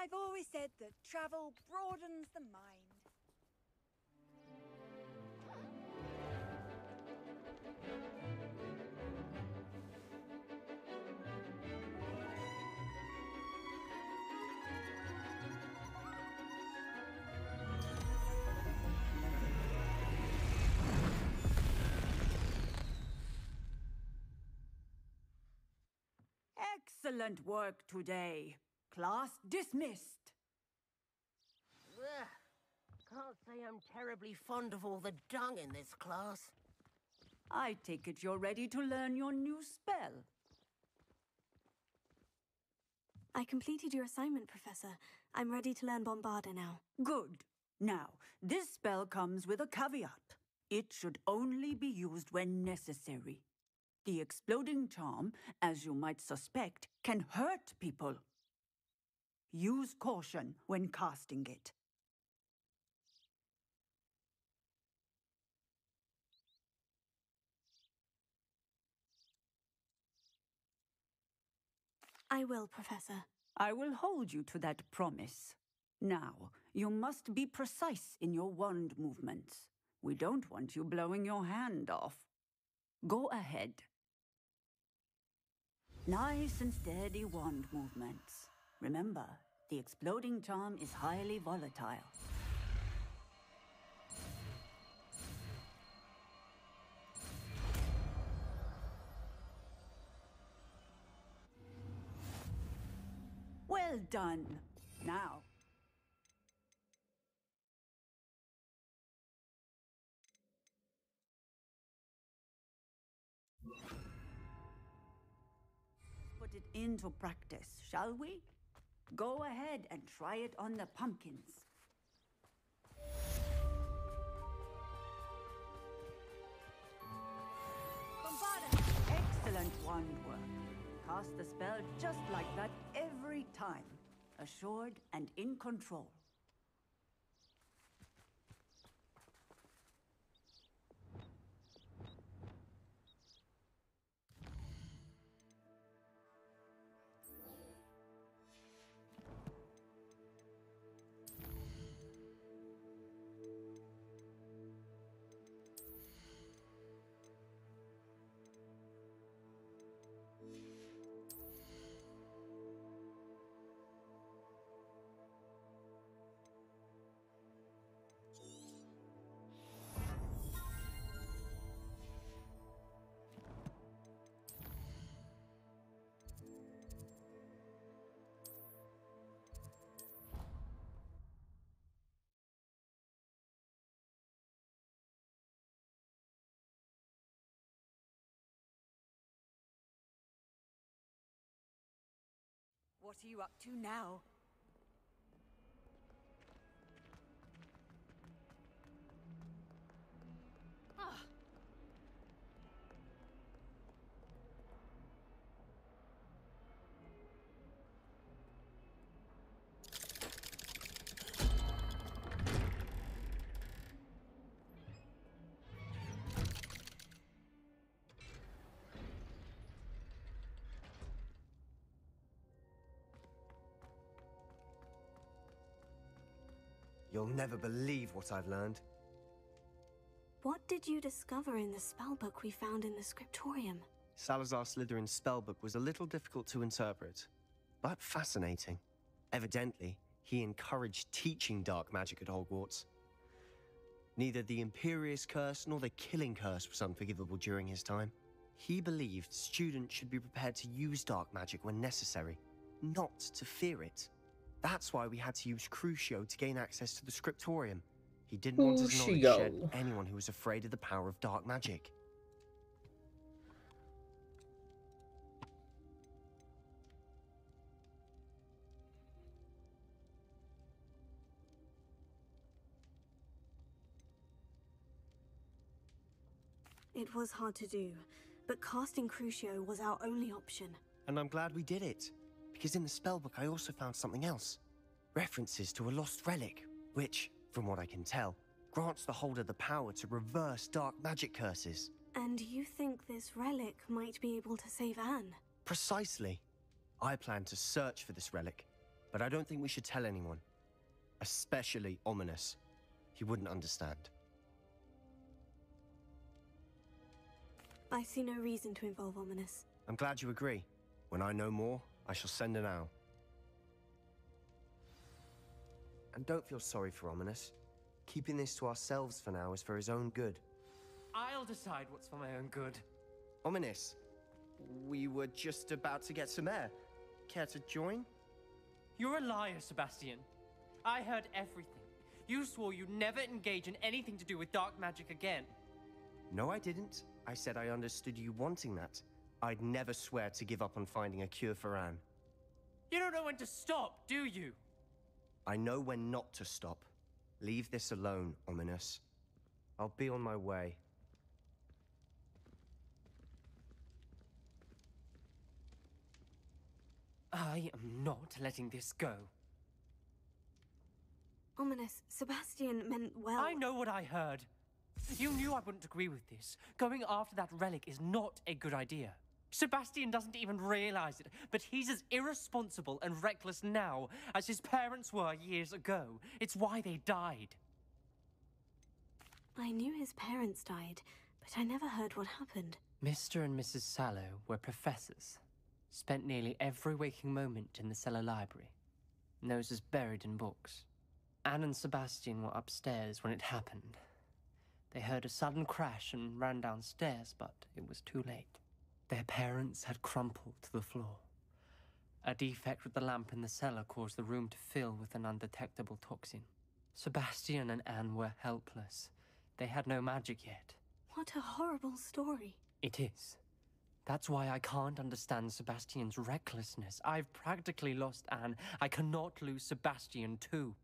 I've always said that travel broadens the mind. Excellent work today. Class dismissed. Ugh. Can't say I'm terribly fond of all the dung in this class. I take it you're ready to learn your new spell. I completed your assignment, Professor. I'm ready to learn Bombarda now. Good. Now, this spell comes with a caveat. It should only be used when necessary. The exploding charm, as you might suspect, can hurt people. Use caution when casting it. I will, Professor. I will hold you to that promise. Now, you must be precise in your wand movements. We don't want you blowing your hand off. Go ahead. Nice and steady wand movements. Remember, the exploding charm is highly volatile. Well done. Now. Put it into practice, shall we? Go ahead and try it on the pumpkins. Bombarda! Excellent wand work. Cast the spell just like that every time. Assured and in control. What are you up to now? You'll never believe what I've learned. What did you discover in the spellbook we found in the scriptorium? Salazar Slytherin's spellbook was a little difficult to interpret, but fascinating. Evidently, he encouraged teaching dark magic at Hogwarts. Neither the Imperious Curse nor the Killing Curse was unforgivable during his time. He believed students should be prepared to use dark magic when necessary, not to fear it. That's why we had to use Crucio to gain access to the scriptorium. He didn't want his knowledge shared with anyone who was afraid of the power of dark magic. It was hard to do, but casting Crucio was our only option. And I'm glad we did it, because in the spellbook I also found something else. References to a lost relic, which, from what I can tell, grants the holder the power to reverse dark magic curses. And you think this relic might be able to save Anne? Precisely. I plan to search for this relic. But I don't think we should tell anyone. Especially Ominous. He wouldn't understand. I see no reason to involve Ominous. I'm glad you agree. When I know more, I shall send an owl. And don't feel sorry for Ominous. Keeping this to ourselves for now is for his own good. I'll decide what's for my own good. Ominous, we were just about to get some air. Care to join? You're a liar, Sebastian. I heard everything. You swore you'd never engage in anything to do with dark magic again. No, I didn't. I said I understood you wanting that. I'd never swear to give up on finding a cure for Anne. You don't know when to stop, do you? I know when not to stop. Leave this alone, Ominous. I'll be on my way. I am not letting this go. Ominous, Sebastian meant well. I know what I heard. You knew I wouldn't agree with this. Going after that relic is not a good idea. Sebastian doesn't even realize it, but he's as irresponsible and reckless now as his parents were years ago. It's why they died. I knew his parents died, but I never heard what happened. Mr. and Mrs. Sallow were professors. Spent nearly every waking moment in the cellar library. Noses buried in books. Anne and Sebastian were upstairs when it happened. They heard a sudden crash and ran downstairs, but it was too late. Their parents had crumpled to the floor. A defect with the lamp in the cellar caused the room to fill with an undetectable toxin. Sebastian and Anne were helpless. They had no magic yet. What a horrible story. It is. That's why I can't understand Sebastian's recklessness. I've practically lost Anne. I cannot lose Sebastian too.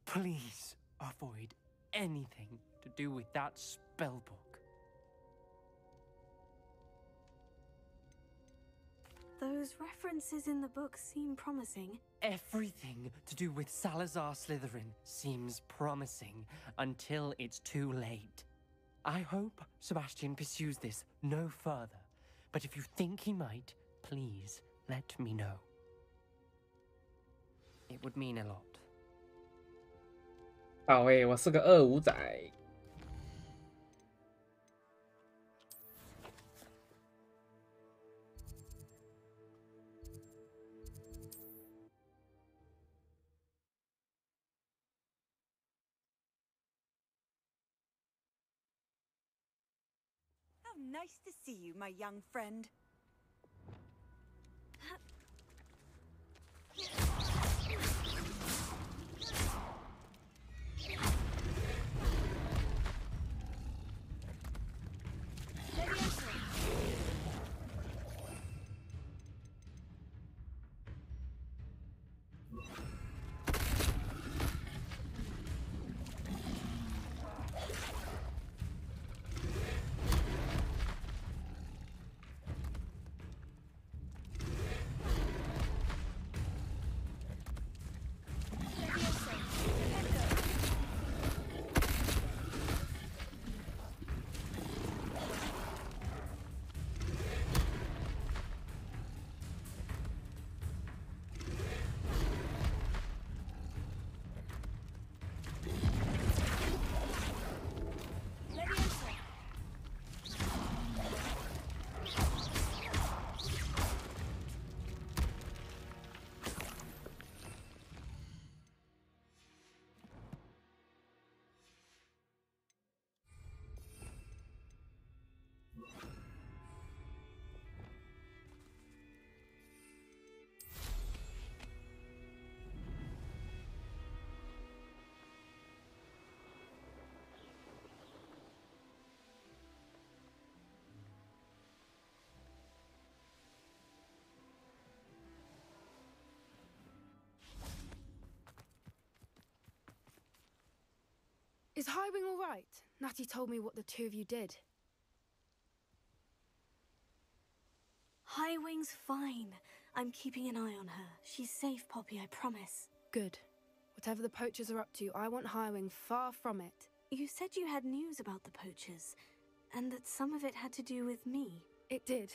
Please avoid anything to do with that spellbook. Those references in the book seem promising. Everything to do with Salazar Slytherin seems promising until it's too late. I hope Sebastian pursues this no further, but if you think he might, please let me know. It would mean a lot. 好诶，我是个25仔。How nice to see you, my young friend. Is Highwing all right? Natty told me what the two of you did. Highwing's fine. I'm keeping an eye on her. She's safe, Poppy, I promise. Good. Whatever the poachers are up to, I want Highwing far from it. You said you had news about the poachers, and that some of it had to do with me. It did.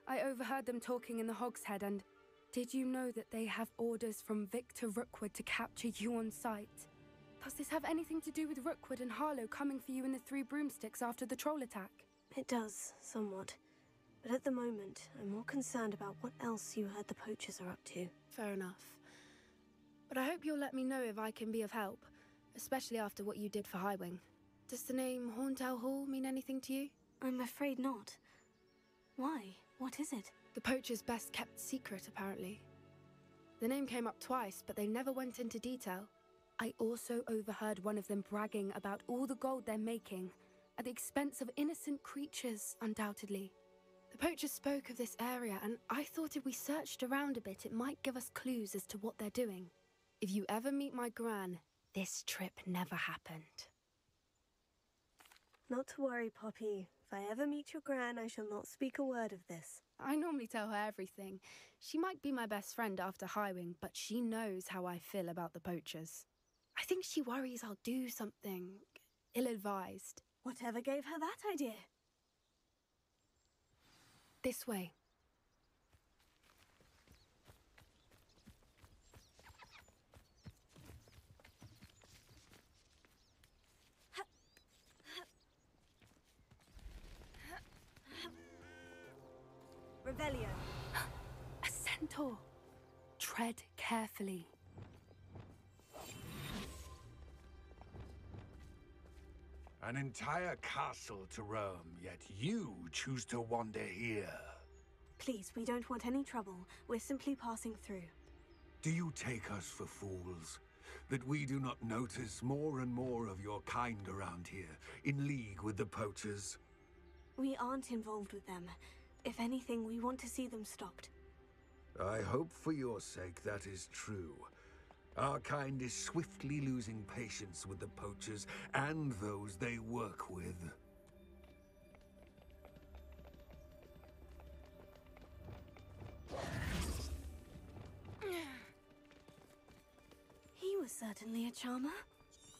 I overheard them talking in the Hogshead and... Did you know that they have orders from Victor Rookwood to capture you on sight? Does this have anything to do with Rookwood and Harlow coming for you in the Three Broomsticks after the troll attack? It does, somewhat. But at the moment, I'm more concerned about what else you heard the poachers are up to. Fair enough. But I hope you'll let me know if I can be of help, especially after what you did for Highwing. Does the name Horntail Hall mean anything to you? I'm afraid not. Why? What is it? The poachers' best kept secret, apparently. The name came up twice, but they never went into detail. I also overheard one of them bragging about all the gold they're making, at the expense of innocent creatures, undoubtedly. The poachers spoke of this area, and I thought if we searched around a bit, it might give us clues as to what they're doing. If you ever meet my gran, this trip never happened. Not to worry, Poppy. If I ever meet your gran, I shall not speak a word of this. I normally tell her everything. She might be my best friend after Highwing, but she knows how I feel about the poachers. I think she worries I'll do something ill-advised. Whatever gave her that idea? This way. Revelio. A centaur. Tread carefully. An entire castle to roam, yet you choose to wander here. Please, we don't want any trouble. We're simply passing through. Do you take us for fools? That we do not notice more and more of your kind around here, in league with the poachers? We aren't involved with them. If anything, we want to see them stopped. I hope for your sake that is true. Our kind is swiftly losing patience with the poachers and those they work with. He was certainly a charmer.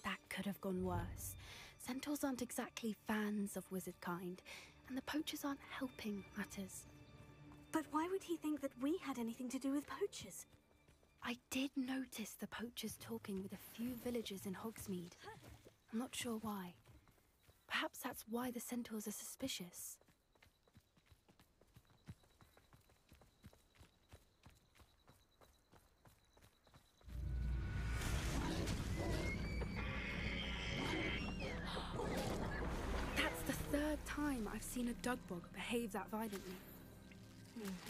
That could have gone worse. Centaurs aren't exactly fans of wizard kind, and the poachers aren't helping matters. But why would he think that we had anything to do with poachers? I did notice the poachers talking with a few villagers in Hogsmeade. I'm not sure why. Perhaps that's why the centaurs are suspicious. That's the third time I've seen a dugbog behave that violently.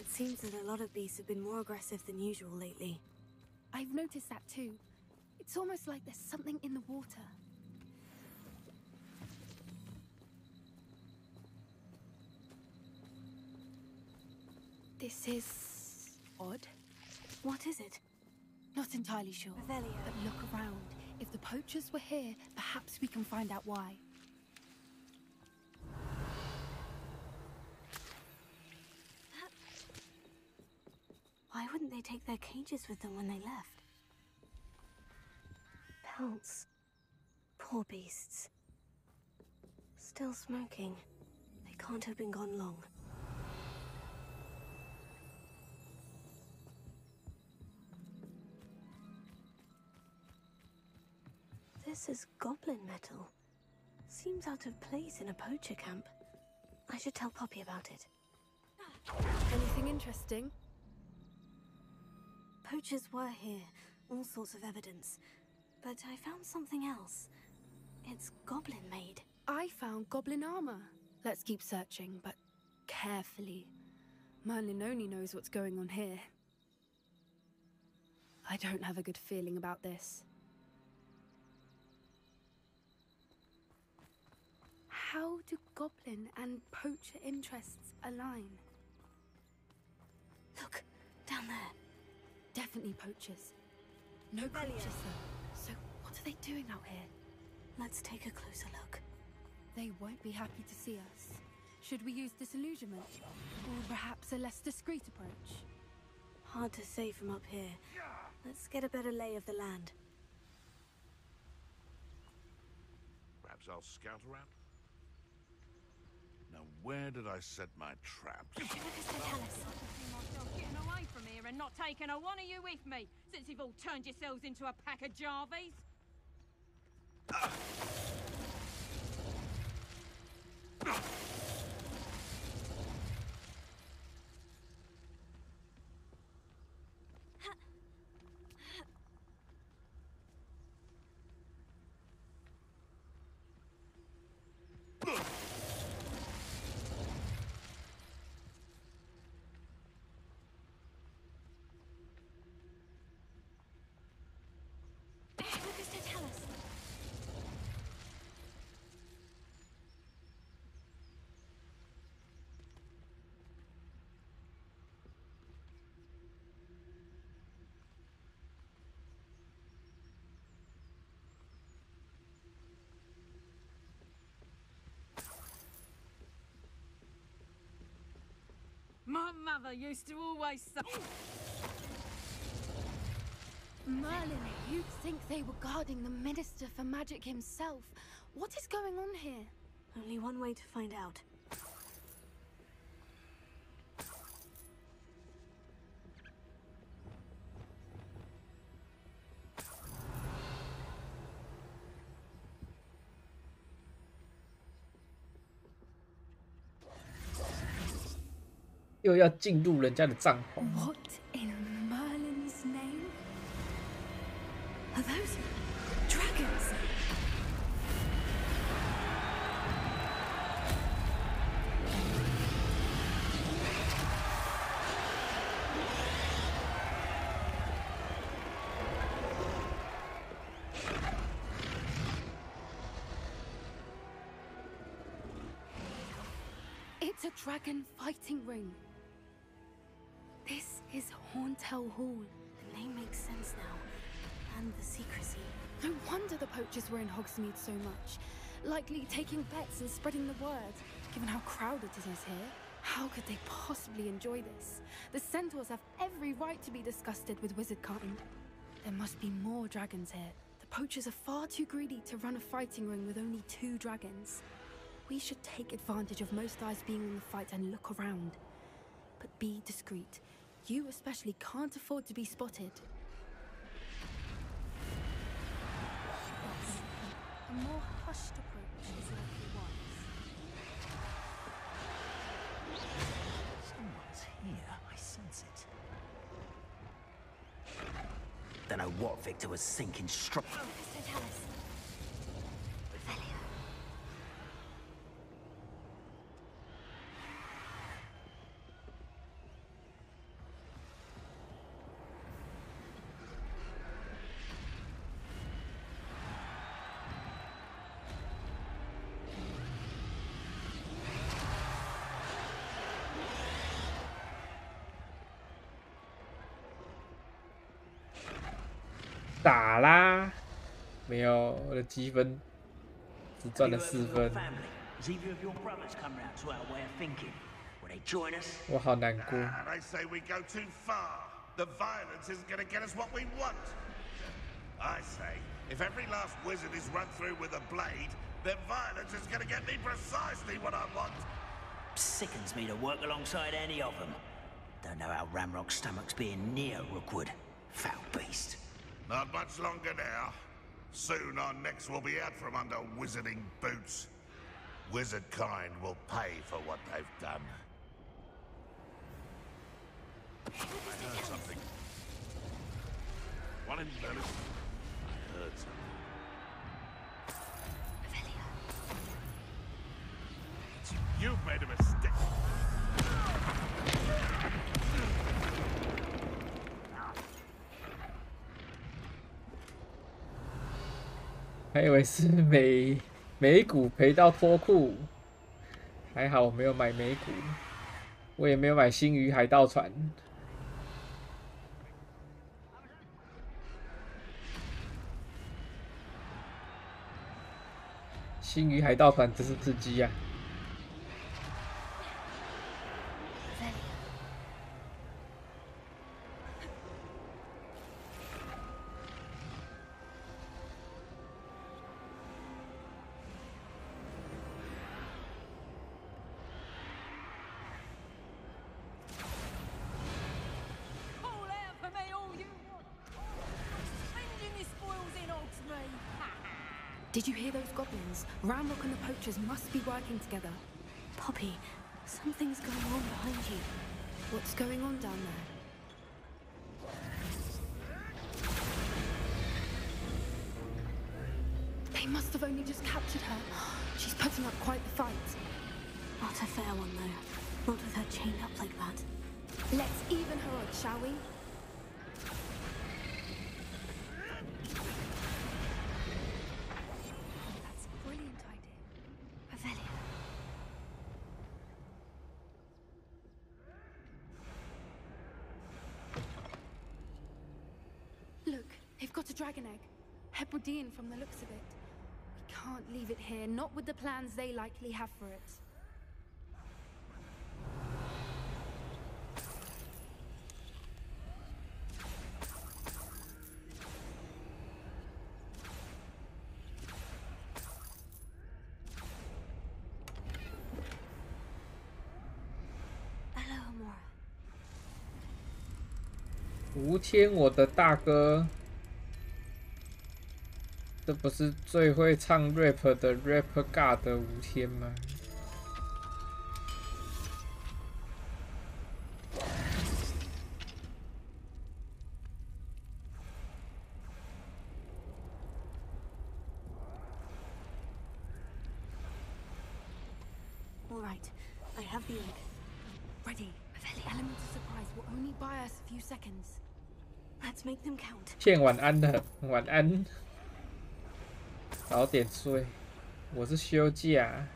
It seems that a lot of beasts have been more aggressive than usual lately. I've noticed that too. It's almost like there's something in the water. This is odd. What is it? Not entirely sure. Revelio. But look around. If the poachers were here, perhaps we can find out why. Why wouldn't they take their cages with them when they left? Pelts. Poor beasts. Still smoking. They can't have been gone long. This is goblin metal. Seems out of place in a poacher camp. I should tell Poppy about it. Anything interesting? Poachers were here, all sorts of evidence. But I found something else. It's goblin-made. I found goblin armor. Let's keep searching, but carefully. Merlin only knows what's going on here. I don't have a good feeling about this. How do goblin and poacher interests align? Look, down there. Definitely poachers. No creatures though. So what are they doing out here? Let's take a closer look. They won't be happy to see us. Should we use disillusionment? Or perhaps a less discreet approach? Hard to say from up here. Let's get a better lay of the land. Perhaps I'll scout around? Now, where did I set my traps? Getting away from here and not taken a one of you with me, since you've all turned yourselves into a pack of Jarvies? My mother used to always say... Merlin, you'd think they were guarding the Minister for Magic himself. What is going on here? Only one way to find out. 又要进入人家的帐篷。What in Merlin's name? Are those dragons? It's a dragon fighting ring. This is Horntail Hall. The name makes sense now. And the secrecy. No wonder the poachers were in Hogsmeade so much. Likely taking bets and spreading the word. Given how crowded it is here, how could they possibly enjoy this? The centaurs have every right to be disgusted with wizardkind. There must be more dragons here. The poachers are far too greedy to run a fighting ring with only 2 dragons. We should take advantage of most eyes being on the fight and look around. But be discreet. You especially can't afford to be spotted. A more hushed approach is likely wise. Someone's here. I sense it. Don't know what Victor was thinking. Focus, don't tell us. Revelio.打啦，没有，我的积分只赚了4分，我好难过。They say we go too far. The violence isn't going to get us what we want. I say, if every last wizard is run through with a blade, then violence is going to get me precisely what I want. Sickens me to work alongside any of them. Don't know how Ramrock's stomach's being near Rookwood. Foul beast. Not much longer now. Soon our necks will be out from under wizarding boots. Wizard kind will pay for what they've done. I heard something. One in Berlin. I heard something. You've made a mistake. 还以为是美股赔到脱裤，还好我没有买美股，我也没有买星鱼海盗船。星鱼海盗船真是刺激啊！ Did you hear those goblins? Ramrock and the poachers must be working together. Poppy, something's going on behind you. What's going on down there? They must have only just captured her. She's putting up quite the fight. Not a fair one, though. Not with her chained up like that. Let's even her odds, shall we? That's a brilliant idea. Revelia. Look, they've got a dragon egg. Hebridean from the looks of it. We can't leave it here, not with the plans they likely have for it. Hello, Amora. 吴天，我的大哥，这不是最会唱 rap 的 rap god 吴天吗？ All right, I have the egg. Ready. The element of surprise will only buy us a few seconds. Let's make them count. 欠晚安的，晚安，早点睡，我是休假。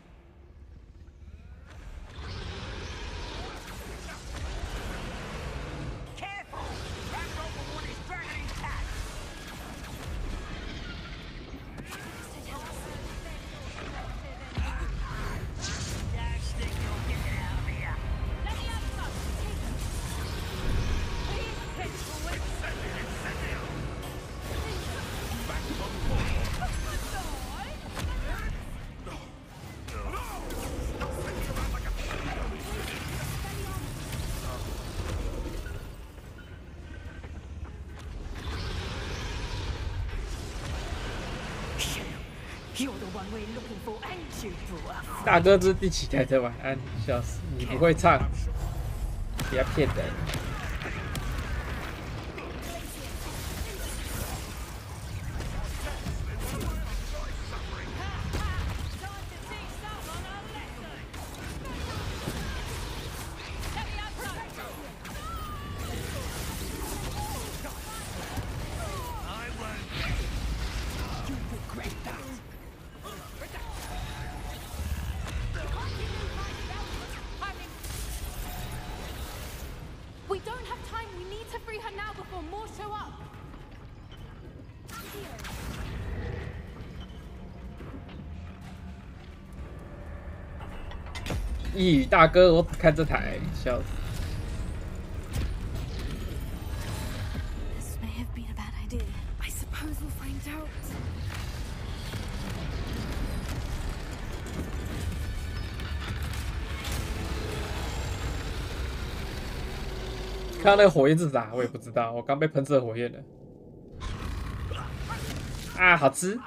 大哥，这是第几台的晚安？笑死！你不会唱，不要骗人。We don't have time. We need to free her now before more show up. 一语大哥，我只看这台，笑死。 This may have been a bad idea. I suppose we'll find out. 看到那个火焰是啥？我也不知道，我刚被喷射火焰了。啊，好吃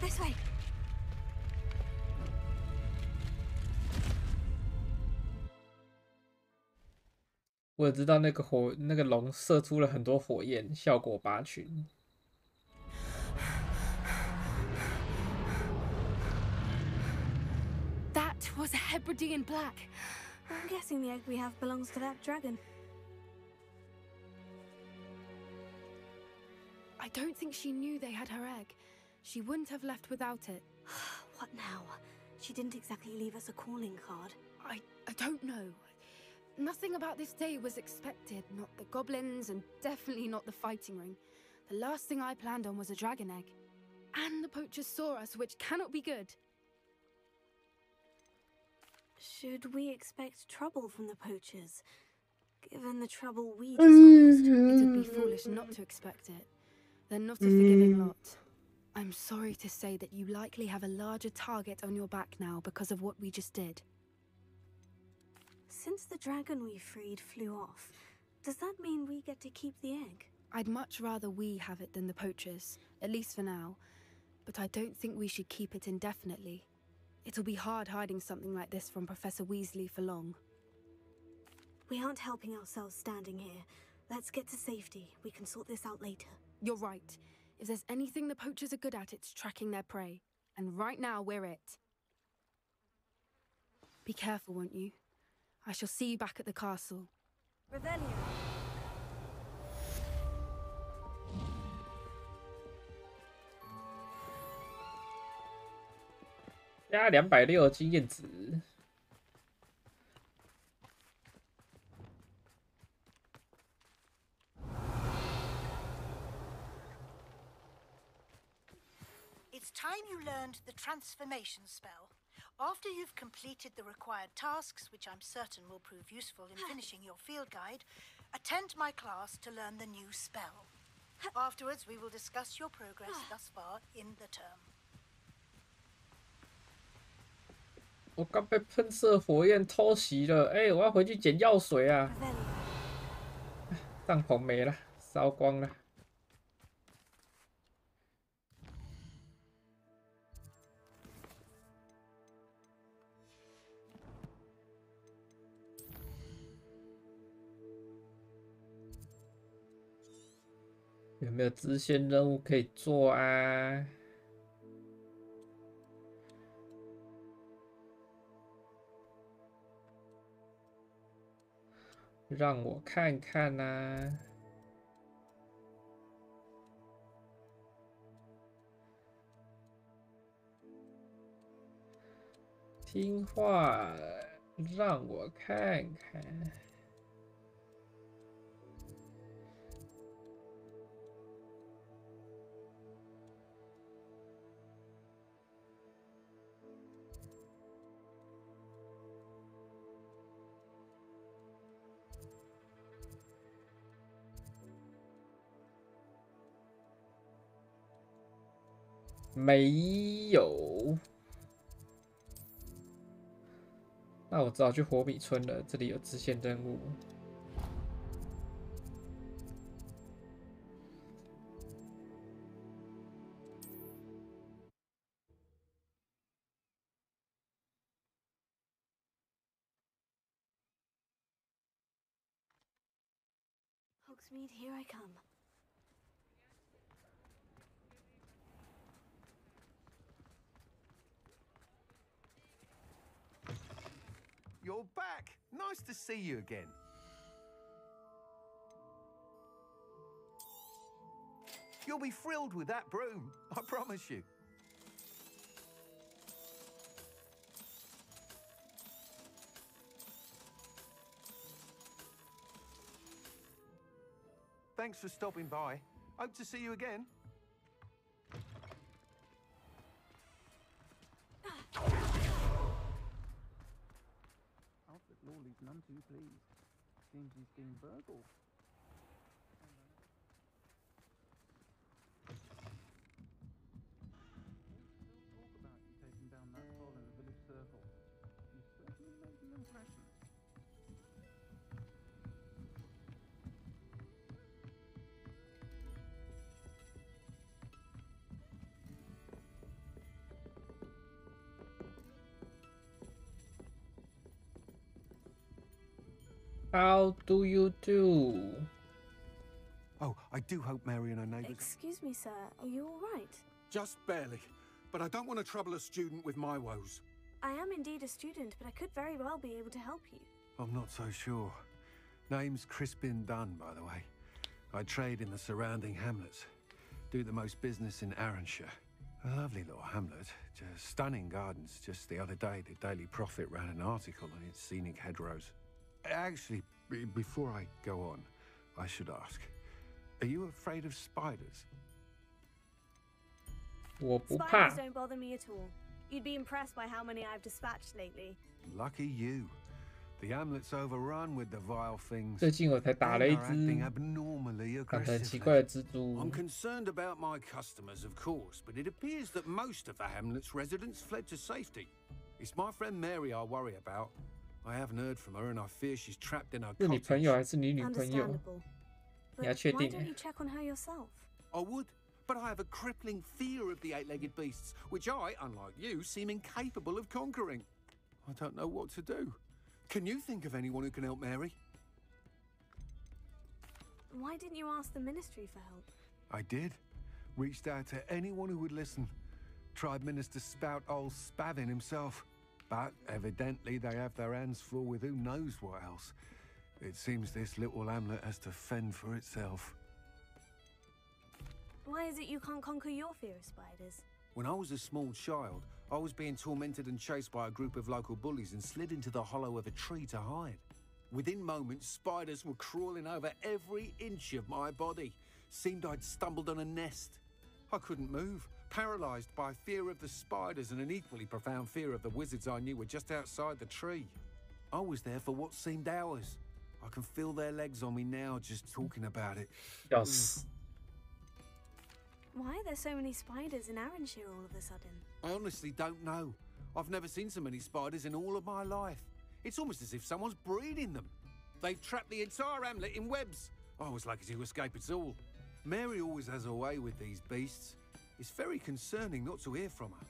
！This way. 我也知道那个龙射出了很多火焰，效果拔群。 That was a Hebridean black. I'm guessing the egg we have belongs to that dragon. I don't think she knew they had her egg. She wouldn't have left without it. What now? She didn't exactly leave us a calling card. I don't know. Nothing about this day was expected. Not the goblins, and definitely not the fighting ring. The last thing I planned on was a dragon egg. And the poachers saw us, which cannot be good. Should we expect trouble from the poachers? Given the trouble we just caused. It would be foolish not to expect it. They're not a forgiving lot. I'm sorry to say that you likely have a larger target on your back now because of what we just did. Since the dragon we freed flew off, does that mean we get to keep the egg? I'd much rather we have it than the poachers, at least for now. But I don't think we should keep it indefinitely. It'll be hard hiding something like this from Professor Weasley for long. We aren't helping ourselves standing here. Let's get to safety. We can sort this out later. You're right. If there's anything the poachers are good at, it's tracking their prey. And right now, we're it. Be careful, won't you? I shall see you back at the castle. Revelio.加260经验值。It's time you learned the transformation spell. After you've completed the required tasks, which I'm certain will prove useful in finishing your field guide, attend my class to learn the new spell. Afterwards, we will discuss your progress thus far in the term. 我刚被喷射火焰偷袭了，哎，我要回去捡药水啊！帐篷没了，烧光了。有没有支线任务可以做啊？让我看看啊。听话，让我看看。没有，那我只好去火米村了。这里有支线任务。Hogsmeade, here I come. You're back! Nice to see you again. You'll be thrilled with that broom, I promise you. Thanks for stopping by. Hope to see you again. Alfred Lawley's none too pleased. Seems he's been burgled. Talk about you taking down that troll in the village circle. You certainly made the impression. How do you do? Oh, I do hope Mary and her neighbours... Excuse me, sir. Are you all right? Just barely. But I don't want to trouble a student with my woes. I am indeed a student, but I could very well be able to help you. I'm not so sure. Name's Crispin Dunn, by the way. I trade in the surrounding hamlets. Do the most business in Arranshire. A lovely little hamlet, just stunning gardens. Just the other day, the Daily Prophet ran an article on its scenic hedgerows. Actually, before I go on, I should ask, are you afraid of spiders? 我不怕。 Spiders don't bother me at all. You'd be impressed by how many I've dispatched lately. Lucky you. The hamlet's overrun with the vile things. 最近我才打了一 They're 只 acting abnormally 长得很 aggressive. 奇怪的蜘蛛。 I'm concerned about my customers, of course, but it appears that most of the hamlet's residents fled to safety. It's my friend Mary I worry about. I haven't heard from her, and I fear she's trapped in her 是你 cottage. 朋友还是你女朋友？ Understandable. 你要 But 确 why 定 don't you check on her yourself? I would, but I have a crippling fear of the eight-legged beasts, which I, unlike you, seem incapable of conquering. I don't know what to do. Can you think of anyone who can help Mary? Why didn't you ask the ministry for help? I did. Reached out to anyone who would listen. Tried Minister Spout old Spavin himself. But evidently they have their hands full with who knows what else. It seems this little hamlet has to fend for itself. Why is it you can't conquer your fear of spiders? When I was a small child, I was being tormented and chased by a group of local bullies and slid into the hollow of a tree to hide. Within moments, spiders were crawling over every inch of my body. Seemed I'd stumbled on a nest. I couldn't move, paralysed by fear of the spiders and an equally profound fear of the wizards I knew were just outside the tree. I was there for what seemed hours. I can feel their legs on me now just talking about it. Yes. Why are there so many spiders in Arranshire all of a sudden? I honestly don't know. I've never seen so many spiders in all of my life. It's almost as if someone's breeding them. They've trapped the entire hamlet in webs. I was lucky to escape it all. Mary always has a way with these beasts. It's very concerning not to hear from her.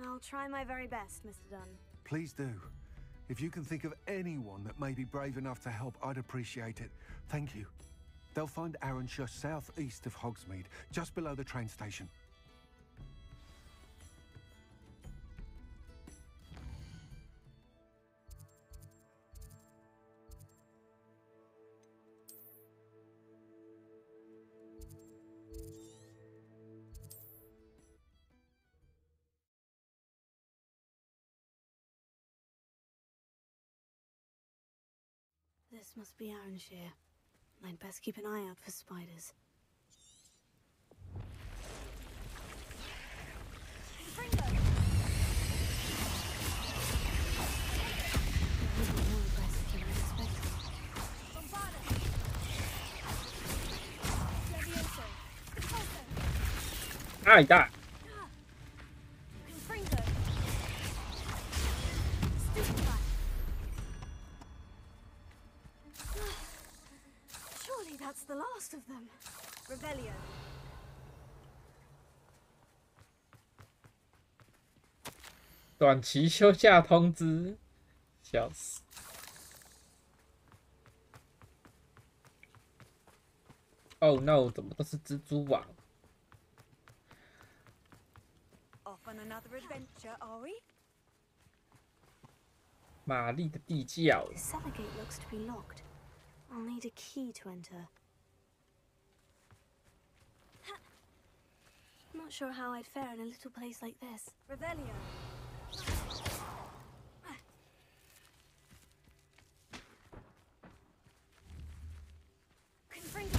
I'll try my very best, Mr. Dunn. Please do. If you can think of anyone that may be brave enough to help, I'd appreciate it. Thank you. They'll find Arranshire southeast of Hogsmeade, just below the train station. This must be Arranshire. I'd best keep an eye out for spiders. Ai da. Surely that's the last of them. Revelio. 短期休假通知，笑死！ Oh no， 怎么都是蜘蛛网？ Off on another adventure, are we? 玛丽的地窖。 The cellar gate looks to be locked. I'll need a key to enter. I'm not sure how I'd fare in a little place like this. Revelio. Confringo.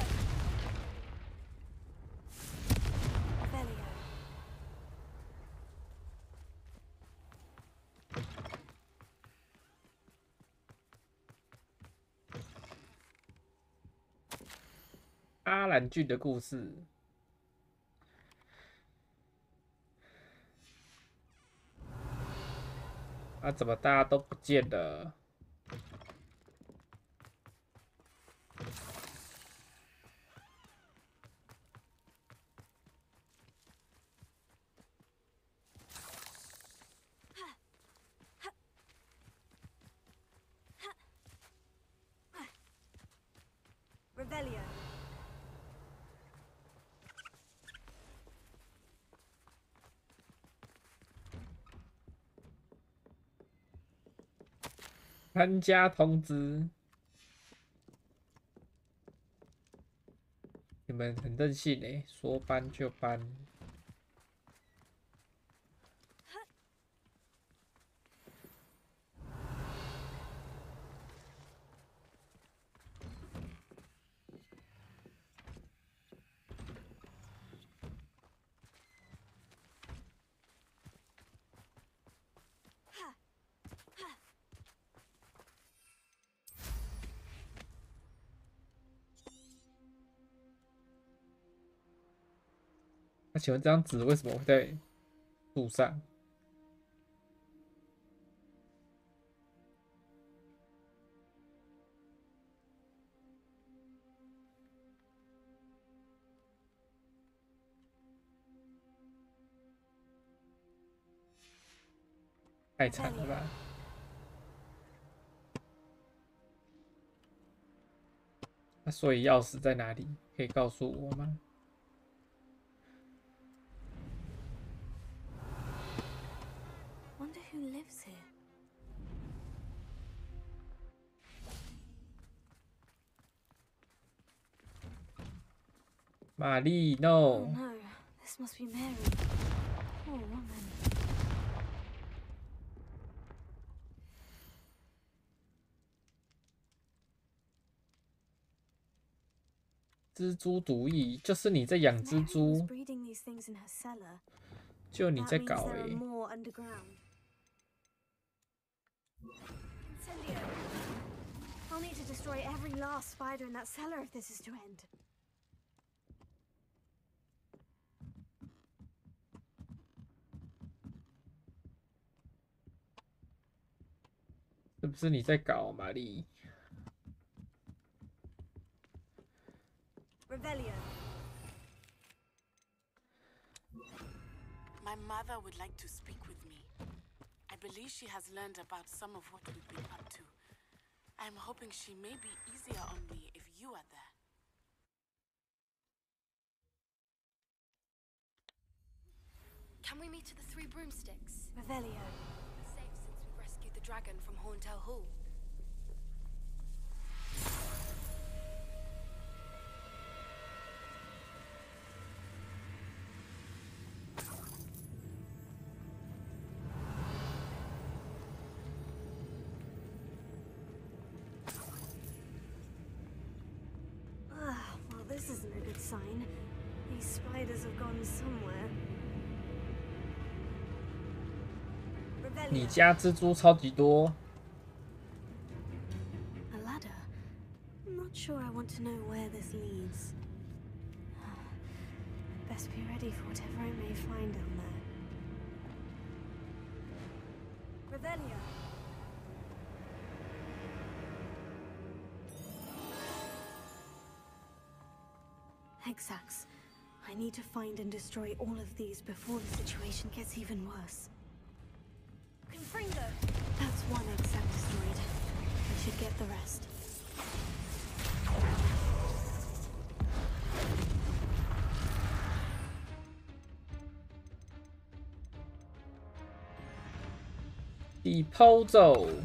Revelio. 阿兰郡的故事。啊，怎么大家都不见了？搬家通知。你们很任性哎，说搬就搬。那请问这张纸为什么会在树上？太惨了吧！那所以钥匙在哪里？可以告诉我吗？ Wonder who lives here. 玛丽 Oh ，no！ no, this must be Mary. Poor woman. 蜘蛛毒液，就是你在养蜘 Mary was 蛛， breeding these things in her cellar. 就你 That 在 means 搞 there are 欸 more underground. Incendio. I'll need to destroy every last spider in that cellar if this is to end. 是不是你在搞玛丽？ Revelio. My mother would like to speak with me. I believe she has learned about some of what we've been up to. I'm hoping she may be easier on me if you are there. Can we meet at the Three Broomsticks? Revelio. Safe since we rescued the dragon from Horntail Hall. Well, this isn't a good sign. These spiders have gone somewhere. 你家蜘蛛超级多。 A ladder. I'm not sure I want to know where this leads. Best be ready for whatever I may find down there. Revelio. Hexax. I need to find and destroy all of these before the situation gets even worse. Confringo. That's one Hexax destroyed. I should get the rest. Disposal.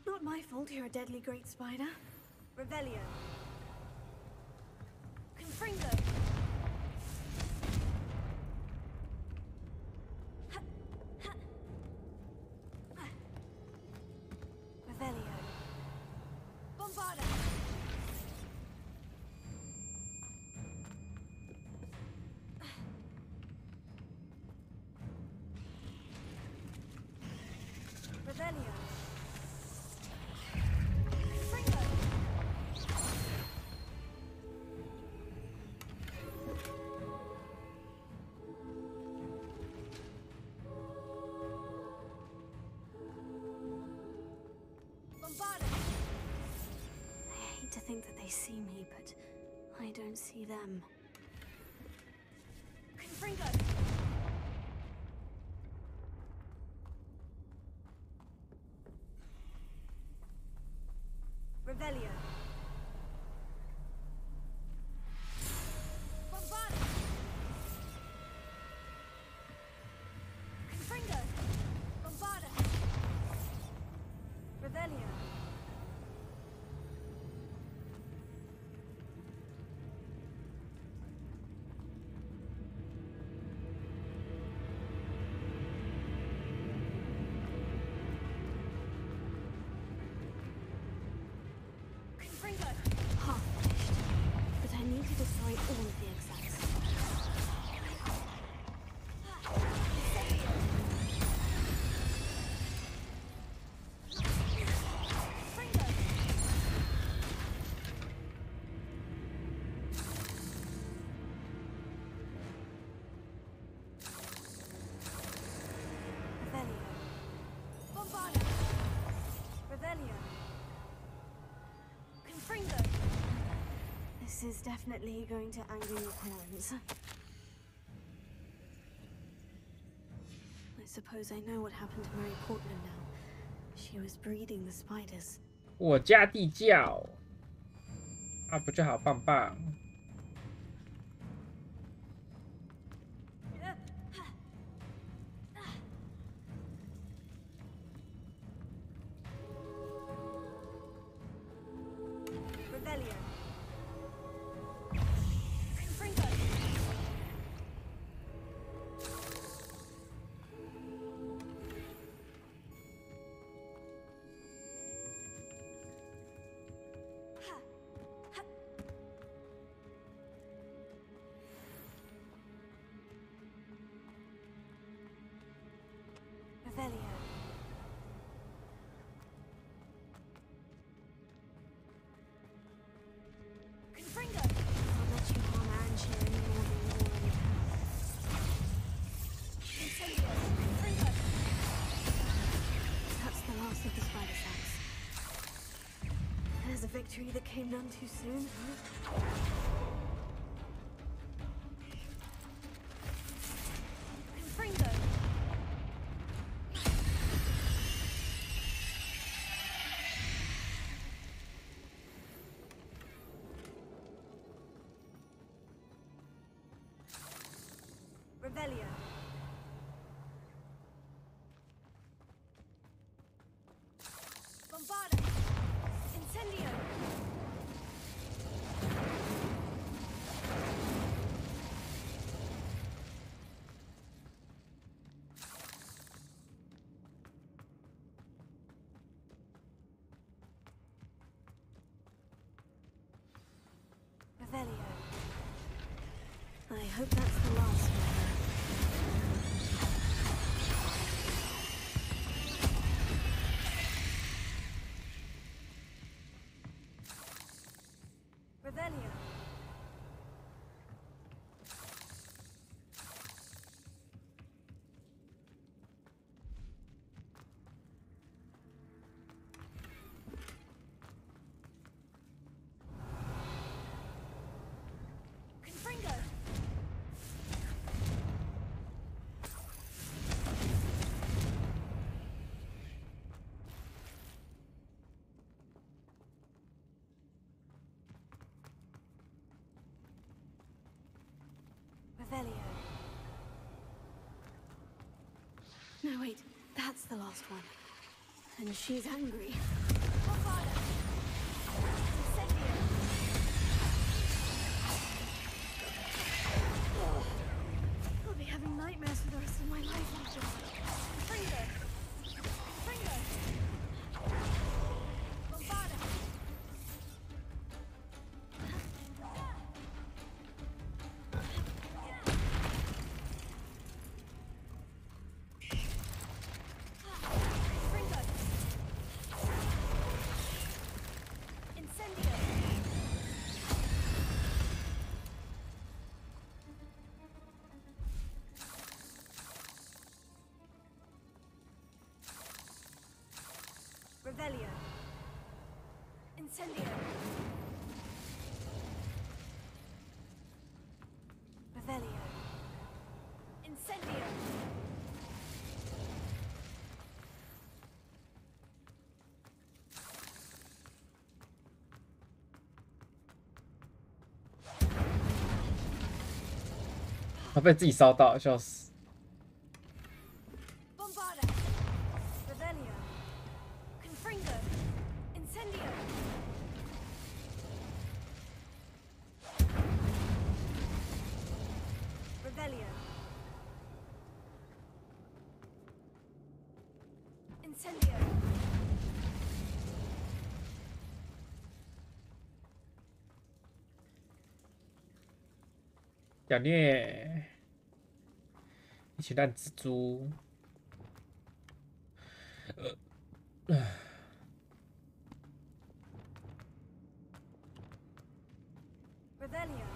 Not my fault you're a deadly great spider. Revelio. Confringo. Revelio. Bombarda. Revelio. Confringo. Bombarda. I hate to think that they see me, but I don't see them. Confringo. Revelio. Bombard. Confringo. Bombarda. Revelio. Half finished, but I need to destroy all of the exits. Revelio. Bombarda. Revelio. Confringo. This is definitely going to anger your parents. I suppose I know what happened to Mary Portland now. She was breeding the spiders. 我家地窖啊，不就好棒棒？ Revelio. Confringo. Revelio. Confringo. I'll let you harm Aranshir any more than you already have. Incendio. Confringo. That's the last of the spider sacks. There's a victory that came none too soon, huh? Confringo. Revelio. Bombarda. Incendio. Revelio. I hope that's the last one. Revelio. Confringo. Revelio. No, wait, that's the last one. And she's angry. Bombarda. Incendio. I'll be having nightmares for the rest of my life after that. Confringo. Confringo. Bombarda. Confringo. Incendio. 他被自己烧到，笑死。Bombarda. Revelio. Confringo. Incendio. Revelio. Incendio. 妖孽，一起烂蜘蛛。Revelio.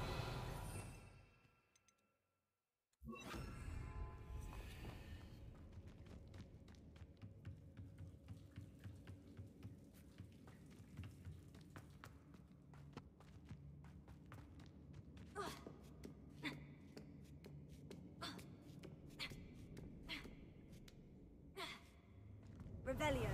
Revelio.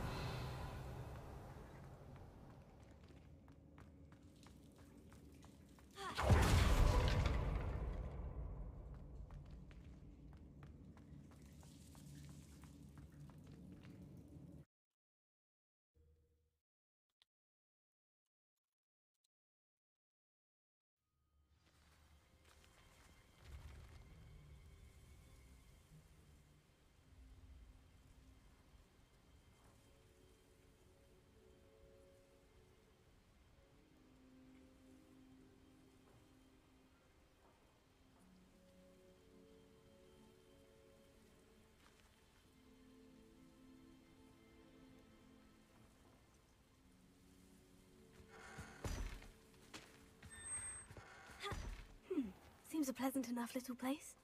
Seems a pleasant enough little place.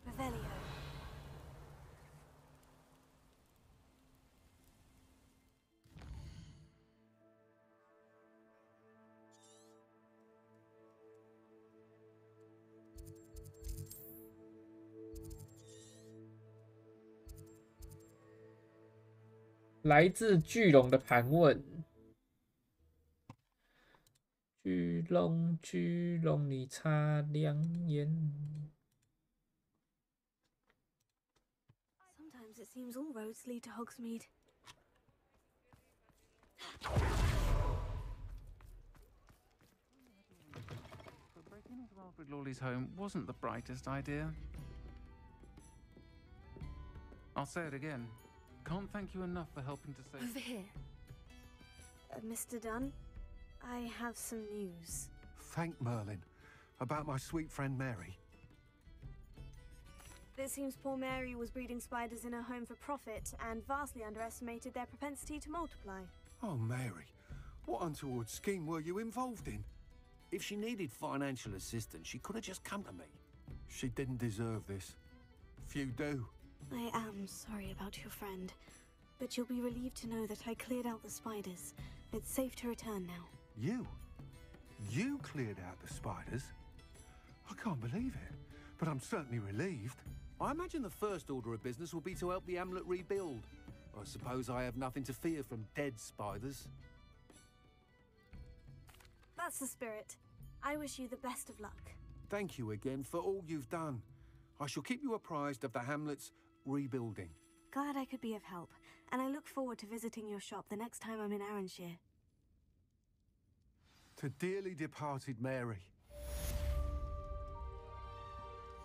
Revelio. "来自巨龙的盘问。巨龙，巨龙，你擦亮眼。Sometimes it seems all roads lead to Hogsmeade. But breaking into Alfred Lawley's home wasn't the brightest idea. I'll say it again. Can't thank you enough for helping to save... Over here. Mr. Dunn, I have some news. Thank Merlin. About my sweet friend Mary. It seems poor Mary was breeding spiders in her home for profit and vastly underestimated their propensity to multiply. Oh, Mary. What untoward scheme were you involved in? If she needed financial assistance, she could have just come to me. She didn't deserve this. Few do. I am sorry about your friend, but you'll be relieved to know that I cleared out the spiders. It's safe to return now. You? You cleared out the spiders? I can't believe it, but I'm certainly relieved. I imagine the first order of business will be to help the hamlet rebuild. I suppose I have nothing to fear from dead spiders. That's the spirit. I wish you the best of luck. Thank you again for all you've done. I shall keep you apprised of the hamlet's rebuilding. Glad I could be of help, and I look forward to visiting your shop the next time I'm in Arranshire. To dearly departed Mary.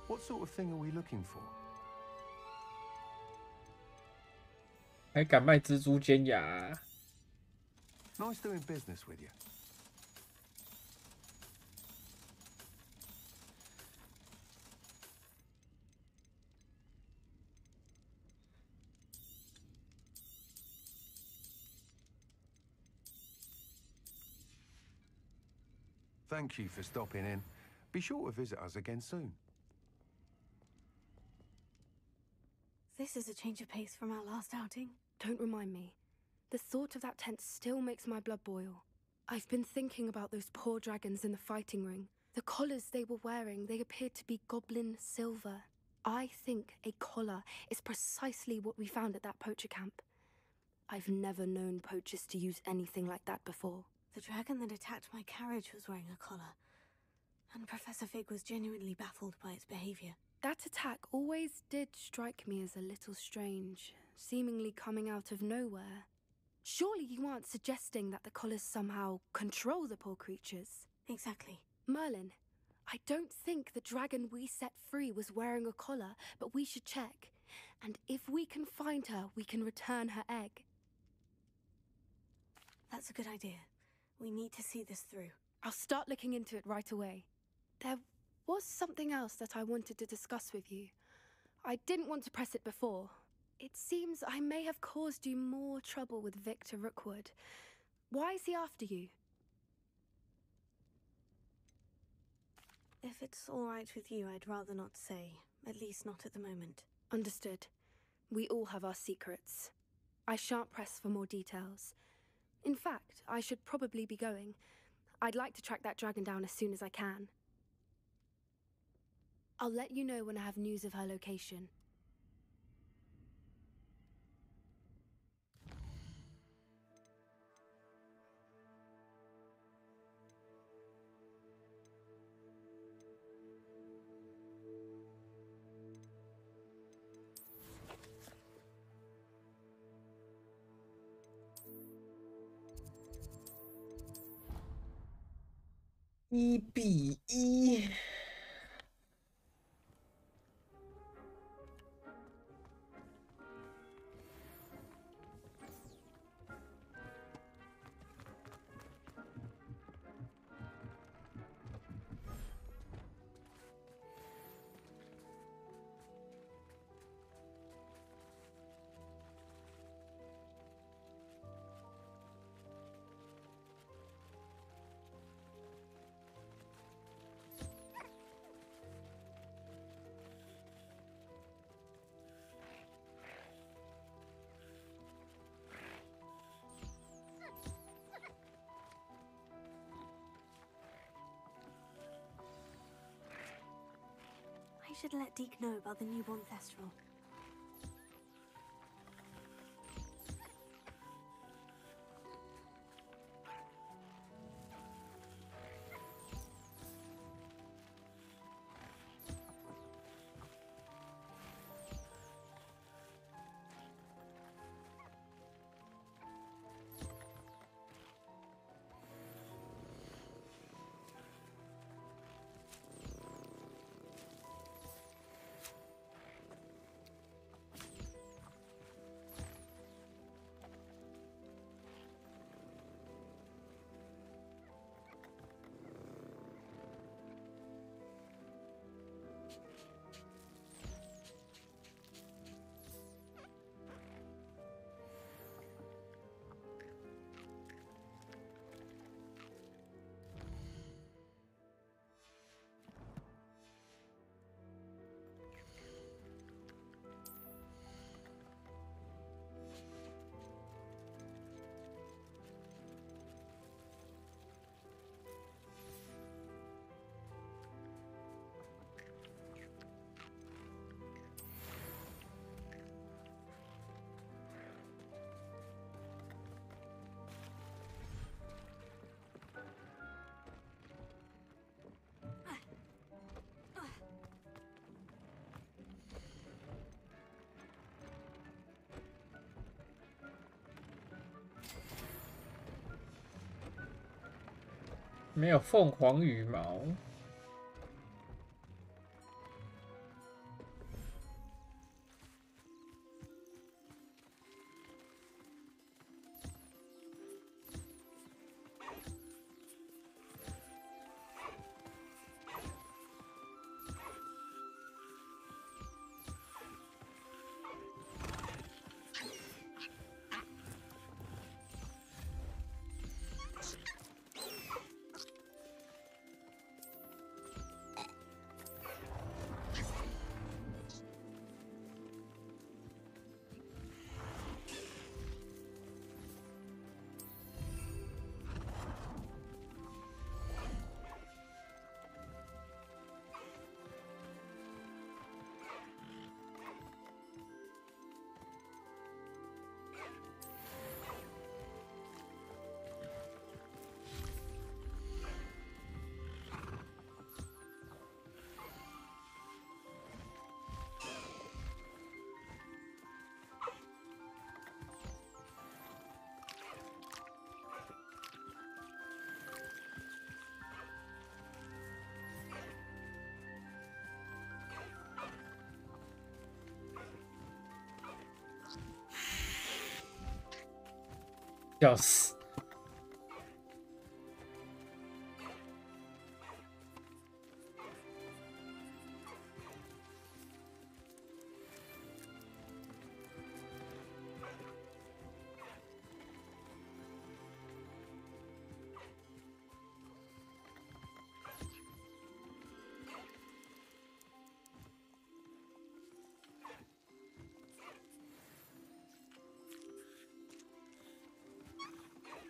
What sort of thing are we looking for? 还敢卖蜘蛛尖牙？ Nice doing business with you. Thank you for stopping in. Be sure to visit us again soon. This is a change of pace from our last outing. Don't remind me. The thought of that tent still makes my blood boil. I've been thinking about those poor dragons in the fighting ring. The collars they were wearing, they appeared to be goblin silver. I think a collar is precisely what we found at that poacher camp. I've never known poachers to use anything like that before. The dragon that attacked my carriage was wearing a collar. And Professor Fig was genuinely baffled by its behavior. That attack always did strike me as a little strange, seemingly coming out of nowhere. Surely you aren't suggesting that the collars somehow control the poor creatures? Exactly. Merlin, I don't think the dragon we set free was wearing a collar, but we should check. And if we can find her, we can return her egg. That's a good idea. We need to see this through. I'll start looking into it right away. There was something else that I wanted to discuss with you. I didn't want to press it before. It seems I may have caused you more trouble with Victor Rookwood. Why is he after you? If it's all right with you, I'd rather not say. At least not at the moment. Understood. We all have our secrets. I shan't press for more details. In fact, I should probably be going. I'd like to track that dragon down as soon as I can. I'll let you know when I have news of her location.1-1。I should let Deke know about the newborn Thestral.没有凤凰羽毛。笑死！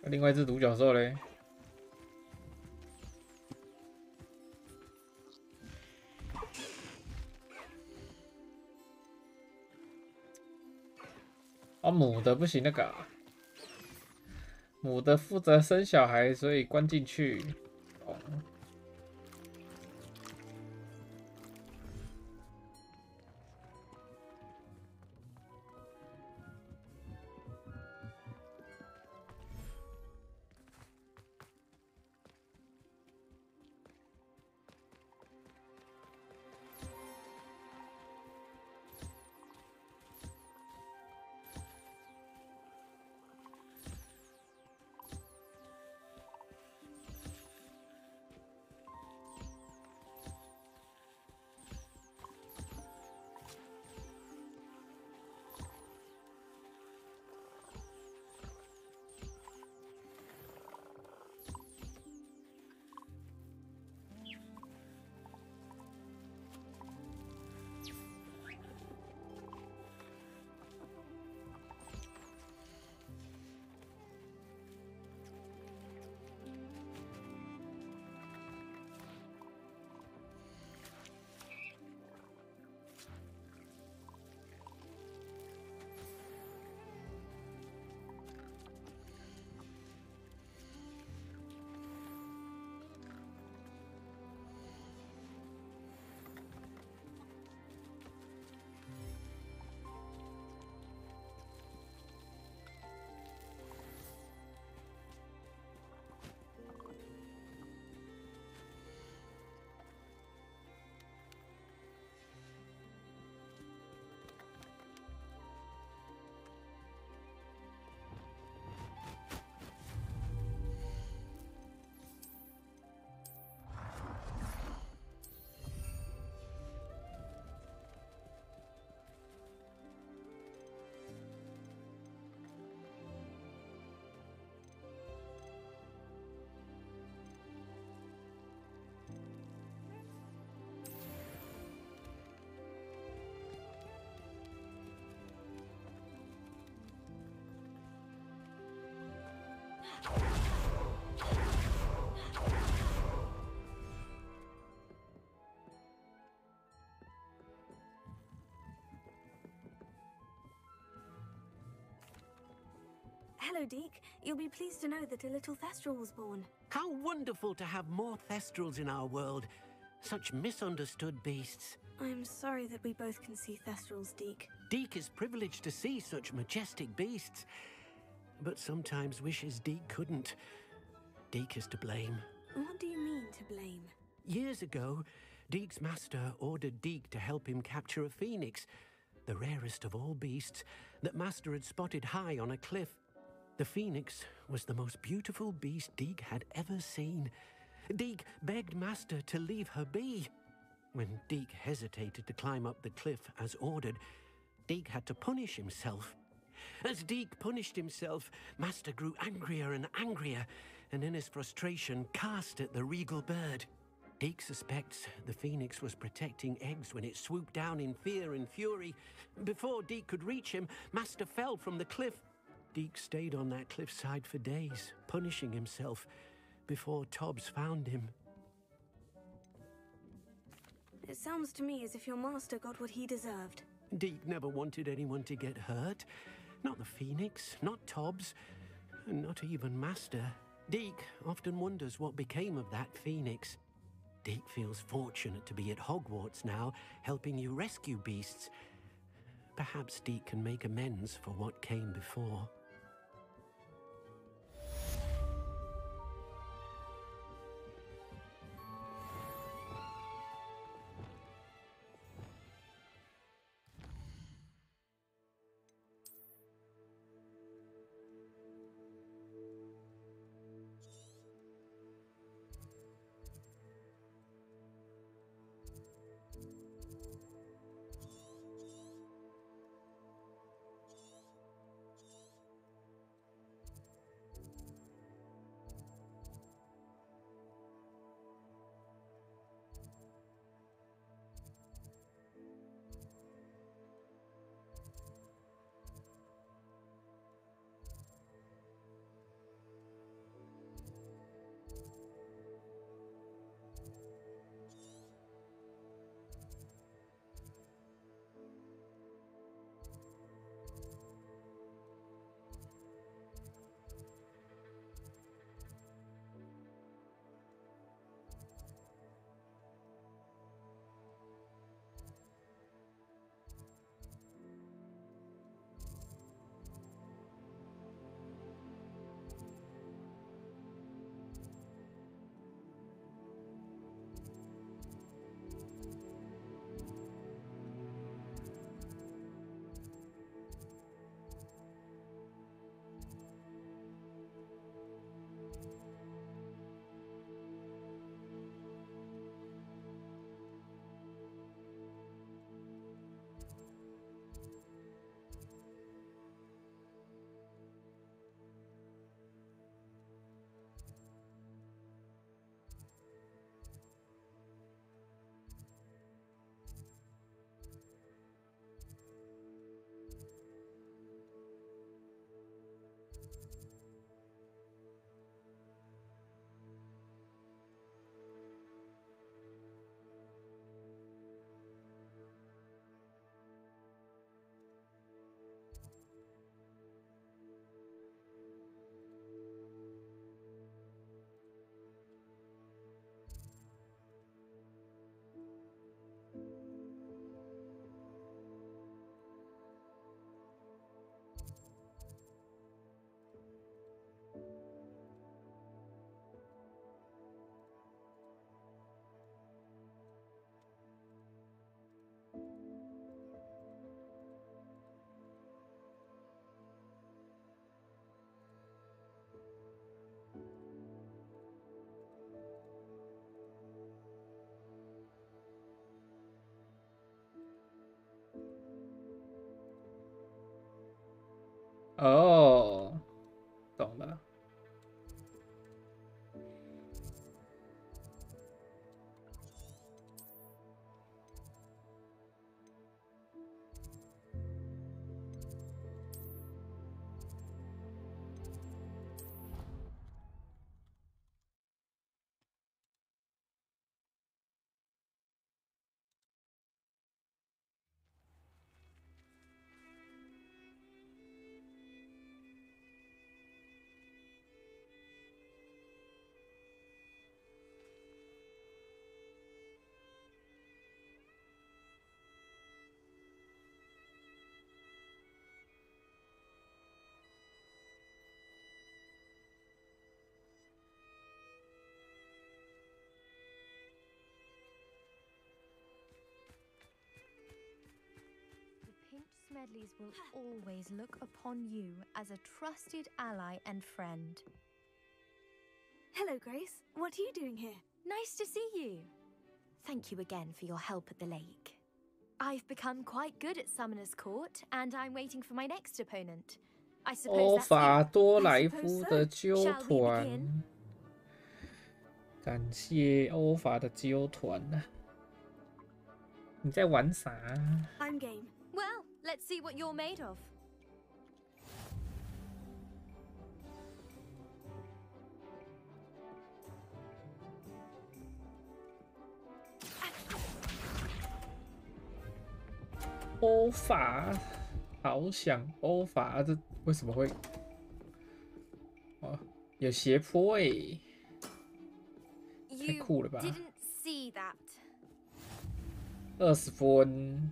另外一只独角兽嘞？哦，母的不行，那个、啊、母的负责生小孩，所以关进去。哦。Hello, Deke. You'll be pleased to know that a little Thestral was born. How wonderful to have more Thestrals in our world. Such misunderstood beasts. I'm sorry that we both can see Thestrals, Deke. Deke is privileged to see such majestic beasts. But sometimes wishes Deke couldn't. Deke is to blame. What do you mean, to blame? Years ago, Deke's master ordered Deke to help him capture a phoenix, the rarest of all beasts that master had spotted high on a cliff. The phoenix was the most beautiful beast Deke had ever seen. Deke begged master to leave her be. When Deke hesitated to climb up the cliff as ordered, Deke had to punish himself. As Deke punished himself, master grew angrier and angrier, and in his frustration cast at the regal bird. Deke suspects the phoenix was protecting eggs when it swooped down in fear and fury. Before Deke could reach him, master fell from the cliff. Deke stayed on that cliffside for days, punishing himself, before Tobbs found him. It sounds to me as if your master got what he deserved. Deke never wanted anyone to get hurt. Not the phoenix, not Tobbs, and not even master. Deke often wonders what became of that phoenix. Deke feels fortunate to be at Hogwarts now, helping you rescue beasts. Perhaps Deke can make amends for what came before. 哦，懂了。Smedleys will always look upon you as a trusted ally and friend. Hello, Grace. What are you doing here? Nice to see you. Thank you again for your help at the lake. I've become quite good at Summoner's Court, and I'm waiting for my next opponent. I suppose 欧 that's 法 you. 多 I 莱 suppose 夫 so. 的纠 Shall we 团， begin? 感谢欧法的纠团啊！你在玩啥？ I'm game. Well, let's see what you're made of. 欧法，好想欧法，这为什么会？哦，有斜坡诶，太 You 酷了吧！ didn't see that. 20分，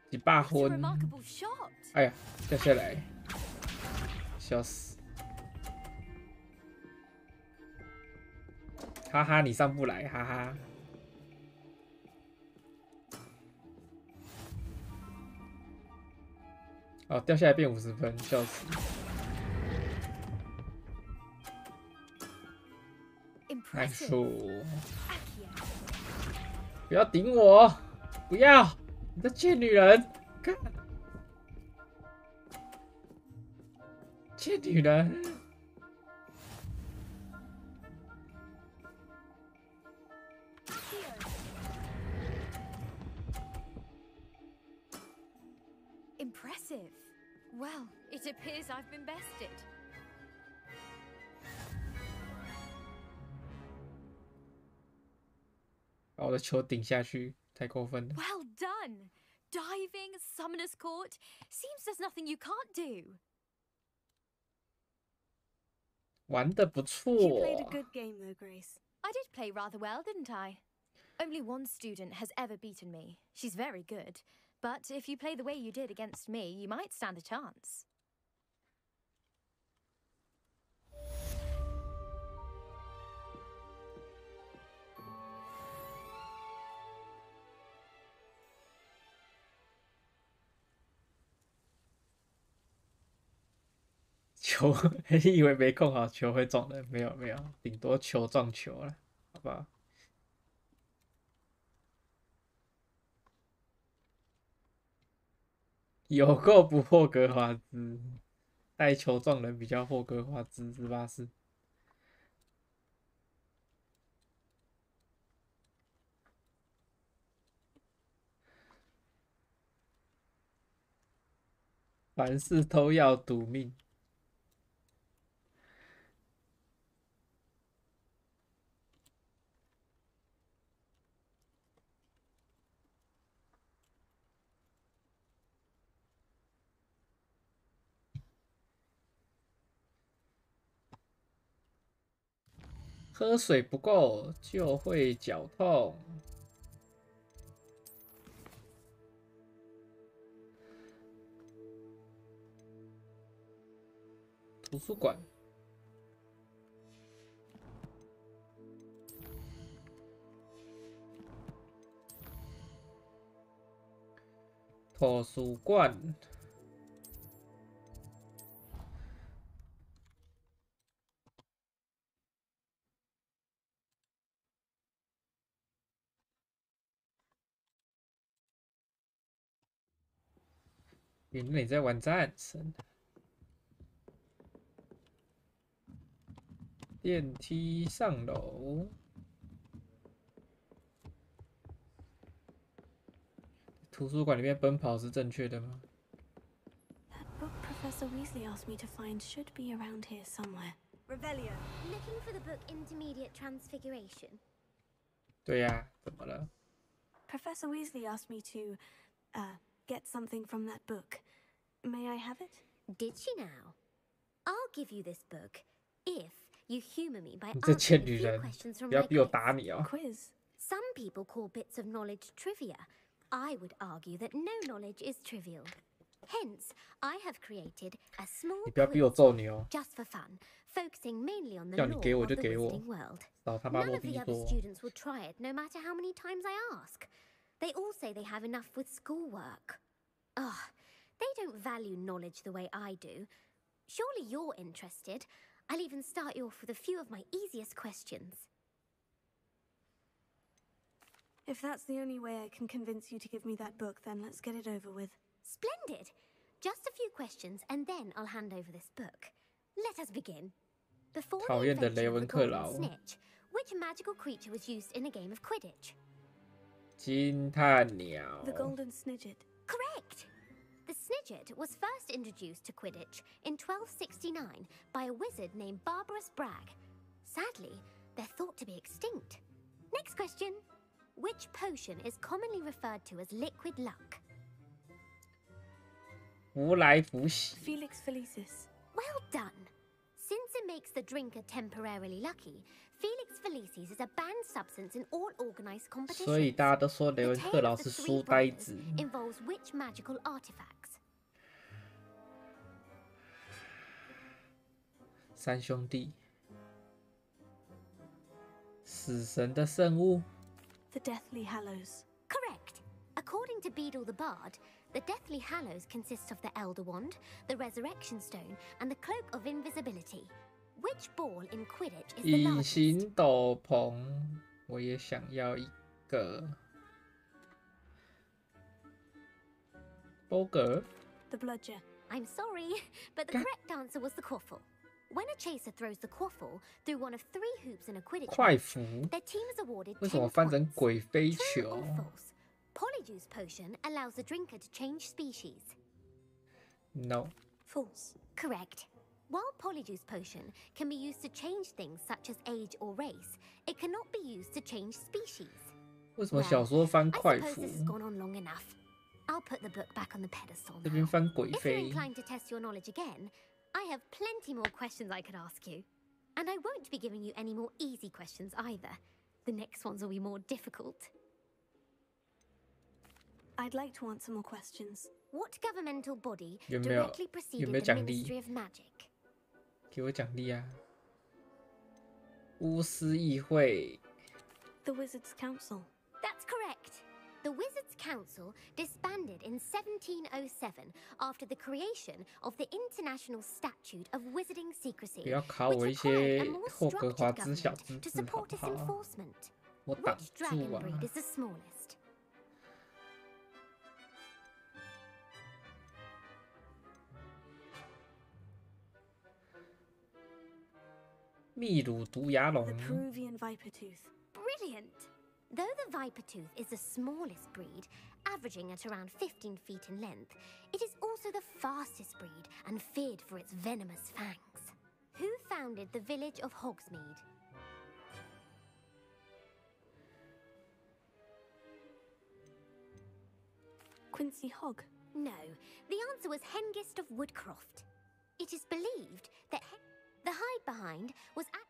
几百 What a 分， remarkable shot. 哎呀，掉下来，笑死！哈哈，你上不来，哈哈。哦，掉下来变50分，笑死！ Impressive. nice， 不要顶我，不要！你这贱女人，看，贱女人。 Impressive. Well, it appears I've been bested. 把我的球顶下去，太过分了。 Well done. Diving, Summoner's Court. Seems there's nothing you can't do. 玩得不错。 You played a good game, though, Grace. I did play rather well, didn't I? Only one student has ever beaten me. She's very good. But if you play the way you did against me, you might stand a chance. 球，以为没控好，球会撞人，没有没有，顶多球撞球了，好不好？有够不霍格华兹，带球撞人比较霍格华兹是吧？是。凡事都要赌命。喝水不够就会绞痛。图书馆。图书馆。原来你在玩战神。电梯上楼。图书馆里面奔跑是正确的吗？ That book Professor Weasley asked me to find should be around here somewhere. Revelio. Looking for the book Intermediate Transfiguration. 对呀，怎么了？ Professor Weasley asked me to, get something from that book. May I have it? Did she now? I'll give you this book if you humor me by 你这贱 answering 女 a few 人， questions from 不要 my 逼我 quiz. 打你哦！ Quiz. Some people call bits of knowledge trivia. I would argue that no knowledge is trivial. Hence, I have created a small 你不要逼我揍你哦！ just for fun, focusing mainly on the 叫你 lore 给我 of 就 the 给我， Wizarding world. 少他妈 None 啰 of the 逼 other 嗦！ students will try it, no matter how many times I ask. They all say they have enough with schoolwork. Ugh, they don't value knowledge the way I do. Surely you're interested. I'll even start you off with a few of my easiest questions. If that's the only way I can convince you to give me that book, then let's get it over with. Splendid! Just a few questions, and then I'll hand over this book. Let us begin. Before the 讨厌的 invention 雷 of the 文克 golden 劳， snitch, which magical creature was used in a game of Quidditch? 金叹鸟 The Golden Snidget. Correct! The Snidget was first introduced to Quidditch in 1269 by a wizard named Barbarous Bragg. Sadly, they're thought to be extinct. Next question. Which potion is commonly referred to as liquid luck? 福来福喜， Felix Felicis. Well done! Since it makes the drinker temporarily lucky, Felix Felicis is a banned substance in all organized 所以 competitions. 大家都说雷 The 文克 tale 劳 of 是 the 书 three 呆 brothers 子。 involves which magical artifacts? 三兄弟，死神的圣物， The Deathly Hallows. Correct. According to Beedle the Bard, the Deathly Hallows consists of the Elder Wand, the Resurrection Stone, and the Cloak of Invisibility. Which ball in Quidditch is the 隐 largest? 形斗篷，我也想要一个。Boger， The Bludger. I'm sorry, but the correct answer was the quaffle. When a chaser throws the quaffle through one of 3 hoops in a Quidditch 快 match, 服， their team is awarded 为什么 10翻成 points. 鬼飞 True 球 or false? Polyjuice Potion allows the drinker to change species. ？No， False. Correct. While Polyjuice Potion can be used to change things such as age or race, it cannot be used to change species. 为什么小说翻 I 快 suppose 服， this has gone on long enough. I'll put the book back on the pedestal 这边 now. 翻鬼 If you're 飞？ inclined to test your knowledge again, I have plenty more questions I could ask you. And I won't be giving you any more easy questions either. The next ones will be more difficult. I'd like to answer more questions. What governmental body 有没有 directly 有 preceded 没有 the 奖励？ Ministry of Magic? 给我奖励啊！巫师议会， The Wizards' Council. That's correct. The Wizards' Council disbanded in 1707 after the creation of the International Statute of Wizarding Secrecy, 不要考 which 我一 required 些 a more 霍格华 structured 兹小 government 知 to 识，好 support 不 its 好？ enforcement. 我挡 Which 住 dragon 啊！ breed is the smallest? 秘鲁毒牙龙 The，Peruvian Viper Tooth. Brilliant! Though the viper tooth is the smallest breed, averaging at around 15 feet in length, it is also the fastest breed and feared for its venomous fangs. Who founded the village of Hogsmeade? Quincy Hogg. No, the answer was Hengist of Woodcroft. It is believed that the hide-behind was at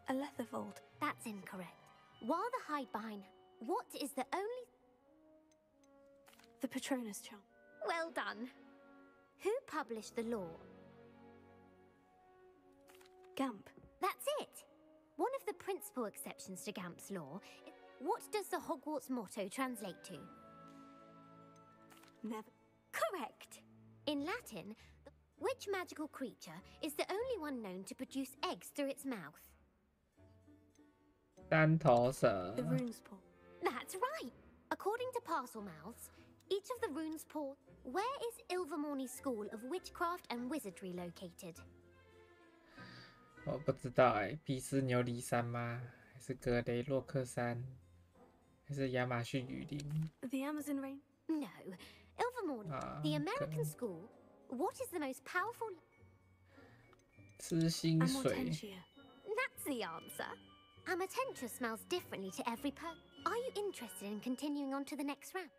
A Lethervold. That's incorrect. While the hide-behind, what is the only... The Patronus Charm. Well done. Who published the law? Gamp. That's it. One of the principal exceptions to Gamp's law. What does the Hogwarts motto translate to? Never. Correct. In Latin, which magical creature is the only one known to produce eggs through its mouth? 单头蛇 The Runespaw. That's right. According to parcel mouths, each of the runes pour. Where is Ilvermorny School of Witchcraft and Wizardry located? 我不知道哎，比斯牛里山吗？还是格雷洛克山？还是亚马逊雨林 The Amazon rain? No. Ilvermorny, the American school. What is the most powerful? 吃薪水 Amortentia. That's the answer. Amortentia smells differently to every person. Are you interested in continuing on to the next round?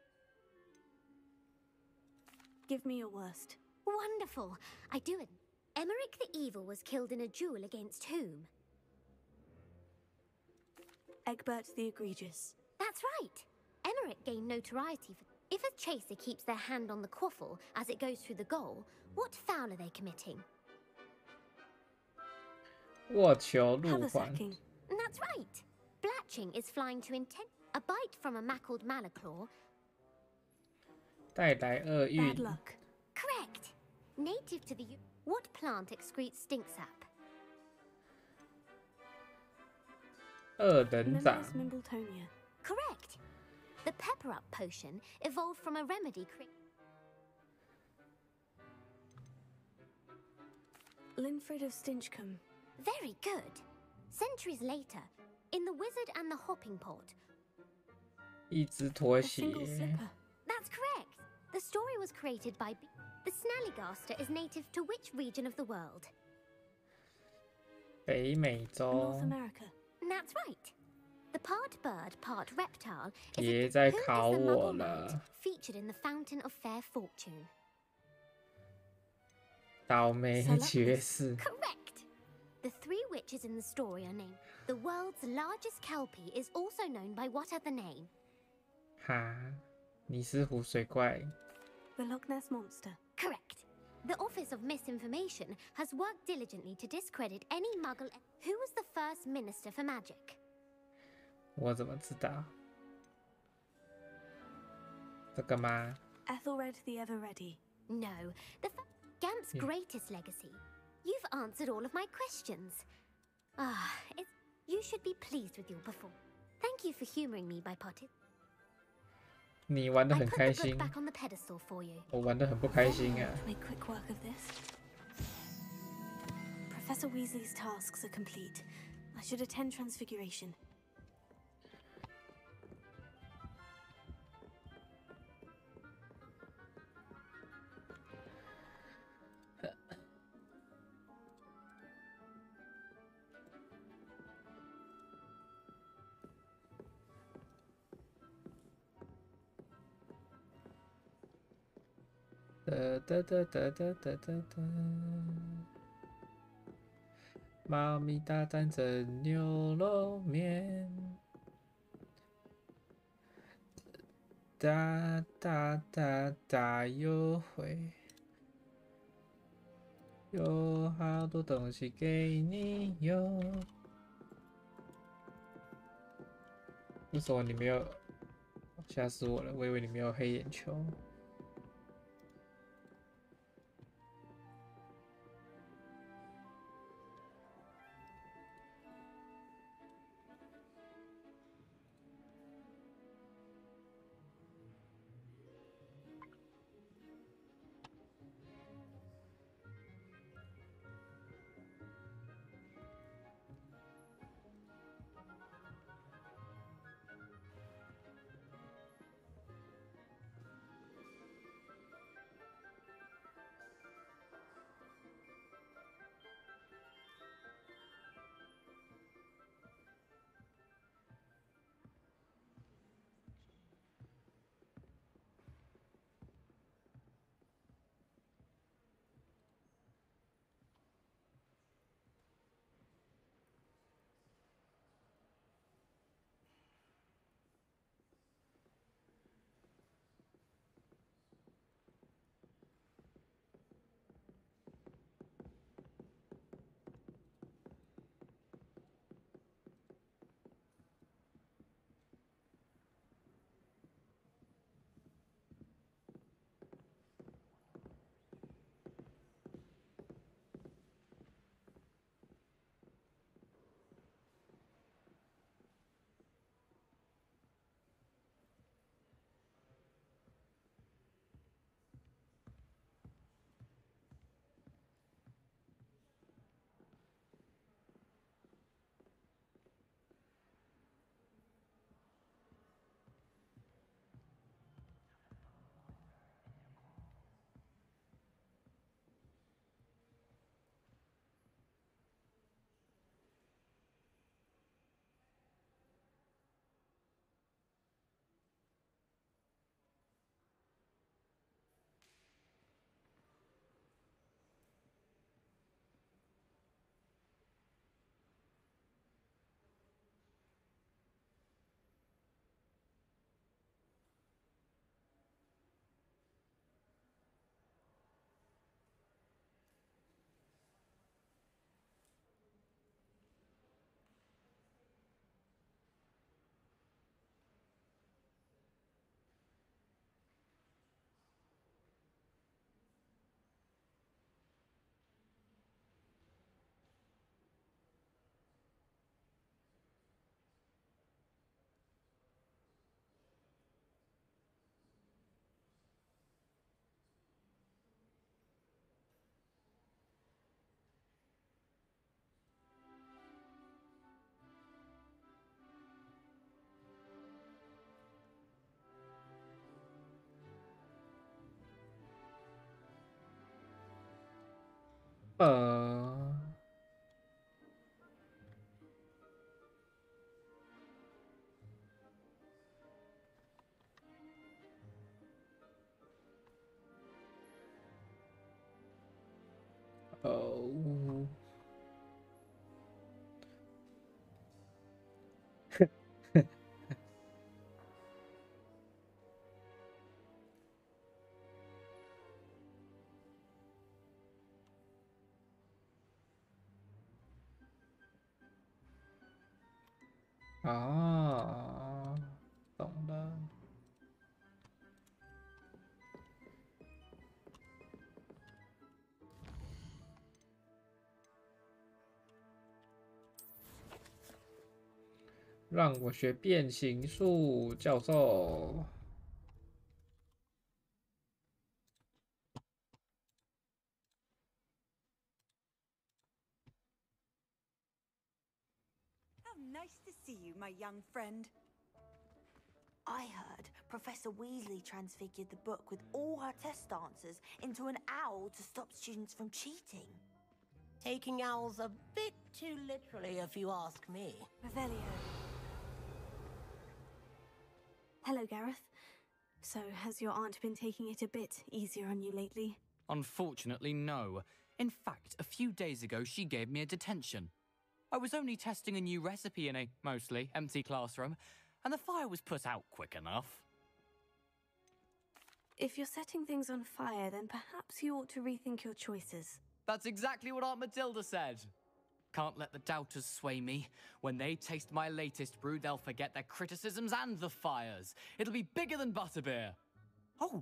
Give me your worst. Wonderful. I do it. Emmerich the Evil was killed in a duel against whom? Egbert the Egregious. That's right. Emmerich gained notoriety for... If a chaser keeps their hand on the quaffle as it goes through the goal, what foul are they committing? 握球路环 Haversacking. That's right. Blatching is flying to intent. A bite from a mackled malaclaw. 带来厄运 Bad luck. Correct. Native to the... What plant excretes stink sap? 恶人掌 Members Mimbletonia. Correct. The pepper up potion evolved from a remedy Linfred of Stinchcombe. Very good. Centuries later, in The Wizard and the Hopping Pot, 一只拖 A 鞋 single slipper. that's correct. The story was created by... The Snallygaster is native to which region of the world? 北美洲 North America. That's right. The part bird, part reptile is 别 a... 再 Who is 考 the 我 Muggle 了 knight featured in the Fountain of Fair Fortune? 倒霉爵士 Correct. The three witches in the story are named. The world's largest kelpie is also known by what other name? 哈尼斯湖水怪 The Loch Ness Monster. Correct. The Office of Misinformation has worked diligently to discredit any Muggle. Who was the first Minister for Magic? 我怎么知道这个吗 Ethelred the Ever-Ready. No. Gamp's Yeah. greatest legacy. You've answered all of my questions. You should be pleased with your performance. Thank you for humoring me by participating. 你玩得 I 很 put 开 the book 心 back on the pedestal for you. 我玩得很不开心啊 Make quick work of this. Professor Weasley's tasks are complete. I should attend Transfiguration. Da 猫咪大战蒸牛肉面，大优惠，有好多东西给你用。为什么你没有？吓死我了！我以为你没有黑眼球。哦。啊，懂了。让我学变形术，教授。How nice to see you, my young friend. I heard Professor Weasley transfigured the book with all her test answers into an owl to stop students from cheating. Taking owls a bit too literally, if you ask me. Revelio. Hello, Gareth. So, has your aunt been taking it a bit easier on you lately? Unfortunately, no. In fact, a few days ago, she gave me a detention. I was only testing a new recipe in a mostly empty classroom, and the fire was put out quick enough. If you're setting things on fire, then perhaps you ought to rethink your choices. That's exactly what Aunt Matilda said. Can't let the doubters sway me. When they taste my latest brew, they'll forget their criticisms and the fires. It'll be bigger than butterbeer. Oh,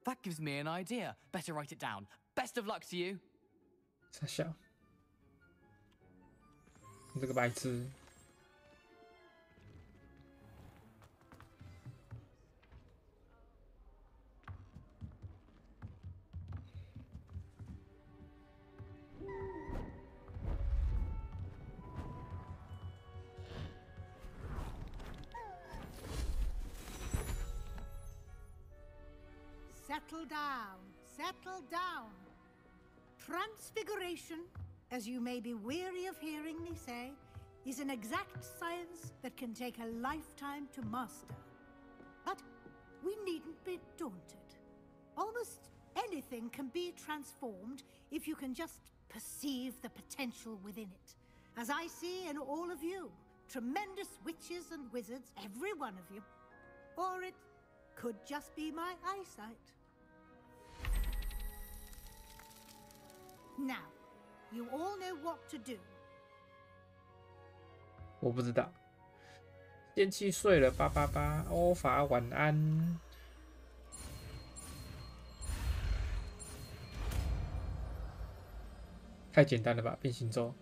that gives me an idea. Better write it down. Best of luck to you. 傻笑，你这个白痴。Settle down, settle down. Transfiguration, as you may be weary of hearing me say, is an exact science that can take a lifetime to master. But we needn't be daunted. Almost anything can be transformed if you can just perceive the potential within it. As I see in all of you, tremendous witches and wizards, every one of you. Or it could just be my eyesight. Now, you all know what to do. 我不知道。电器碎了888，欧法晚安。太简单了吧，变形咒。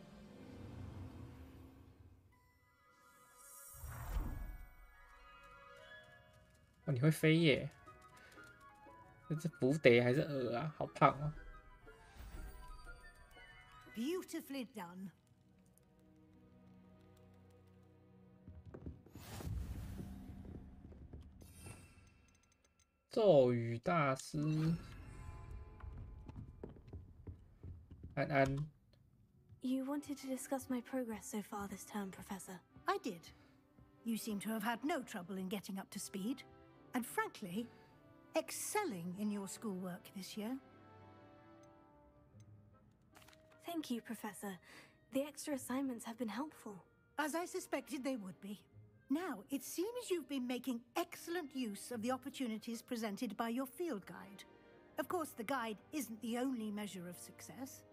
哦，你会飞耶？这是福德还是鹅啊？好胖哦。Beautifully done. 咒语大师，安安。You wanted to discuss my progress so far this term, Professor. I did. You seem to have had no trouble in getting up to speed, and frankly, excelling in your schoolwork this year. Thank you, Professor. The extra assignments have been helpful. As I suspected they would be. Now, it seems you've been making excellent use of the opportunities presented by your field guide. Of course, the guide isn't the only measure of success.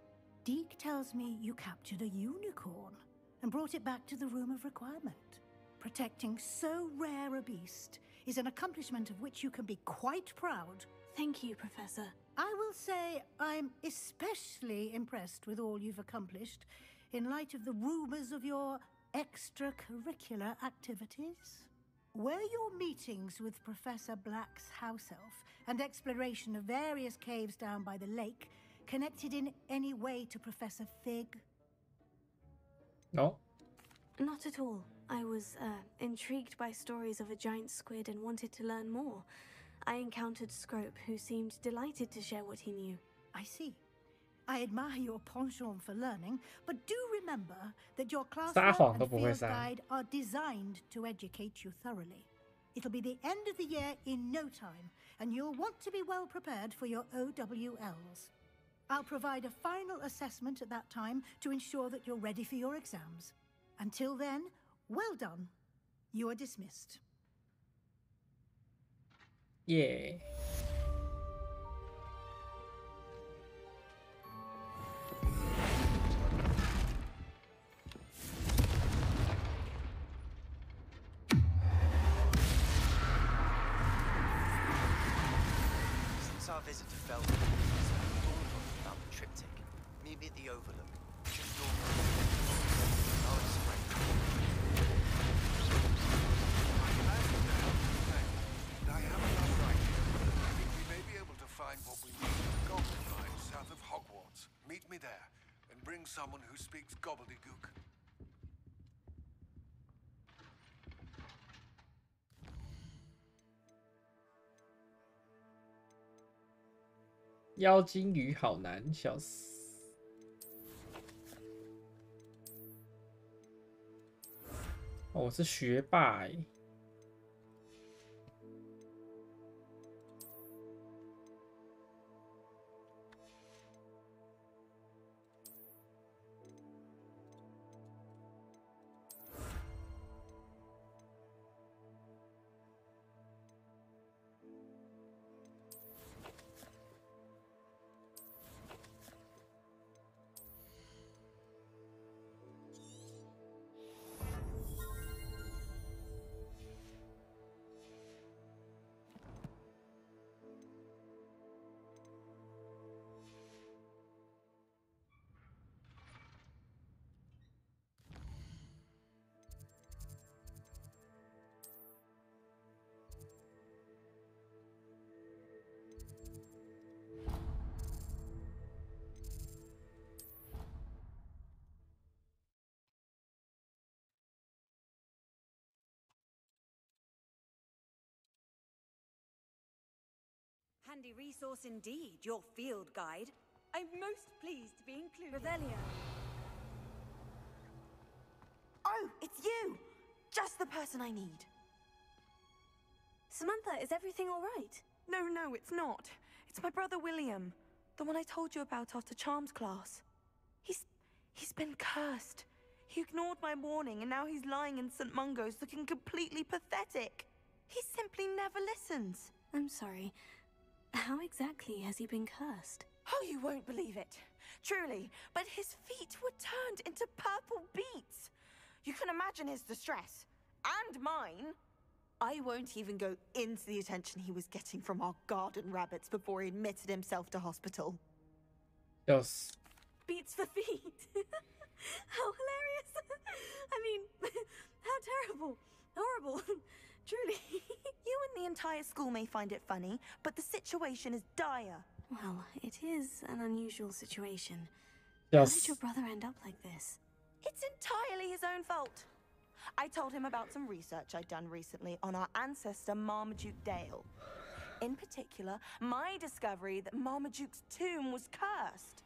Deke tells me you captured a unicorn and brought it back to the Room of Requirement. Protecting so rare a beast is an accomplishment of which you can be quite proud. Thank you, Professor. I will say I'm especially impressed with all you've accomplished in light of the rumors of your extracurricular activities. Were your meetings with Professor Black's house elf and exploration of various caves down by the lake connected in any way to Professor Fig? No. Not at all. I was intrigued by stories of a giant squid and wanted to learn more. I encountered Scrope, who seemed delighted to share what he knew. I see. I admire your penchant for learning, but do remember that your 撒 classwork 谎 and 都不会 field 撒。 guide are designed to educate you thoroughly. It'll be the end of the year in no time, and you'll want to be well prepared for your OWLs. I'll provide a final assessment at that time to ensure that you're ready for your exams. Until then, well done. You are dismissed. 耶、Since our visit to Felden, it's dawned on me about the triptych. Meet me at the Overlook. Just north of the I'll explain. I have enough right here. I think we may be able to find what we need in the Goblin Mine south of Hogwarts. Meet me there, and bring someone who speaks gobbledygook. "妖精鱼好难，笑死！哦，我是学霸哎。Handy resource indeed, your field guide. I'm most pleased to be included. Revelio. Oh, it's you! Just the person I need. Samantha, is everything all right? No, it's not. It's my brother William. The one I told you about after Charms class. He's been cursed. He ignored my warning and now he's lying in St. Mungo's looking completely pathetic. He simply never listens. I'm sorry. How exactly has he been cursed? Oh, you won't believe it. Truly, but his feet were turned into purple beets. You can imagine his distress. And mine. I won't even go into the attention he was getting from our garden rabbits before he admitted himself to hospital. Yes. Beats for feet. How hilarious. I mean, how terrible. Horrible. Truly. You and the entire school may find it funny, but the situation is dire. Well, it is an unusual situation. Yes. How did your brother end up like this? It's entirely his own fault. I told him about some research I'd done recently on our ancestor Marmaduke Dale. In particular, my discovery that Marmaduke's tomb was cursed.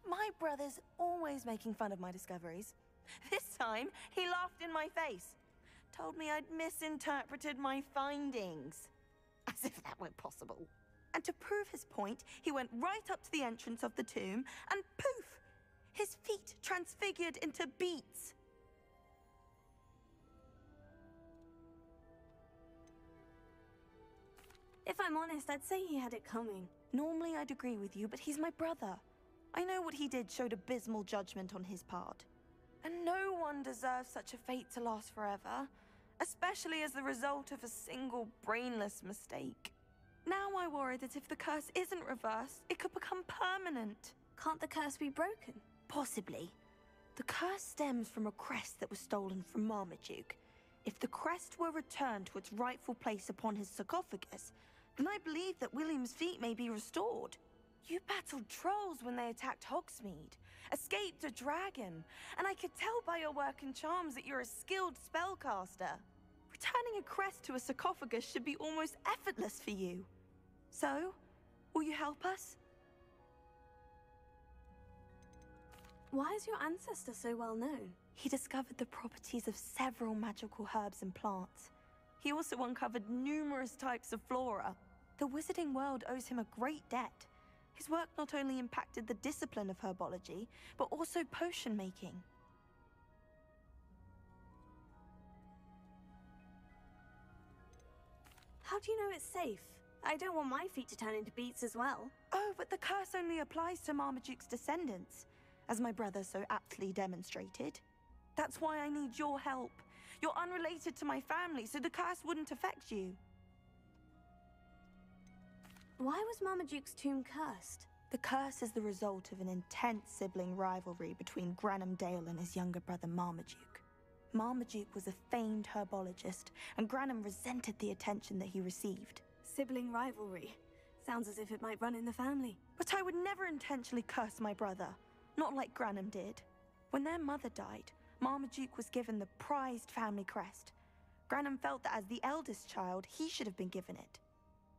My brother's always making fun of my discoveries. This time, he laughed in my face. Told me I'd misinterpreted my findings. As if that were possible. And to prove his point, he went right up to the entrance of the tomb and poof! His feet transfigured into beets. If I'm honest, I'd say he had it coming. Normally I'd agree with you, but he's my brother. I know what he did showed abysmal judgment on his part. And no one deserves such a fate to last forever, especially as the result of a single brainless mistake. Now I worry that if the curse isn't reversed, it could become permanent. Can't the curse be broken? Possibly. The curse stems from a crest that was stolen from Marmaduke. If the crest were returned to its rightful place upon his sarcophagus, then I believe that William's feet may be restored. You battled trolls when they attacked Hogsmeade, escaped a dragon, and I could tell by your work and charms that you're a skilled spellcaster. Returning a crest to a sarcophagus should be almost effortless for you. So, will you help us? Why is your ancestor so well known? He discovered the properties of several magical herbs and plants. He also uncovered numerous types of flora. The wizarding world owes him a great debt. His work not only impacted the discipline of herbology, but also potion making. How do you know it's safe? I don't want my feet to turn into beets as well. Oh, but the curse only applies to Marmaduke's descendants, as my brother so aptly demonstrated. That's why I need your help. You're unrelated to my family, so the curse wouldn't affect you. Why was Marmaduke's tomb cursed? The curse is the result of an intense sibling rivalry between Granham Dale and his younger brother Marmaduke. Marmaduke was a famed herbologist, and Granham resented the attention that he received. Sibling rivalry. Sounds as if it might run in the family. But I would never intentionally curse my brother, not like Granham did. When their mother died, Marmaduke was given the prized family crest. Granham felt that as the eldest child, he should have been given it.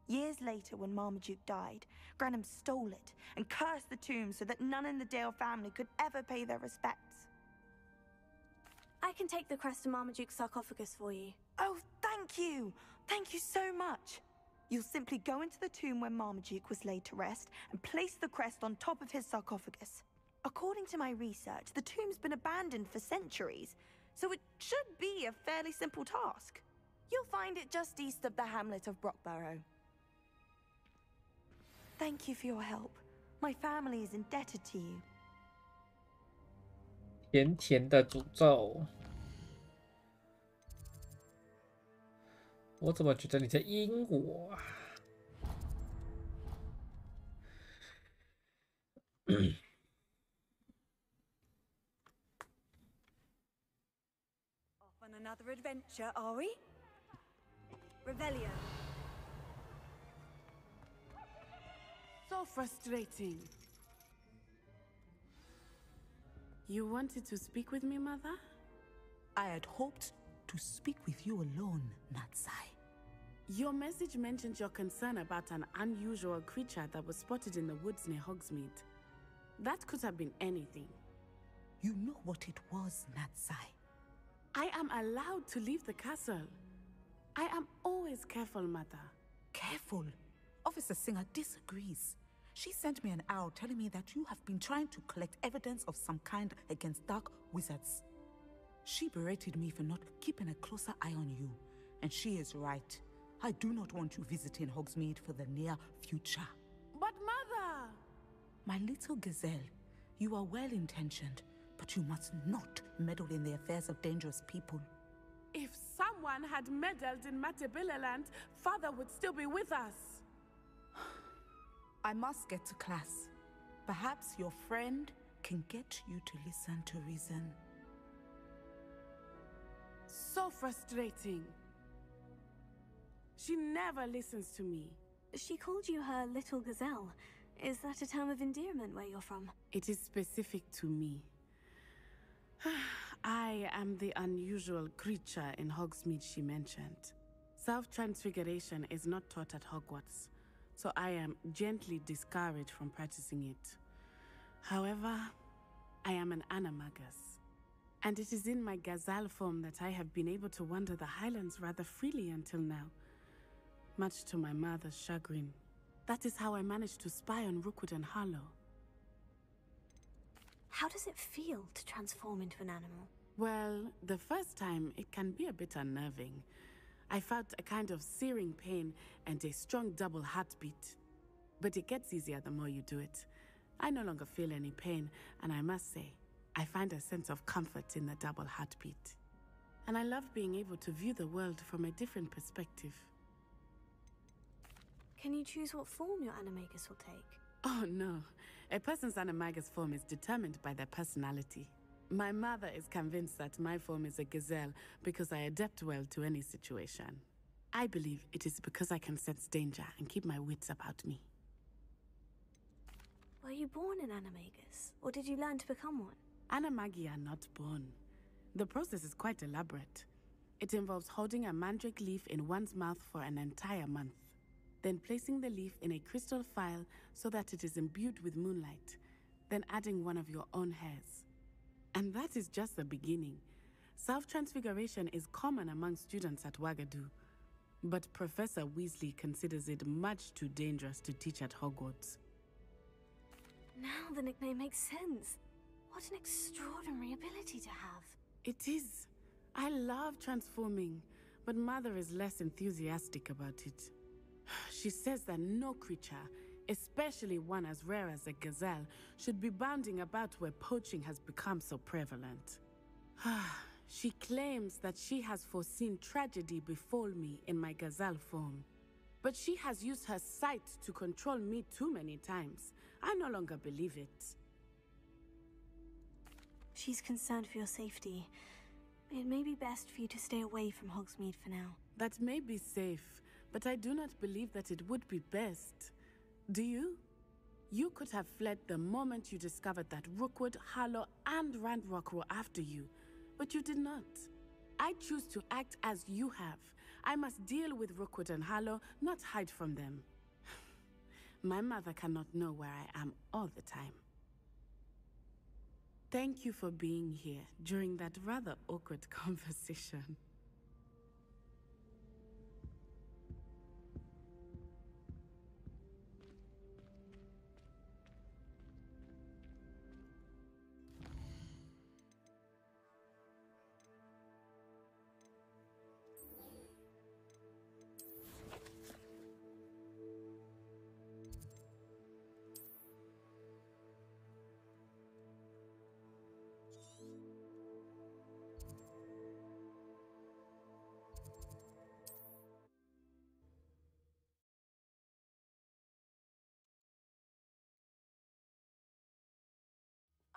Years later, when Marmaduke died, Granham stole it and cursed the tomb so that none in the Dale family could ever pay their respects. I can take the crest to Marmaduke's sarcophagus for you. Oh, thank you! Thank you so much! You'll simply go into the tomb where Marmaduke was laid to rest and place the crest on top of his sarcophagus. According to my research, the tomb's been abandoned for centuries, so it should be a fairly simple task. You'll find it just east of the hamlet of Brockborough. Thank you for your help. My family is indebted to you. 甜甜的诅咒，我怎么觉得你在阴我啊？Off on another adventure, are we? Revelio. So frustrating. You wanted to speak with me, Mother? I had hoped to speak with you alone, Natsai. Your message mentioned your concern about an unusual creature that was spotted in the woods near Hogsmeade. That could have been anything. You know what it was, Natsai. I am allowed to leave the castle. I am always careful, Mother. Careful? Officer Singer disagrees. She sent me an owl telling me that you have been trying to collect evidence of some kind against dark wizards. She berated me for not keeping a closer eye on you, and she is right. I do not want you visiting Hogsmeade for the near future. But Mother! My little gazelle, you are well-intentioned, but you must not meddle in the affairs of dangerous people. If someone had meddled in Matabeleland, Father would still be with us. I must get to class. Perhaps your friend can get you to listen to reason. So frustrating. She never listens to me. She called you her little gazelle. Is that a term of endearment where you're from? It is specific to me. I am the unusual creature in Hogsmeade she mentioned. Self-transfiguration is not taught at Hogwarts, so I am gently discouraged from practicing it. However, I am an animagus, and it is in my gazelle form that I have been able to wander the Highlands rather freely until now, much to my mother's chagrin. That is how I managed to spy on Rookwood and Harlow. How does it feel to transform into an animal? Well, the first time it can be a bit unnerving. I felt a kind of searing pain and a strong double heartbeat. But it gets easier the more you do it. I no longer feel any pain, and I must say, I find a sense of comfort in the double heartbeat. And I love being able to view the world from a different perspective. Can you choose what form your animagus will take? Oh no, a person's animagus form is determined by their personality. My mother is convinced that my form is a gazelle because I adapt well to any situation. I believe it is because I can sense danger and keep my wits about me. Were you born an animagus, or did you learn to become one? Animagi are not born. The process is quite elaborate. It involves holding a mandrake leaf in one's mouth for an entire month, then placing the leaf in a crystal phial so that it is imbued with moonlight, then adding one of your own hairs. And that is just the beginning. Self-transfiguration is common among students at Wagadu, but Professor Weasley considers it much too dangerous to teach at Hogwarts. Now the nickname makes sense. What an extraordinary ability to have. It is. I love transforming, but Mother is less enthusiastic about it. She says that no creature, especially one as rare as a gazelle, should be bounding about where poaching has become so prevalent. She claims that she has foreseen tragedy befall me in my gazelle form. But she has used her sight to control me too many times. I no longer believe it. She's concerned for your safety. It may be best for you to stay away from Hogsmeade for now. That may be safe, but I do not believe that it would be best. Do you? You could have fled the moment you discovered that Rookwood, Harlow, and Ranrock were after you, but you did not. I choose to act as you have. I must deal with Rookwood and Harlow, not hide from them. My mother cannot know where I am all the time. Thank you for being here during that rather awkward conversation.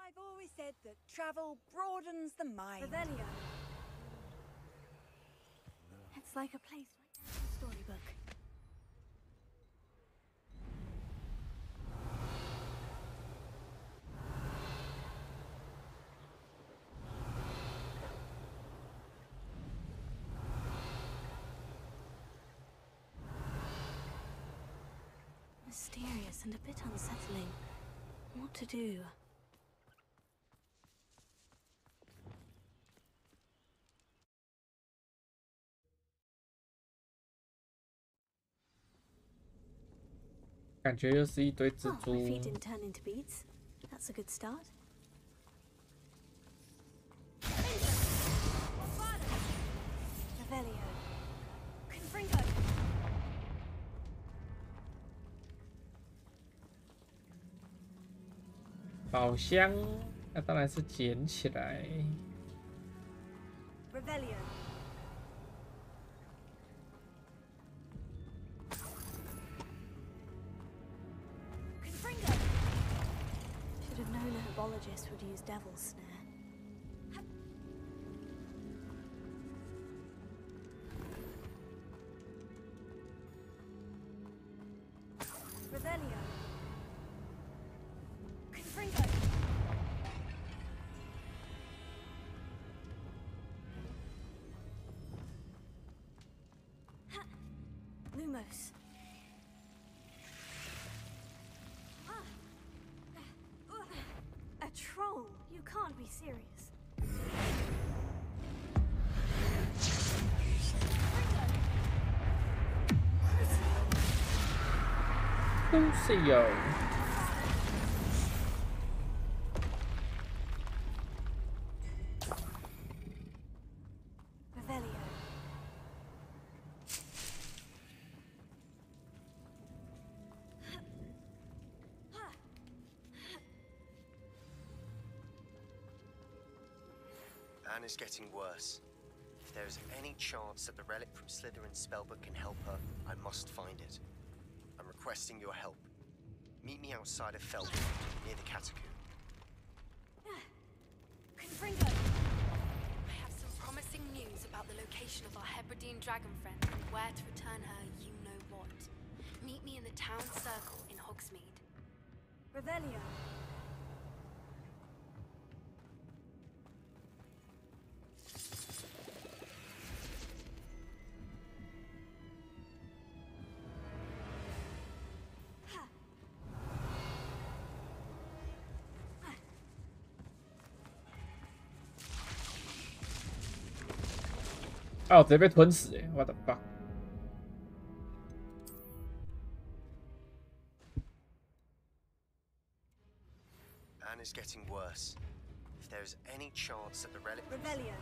I've always said that travel broadens the mind. Revelio. It's like a place right out of a storybook. Mysterious and a bit unsettling. What to do? Oh, my feet didn't turn into beads. That's a good start. Revelio. Confringo. 宝箱，那当然是捡起来。Revelio. Should have known a herbologist would use Devil's Snare. Revelio. Confringo. Lumos. A troll? You can't be serious. Lucio. Revelio. Anne is getting worse. If there is any chance that the relic from Slytherin's spellbook can help her, I must find it. I'm requesting your help. Meet me outside of Felton, near the catacomb. Confringo. I have some promising news about the location of our Hebridean dragon friend and where to return her you-know-what. Meet me in the town circle in Hogsmeade. Revelio. 啊，我直接被吞死哎！我的妈！ Anna's getting worse. If there is any chance that the relic... Revelio.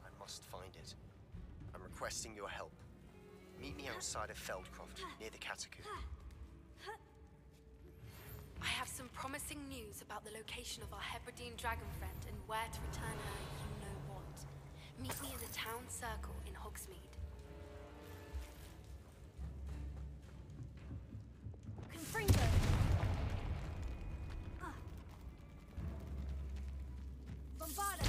I must find it. I'm requesting your help. Meet me outside of Feldcroft, near the catacomb. I have some promising news about the location of our Hebridean dragon friend and where to return her you-know-what. Meet me in the town circle in Hogsmeade. Confringo. Bombarda.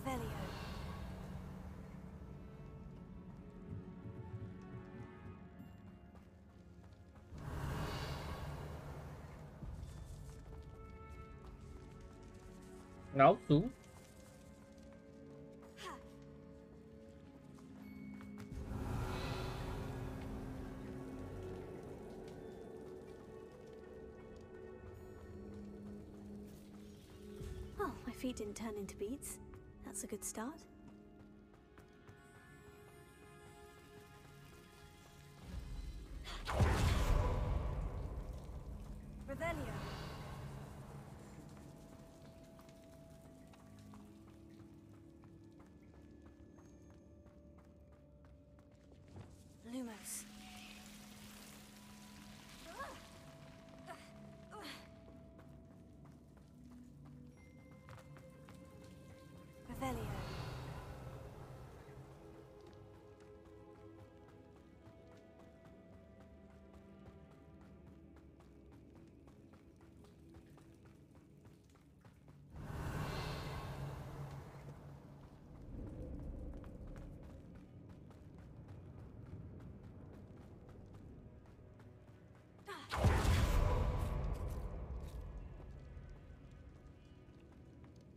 Revelio.老鼠。 Well, my feet didn't turn into beets. That's a good start. Revelio. Lumos. Revelio.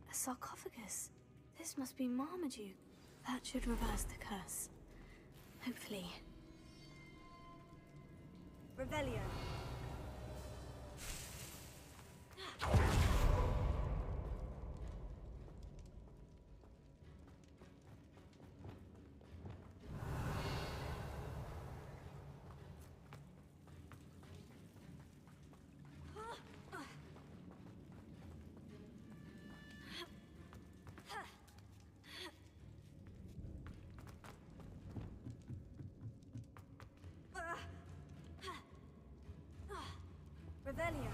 A sarcophagus. This must be Marmaduke. That should reverse the curse. Hopefully. Revelio. Revelio.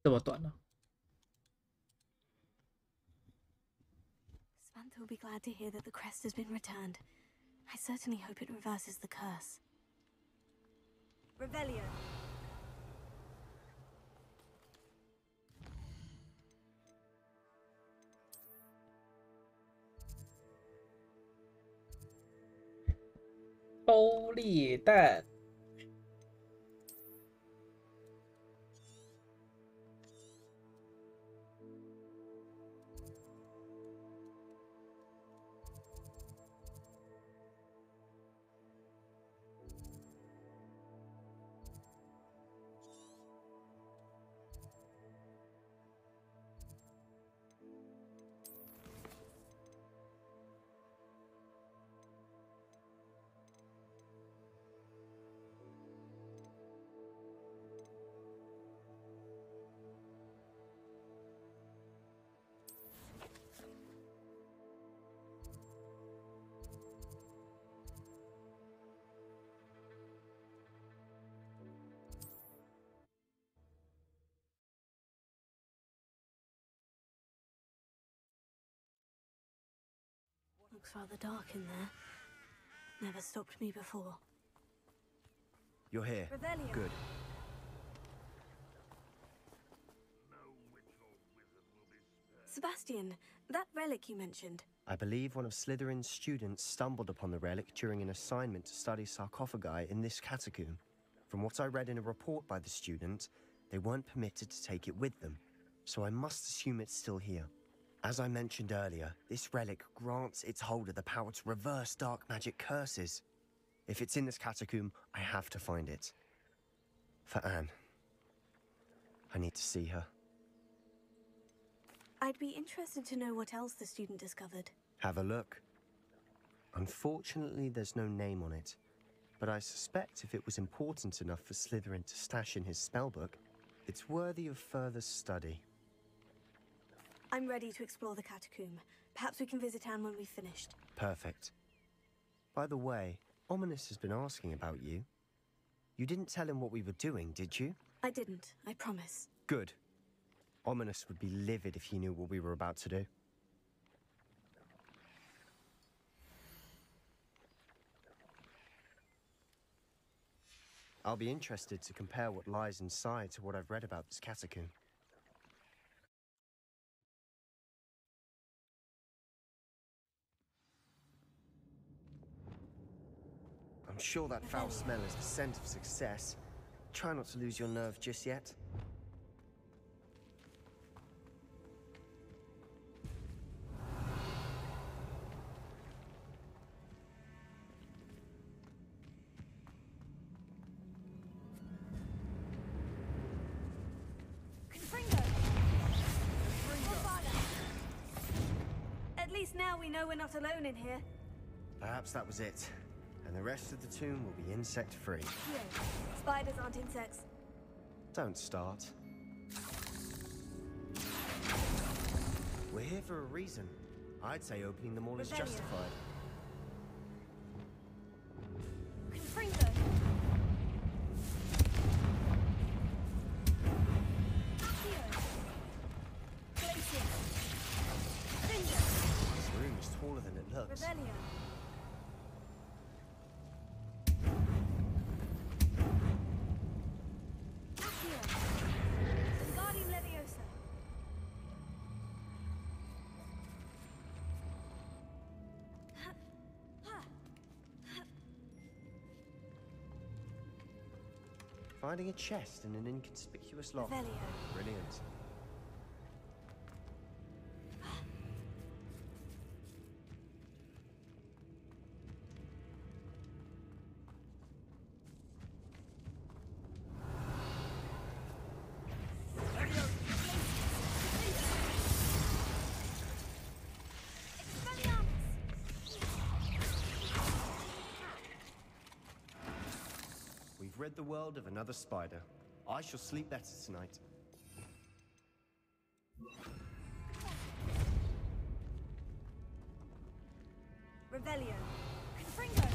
这么短呢、Samantha will be glad to hear that the crest has been returned. I certainly hope it reverses the curse. Revelio. “欧列蛋”。Looks rather dark in there. Never stopped me before. You're here. Revelio. Good. Sebastian, that relic you mentioned. I believe one of Slytherin's students stumbled upon the relic during an assignment to study sarcophagi in this catacomb. From what I read in a report by the student, they weren't permitted to take it with them, so I must assume it's still here. As I mentioned earlier, this relic grants its holder the power to reverse dark magic curses. If it's in this catacomb, I have to find it. For Anne. I need to see her. I'd be interested to know what else the student discovered. Have a look. Unfortunately, there's no name on it, but I suspect if it was important enough for Slytherin to stash in his spellbook, it's worthy of further study. I'm ready to explore the catacomb. Perhaps we can visit Anne when we've finished. Perfect. By the way, Ominous has been asking about you. You didn't tell him what we were doing, did you? I didn't, I promise. Good. Ominous would be livid if he knew what we were about to do. I'll be interested to compare what lies inside to what I've read about this catacomb. I'm sure that foul smell is the scent of success. Try not to lose your nerve just yet. At least now we know we're not alone in here. Perhaps that was it. And the rest of the tomb will be insect-free. Yeah. Spiders aren't insects. Don't start. We're here for a reason. I'd say opening them all is Revelio. justified. Confringo. This room is taller than it looks. Revelio. Finding a chest in an inconspicuous lock. Revelio. Brilliant. We've rid the world of another spider. I shall sleep better tonight. Revelio. Confringo.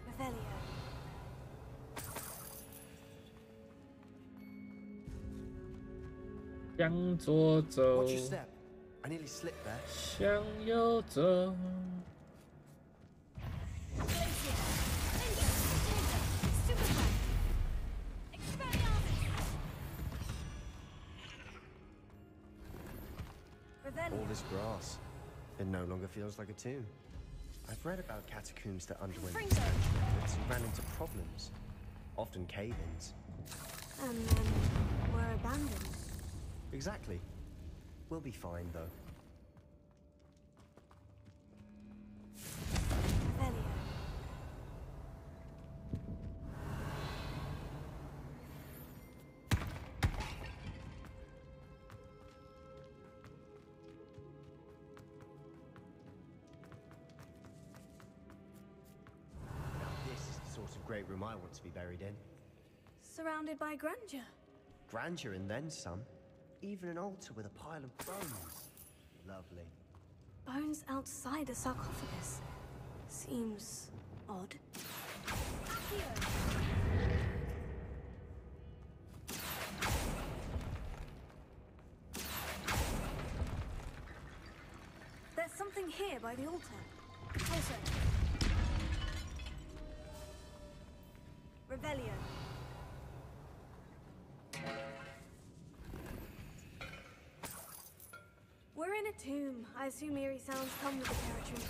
Revelio. 向左走， Watch your step. I nearly slipped there. 向右走。 All this grass. It no longer feels like a tomb. I've read about catacombs that underwent expansion efforts and ran into problems. Often cave-ins. And then were abandoned. Exactly. We'll be fine, though. Revelio. Now this is the sort of great room I want to be buried in. Surrounded by grandeur. Grandeur and then some. Even an altar with a pile of bones. Lovely. Bones outside a sarcophagus. Seems odd. There's something here by the altar. Also. Revelio. We're in a tomb. I assume eerie sounds come with the territory.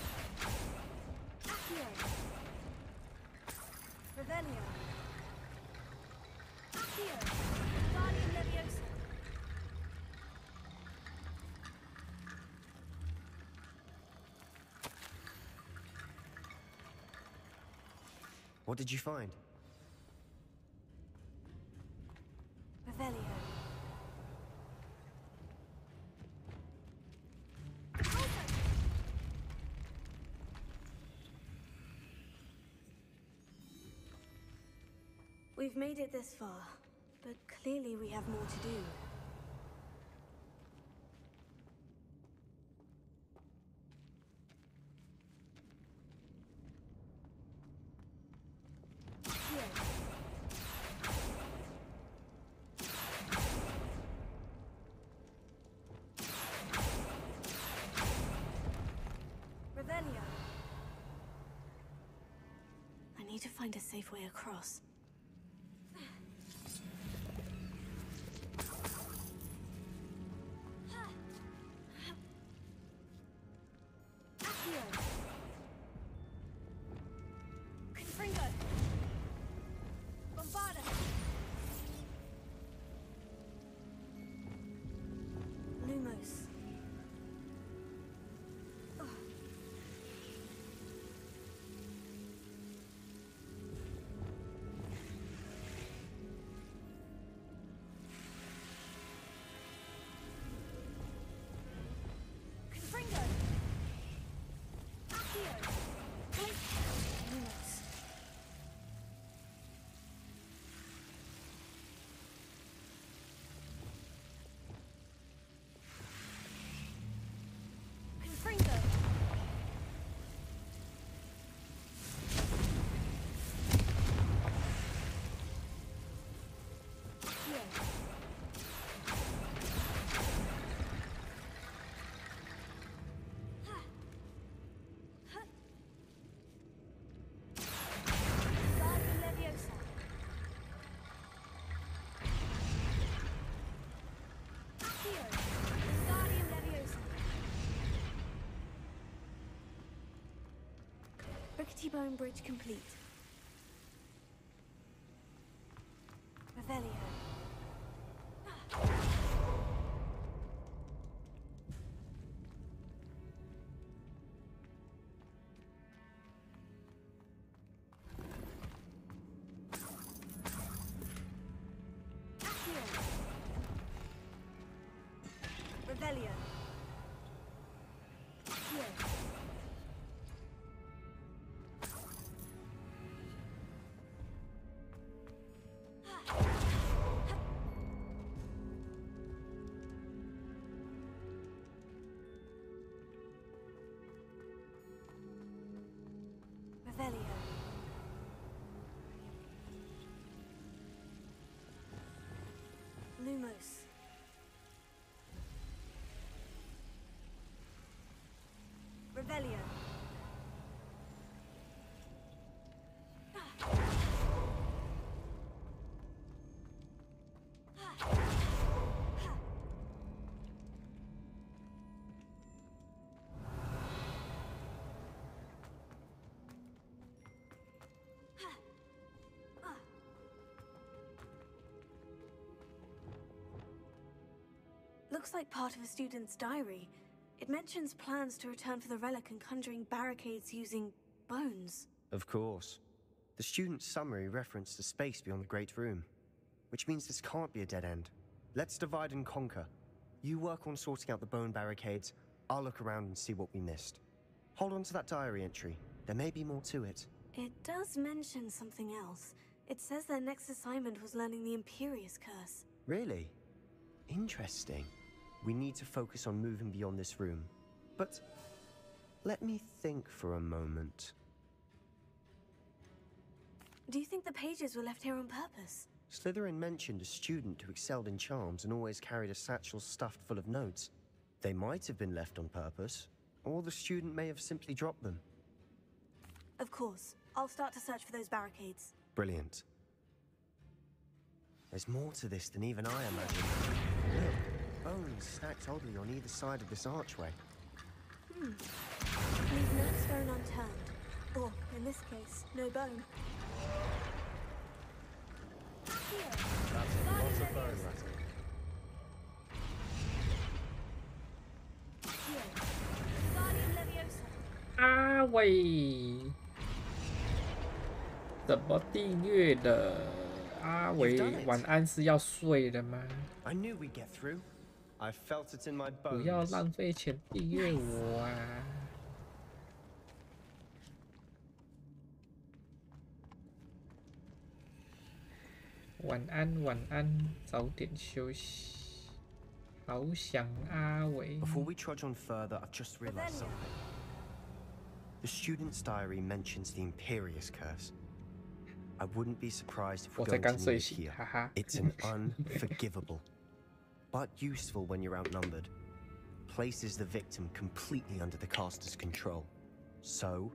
Accio. Revelio. Accio. Guardian Leviosa. What did you find? Revelio. We've made it this far, but clearly we have more to do. Revelio. I need to find a safe way across. T-bone bridge complete. Revelio. Revelio. Revelio. Lumos. Revelio. Looks like part of a student's diary. It mentions plans to return for the relic and conjuring barricades using bones. Of course. The student's summary referenced the space beyond the Great Room, which means this can't be a dead end. Let's divide and conquer. You work on sorting out the bone barricades, I'll look around and see what we missed. Hold on to that diary entry. There may be more to it. It does mention something else. It says their next assignment was learning the Imperious Curse. Really? Interesting. We need to focus on moving beyond this room. But let me think for a moment. Do you think the pages were left here on purpose? Slytherin mentioned a student who excelled in charms and always carried a satchel stuffed full of notes. They might have been left on purpose, or the student may have simply dropped them. Of course. I'll start to search for those barricades. Brilliant. There's more to this than even I imagined. Look, bones stacked oddly on either side of this archway. Leave no stone unturned. Or, in this case, no bone. Here. That's a lot of bone rattle. Here. 阿伟，怎么订阅的？阿伟，晚安是要睡了吗？ I knew we'd get through. I felt it in my 不要 bones. 浪费钱订阅我啊！晚安，晚安，早点休息。好想阿伟。 Before we trudge on further, I've just realized something. The student's diary mentions the Imperious Curse. I wouldn't be surprised if we're going to need it here. It's an unforgivable, but useful when you're outnumbered. Places the victim completely under the caster's control. So,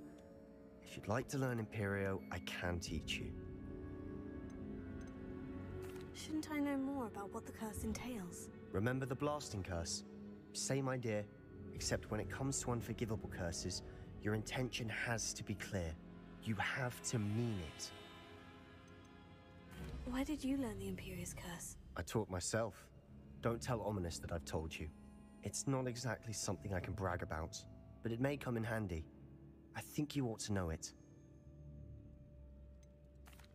if you'd like to learn Imperio, I can teach you. Shouldn't I know more about what the curse entails? Remember the blasting curse? Same idea, except when it comes to unforgivable curses, your intention has to be clear. You have to mean it. Why did you learn the Imperious Curse? I taught myself. Don't tell Ominous that I've told you. It's not exactly something I can brag about, but it may come in handy. I think you ought to know it.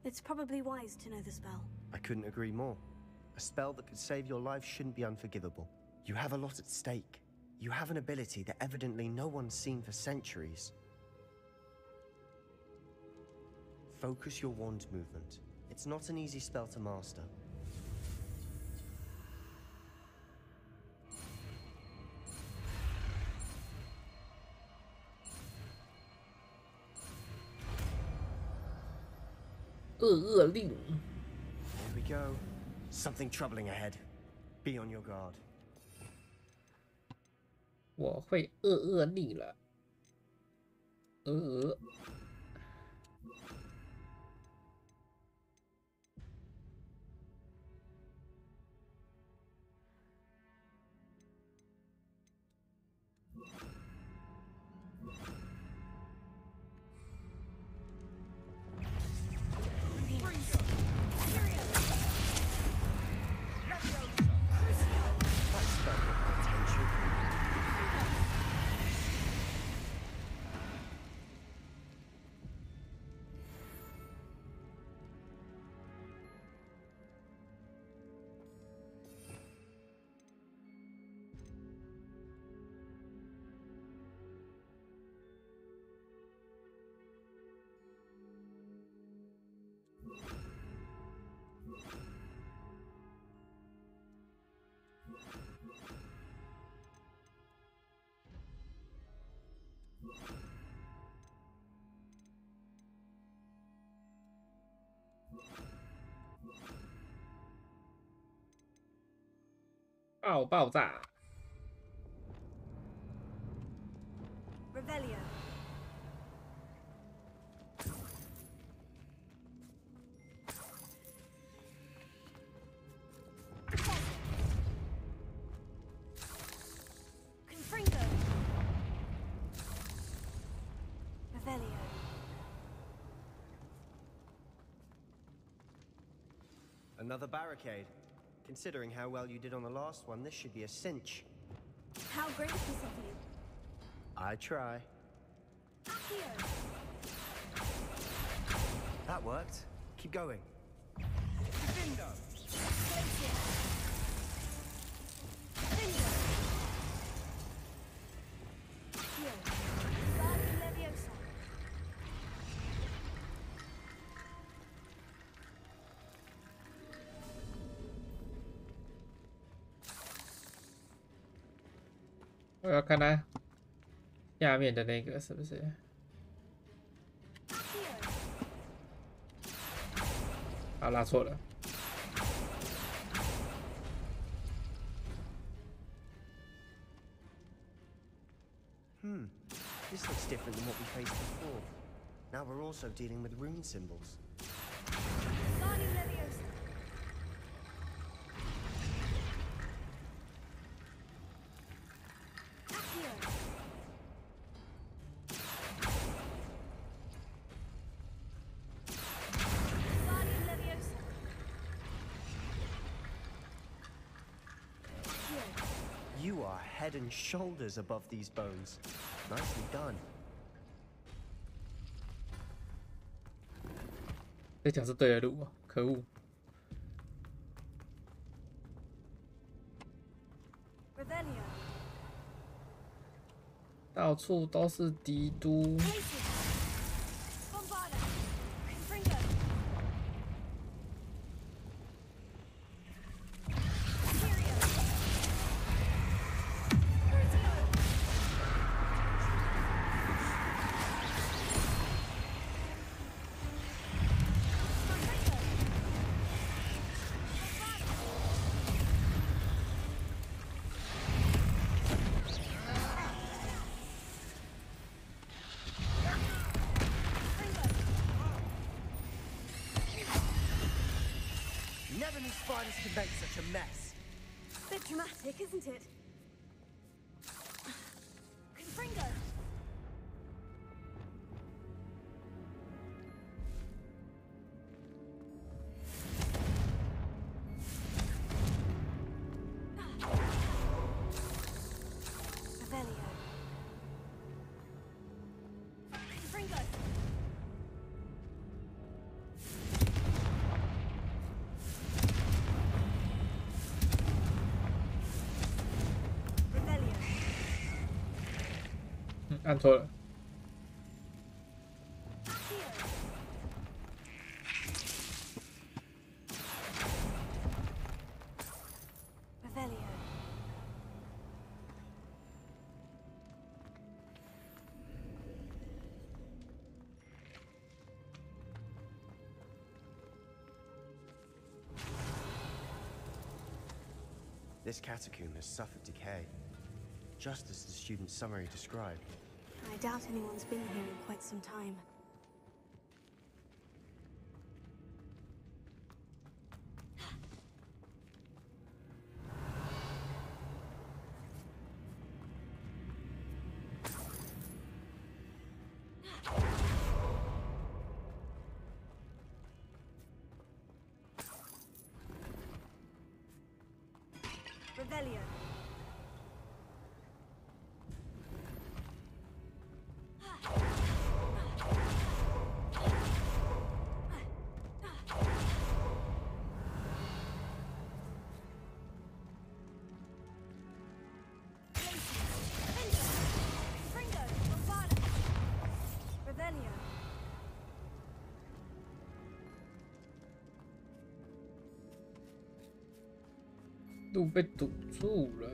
It's probably wise to know the spell. I couldn't agree more. A spell that could save your life shouldn't be unforgivable. You have a lot at stake. You have an ability that evidently no one's seen for centuries. Focus your wand movement. It's not an easy spell to master. Here we go. Something troubling ahead. Be on your guard. 我会恶令了。爆炸！ Revelio. Confringo. Revelio. Another barricade. Considering how well you did on the last one, this should be a cinch. How gracious of you. I try. Here. That worked. Keep going. Confringo.我要看它下面的那个是不是？啊，拉错了。This looks different than what we faced before. Now we're also dealing with rune symbols. You are head and shoulders above these bones. Nicely done. 这条是对的路啊！可恶！到处都是敌都。Never knew spiders could make such a mess. Bit dramatic, isn't it? Confringo! Revelio. Confringo! Revelio. 按错了。Revelio. This catacomb has suffered decay, just as the student's summary described. I doubt anyone's been here in quite some time. Revelio. Confringo. Bombada. Revelio. 路被堵住了。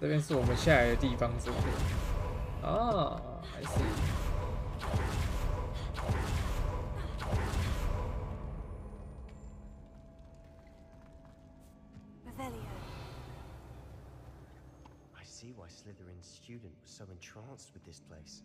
这边是我们下来的地方，是不是？啊，还是。Revelio. I see why Slytherin's student was so entranced with this place.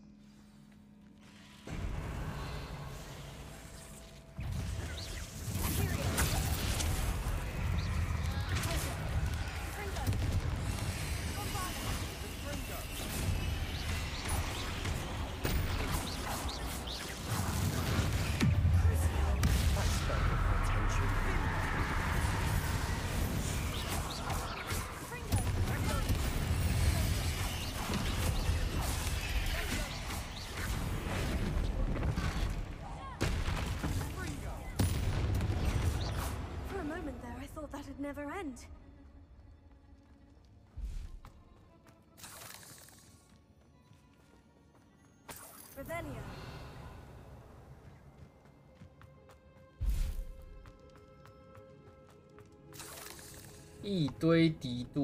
For a moment there, I thought that'd never end. Revelio. 一堆敌都。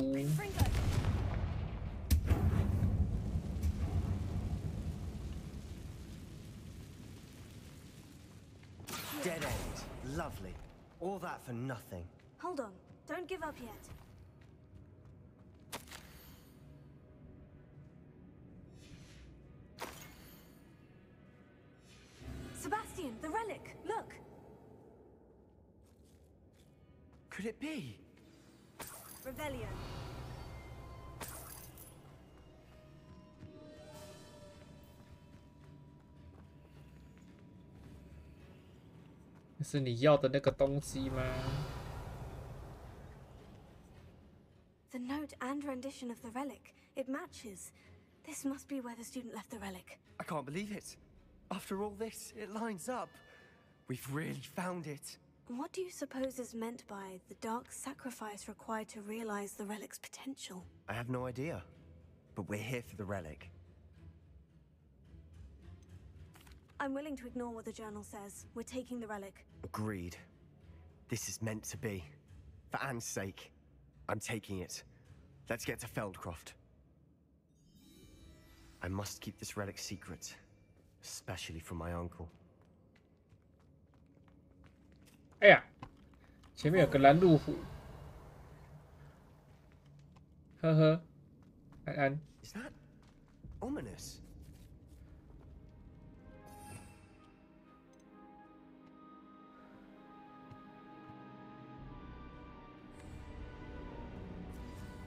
Dead end. Lovely. All that for nothing. Hold on. Don't give up yet. Sebastian, the relic! Look! Could it be? Revelio. 是你要的那个东西吗？ The note and rendition of the relic. It matches. This must be where the student left the relic. I can't believe it. After all this, it lines up. We've really found it. What do you suppose is meant by the dark sacrifice required to realize the relic's potential? I have no idea. But we're here for the relic. I'm willing to ignore what the journal says. We're taking the relic. Agreed. This is meant to be. For Anne's sake. I'm taking it. Let's get to Feldcroft. I must keep this relic secret. Especially from my uncle. 哎呀，前面有个拦路虎。呵呵，安安。Is that ominous?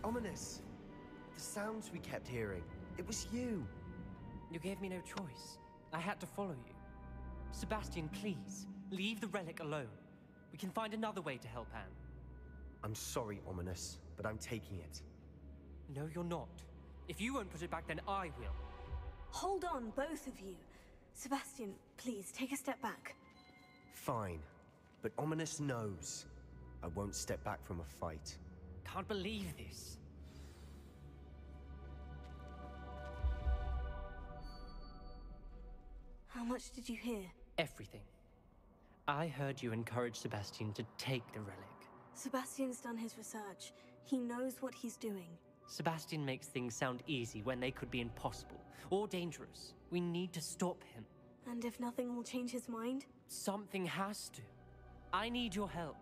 Ominous. The sounds we kept hearing. It was you. You gave me no choice. I had to follow you. Sebastian, please, leave the relic alone. We can find another way to help Anne. I'm sorry, Ominous, but I'm taking it. No, you're not. If you won't put it back, then I will. Hold on, both of you. Sebastian, please, take a step back. Fine. But Ominous knows. I won't step back from a fight. Can't believe this. How much did you hear? Everything. I heard you encourage Sebastian to take the relic. Sebastian's done his research. He knows what he's doing. Sebastian makes things sound easy when they could be impossible or dangerous. We need to stop him. And if nothing will change his mind? Something has to. I need your help.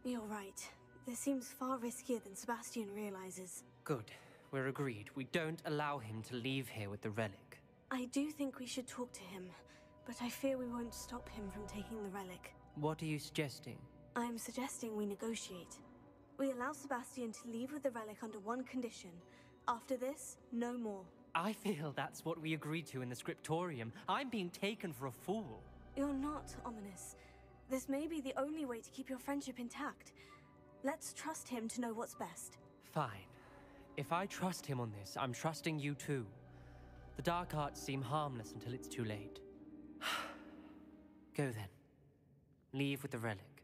You're right. This seems far riskier than Sebastian realizes. Good. We're agreed. We don't allow him to leave here with the relic. I do think we should talk to him, but I fear we won't stop him from taking the relic. What are you suggesting? I'm suggesting we negotiate. We allow Sebastian to leave with the relic under one condition. After this, no more. I feel that's what we agreed to in the scriptorium. I'm being taken for a fool. You're not, Ominous. This may be the only way to keep your friendship intact. Let's trust him to know what's best. Fine. If I trust him on this, I'm trusting you too. The dark arts seem harmless until it's too late. Go then. Leave with the relic.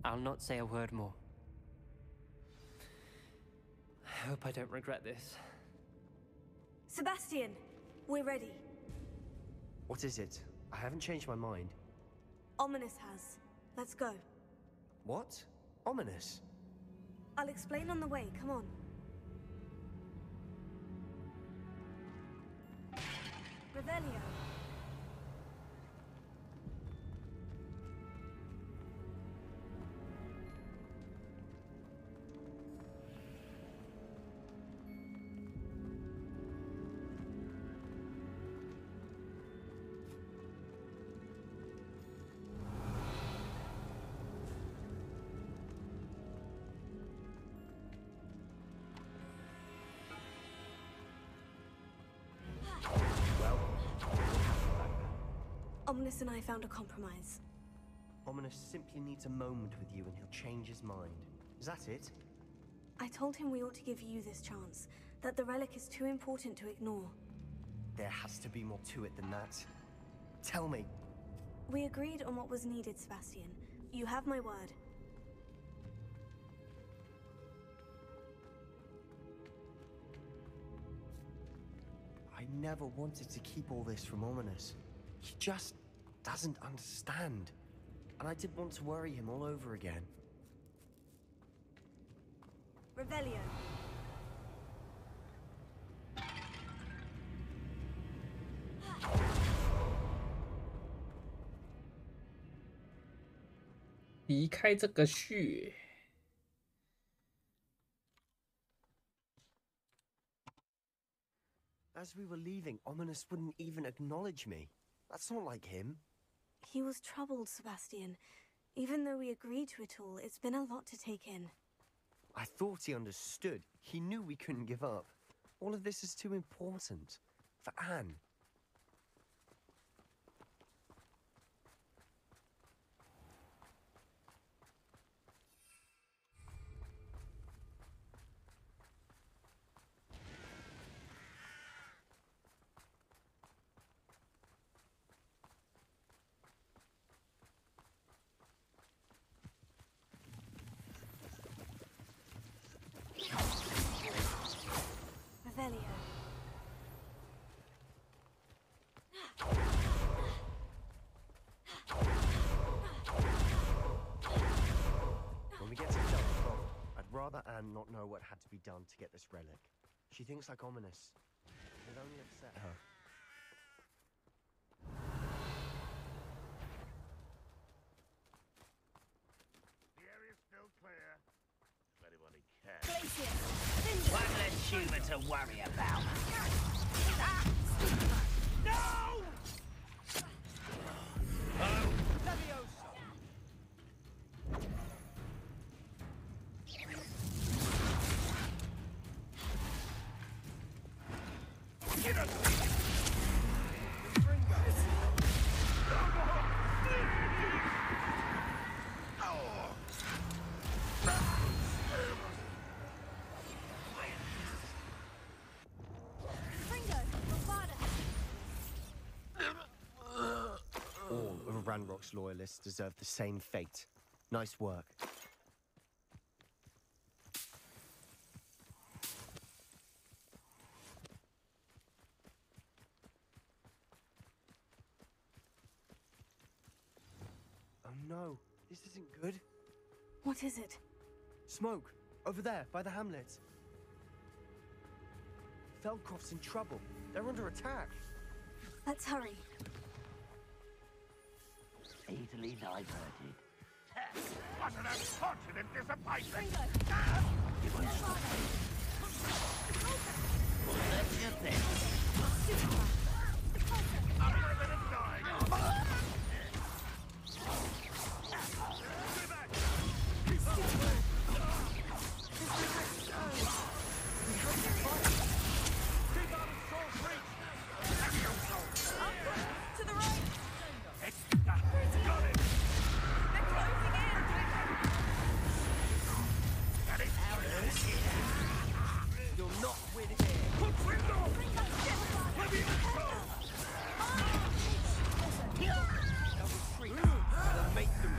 I'll not say a word more. I hope I don't regret this. Sebastian, we're ready. What is it? I haven't changed my mind. Ominous has. Let's go. What? Ominous? I'll explain on the way. Come on. Revelio. Ominous and I found a compromise. Ominous simply needs a moment with you and he'll change his mind. Is that it? I told him we ought to give you this chance, that the relic is too important to ignore. There has to be more to it than that. Tell me. We agreed on what was needed, Sebastian. You have my word. I never wanted to keep all this from Ominous. He just doesn't understand. And I didn't want to worry him all over again. Revelio. As we were leaving, Ominous wouldn't even acknowledge me. That's not like him. He was troubled, Sebastian. Even though we agreed to it all, it's been a lot to take in. I thought he understood. He knew we couldn't give up. All of this is too important. For Anne. Revelio. When we get to Delta, I'd rather Anne not know what had to be done to get this relic. She thinks like Ominous. It'll only upset her. The area's still clear. If anybody cares. One less human to worry about. No! Get us! All of Ranrock's loyalists deserve the same fate. Nice work. Oh no, this isn't good. What is it? Smoke! Over there, by the hamlet. Feldcroft's in trouble. They're under attack. Let's hurry. Easily diverted. What an unfortunate disappointment! You won't stop me. What do you think? After a bit of dying. To the right! Got it! They're closing in! You'll not win here. They'll retreat. They'll make them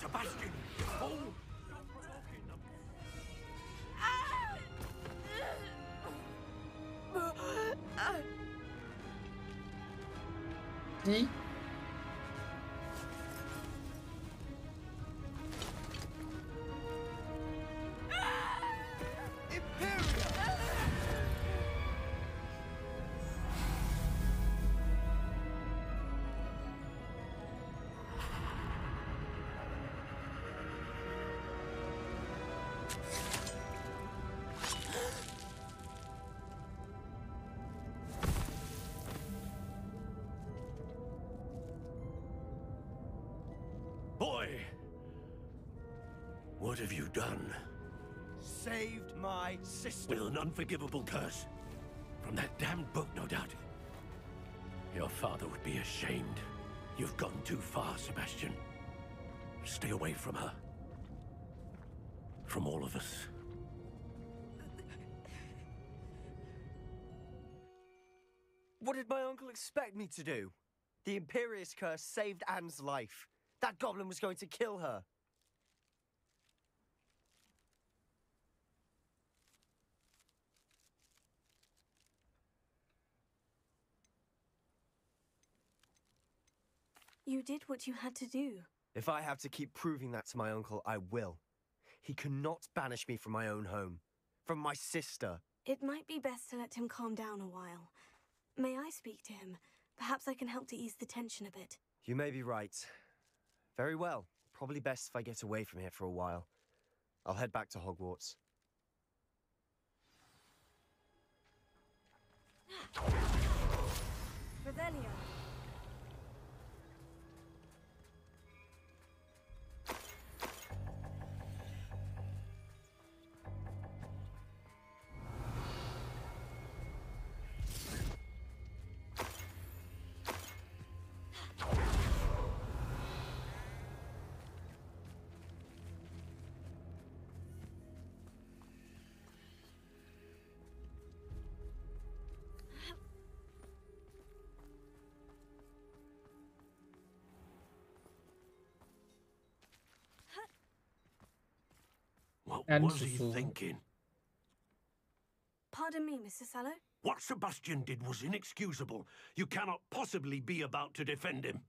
Sebastian! Oh! Die. Boy! What have you done? saved my sister. With an unforgivable curse. From that damned book, no doubt. Your father would be ashamed. You've gone too far, Sebastian. Stay away from her. From all of us. What did my uncle expect me to do? The Imperious curse saved Anne's life. That goblin was going to kill her. You did what you had to do. If I have to keep proving that to my uncle, I will. He cannot banish me from my own home. From my sister. It might be best to let him calm down a while. May I speak to him? Perhaps I can help to ease the tension a bit. You may be right. Very well. Probably best if I get away from here for a while. I'll head back to Hogwarts. Revelio. What was he thinking? Pardon me, Mr. Sallow? What Sebastian did was inexcusable. You cannot possibly be about to defend him.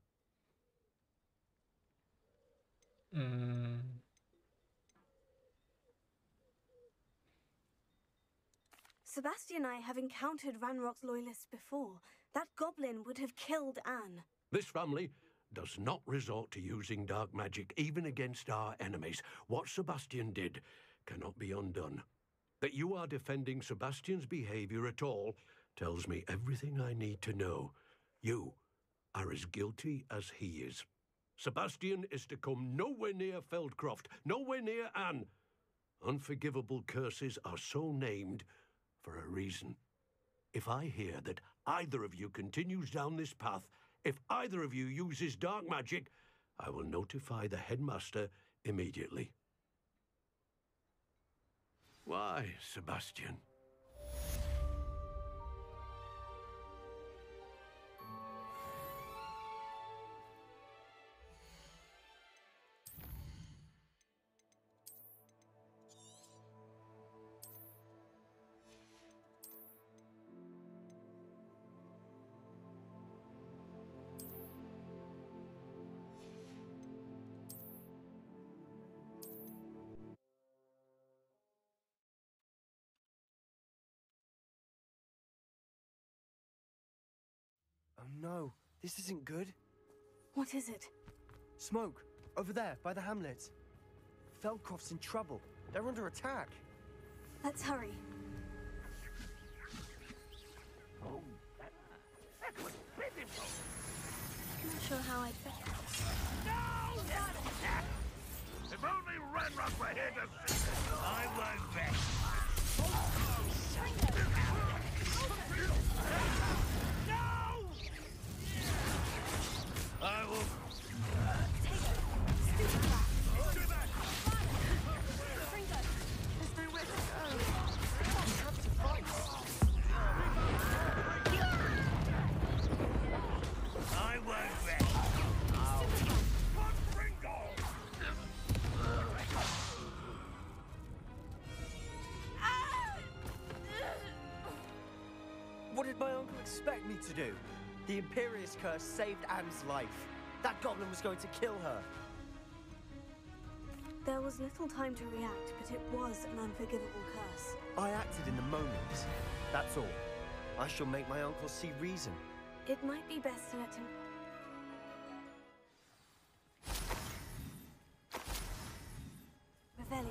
Sebastian and I have encountered Ranrock's loyalists before. That goblin would have killed Anne. This family does not resort to using dark magic even against our enemies. What Sebastian did cannot be undone. That you are defending Sebastian's behavior at all tells me everything I need to know. You are as guilty as he is. Sebastian is to come nowhere near Feldcroft, nowhere near Anne. Unforgivable curses are so named for a reason. If I hear that either of you continues down this path, if either of you uses dark magic, I will notify the headmaster immediately. Why, Sebastian? Oh no, this isn't good. What is it? Smoke, over there, by the hamlet. Feldcroft's in trouble. They're under attack. Let's hurry. Not sure how I'd bet. If only Ranrock were here to see it, I won't bet. I will. There's nowhere to go. We have to fight. I won't bet. What did my uncle expect me to do? The Imperious curse saved Anne's life. That goblin was going to kill her. There was little time to react, but it was an unforgivable curse. I acted in the moment. That's all. I shall make my uncle see reason. It might be best to let him... Revelio.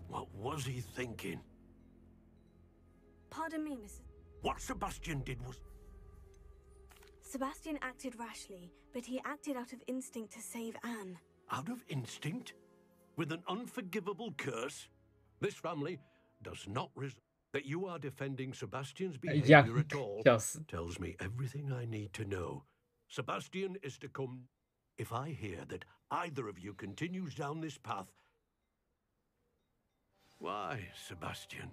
What was he thinking? Pardon me, Mrs. What Sebastian did was... Sebastian acted rashly, but he acted out of instinct to save Anne. Out of instinct? With an unforgivable curse? This family does not that you are defending Sebastian's behavior at all tells me everything I need to know. Sebastian is to come... If I hear that either of you continues down this path, Why, Sebastian?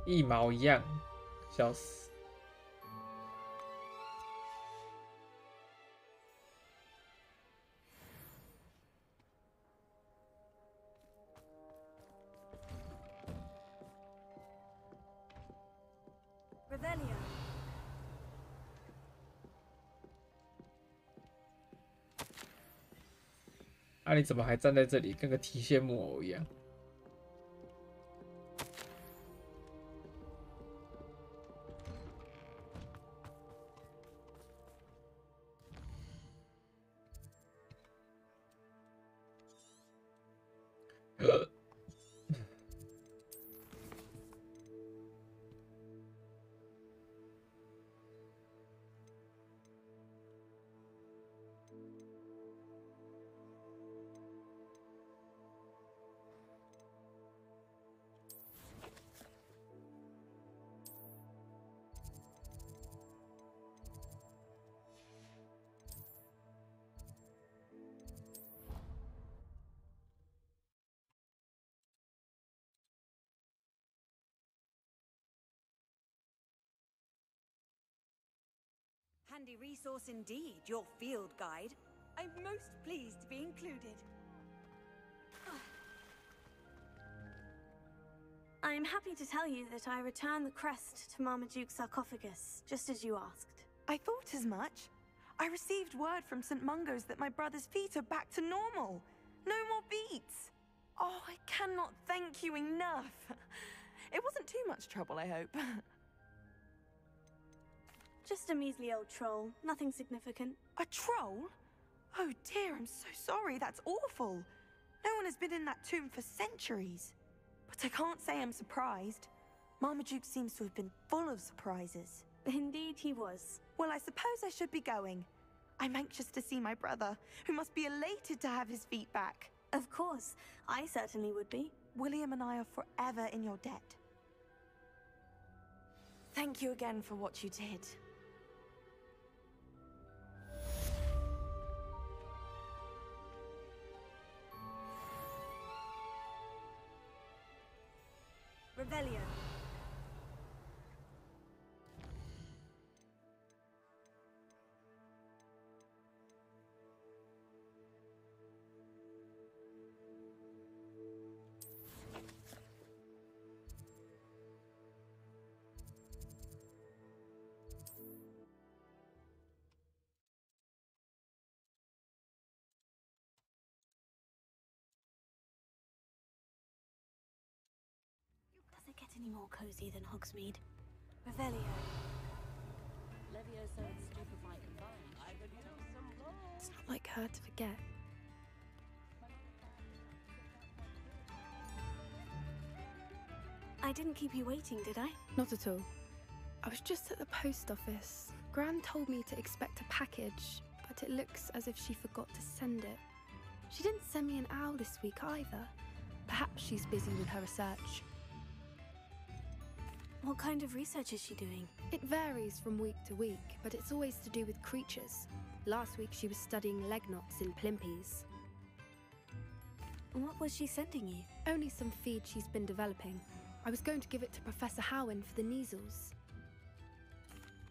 一毛一样，笑死。Revelio. 啊，你怎么还站在这里，跟个提线木偶一样？Handy resource indeed, your field guide. I'm most pleased to be included. I'm happy to tell you that I returned the crest to Marmaduke's sarcophagus, just as you asked. I thought as much. I received word from St. Mungo's that my brother's feet are back to normal. No more beats. Oh, I cannot thank you enough. It wasn't too much trouble, I hope. Just a measly old troll, nothing significant. A troll? Oh dear, I'm so sorry, that's awful. No one has been in that tomb for centuries. But I can't say I'm surprised. Marmaduke seems to have been full of surprises. Indeed he was. Well, I suppose I should be going. I'm anxious to see my brother, who must be elated to have his feet back. Of course, I certainly would be. William and I are forever in your debt. Thank you again for what you did. Revelio. Does it get any more cozy than Hogsmeade? Revelio. Leviosa and Stupefy combined. I could use some blood. It's not like her to forget. I didn't keep you waiting, did I? Not at all. I was just at the post office. Gran told me to expect a package, but it looks as if she forgot to send it. She didn't send me an owl this week either. Perhaps she's busy with her research. What kind of research is she doing? It varies from week to week, but it's always to do with creatures. Last week she was studying leg knots in Plimpies. What was she sending you? Only some feed she's been developing. I was going to give it to Professor Howen for the measles.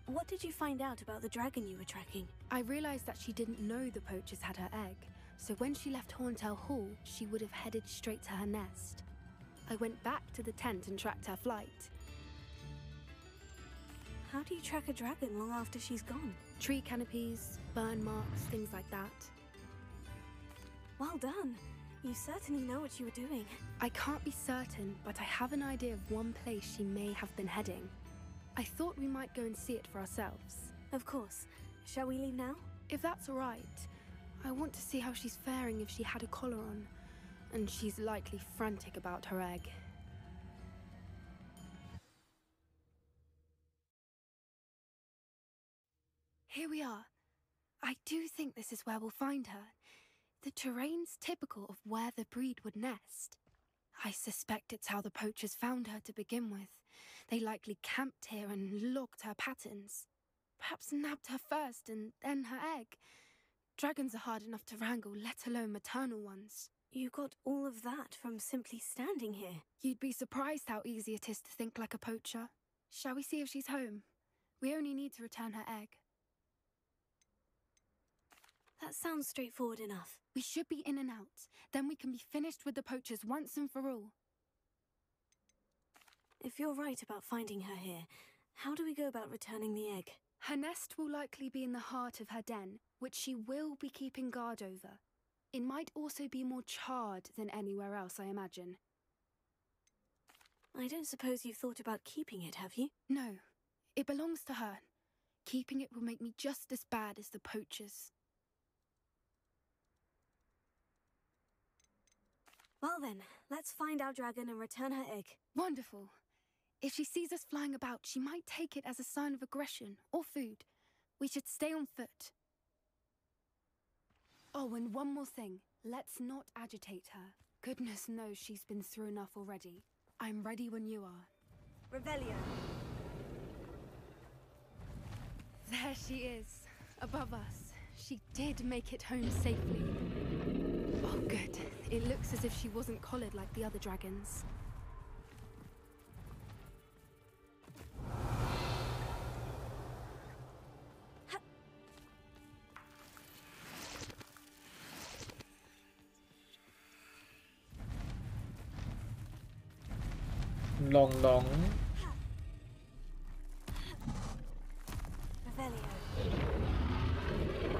What did you find out about the dragon you were tracking? I realized that she didn't know the poachers had her egg, so when she left Horntail Hall, she would have headed straight to her nest. I went back to the tent and tracked her flight. How do you track a dragon long after she's gone? Tree canopies, burn marks, things like that. Well done. You certainly know what you were doing. I can't be certain, but I have an idea of one place she may have been heading. I thought we might go and see it for ourselves. Of course. Shall we leave now? If that's all right. I want to see how she's faring if she had a collar on. And she's likely frantic about her egg. Here we are. I do think this is where we'll find her. The terrain's typical of where the breed would nest. I suspect it's how the poachers found her to begin with. They likely camped here and logged her patterns. Perhaps nabbed her first and then her egg. Dragons are hard enough to wrangle, let alone maternal ones. You got all of that from simply standing here. You'd be surprised how easy it is to think like a poacher. Shall we see if she's home? We only need to return her egg. That sounds straightforward enough. We should be in and out. Then we can be finished with the poachers once and for all. If you're right about finding her here, how do we go about returning the egg? Her nest will likely be in the heart of her den, which she will be keeping guard over. It might also be more charred than anywhere else, I imagine. I don't suppose you've thought about keeping it, have you? No. It belongs to her. Keeping it will make me just as bad as the poachers. Well then, let's find our dragon and return her egg. Wonderful. If she sees us flying about, she might take it as a sign of aggression or food. We should stay on foot. Oh, and one more thing. Let's not agitate her. Goodness knows she's been through enough already. I'm ready when you are. Revelio. There she is, above us. She did make it home safely. Oh, good. It looks as if she wasn't collared like the other dragons. Long long.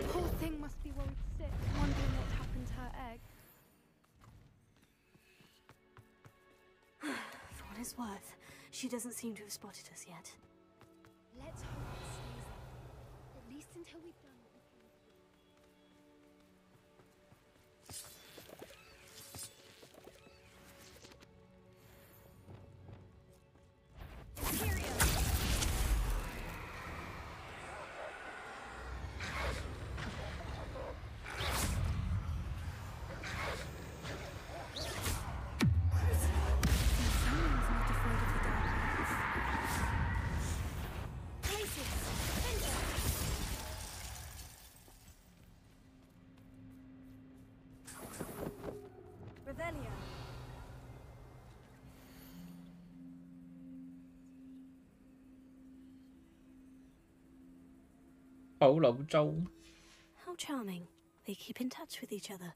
Poor thing must be worried sick, wondering what happened to her egg. For what it's worth, she doesn't seem to have spotted us yet. Let's hope it stays there. At least until we've done what we can. Bảo Lộc Châu. How charming. They keep in touch with each other.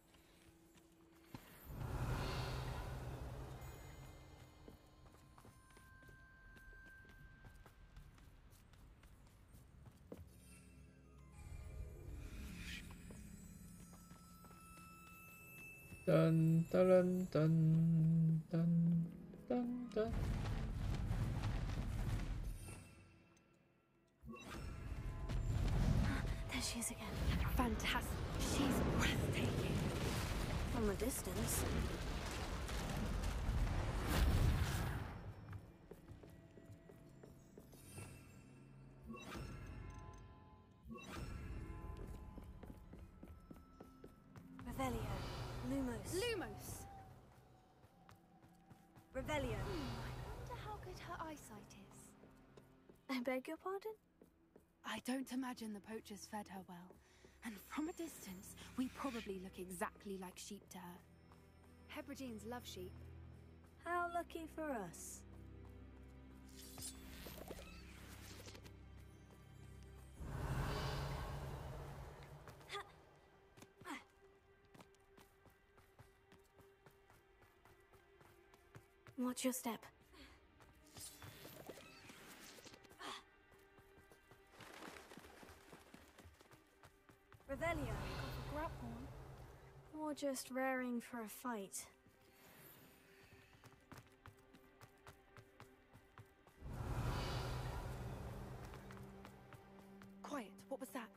Dun dun dun dun dun dun. There she is again. Fantastic. She's breathtaking. From a distance. Revelio. Lumos. Lumos! Revelio. I wonder how good her eyesight is. I beg your pardon? I don't imagine the poachers fed her well. And from a distance, we probably look exactly like sheep to her. Hebrideans love sheep. How lucky for us. Watch your step. Revelio. Grapple. Or just raring for a fight. Quiet, what was that?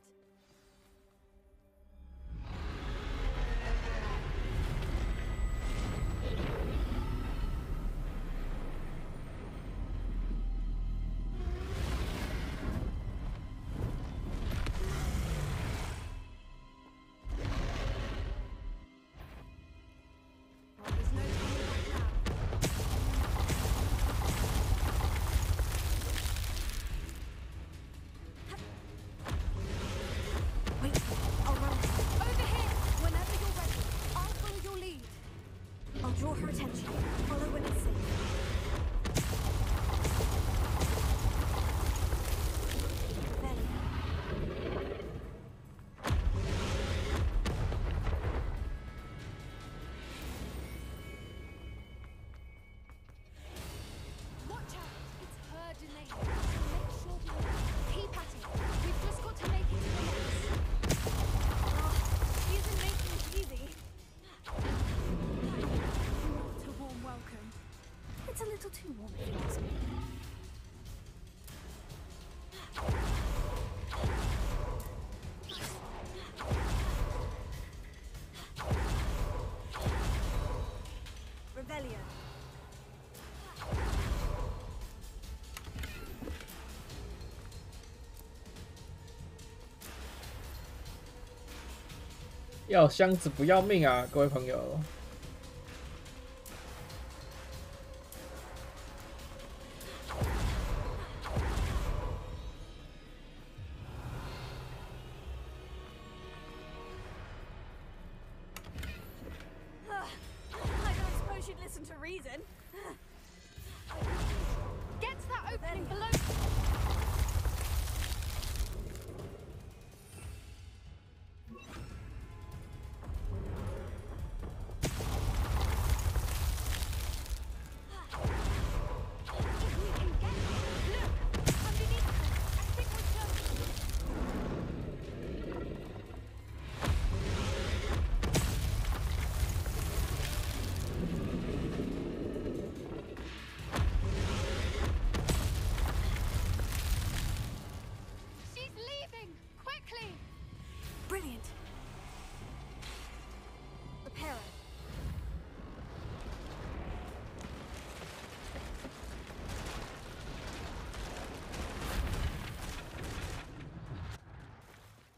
要箱子不要命啊，各位朋友。I don't suppose you'd listen to reason. Get to that opening below. Brilliant. Repair it.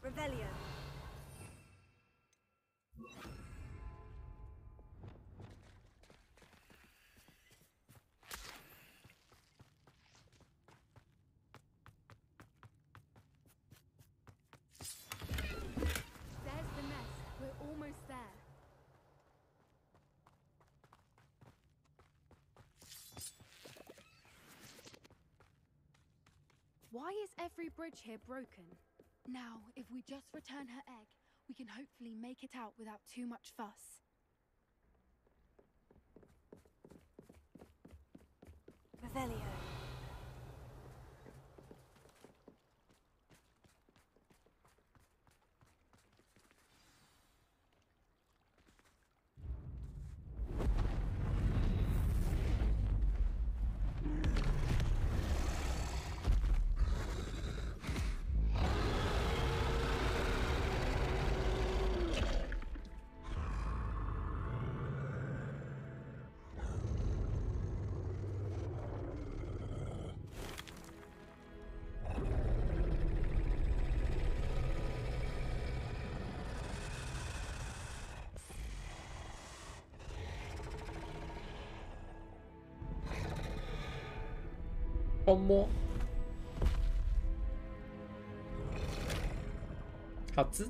Revelio. There's the nest. We're almost there. Why is every bridge here broken? Now, if we just return her egg, we can hopefully make it out without too much fuss. Revelio.摸，好吃。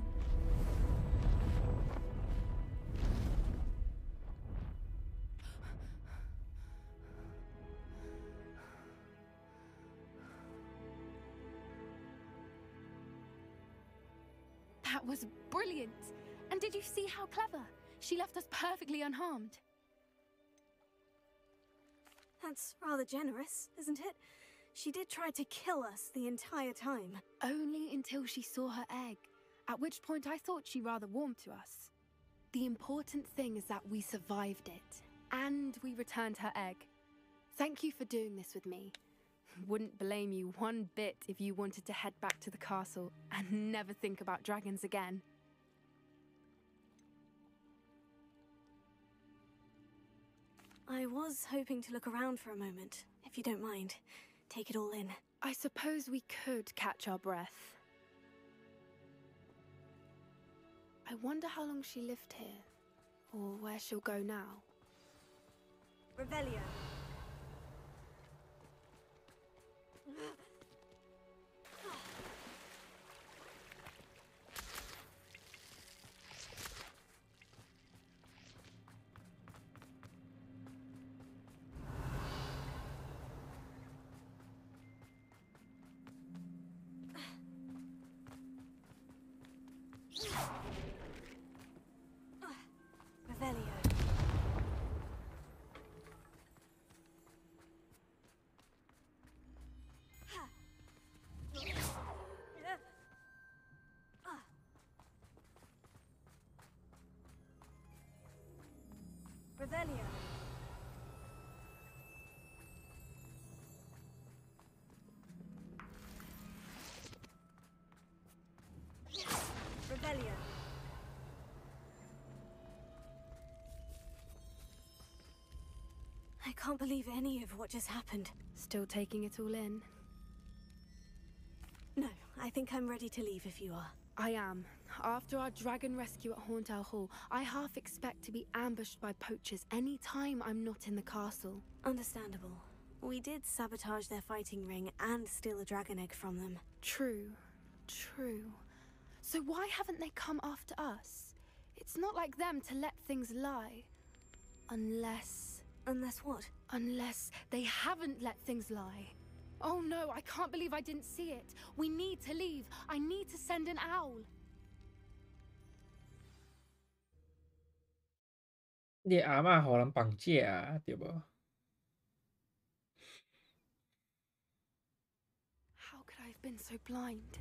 That was brilliant! And did you see how clever? She left us perfectly unharmed. That's rather generous, isn't it? She did try to kill us the entire time. Only until she saw her egg, at which point I thought she rather warmed to us. The important thing is that we survived it, and we returned her egg. Thank you for doing this with me. Wouldn't blame you one bit if you wanted to head back to the castle and never think about dragons again. I was hoping to look around for a moment, if you don't mind. Take it all in. I suppose we could catch our breath. I wonder how long she lived here, or where she'll go now. Revelio. Revelio. Revelio. Revelio. I can't believe any of what just happened. Still taking it all in? No, I think I'm ready to leave if you are. I am. After our dragon rescue at Haunt Owl Hall, I half expect to be ambushed by poachers any time I'm not in the castle. Understandable. We did sabotage their fighting ring and steal a dragon egg from them. True. So why haven't they come after us? It's not like them to let things lie. Unless... Unless what? Unless they haven't let things lie. Oh no, I can't believe I didn't see it. We need to leave. I need to send an owl. 你阿嬷互人绑架啊，对不？ How could I have been so blind?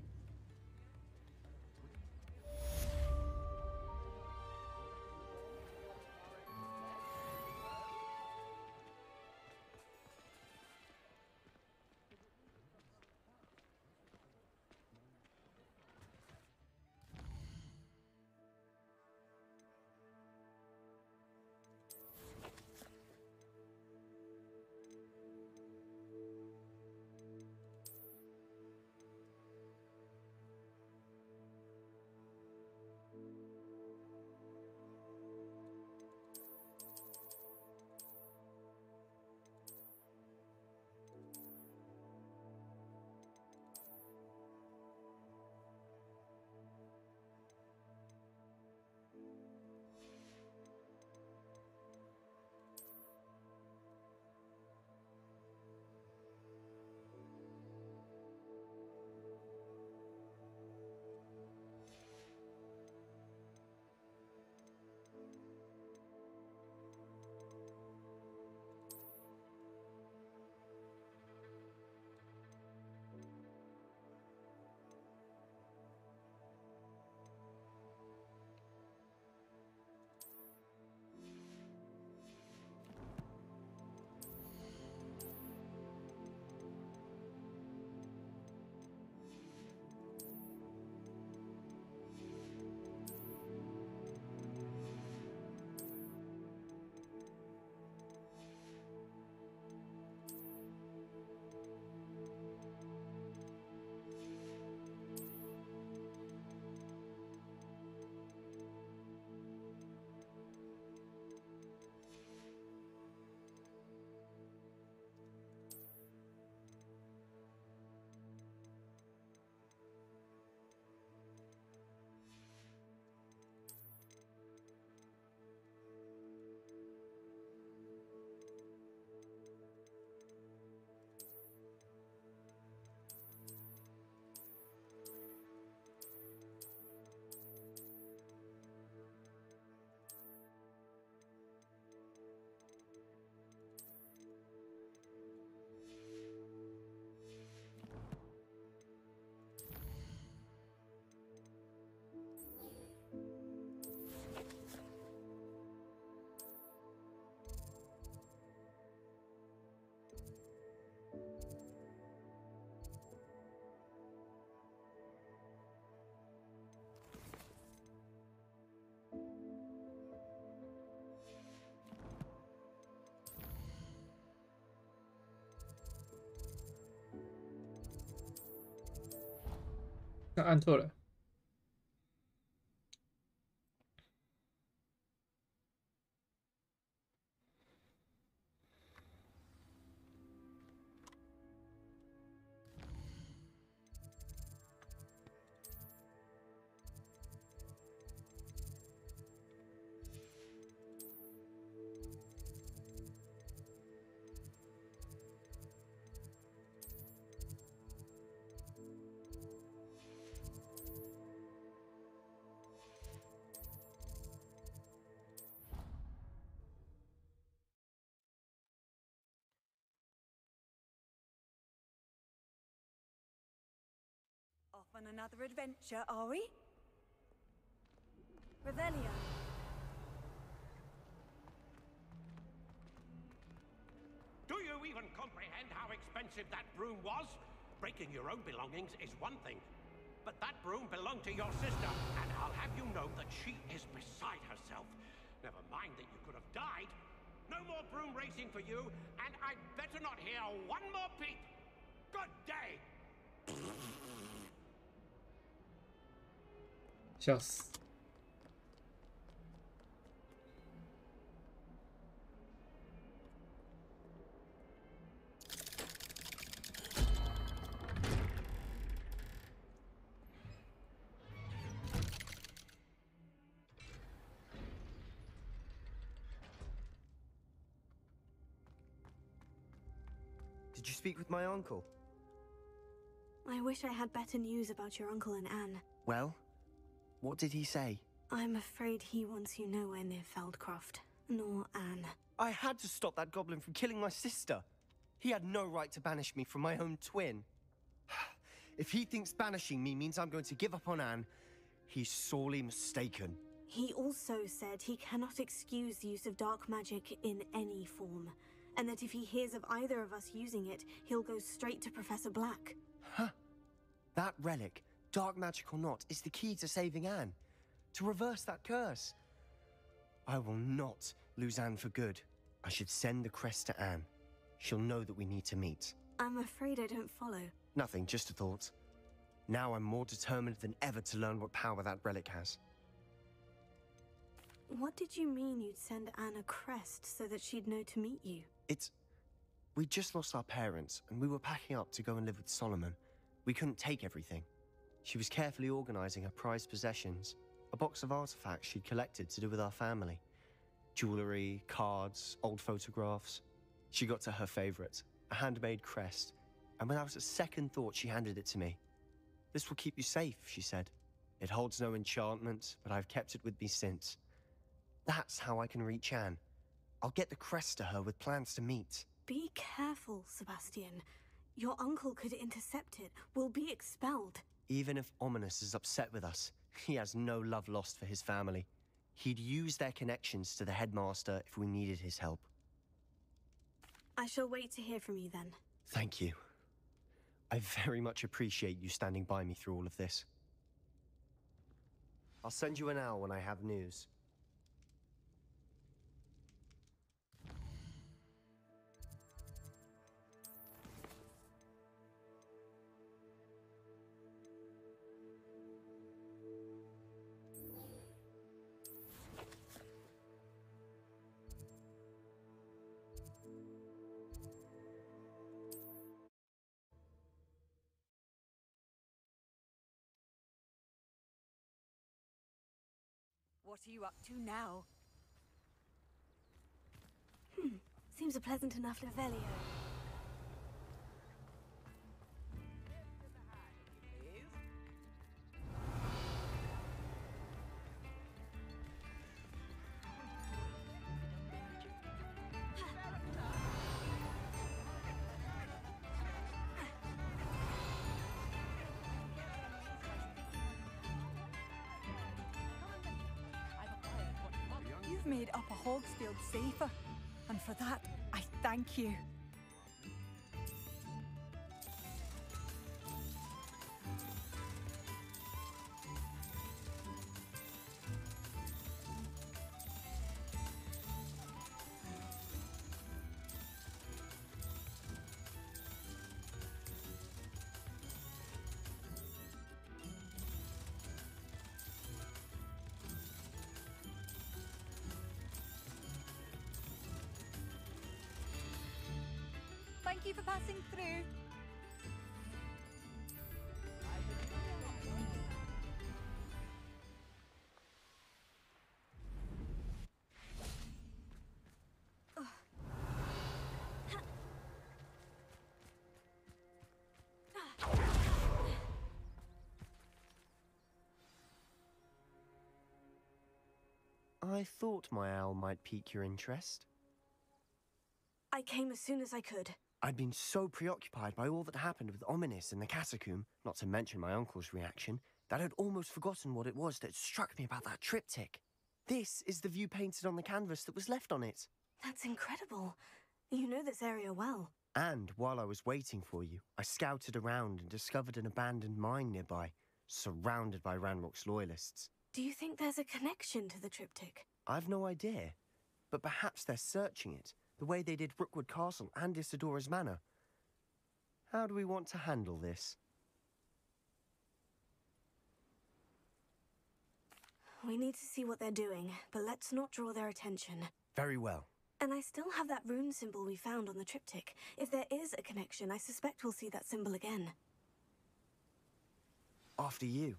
按错了。Off on another adventure, are we? Revelio. Do you even comprehend how expensive that broom was? Breaking your own belongings is one thing, but that broom belonged to your sister, and I'll have you know that she is beside herself. Never mind that you could have died. No more broom racing for you, and I'd better not hear one more peep. Good day! 笑死。Did you speak with my uncle? I wish I had better news about your uncle and Anne. Well, what did he say? I'm afraid he wants you nowhere near Feldcroft, nor Anne. I had to stop that goblin from killing my sister. He had no right to banish me from my own twin. If he thinks banishing me means I'm going to give up on Anne, he's sorely mistaken. He also said he cannot excuse the use of dark magic in any form, and that if he hears of either of us using it, he'll go straight to Professor Black. Huh? That relic, dark magic or not, is the key to saving Anne. To reverse that curse. I will not lose Anne for good. I should send the crest to Anne. She'll know that we need to meet. I'm afraid I don't follow. Nothing, just a thought. Now I'm more determined than ever to learn what power that relic has. What did you mean you'd send Anne a crest so that she'd know to meet you? We just lost our parents, and we were packing up to go and live with Solomon. We couldn't take everything. She was carefully organizing her prized possessions, a box of artifacts she'd collected to do with our family. Jewelry, cards, old photographs. She got to her favorite, a handmade crest, and without a second thought, she handed it to me. This will keep you safe, she said. It holds no enchantment, but I've kept it with me since. That's how I can reach Anne. I'll get the crest to her with plans to meet. Be careful, Sebastian. Your uncle could intercept it. We'll be expelled. Even if Ominous is upset with us, he has no love lost for his family. He'd use their connections to the headmaster if we needed his help. I shall wait to hear from you then. Thank you. I very much appreciate you standing by me through all of this. I'll send you an owl when I have news. What are you up to now? Seems a pleasant enough Revelio. You've made Upper Hogsfield safer, and for that, I thank you. Thank you for passing through. I thought my owl might pique your interest. I came as soon as I could. I'd been so preoccupied by all that happened with Ominous in the catacomb, not to mention my uncle's reaction, that I'd almost forgotten what it was that struck me about that triptych. This is the view painted on the canvas that was left on it. That's incredible. You know this area well. And while I was waiting for you, I scouted around and discovered an abandoned mine nearby, surrounded by Ranrock's loyalists. Do you think there's a connection to the triptych? I've no idea, but perhaps they're searching it, the way they did Rookwood Castle and Isidora's Manor. How do we want to handle this? We need to see what they're doing, but let's not draw their attention. Very well. And I still have that rune symbol we found on the triptych. If there is a connection, I suspect we'll see that symbol again. After you.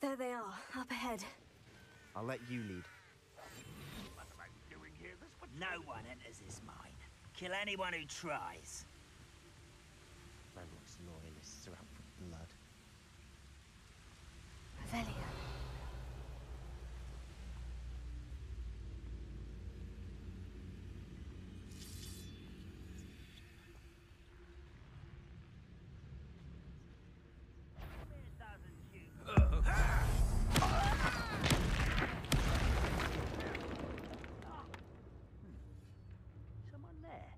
There they are, up ahead. I'll let you lead. What am I doing here? No one enters this mine. Kill anyone who tries. Ranrock's loyalists are out for blood. Revelio. Someone there.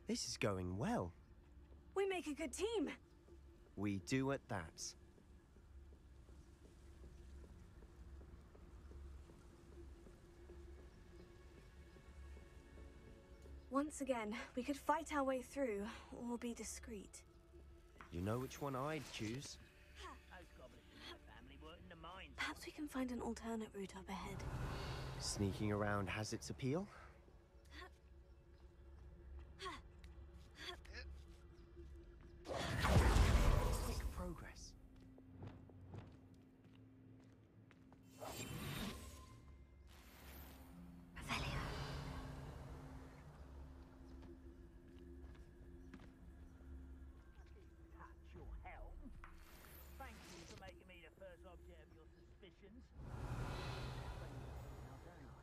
This is going well. We make a good team. We do at that. Once again, we could fight our way through, or be discreet. You know which one I'd choose. Those goblins in my family work in the mines. Perhaps we can find an alternate route up ahead. Sneaking around has its appeal. Quick progress. Revelio. Touch your helm. Thank you for making me the first object of your suspicions. Now, don't I?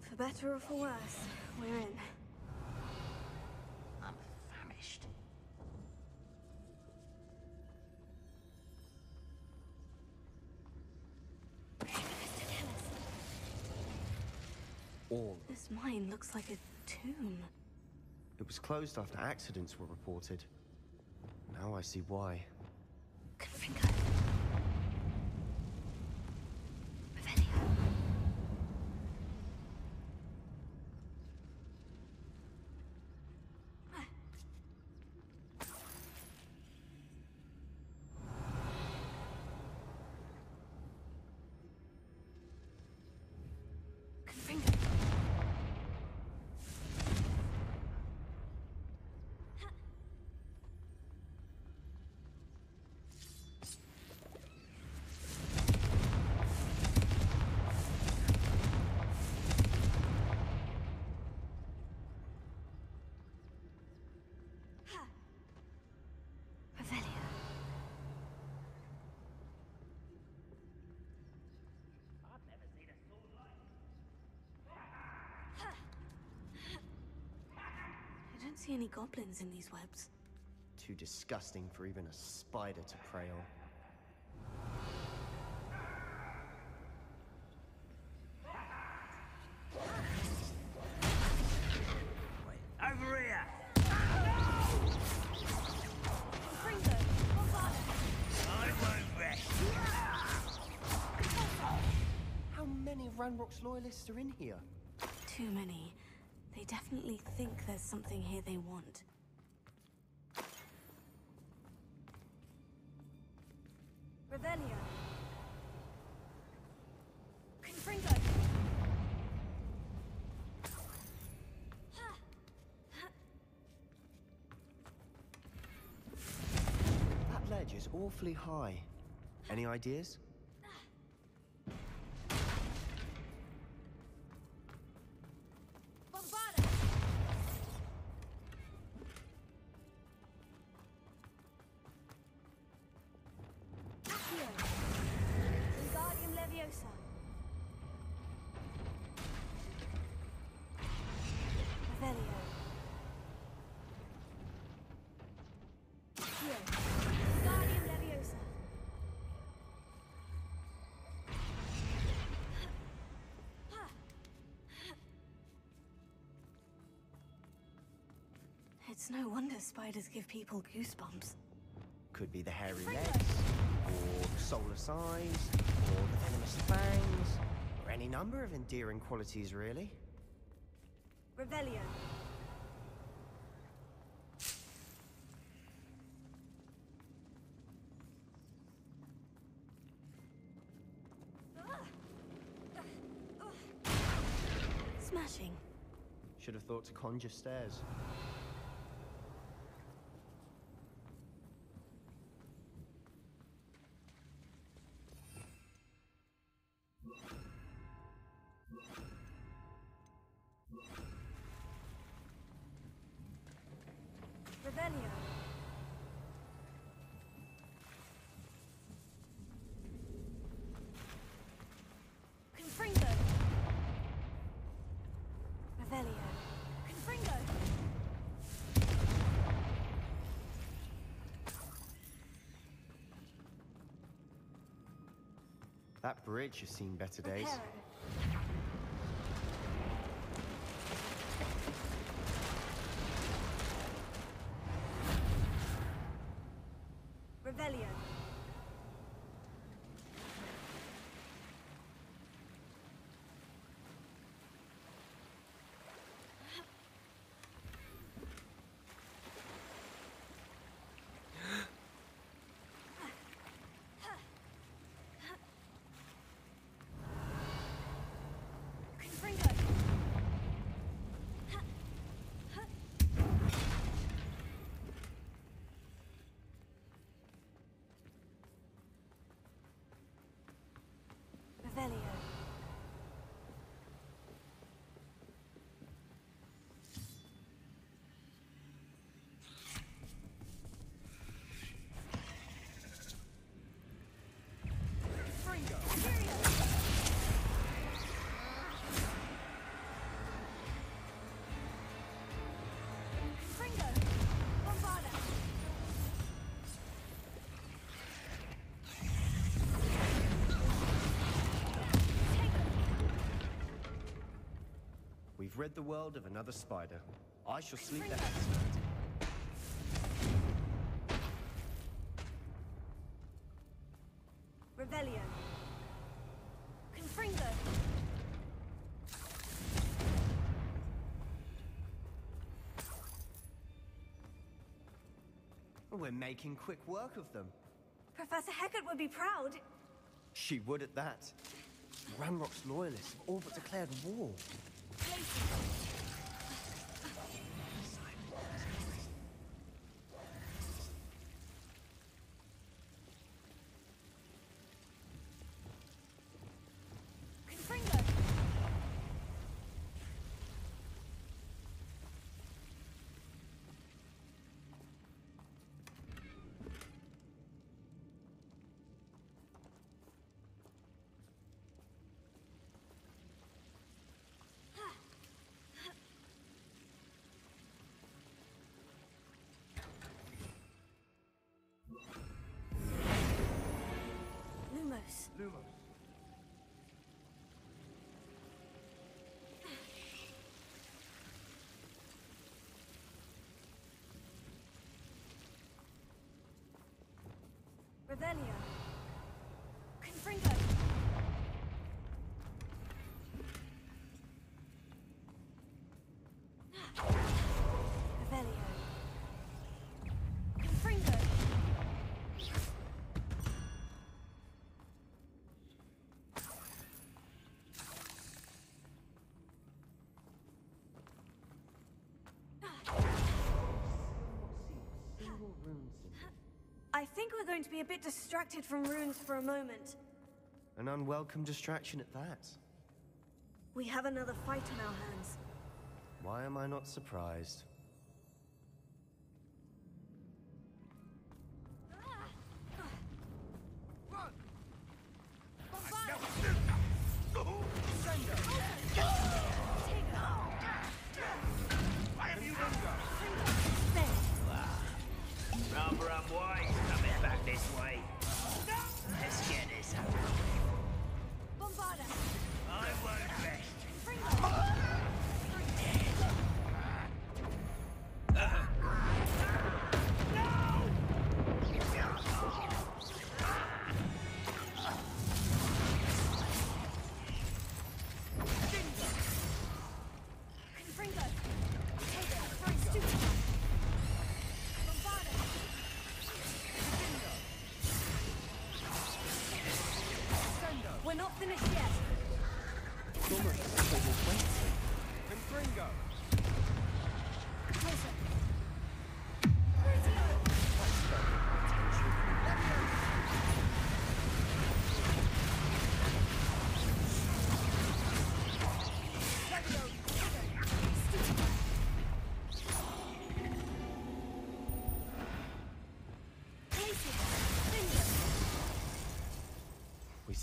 For better or for worse, we're in. I'm famished. All. This mine looks like a tomb. It was closed after accidents were reported. Now I see why. Confringo. Revelio. Confringo. Revelio. I've never seen a sword like I don't see any goblins in these webs. Too disgusting for even a spider to prey on. Over here! Confringo. I won't rest. How many of Ranrock's loyalists are in here? Too many. They definitely think there's something here they want. Revelio. Confringo. That ledge is awfully high. Any ideas? Bombada. Accio. Wingardium Leviosa. Revelio. Guardian Leviosa. It's no wonder spiders give people goosebumps. Could be the hairy legs, or the solar size, or the venomous fangs, or any number of endearing qualities, really. Revelio. Smashing. Should have thought to conjure stairs. Revelio. Confringo. Revelio. Confringo. That bridge has seen better days. Reparo. Revelio. Confringo. Revelio. Confringo. Bombarda. We've rid the world of another spider. I shall sleep there tonight. Revelio. Confringo. We're making quick work of them. Professor Hecat would be proud. She would at that. Ranrock's loyalists have all but declared war. Confringo. Lumos. Revelio. Confringo. Revelio. Confringo. I think we're going to be a bit distracted from runes for a moment. An unwelcome distraction at that. We have another fight on our hands. Why am I not surprised? Rather unwise.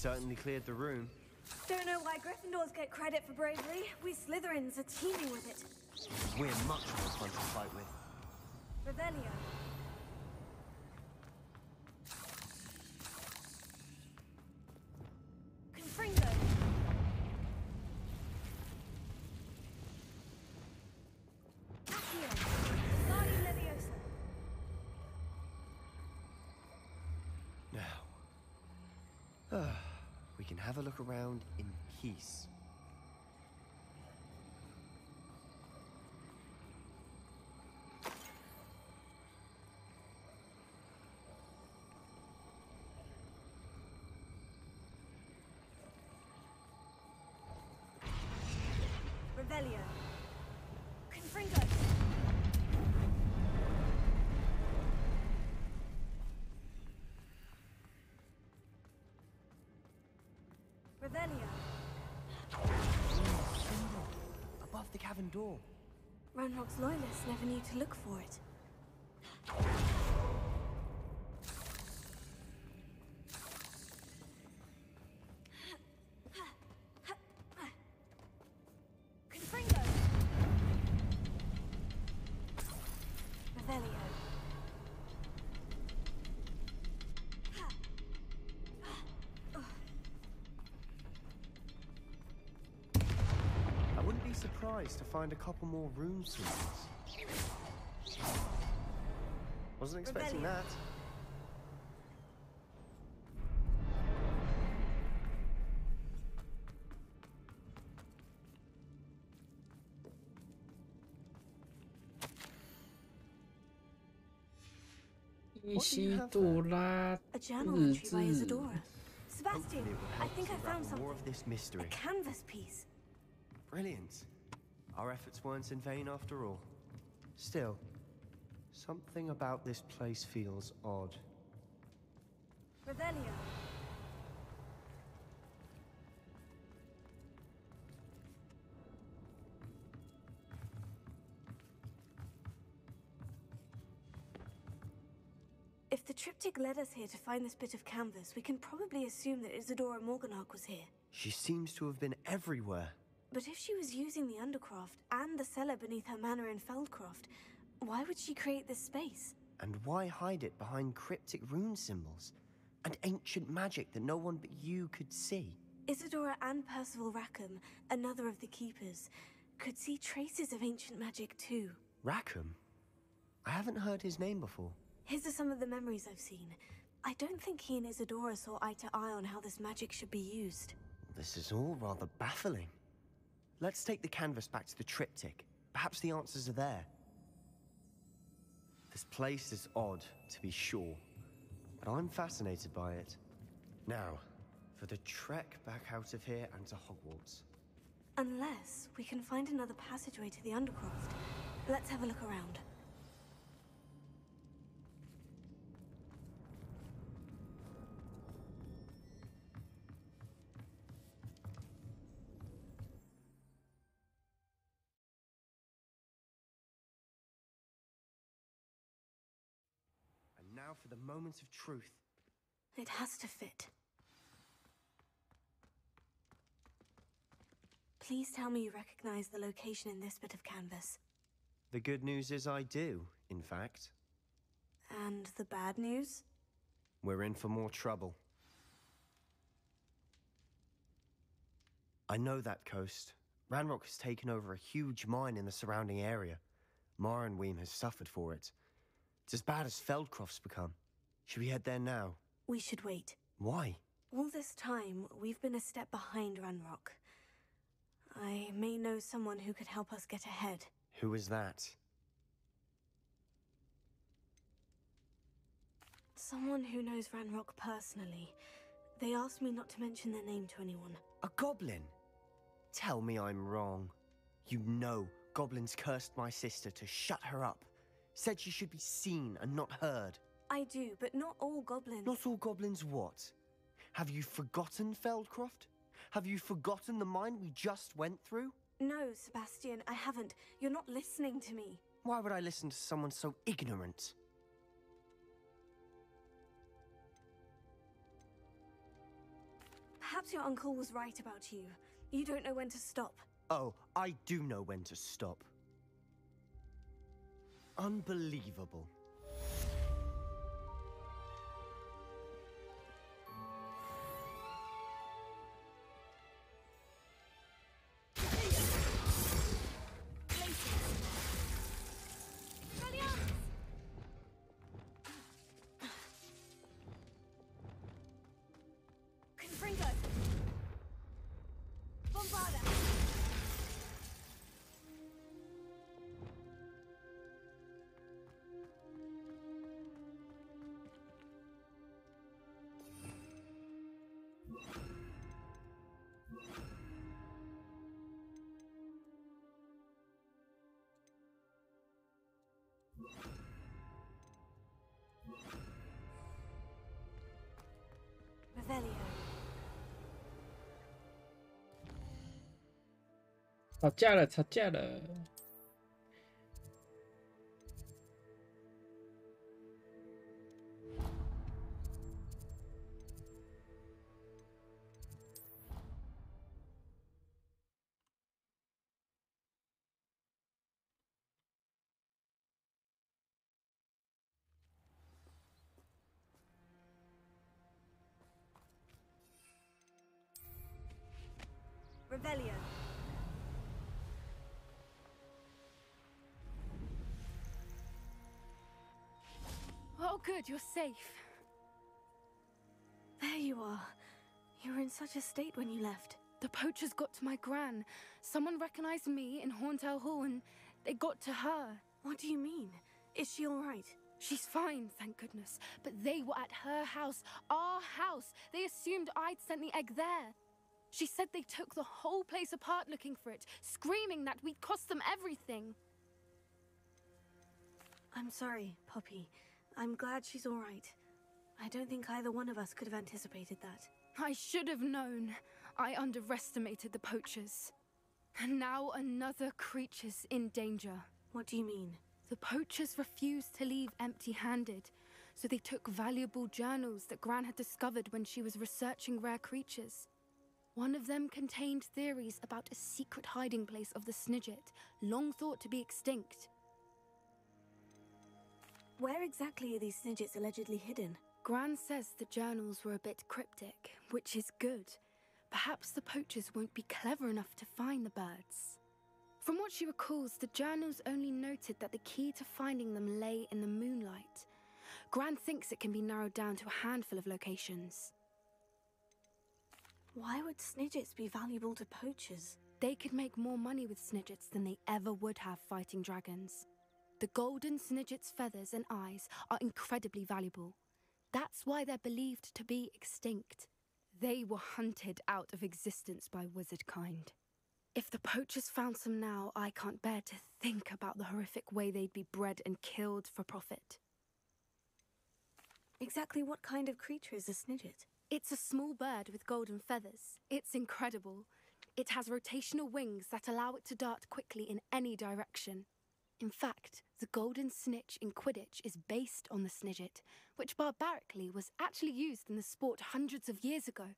certainly cleared the room. Don't know why Gryffindors get credit for bravery. We Slytherins are teeming with it. We're much more fun to fight with. Revelio. Confringo. Accio. Guardian Leviosa. Now, we can have a look around in peace. Revelio. Confringo. Revelio. Above the cavern door. Ranrock's loyalists never knew to look for it. Confringo. Revelio. I wouldn't be surprised to find a couple more room symbols. Wasn't expecting that.伊西杜拉 A journal 日 entry by 志。 Isadora. Sebastian, Hopefully it will I help think us I found unravel more of something. this mystery. A canvas piece. Brilliant. Our efforts weren't in vain after all. Still, something about this place feels odd. Revelio. If the triptych led us here to find this bit of canvas, we can probably assume that Isadora Morganach was here. She seems to have been everywhere. But if she was using the Undercroft and the cellar beneath her manor in Feldcroft, why would she create this space? And why hide it behind cryptic rune symbols? And ancient magic that no one but you could see? Isadora and Percival Rackham, another of the Keepers, could see traces of ancient magic too. Rackham? I haven't heard his name before. His are some of the memories I've seen. I don't think he and Isadora saw eye to eye on how this magic should be used. This is all rather baffling. Let's take the canvas back to the triptych. Perhaps the answers are there. This place is odd, to be sure, but I'm fascinated by it. Now, for the trek back out of here and to Hogwarts. Unless we can find another passageway to the Undercroft. Let's have a look around. And now for the moment of truth. It has to fit. Please tell me you recognize the location in this bit of canvas. The good news is I do, in fact. And the bad news? We're in for more trouble. I know that coast. Ranrock has taken over a huge mine in the surrounding area. Mornweem has suffered for it. It's as bad as Feldcroft's become. Should we head there now? We should wait. Why? All this time, we've been a step behind Ranrock. I may know someone who could help us get ahead. Who is that? Someone who knows Ranrock personally. They asked me not to mention their name to anyone. A goblin? Tell me I'm wrong. You know goblins cursed my sister to shut her up. Said she should be seen and not heard. I do, but not all goblins. Not all goblins what? Have you forgotten Feldcroft? Have you forgotten the mine we just went through? No, Sebastian, I haven't. You're not listening to me. Why would I listen to someone so ignorant? Perhaps your uncle was right about you. You don't know when to stop. Oh, I do know when to stop. Unbelievable. Confringo! Bombarda! Revelio. 吵架了，吵架了。Revelio. Oh, good, you're safe. There you are. You were in such a state when you left. The poachers got to my gran. Someone recognized me in Horntail Hall and they got to her. What do you mean? Is she all right? She's fine, thank goodness. But they were at her house, our house. They assumed I'd sent the egg there. She said they took the whole place apart looking for it, screaming that we'd cost them everything. I'm sorry, Poppy. I'm glad she's all right. I don't think either one of us could have anticipated that. I should have known. I underestimated the poachers. And now another creature's in danger. What do you mean? The poachers refused to leave empty-handed, so they took valuable journals that Gran had discovered when she was researching rare creatures. One of them contained theories about a secret hiding place of the Snidget, long thought to be extinct. Where exactly are these Snidgets allegedly hidden? Gran says the journals were a bit cryptic, which is good. Perhaps the poachers won't be clever enough to find the birds. From what she recalls, the journals only noted that the key to finding them lay in the moonlight. Gran thinks it can be narrowed down to a handful of locations. Why would Snidgets be valuable to poachers? They could make more money with Snidgets than they ever would have fighting dragons. The golden Snidget's feathers and eyes are incredibly valuable. That's why they're believed to be extinct. They were hunted out of existence by wizard kind. If the poachers found some now, I can't bear to think about the horrific way they'd be bred and killed for profit. Exactly what kind of creature is a Snidget? It's a small bird with golden feathers. It's incredible. It has rotational wings that allow it to dart quickly in any direction. In fact, the golden snitch in Quidditch is based on the Snidget, which barbarically was actually used in the sport hundreds of years ago.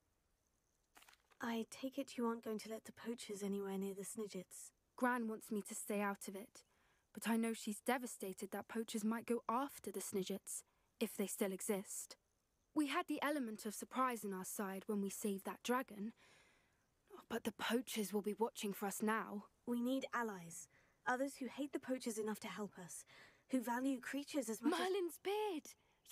I take it you aren't going to let the poachers anywhere near the Snidgets. Gran wants me to stay out of it, but I know she's devastated that poachers might go after the Snidgets, if they still exist. We had the element of surprise on our side when we saved that dragon, but the poachers will be watching for us now. We need allies. Others who hate the poachers enough to help us, who value creatures as much Merlin's beard!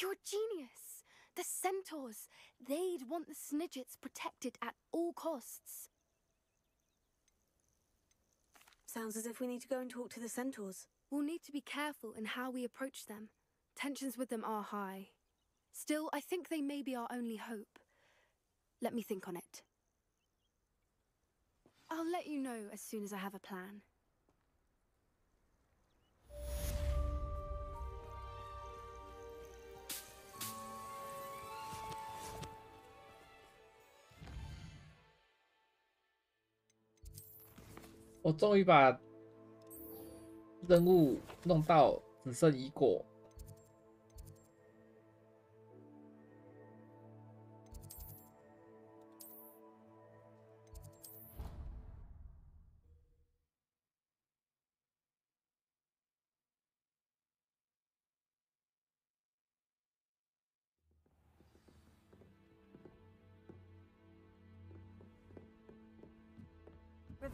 You're a genius! The centaurs! They'd want the Snidgets protected at all costs. Sounds as if we need to go and talk to the centaurs. We'll need to be careful in how we approach them. Tensions with them are high. Still, I think they may be our only hope. Let me think on it. I'll let you know as soon as I have a plan.我终于把任务弄到只剩1果。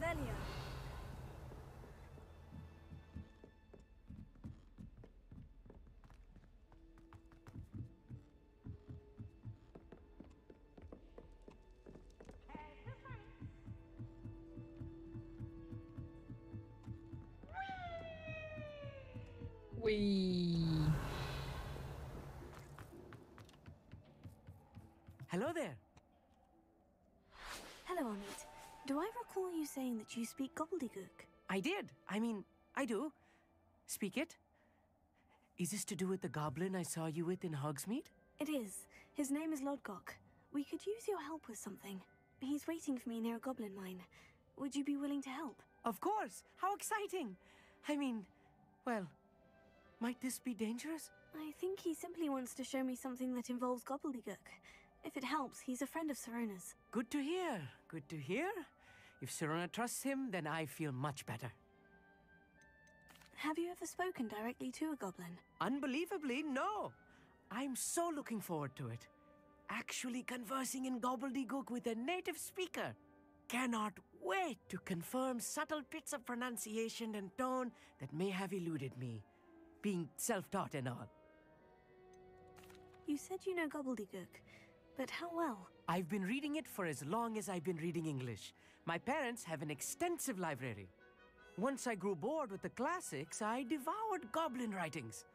Revelio. Whee! Hello there. Hello, Amit. Do I recall you saying that you speak gobbledygook? I did. I mean, I do. Speak it. Is this to do with the goblin I saw you with in Hogsmeade? It is. His name is Lodgok. We could use your help with something. He's waiting for me near a goblin mine. Would you be willing to help? Of course. How exciting. I mean, well, might this be dangerous? I think he simply wants to show me something that involves gobbledygook. If it helps, he's a friend of Sirona's. Good to hear. Good to hear. If Sirona trusts him, then I feel much better. Have you ever spoken directly to a goblin? Unbelievably, no. I'm so looking forward to it. Actually conversing in gobbledygook with a native speaker. Cannot wait to confirm subtle bits of pronunciation and tone that may have eluded me, being self-taught and all. You said you know gobbledygook, but how well? I've been reading it for as long as I've been reading English. My parents have an extensive library. Once I grew bored with the classics, I devoured goblin writings.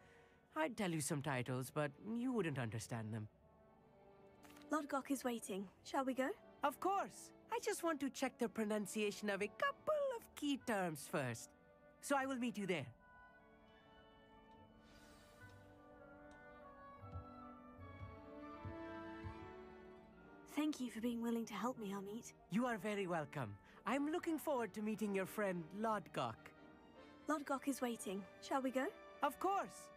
I'd tell you some titles, but you wouldn't understand them. Lodgok is waiting. Shall we go? Of course. I just want to check the pronunciation of a couple of key terms first. So I will meet you there. Thank you for being willing to help me, Amit. You are very welcome. I'm looking forward to meeting your friend, Lodgok. Lodgok is waiting. Shall we go? Of course.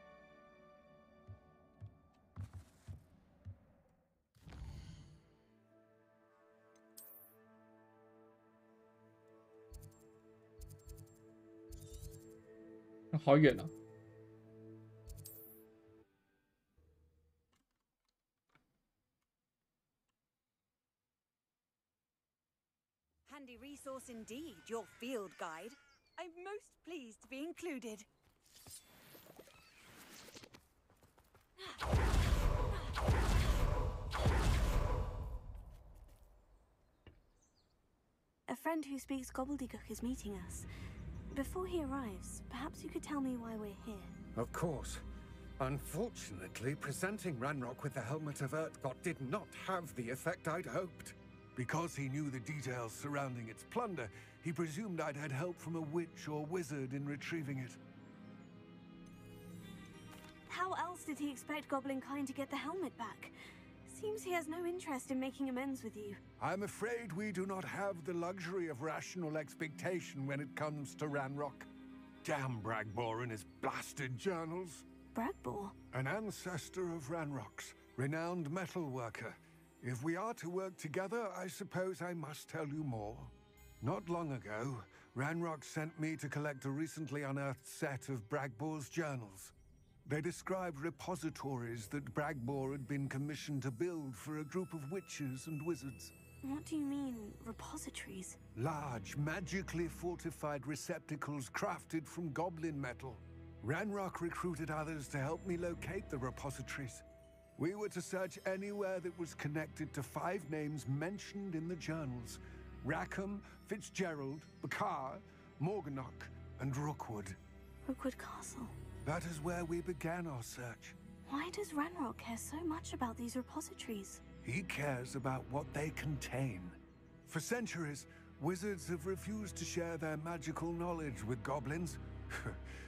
Oh, 好远啊！ Handy resource indeed, your field guide. I'm most pleased to be included. A friend who speaks gobbledygook is meeting us. Before he arrives, perhaps you could tell me why we're here. Of course. Unfortunately, presenting Ranrock with the Helmet of Urtkot did not have the effect I'd hoped. Because he knew the details surrounding its plunder, he presumed I'd had help from a witch or wizard in retrieving it. How else did he expect Goblin Kind to get the helmet back? Seems he has no interest in making amends with you. I'm afraid we do not have the luxury of rational expectation when it comes to Ranrock. Damn Bragbor and his blasted journals. Bragbor? An ancestor of Ranrock's, renowned metal worker. If we are to work together, I suppose I must tell you more. Not long ago, Ranrock sent me to collect a recently unearthed set of Bragbor's journals. They described repositories that Bragbor had been commissioned to build for a group of witches and wizards. What do you mean, repositories? Large, magically fortified receptacles crafted from goblin metal. Ranrock recruited others to help me locate the repositories. We were to search anywhere that was connected to 5 names mentioned in the journals: Rackham, Fitzgerald, Bakar, Morganach, and Rookwood. Rookwood Castle. That is where we began our search. Why does Ranrock care so much about these repositories? He cares about what they contain. For centuries, wizards have refused to share their magical knowledge with goblins.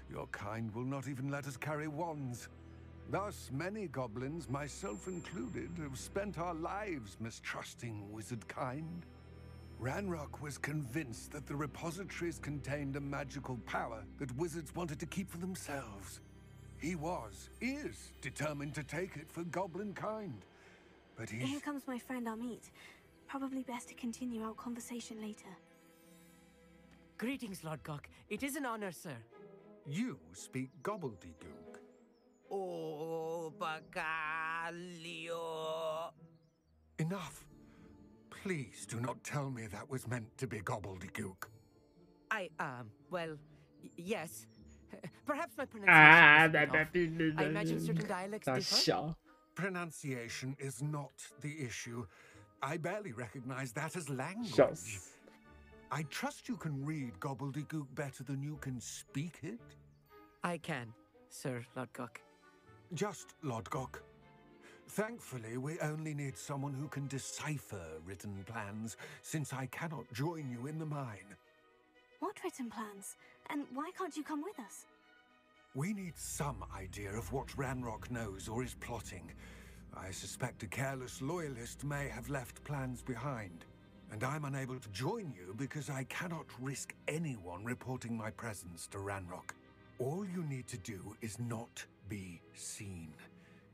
Your kind will not even let us carry wands. Thus, many goblins, myself included, have spent our lives mistrusting wizard kind. Ranrock was convinced that the repositories contained a magical power that wizards wanted to keep for themselves. He is determined to take it for goblin kind. But Here comes my friend Amit. Probably best to continue our conversation later. Greetings, Lodgok. It is an honor, sir. You speak gobbledygook. Oh, Bacalio. Enough. Please do not tell me that was meant to be gobbledygook. Well, yes. Perhaps my pronunciation is a bit off. I imagine certain dialects differ. Pronunciation is not the issue. I barely recognize that as language. Yes. I trust you can read gobbledygook better than you can speak it? I can, Sir Lodgok. Just Lodgok. Thankfully, we only need someone who can decipher written plans, since I cannot join you in the mine. What written plans? And why can't you come with us? We need some idea of what Ranrock knows or is plotting. I suspect a careless loyalist may have left plans behind. And I'm unable to join you because I cannot risk anyone reporting my presence to Ranrock. All you need to do is not be seen,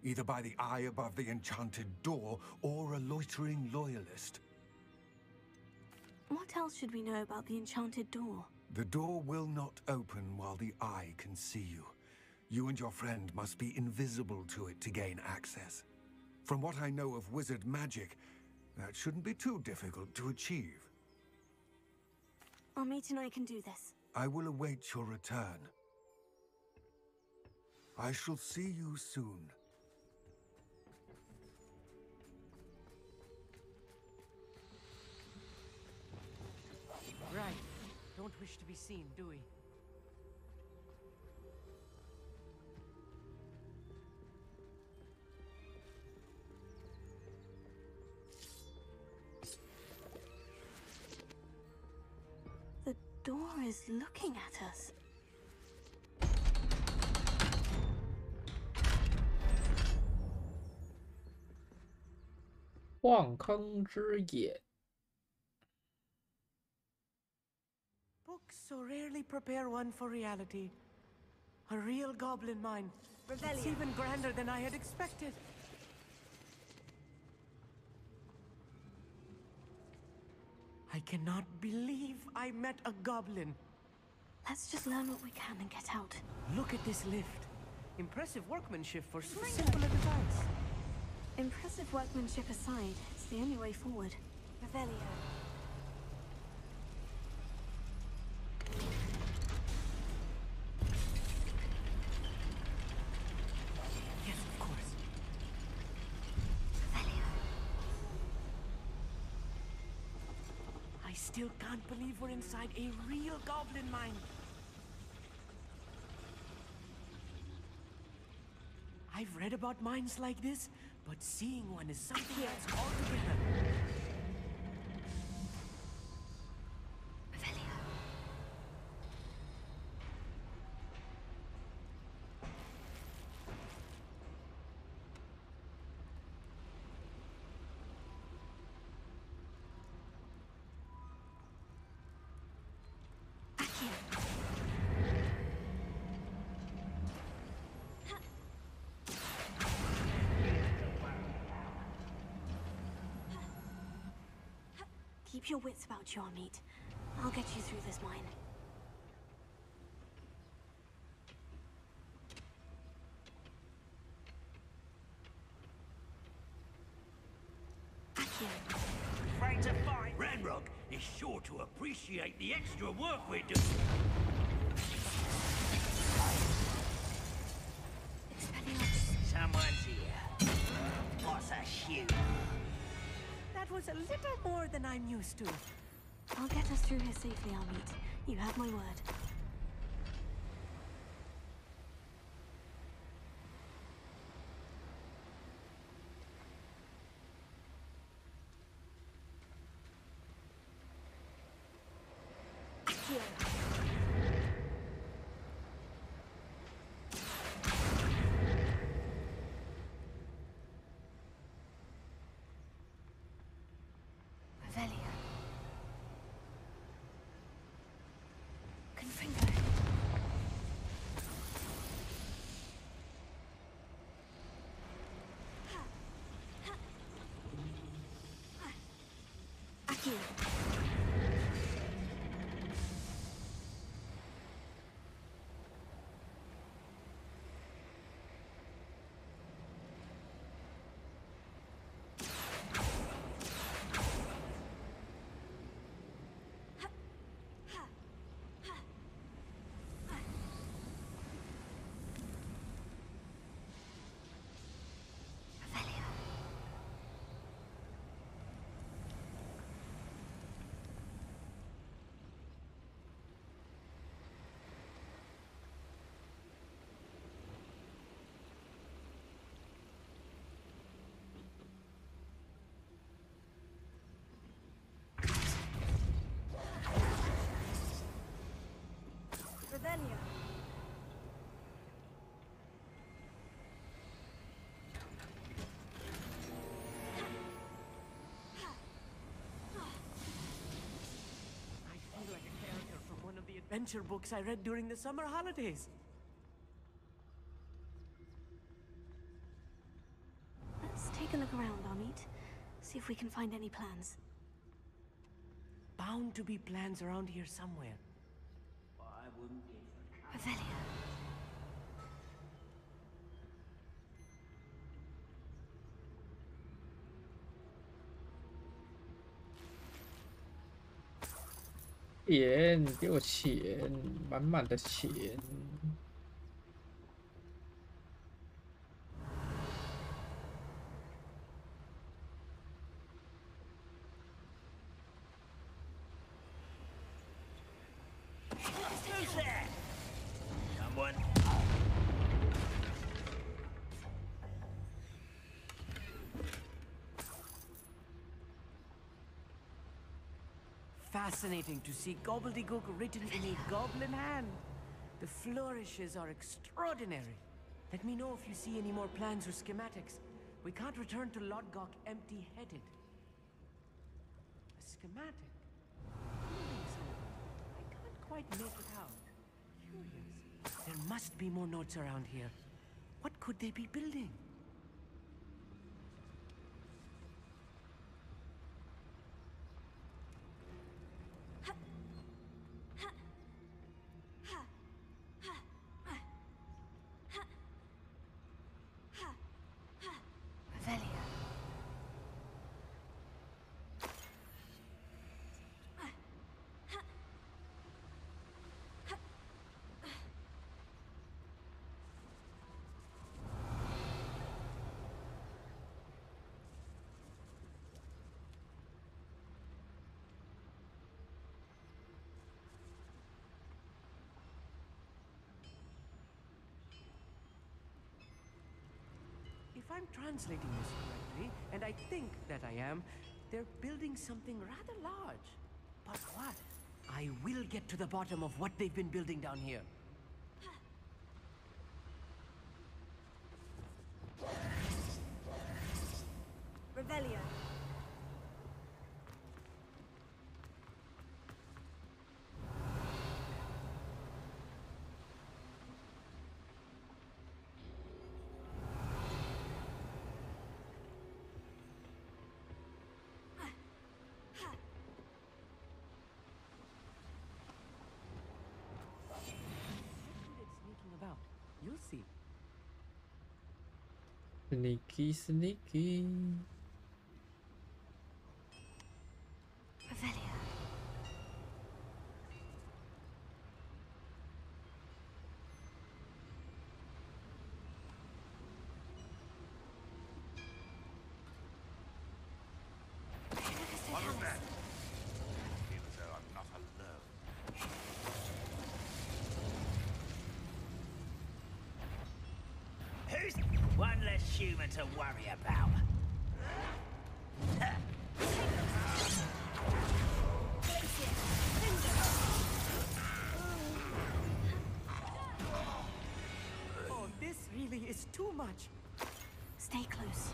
either by the eye above the enchanted door or a loitering loyalist. What else should we know about the enchanted door? The door will not open while the eye can see you. You and your friend must be invisible to it to gain access. From what I know of wizard magic, that shouldn't be too difficult to achieve. Our mate and I can do this. I will await your return. I shall see you soon. Right. Don't wish to be seen, do we? The door is looking at us.望坑之眼 Books so rarely prepare one for reality. A real goblin mine. It's even grander than I had expected. I cannot believe I met a goblin. Let's just learn what we can and get out. Look at this lift. Impressive workmanship for so simple a device. Impressive workmanship aside, it's the only way forward. Revelio. Yes, of course. Revelio. I still can't believe we're inside a real goblin mine. I've read about mines like this, but seeing one is something else altogether. Revelio. Keep your wits about you, Amit. I'll get you through this mine. Afraid to fight? Ranrock is sure to appreciate the extra work we're doing. Someone's here. What's a shoot? That was a little more than I'm used to. I'll get us through here safely, Amit. You have my word. Revelio. Confringo. Accio. adventure books I read during the summer holidays. Let's take a look around, Amit. See if we can find any plans. Bound to be plans around here somewhere. I wouldn't give a Revelia.钱，给我钱，满满的钱。Who's there? Someone. Fascinating to see gobbledygook written in a goblin hand. The flourishes are extraordinary. Let me know if you see any more plans or schematics. We can't return to Lodgok empty-headed. A schematic? I can't quite make it out. Curious. There must be more notes around here. What could they be building? Revelia. If I'm translating this correctly, and I think that I am, they're building something rather large. But what? I will get to the bottom of what they've been building down here. Revelio. About. You'll see. Sneaky, sneaky. Revelia. What was that? Feel as though I'm not alone. Who's one less human to worry about? Oh, this really is too much. Stay close.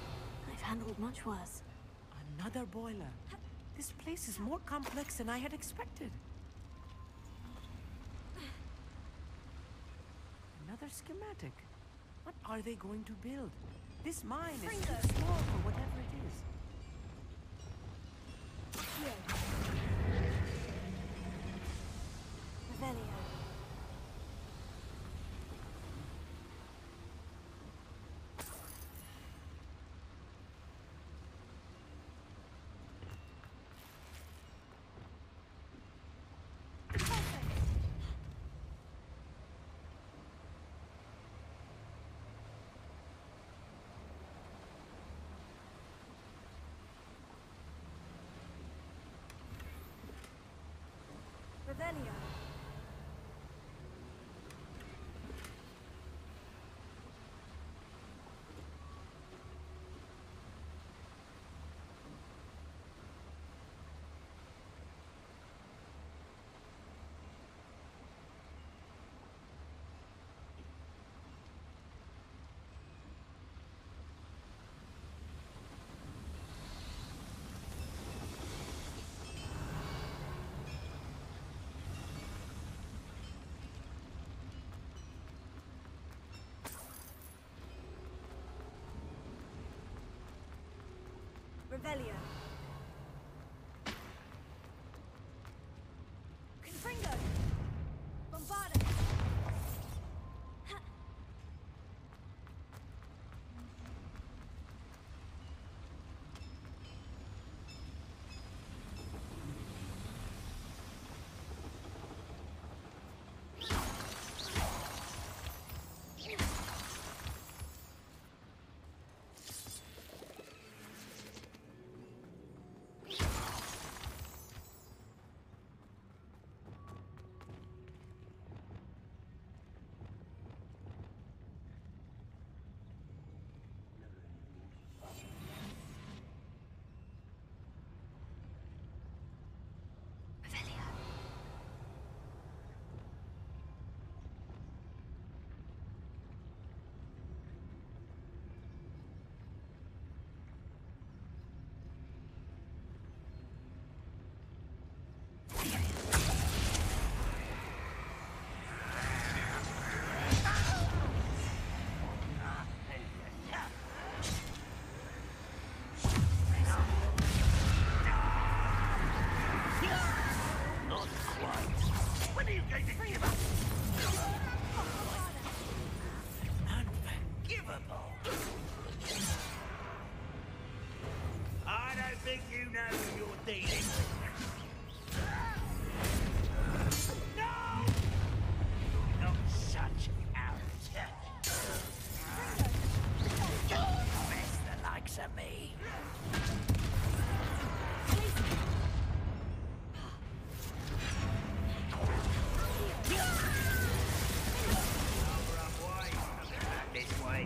I've handled much worse. Another boiler. This place is more complex than I had expected. Another schematic. What are they going to build? This mine is too small for whatever it is. Revelio. Revelio. Revelio. Confringo. Bombarda. I don't think you know who you're dealing with. No! You're not such out. Best the likes of me. This way.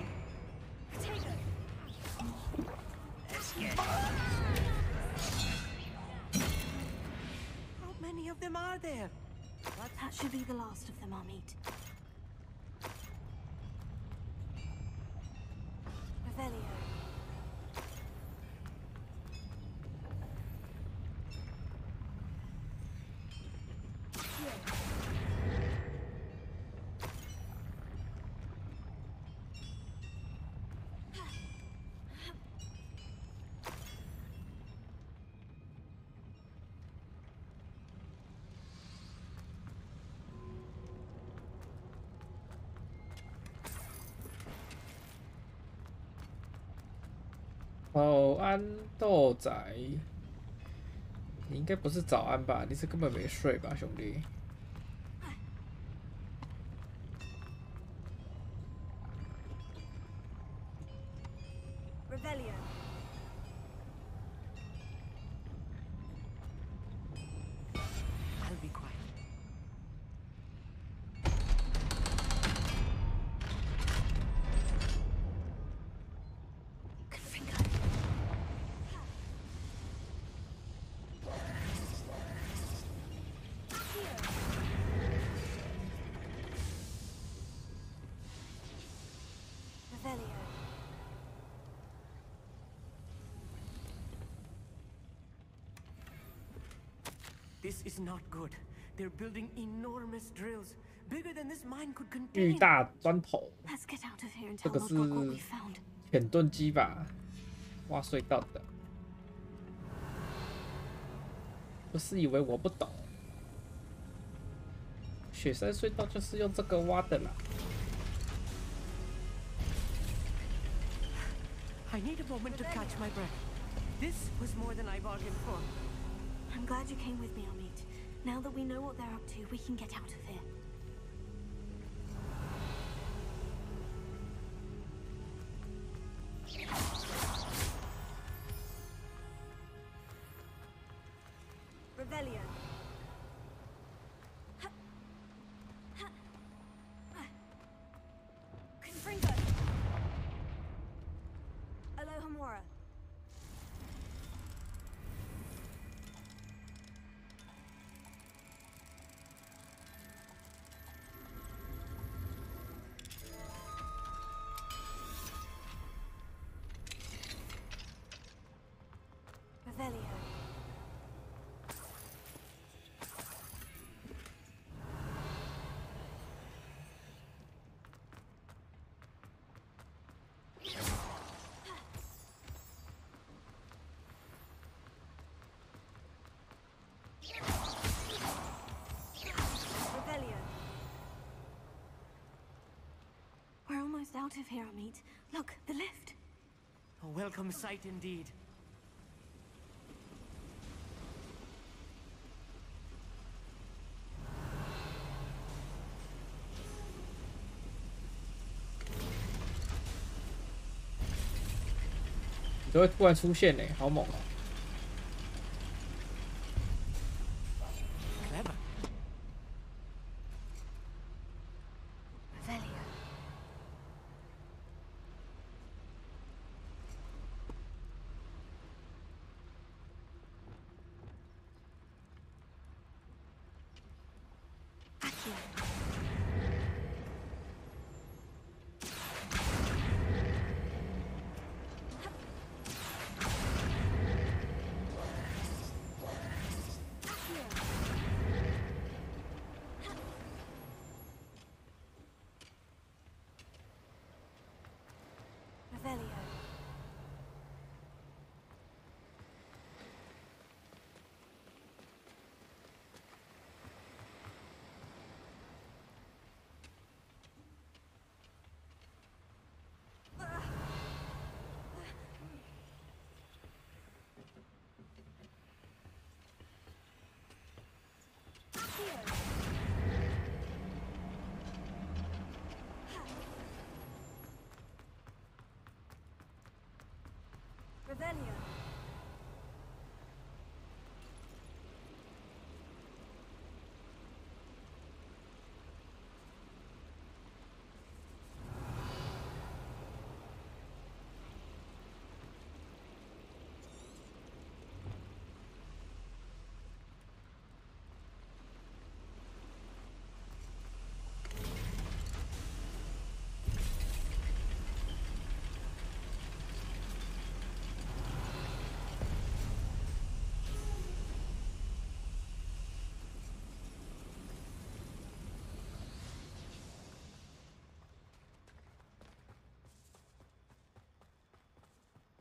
Let's get How many of them are there? That should be the last of them, I'll meet. Revelio.早安，豆仔。你应该不是早安吧？你是根本没睡吧，兄弟？ Revelio. I'll be quiet. Revelio. This is not good. They're building enormous drills, bigger than this mine could 巨 contain. 大砖头， Let's get out of here and 这 tell 个 Lord 是 God what we found. 潜盾机吧？挖隧道的。不是以为我不懂，雪山隧道就是用这个挖的啦。 I need a moment to catch my breath. This was more than I bargained for. I'm glad you came with me, Amit. Now that we know what they're up to, we can get out of here. Revelio. Confringo. Alohomora. Revelio. out of here, Amit. Look, the lift. A welcome sight indeed.你都会突然出现呢，好猛哦！ Revelio.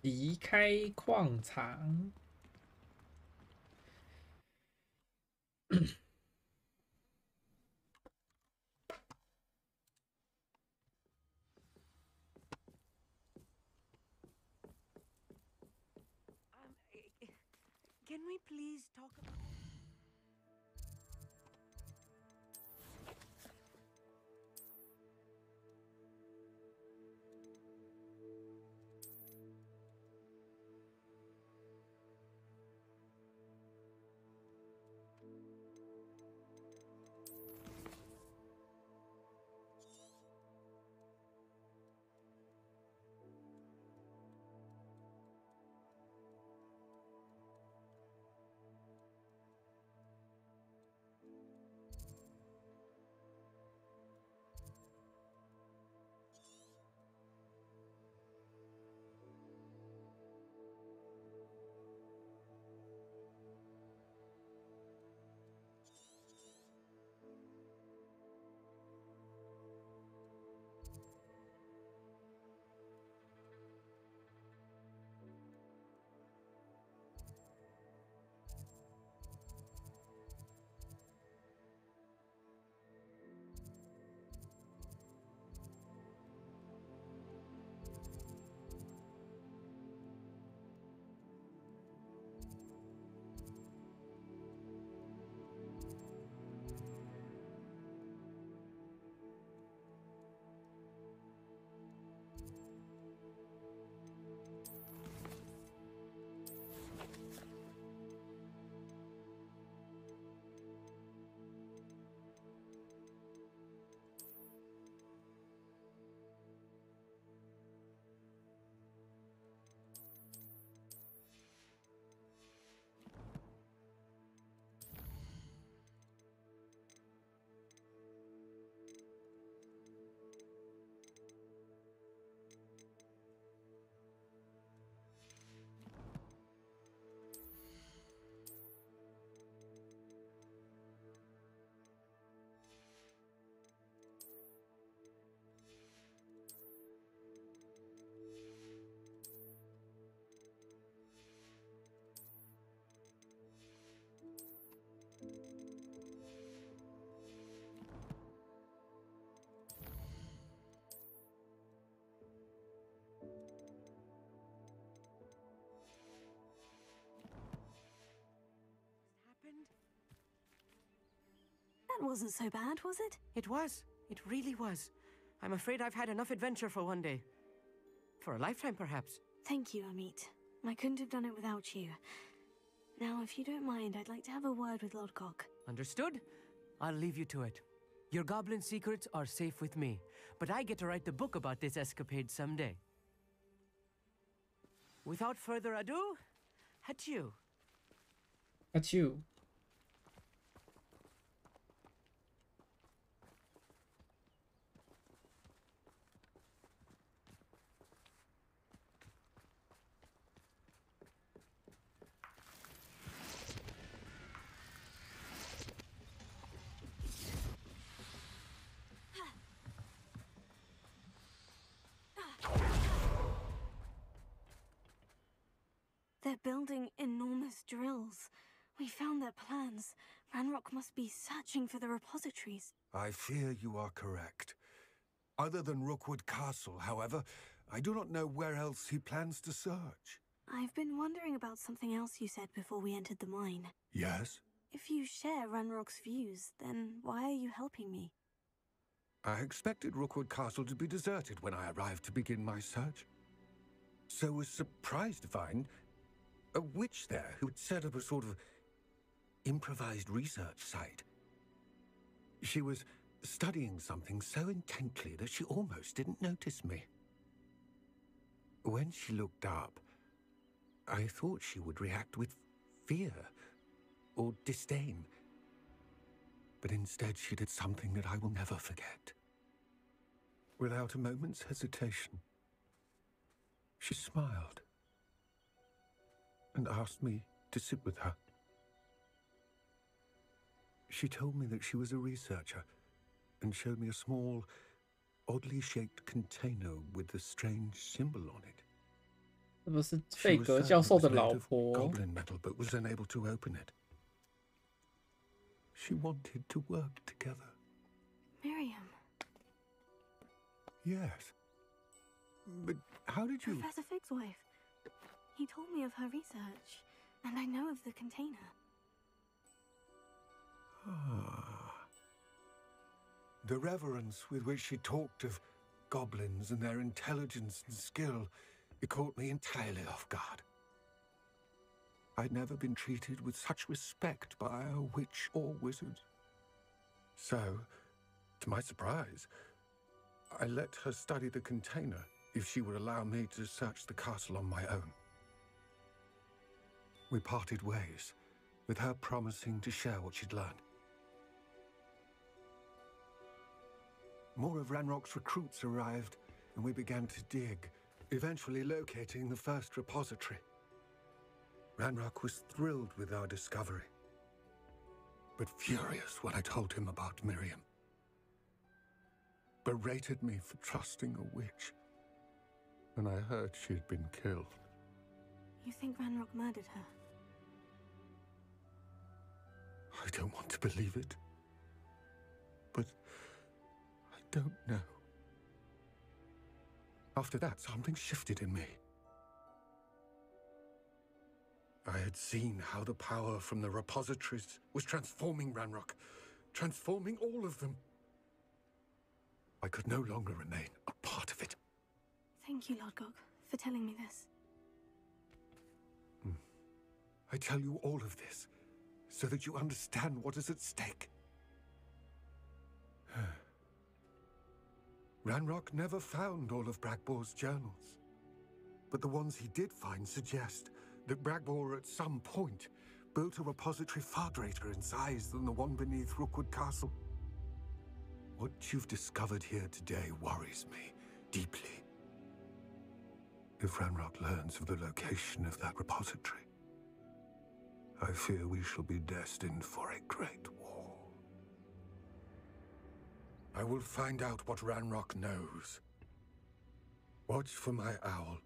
离开矿场。Can we please talk about... wasn't so bad, was it? It was. It really was. I'm afraid I've had enough adventure for one day. For a lifetime, perhaps. Thank you, Amit. I couldn't have done it without you. Now, if you don't mind, I'd like to have a word with Lodgok. Understood? I'll leave you to it. Your goblin secrets are safe with me, but I get to write the book about this escapade someday. Without further ado, adieu. Adieu. They're building enormous drills. We found their plans. Ranrock must be searching for the repositories. I fear you are correct. Other than Rookwood Castle, however, I do not know where else he plans to search. I've been wondering about something else you said before we entered the mine. Yes? If you share Ranrock's views, then why are you helping me? I expected Rookwood Castle to be deserted when I arrived to begin my search. So was surprised to find a witch there who had set up a sort of improvised research site. She was studying something so intently that she almost didn't notice me. When she looked up, I thought she would react with fear or disdain. But instead she did something that I will never forget. Without a moment's hesitation, she smiled and asked me to sit with her. She told me that she was a researcher and showed me a small, oddly shaped container with a strange symbol on it. 这不是费格教授的老婆。 Goblin metal, but was unable to open it. She wanted to work together. Miriam. Yes. But how did you... Professor Fig's wife. He told me of her research, and I know of the container. Ah. The reverence with which she talked of goblins and their intelligence and skill, it caught me entirely off guard. I'd never been treated with such respect by a witch or wizard. So, to my surprise, I let her study the container if she would allow me to search the castle on my own. We parted ways, with her promising to share what she'd learned. More of Ranrock's recruits arrived, and we began to dig, eventually locating the first repository. Ranrock was thrilled with our discovery, but furious when I told him about Miriam. Berated me for trusting a witch, and I heard she had been killed. You think Ranrock murdered her? I don't want to believe it, but I don't know. After that, something shifted in me. I had seen how the power from the repositories was transforming Ranrock, transforming all of them. I could no longer remain a part of it. Thank you, Lodgok, for telling me this. I tell you all of this so that you understand what is at stake. Ranrock never found all of Bragbor's journals, but the ones he did find suggest that Bragbor at some point built a repository far greater in size than the one beneath Rookwood Castle. What you've discovered here today worries me deeply. If Ranrock learns of the location of that repository, I fear we shall be destined for a great war. I will find out what Ranrock knows. Watch for my owl.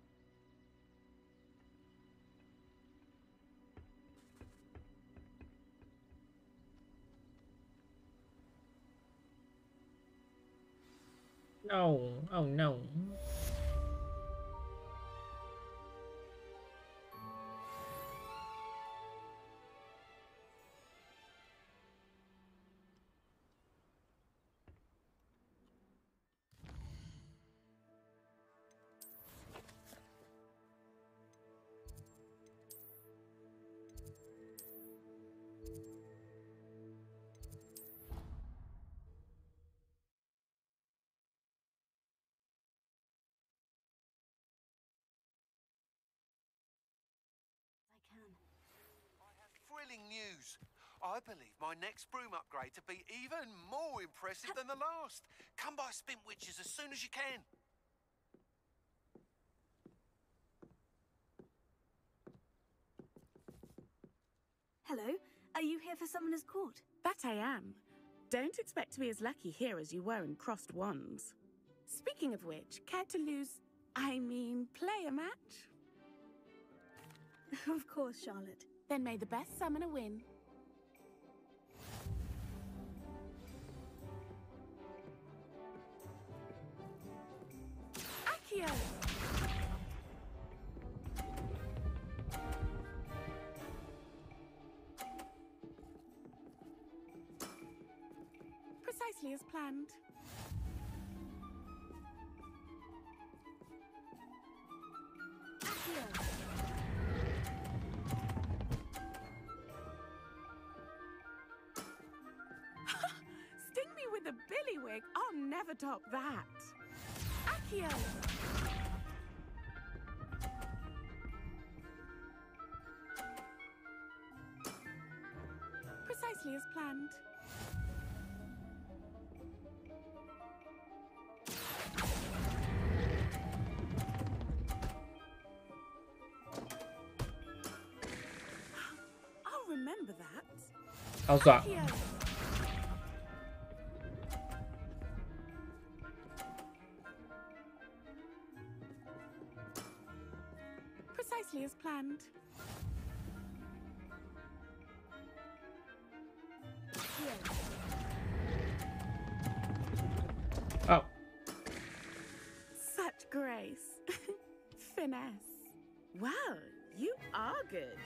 No, oh no. news. I believe my next broom upgrade to be even more impressive than the last. Come by Spintwitches as soon as you can. Hello, are you here for Summoner's Court? That I am. Don't expect to be as lucky here as you were in Crossed Wands. Speaking of which, care to play a match? Of course, Charlotte. Then may the best summoner win. Accio! Precisely as planned. Accio! Sting me with a billywig. I'll never top that. Accio! Precisely as planned. I'll remember that. 好爽。 Precisely as planned. Oh. Such grace. Finesse. Well, you are good.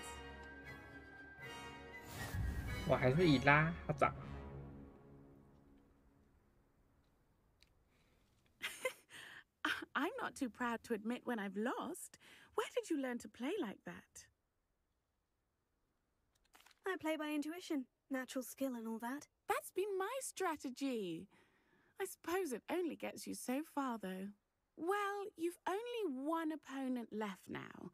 我还是以拉他长。 I'm not too proud to admit when I've lost. Where did you learn to play like that? I play by intuition, natural skill and all that. That's been my strategy. I suppose it only gets you so far, though. Well, you've only one opponent left now.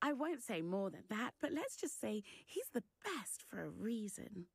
I won't say more than that, but let's just say he's the best for a reason.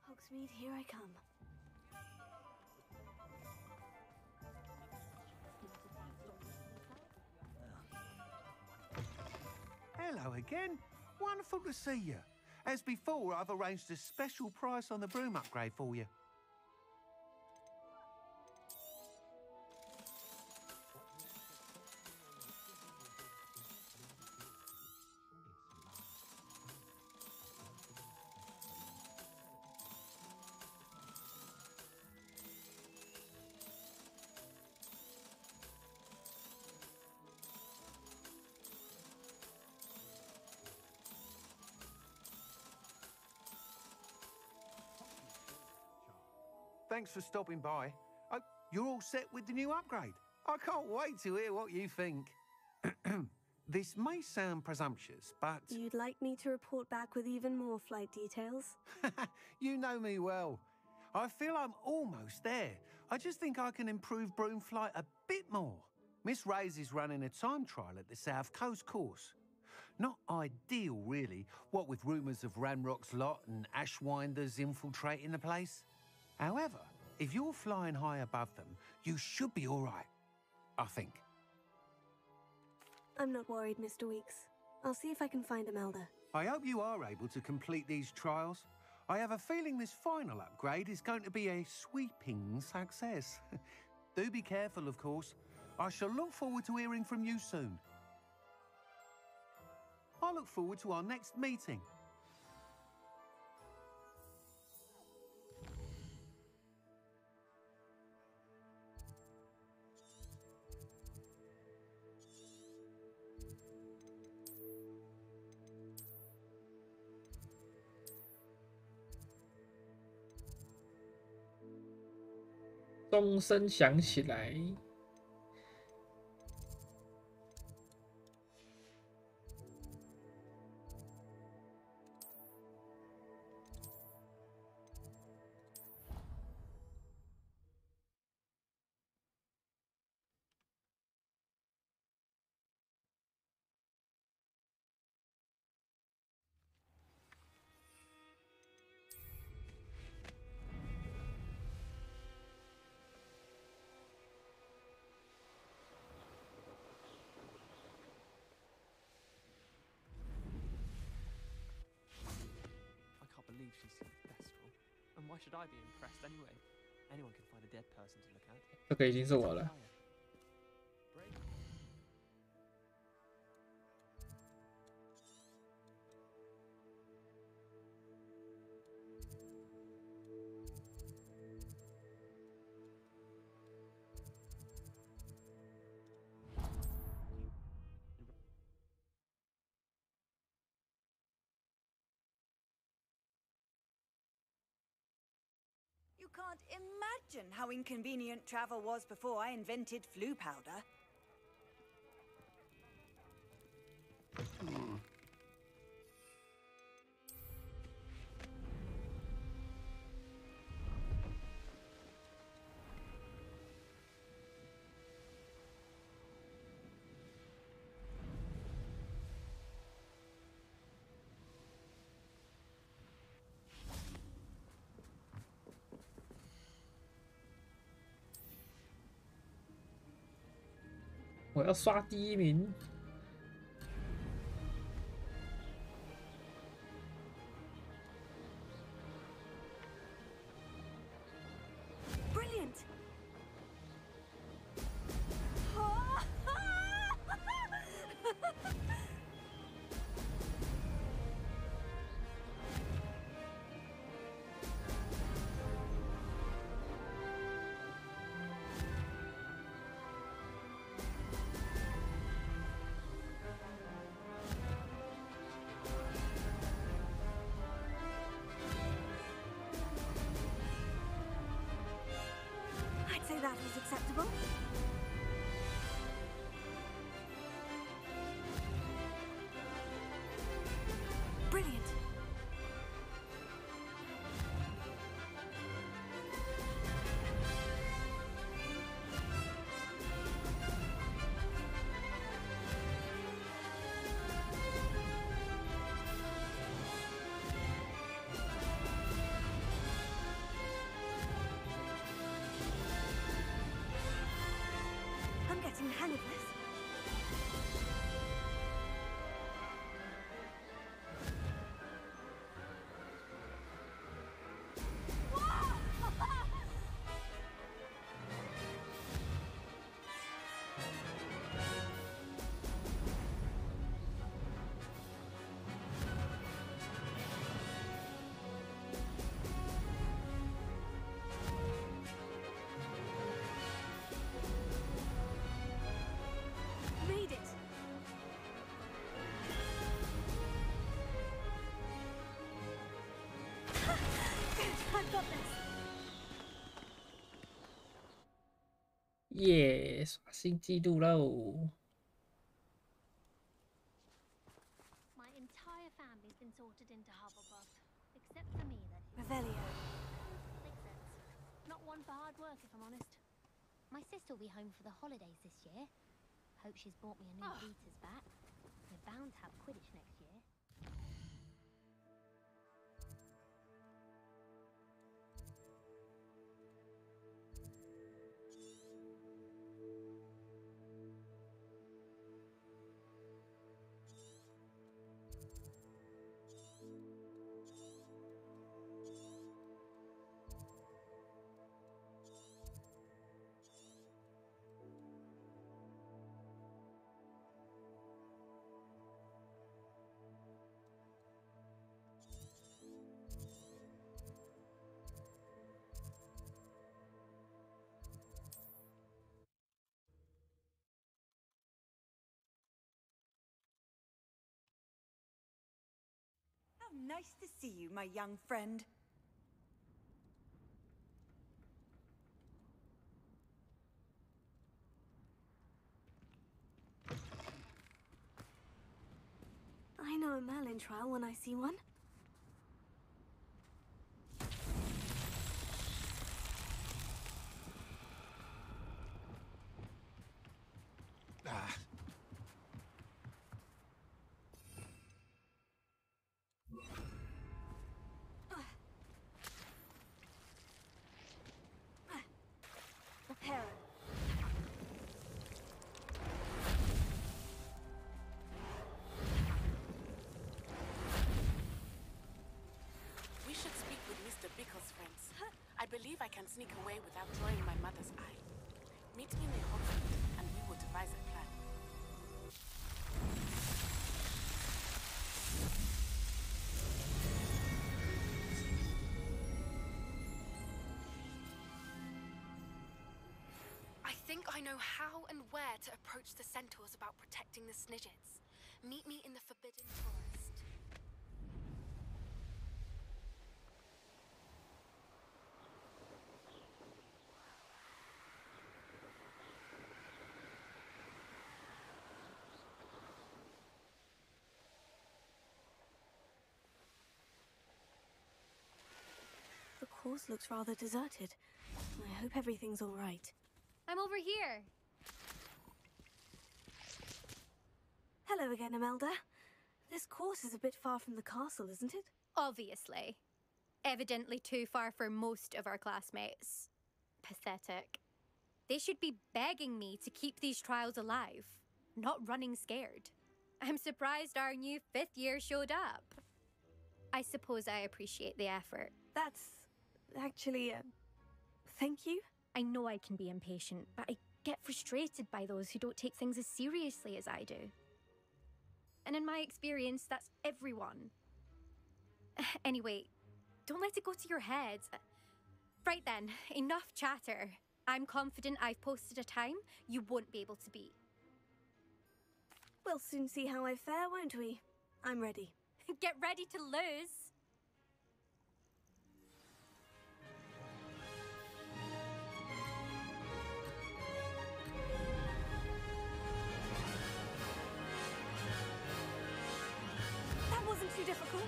Hogsmeade, here I come. Hello again. Wonderful to see you. As before, I've arranged a special price on the broom upgrade for you. Thanks for stopping by. Oh, you're all set with the new upgrade. I can't wait to hear what you think. This may sound presumptuous, but... You'd like me to report back with even more flight details? You know me well. I feel I'm almost there. I just think I can improve broom flight a bit more. Miss Ray's is running a time trial at the South Coast course. Not ideal, really, what with rumours of Ranrock's lot and Ashwinders infiltrating the place. However, if you're flying high above them, you should be all right, I think. I'm not worried, Mr. Weeks. I'll see if I can find Imelda. I hope you are able to complete these trials. I have a feeling this final upgrade is going to be a sweeping success. Do be careful, of course. I shall look forward to hearing from you soon. I look forward to our next meeting. 钟声响起来。believe she's successful. And why should I be impressed anyway? Anyone can find a dead person to look at. 这个已经是我了。You can't imagine how inconvenient travel was before I invented flu powder.我要刷第一名。Brilliant! I'd say that was acceptable. Brilliant. I'm getting the hang of this. Read it. Good, I've got this. 耶，刷新纪录喽！ My entire family's been sorted into Hufflepuff, except for me, that is. Revelio. Makes sense. Not one for hard work, if I'm honest. My sister will be home for the holidays this year. Hope she's bought me a new Beaters back. We're bound to have Quidditch next year. How nice to see you, my young friend. know a Merlin trial when I see one. We should speak with Mr. Bickle's friends. I believe I can sneak away without drawing my mother's eye. Meet me near Hogsmeade, and we will devise a plan. I think I know how and where to approach the centaurs about protecting the Snidgets. Meet me in the Forbidden Forest. The course looks rather deserted. I hope everything's all right. I'm over here. Hello again, Imelda. This course is a bit far from the castle, isn't it? Obviously. Evidently too far for most of our classmates. Pathetic. They should be begging me to keep these trials alive, not running scared. I'm surprised our new 5th year showed up. I suppose I appreciate the effort. That's actually, thank you. I know I can be impatient, but I get frustrated by those who don't take things as seriously as I do. And in my experience, that's everyone. Anyway, don't let it go to your head. Right then, enough chatter. I'm confident I've posted a time you won't be able to beat. We'll soon see how I fare, won't we? I'm ready. Get ready to lose. That wasn't too difficult.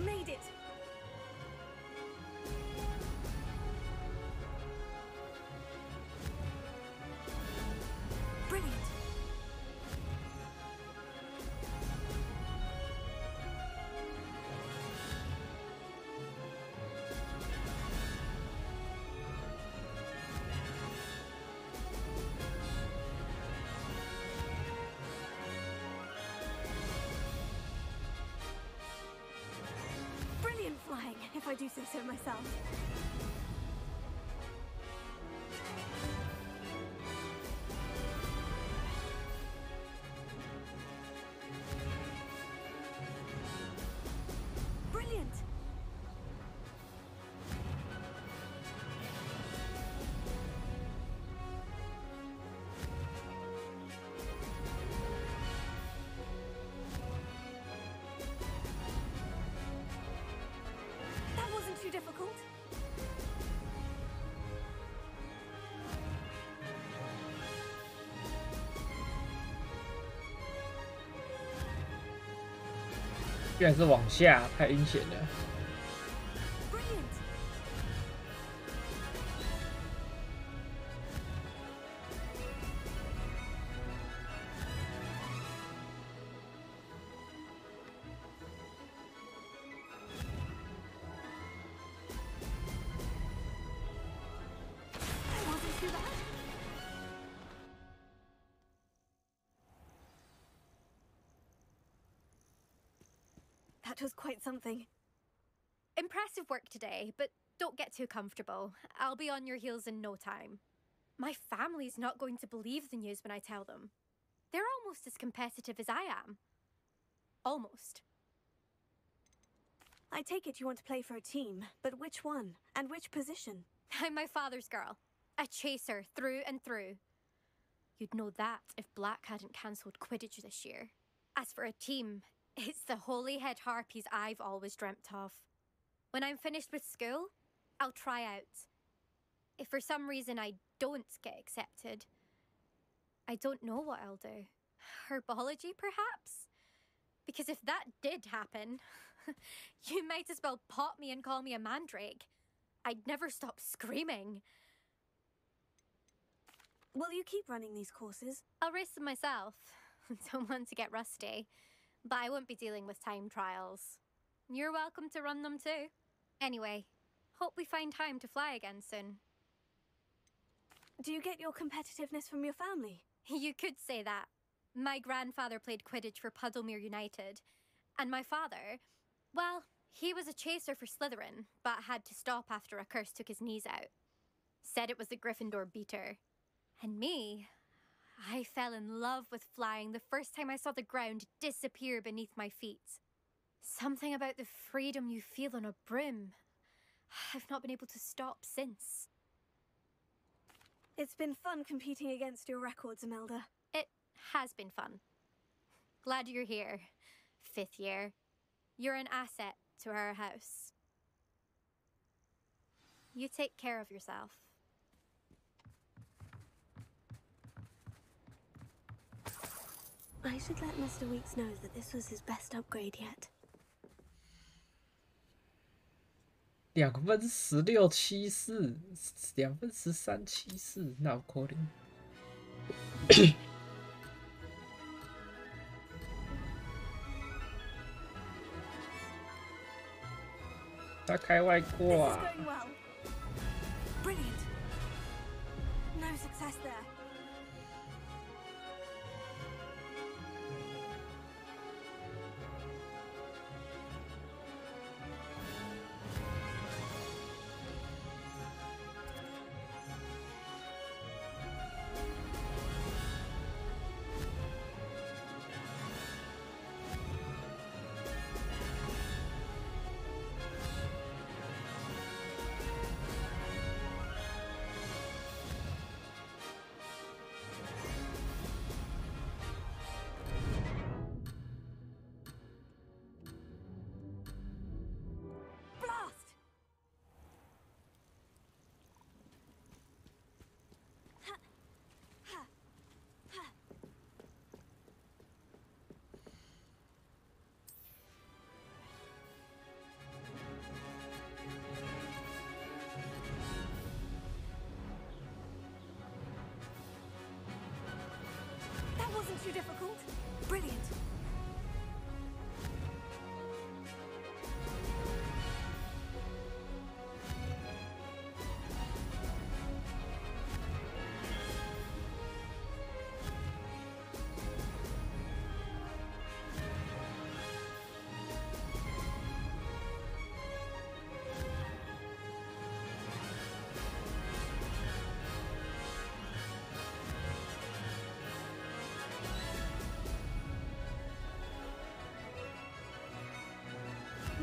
Made it! Brilliant! Brilliant flying, if I do say so myself. Brilliant! That wasn't too difficult. Brilliant. 居然是往下，太阴险了。That wasn't too bad. That was quite something. Impressive work today, but don't get too comfortable. I'll be on your heels in no time. My family's not going to believe the news when I tell them. They're almost as competitive as I am. Almost. I take it you want to play for a team, but which one? And which position? I'm my father's girl. A chaser through and through. You'd know that if Black hadn't cancelled Quidditch this year. As for a team, it's the Holyhead Harpies I've always dreamt of. When I'm finished with school, I'll try out. If for some reason I don't get accepted, I don't know what I'll do. Herbology, perhaps? Because if that did happen, you might as well pop me and call me a mandrake. I'd never stop screaming. Will you keep running these courses? I'll race them myself. Don't want to get rusty. But I won't be dealing with time trials. You're welcome to run them too. Anyway, hope we find time to fly again soon. Do you get your competitiveness from your family? You could say that. My grandfather played Quidditch for Puddlemere United. And my father, well, he was a chaser for Slytherin, but had to stop after a curse took his knees out. Said it was the Gryffindor beater. And me, I fell in love with flying the first time I saw the ground disappear beneath my feet. Something about the freedom you feel on a broom. I've not been able to stop since. It's been fun competing against your records, Imelda. It has been fun. Glad you're here, 5th year. You're an asset to our house. You take care of yourself. I should let Mr. Weeks know that this was his best upgrade yet. 2分16.74，2分13.74，那有可能。他开外挂。Brilliant. No success there. Wasn't too difficult. Brilliant.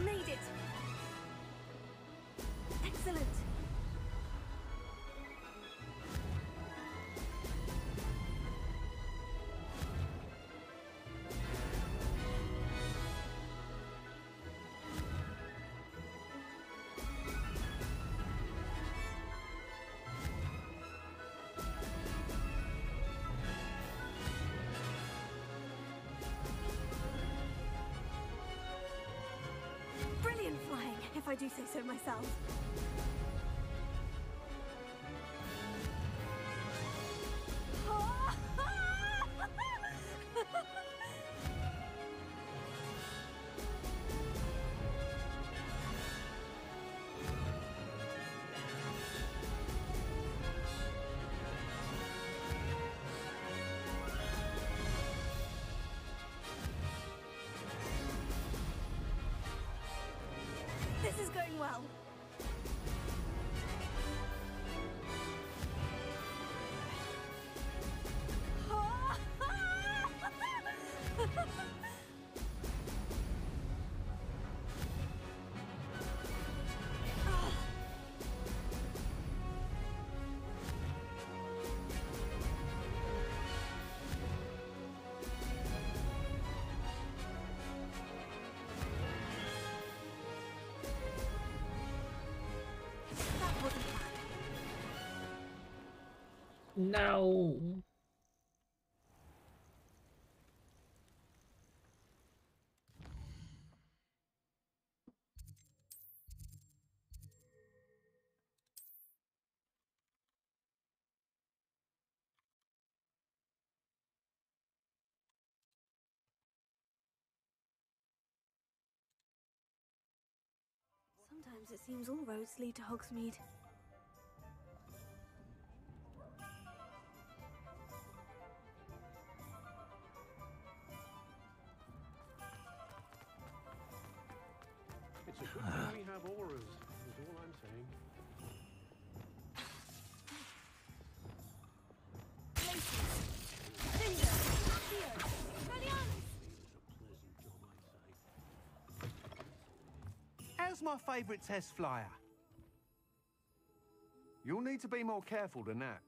Made it! Excellent! Brilliant flying, if I do say so myself. This is going well. No. Sometimes it seems all roads lead to Hogsmeade. It's a good thing we have auras, is all I'm saying. How's my favourite test flyer? You'll need to be more careful than that.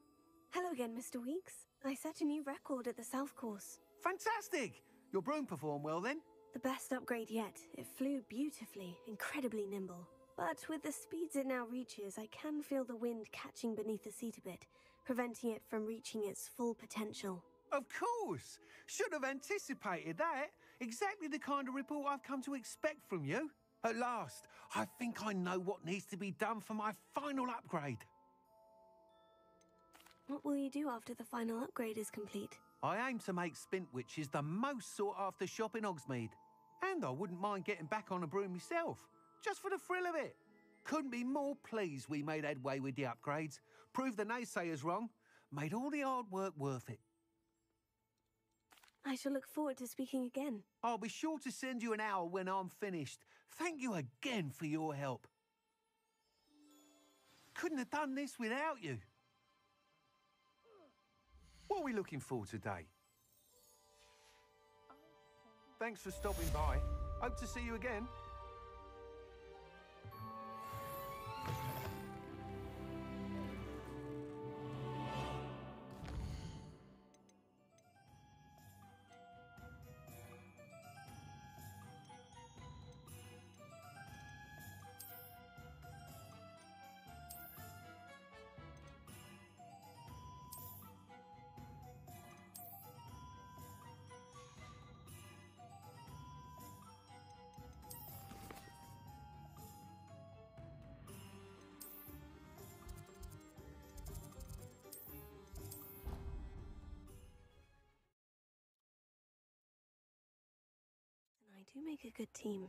Hello again, Mr. Weeks. I set a new record at the South course. Fantastic! Your broom performed well then? The best upgrade yet. It flew beautifully, incredibly nimble. But with the speeds it now reaches, I can feel the wind catching beneath the seat a bit, preventing it from reaching its full potential. Of course! Should have anticipated that. Exactly the kind of report I've come to expect from you. At last, I think I know what needs to be done for my final upgrade. What will you do after the final upgrade is complete? I aim to make Spintwitches the most sought-after shop in Hogsmeade. And I wouldn't mind getting back on a broom myself, just for the thrill of it. Couldn't be more pleased we made headway with the upgrades, proved the naysayers wrong, made all the hard work worth it. I shall look forward to speaking again. I'll be sure to send you an owl when I'm finished. Thank you again for your help. Couldn't have done this without you. What are we looking for today? Thanks for stopping by. Hope to see you again. I do make a good team.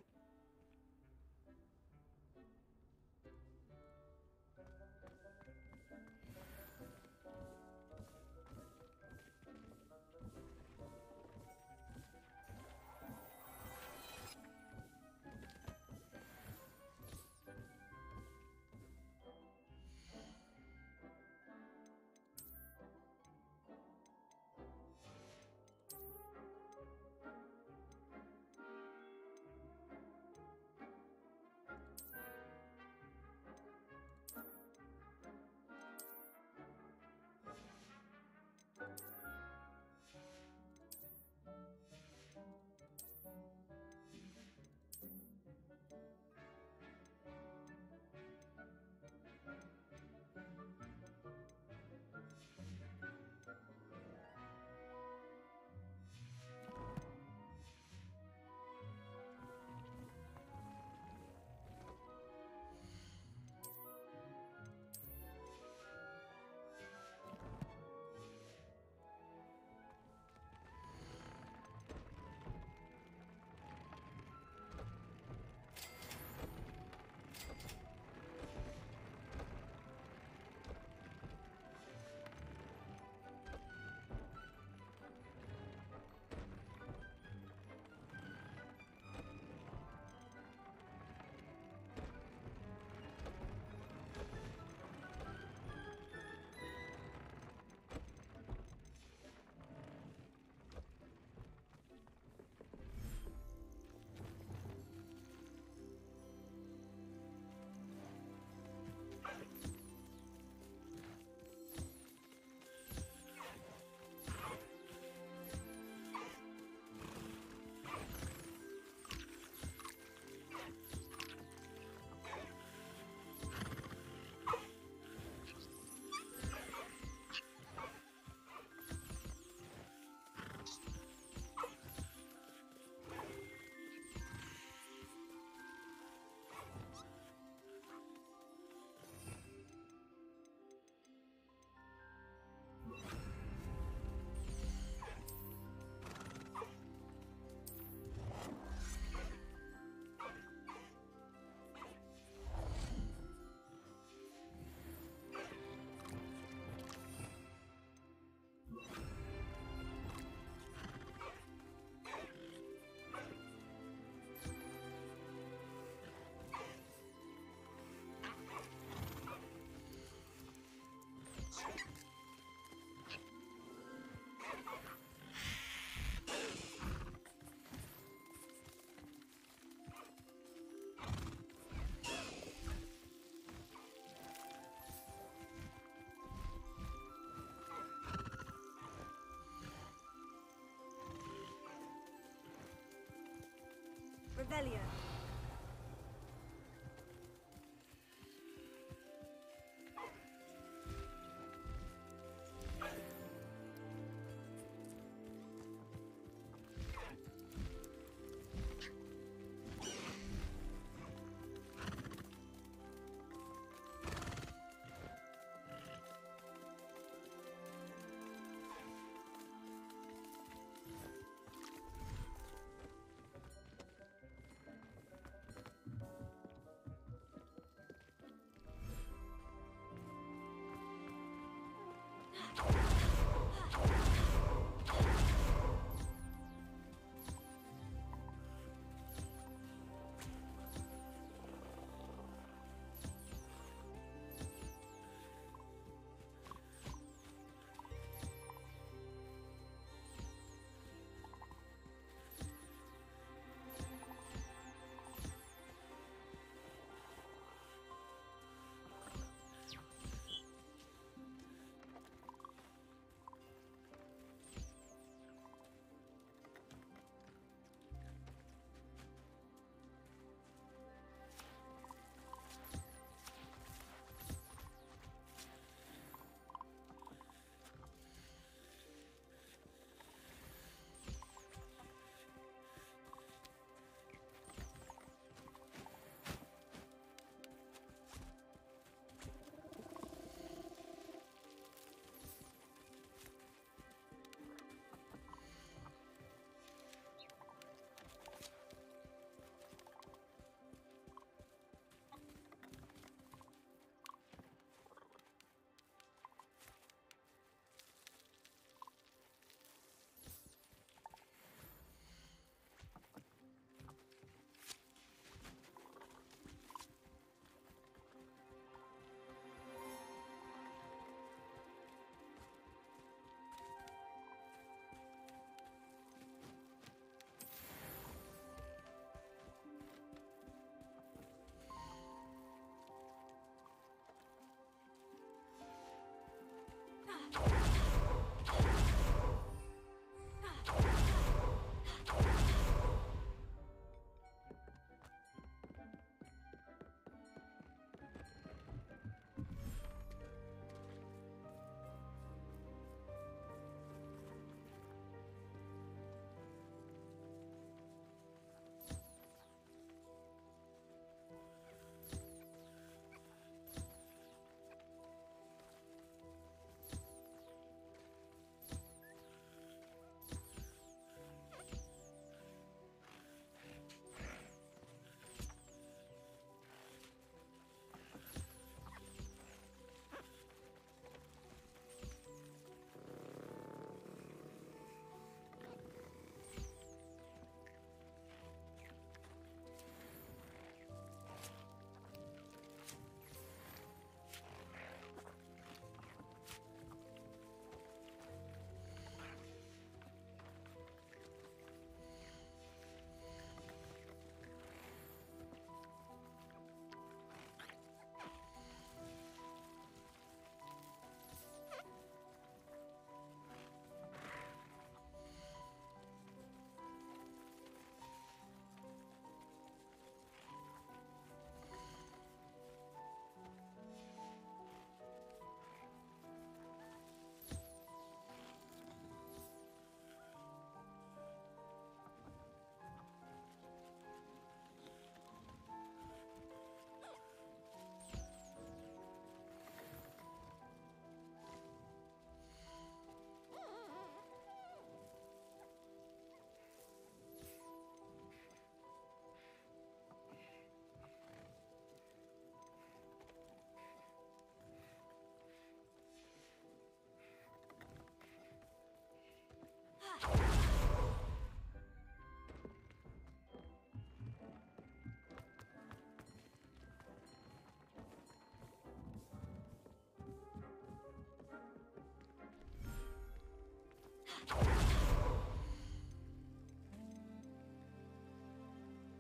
Revelio.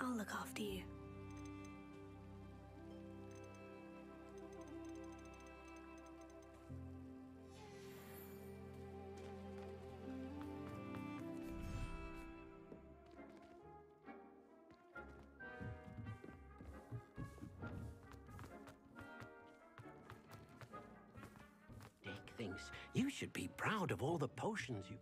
I'll look after you. things. You should be proud of all the potions you...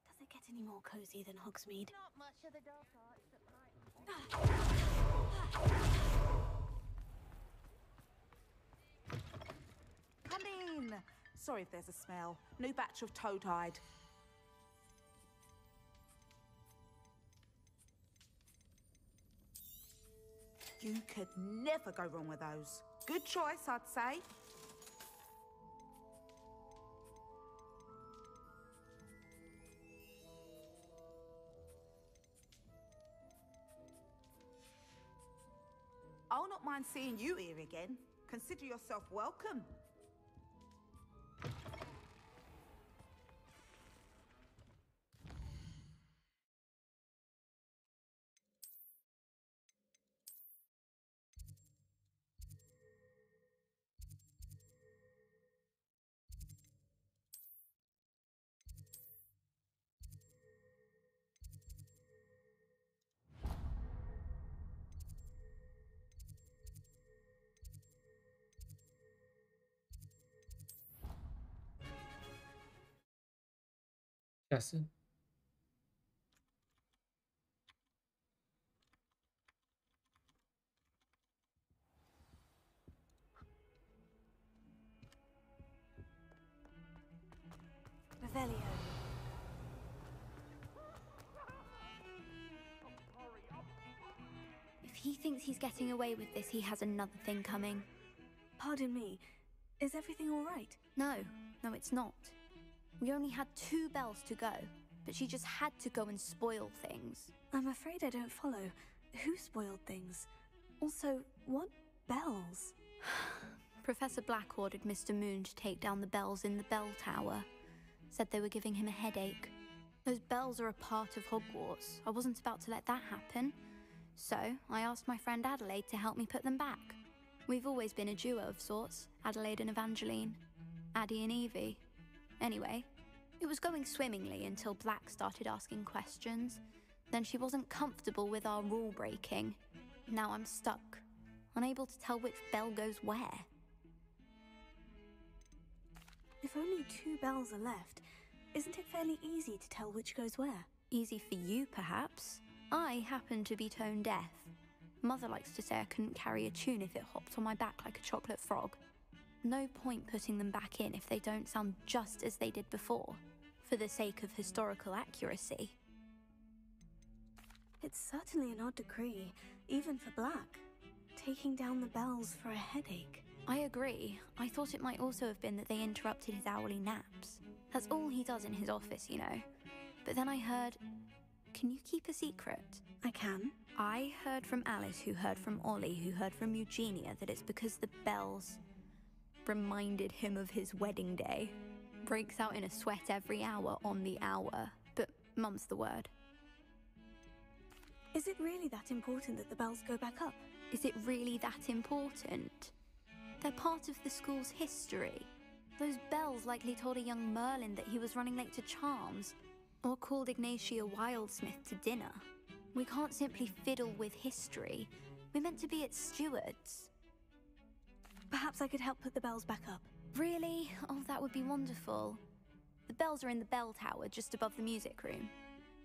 Does it get any more cozy than Hogsmeade? Not much of the dark arts that Come in! Sorry if there's a smell. New batch of toad-hide. You could never go wrong with those. Good choice, I'd say. I'll not mind seeing you here again. Consider yourself welcome. Yes. Revelio. If he thinks he's getting away with this, he has another thing coming. Pardon me, is everything all right? No, it's not. We only had 2 bells to go, but she just had to go and spoil things. I'm afraid I don't follow. Who spoiled things? Also, what bells? Professor Black ordered Mr. Moon to take down the bells in the bell tower. Said they were giving him a headache. Those bells are a part of Hogwarts. I wasn't about to let that happen. So I asked my friend Adelaide to help me put them back. We've always been a duo of sorts, Adelaide and Evangeline. Addie and Evie. Anyway, it was going swimmingly until Black started asking questions. Then she wasn't comfortable with our rule breaking. Now I'm stuck, unable to tell which bell goes where. If only 2 bells are left, isn't it fairly easy to tell which goes where? Easy for you, perhaps. I happen to be tone deaf. Mother likes to say I couldn't carry a tune if it hopped on my back like a chocolate frog. No point putting them back in if they don't sound just as they did before, for the sake of historical accuracy. It's certainly an odd decree, even for Black. Taking down the bells for a headache. I agree. I thought it might also have been that they interrupted his hourly naps. That's all he does in his office, you know. But then I heard... Can you keep a secret? I can. I heard from Alice, who heard from Ollie, who heard from Eugenia, that it's because the bells reminded him of his wedding day. Breaks out in a sweat every hour on the hour. But Mum's the word. Is it really that important that the bells go back up? Is it really that important? They're part of the school's history. Those bells likely told a young Merlin that he was running late to Charms, or called Ignatia Wildsmith to dinner. We can't simply fiddle with history. We're meant to be its stewards. Perhaps I could help put the bells back up. Really? Oh, that would be wonderful. The bells are in the bell tower just above the music room.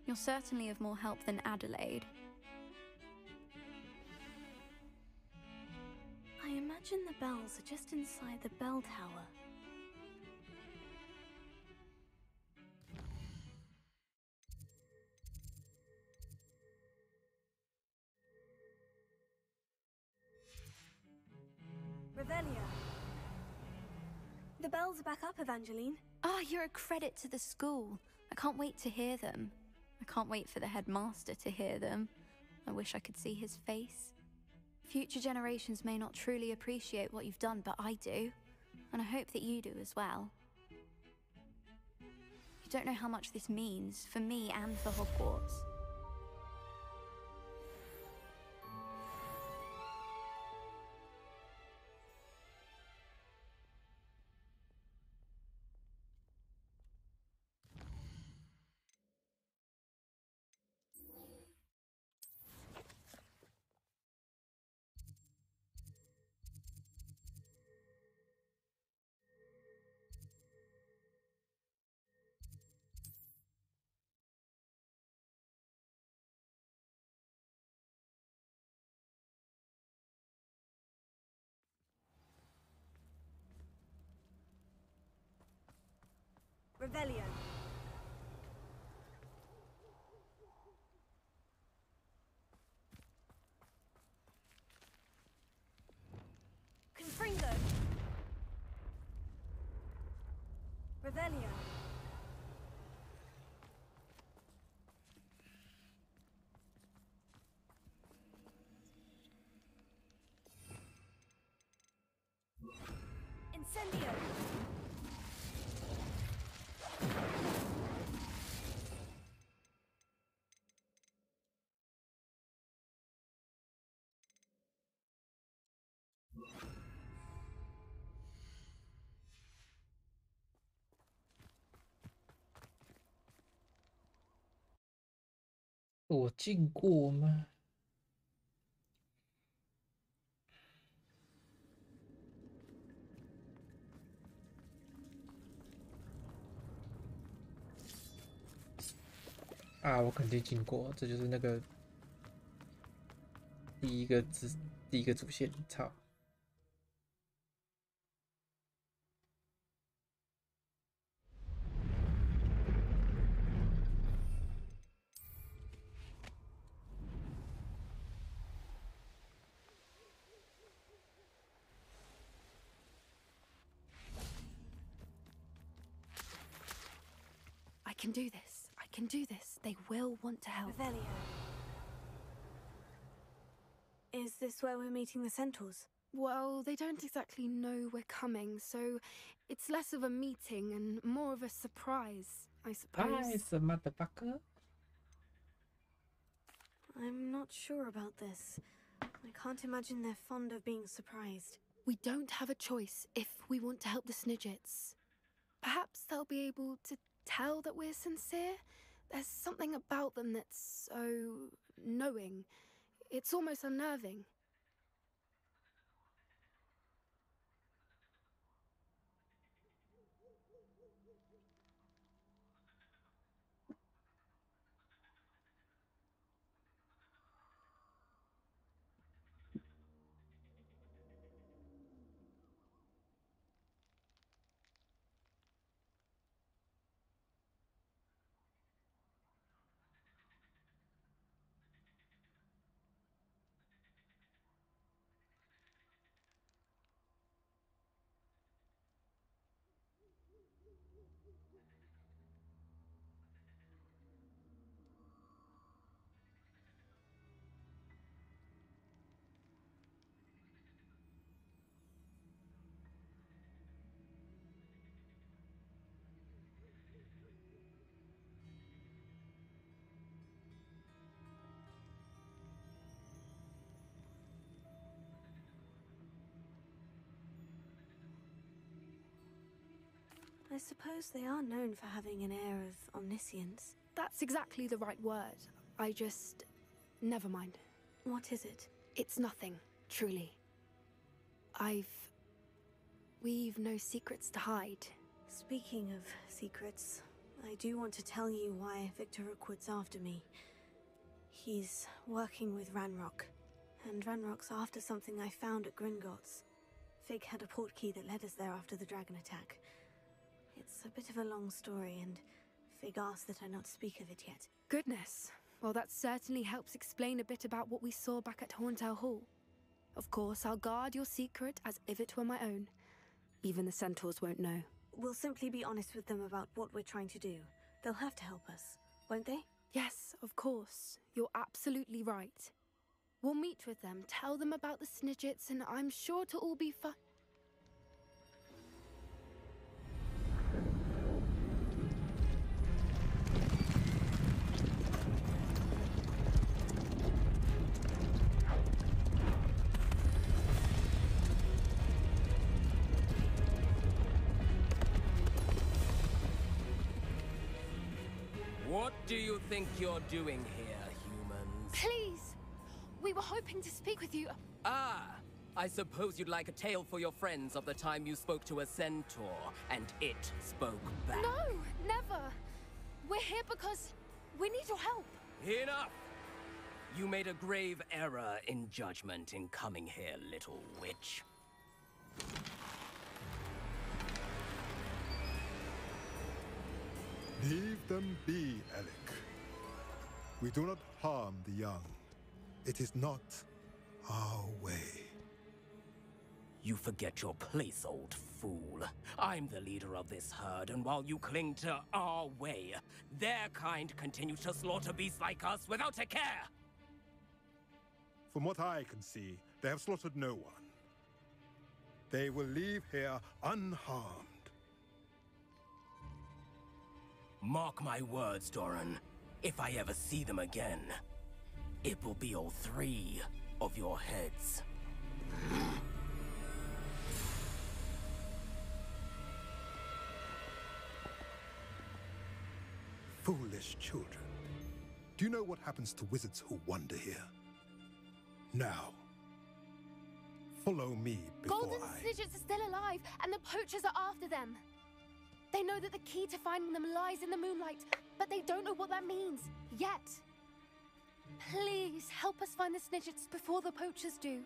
You're certainly of more help than Adelaide. I imagine the bells are just inside the bell tower. Revelia. The bells are back up, Evangeline. Ah, you're a credit to the school. I can't wait to hear them. I can't wait for the headmaster to hear them. I wish I could see his face. Future generations may not truly appreciate what you've done, but I do. And I hope that you do as well. You don't know how much this means for me and for Hogwarts. Revelio. Confringo. Revelio. Incendio.我进过吗？啊，我肯定进过，这就是那个第一个主线，操！I can do this. I can do this. They will want to help. Revelio. Is this where we're meeting the centaurs? Well, they don't exactly know we're coming, so it's less of a meeting and more of a surprise, I suppose. Nice, motherfucker. I'm not sure about this. I can't imagine they're fond of being surprised. We don't have a choice if we want to help the Snidgets. Perhaps they'll be able to tell that we're sincere. There's something about them that's so knowing. It's almost unnerving. I suppose they are known for having an air of omniscience. That's exactly the right word. I just... never mind. What is it? It's nothing, truly. We've no secrets to hide. Speaking of secrets, I do want to tell you why Victor Rookwood's after me. He's working with Ranrock, and Ranrock's after something I found at Gringotts. Fig had a portkey that led us there after the dragon attack. It's a bit of a long story, and Fig asked that I not speak of it yet. Goodness. Well, that certainly helps explain a bit about what we saw back at Horntail Hall. Of course, I'll guard your secret as if it were my own. Even the centaurs won't know. We'll simply be honest with them about what we're trying to do. They'll have to help us, won't they? Yes, of course. You're absolutely right. We'll meet with them, tell them about the Snidgets, and I'm sure it'll all be fine. What do you think you're doing here, humans? Please! We were hoping to speak with you. Ah! I suppose you'd like a tale for your friends of the time you spoke to a centaur, and it spoke back. No! Never! We're here because we need your help. Enough! You made a grave error in judgment in coming here, little witch. Leave them be, Alec. We do not harm the young. It is not our way. You forget your place, old fool. I'm the leader of this herd, and while you cling to our way, their kind continue to slaughter beasts like us without a care! From what I can see, they have slaughtered no one. They will leave here unharmed. Mark my words, Doran. If I ever see them again, it will be all 3 of your heads. Foolish children. Do you know what happens to wizards who wander here? Now, follow me before Golden Snidgets are still alive, and the poachers are after them. They know that the key to finding them lies in the moonlight, but they don't know what that means, yet. Please, help us find the Snidgets before the poachers do.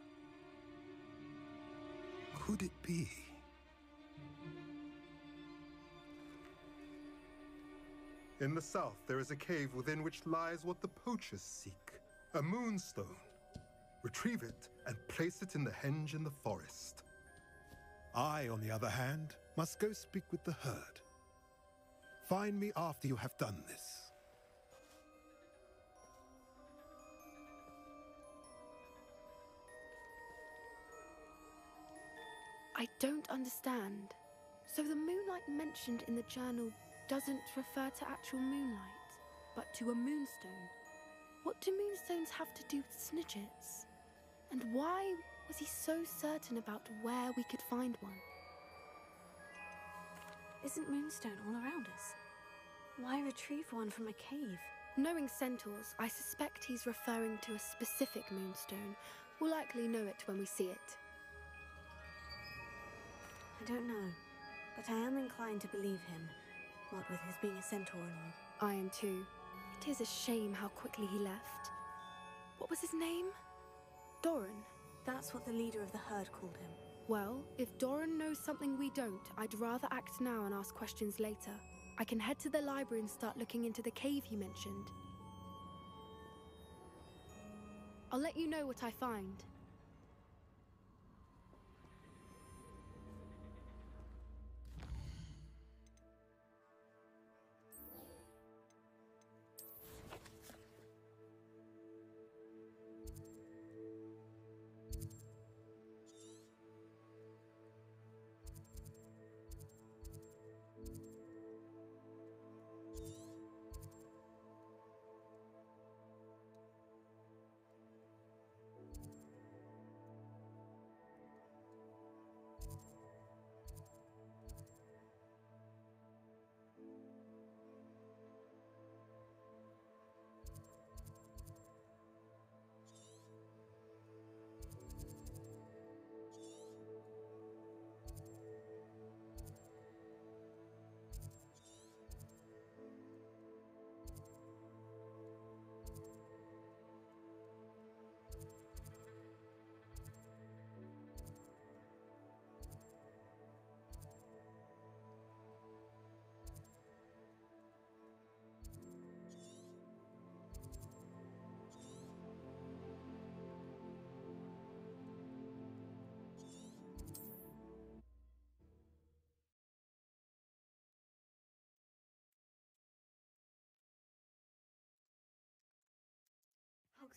Could it be? In the south, there is a cave within which lies what the poachers seek. A moonstone. Retrieve it and place it in the henge in the forest. I, on the other hand, must go speak with the herd. Find me after you have done this. I don't understand. So the moonlight mentioned in the journal doesn't refer to actual moonlight, but to a moonstone. What do moonstones have to do with Snidgets? And why was he so certain about where we could find one? Isn't moonstone all around us? Why retrieve one from a cave? Knowing centaurs, I suspect he's referring to a specific moonstone. We'll likely know it when we see it. I don't know, but I am inclined to believe him, what with his being a centaur and all. I am too. It is a shame how quickly he left. What was his name? Doran. That's what the leader of the herd called him. Well, if Doran knows something we don't, I'd rather act now and ask questions later. I can head to the library and start looking into the cave he mentioned. I'll let you know what I find.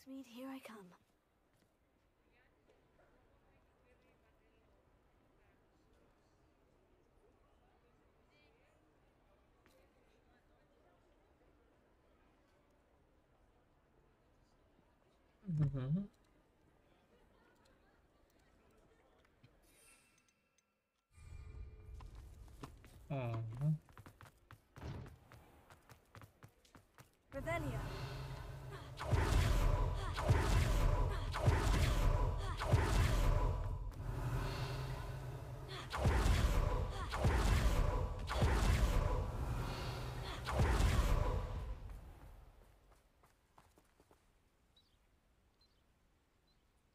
Hogsmeade, here I come. Mhm. Mhm. Revelio.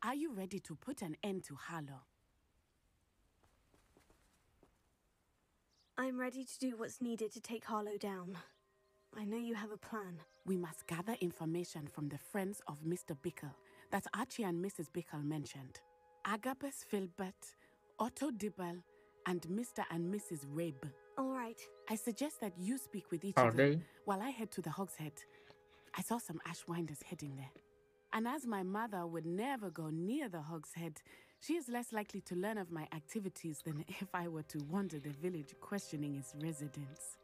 Are you ready to put an end to Harlow? I'm ready to do what's needed to take Harlow down. I know you have a plan. We must gather information from the friends of Mr. Bickle that Archie and Mrs. Bickle mentioned. Agabus Filbert, Otto Dibble, and Mr. and Mrs. Rabe. All right. I suggest that you speak with each Are of them they? while I head to the Hogshead. I saw some Ashwinders heading there. And as my mother would never go near the Hogshead, she is less likely to learn of my activities than if I were to wander the village questioning its residents.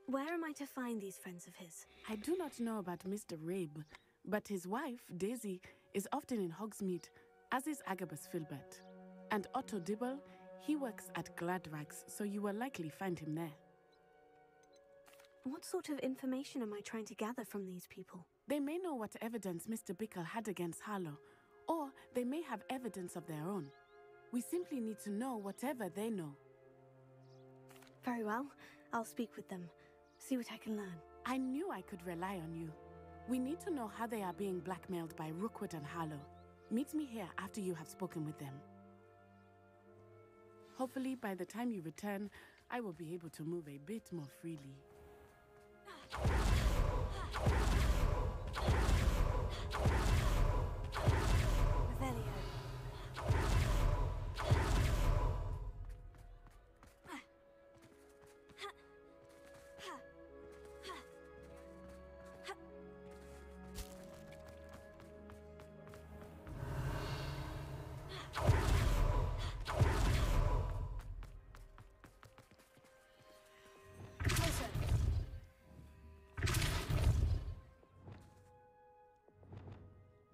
Where am I to find these friends of his? I do not know about Mr. Rabe, but his wife, Daisy, is often in Hogsmeade, as is Agabus Filbert. And Otto Dibble, he works at Gladrags, so you will likely find him there. What sort of information am I trying to gather from these people? They may know what evidence Mr. Bickle had against Harlow, or they may have evidence of their own. We simply need to know whatever they know. Very well. I'll speak with them. See what I can learn. I knew I could rely on you. We need to know how they are being blackmailed by Rookwood and Harlow. Meet me here after you have spoken with them. Hopefully, by the time you return, I will be able to move a bit more freely. Revelio.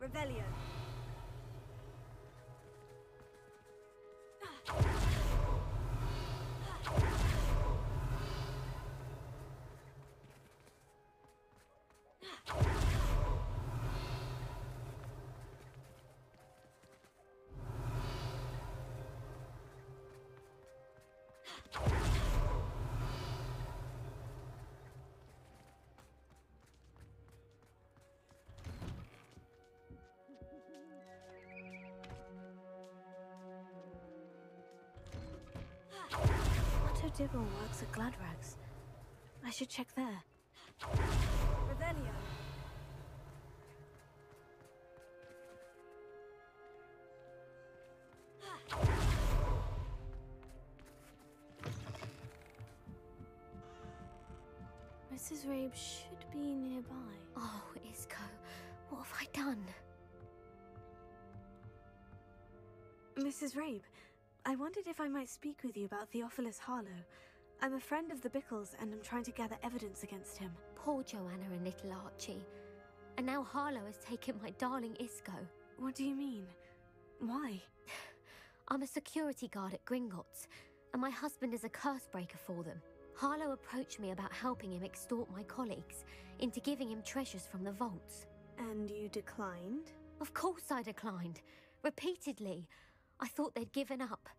Revelio. Otto Dibble works at Gladrags. I should check there. Revelio. Mrs. Rabe should be nearby. Oh, Isco, what have I done? Mrs. Rabe, I wondered if I might speak with you about Theophilus Harlow. I'm a friend of the Bickles and I'm trying to gather evidence against him. Poor Joanna and little Archie. And now Harlow has taken my darling Isco. What do you mean? Why? I'm a security guard at Gringotts, and my husband is a curse breaker for them. Harlow approached me about helping him extort my colleagues into giving him treasures from the vaults. And you declined? Of course I declined. Repeatedly. I thought they'd given up,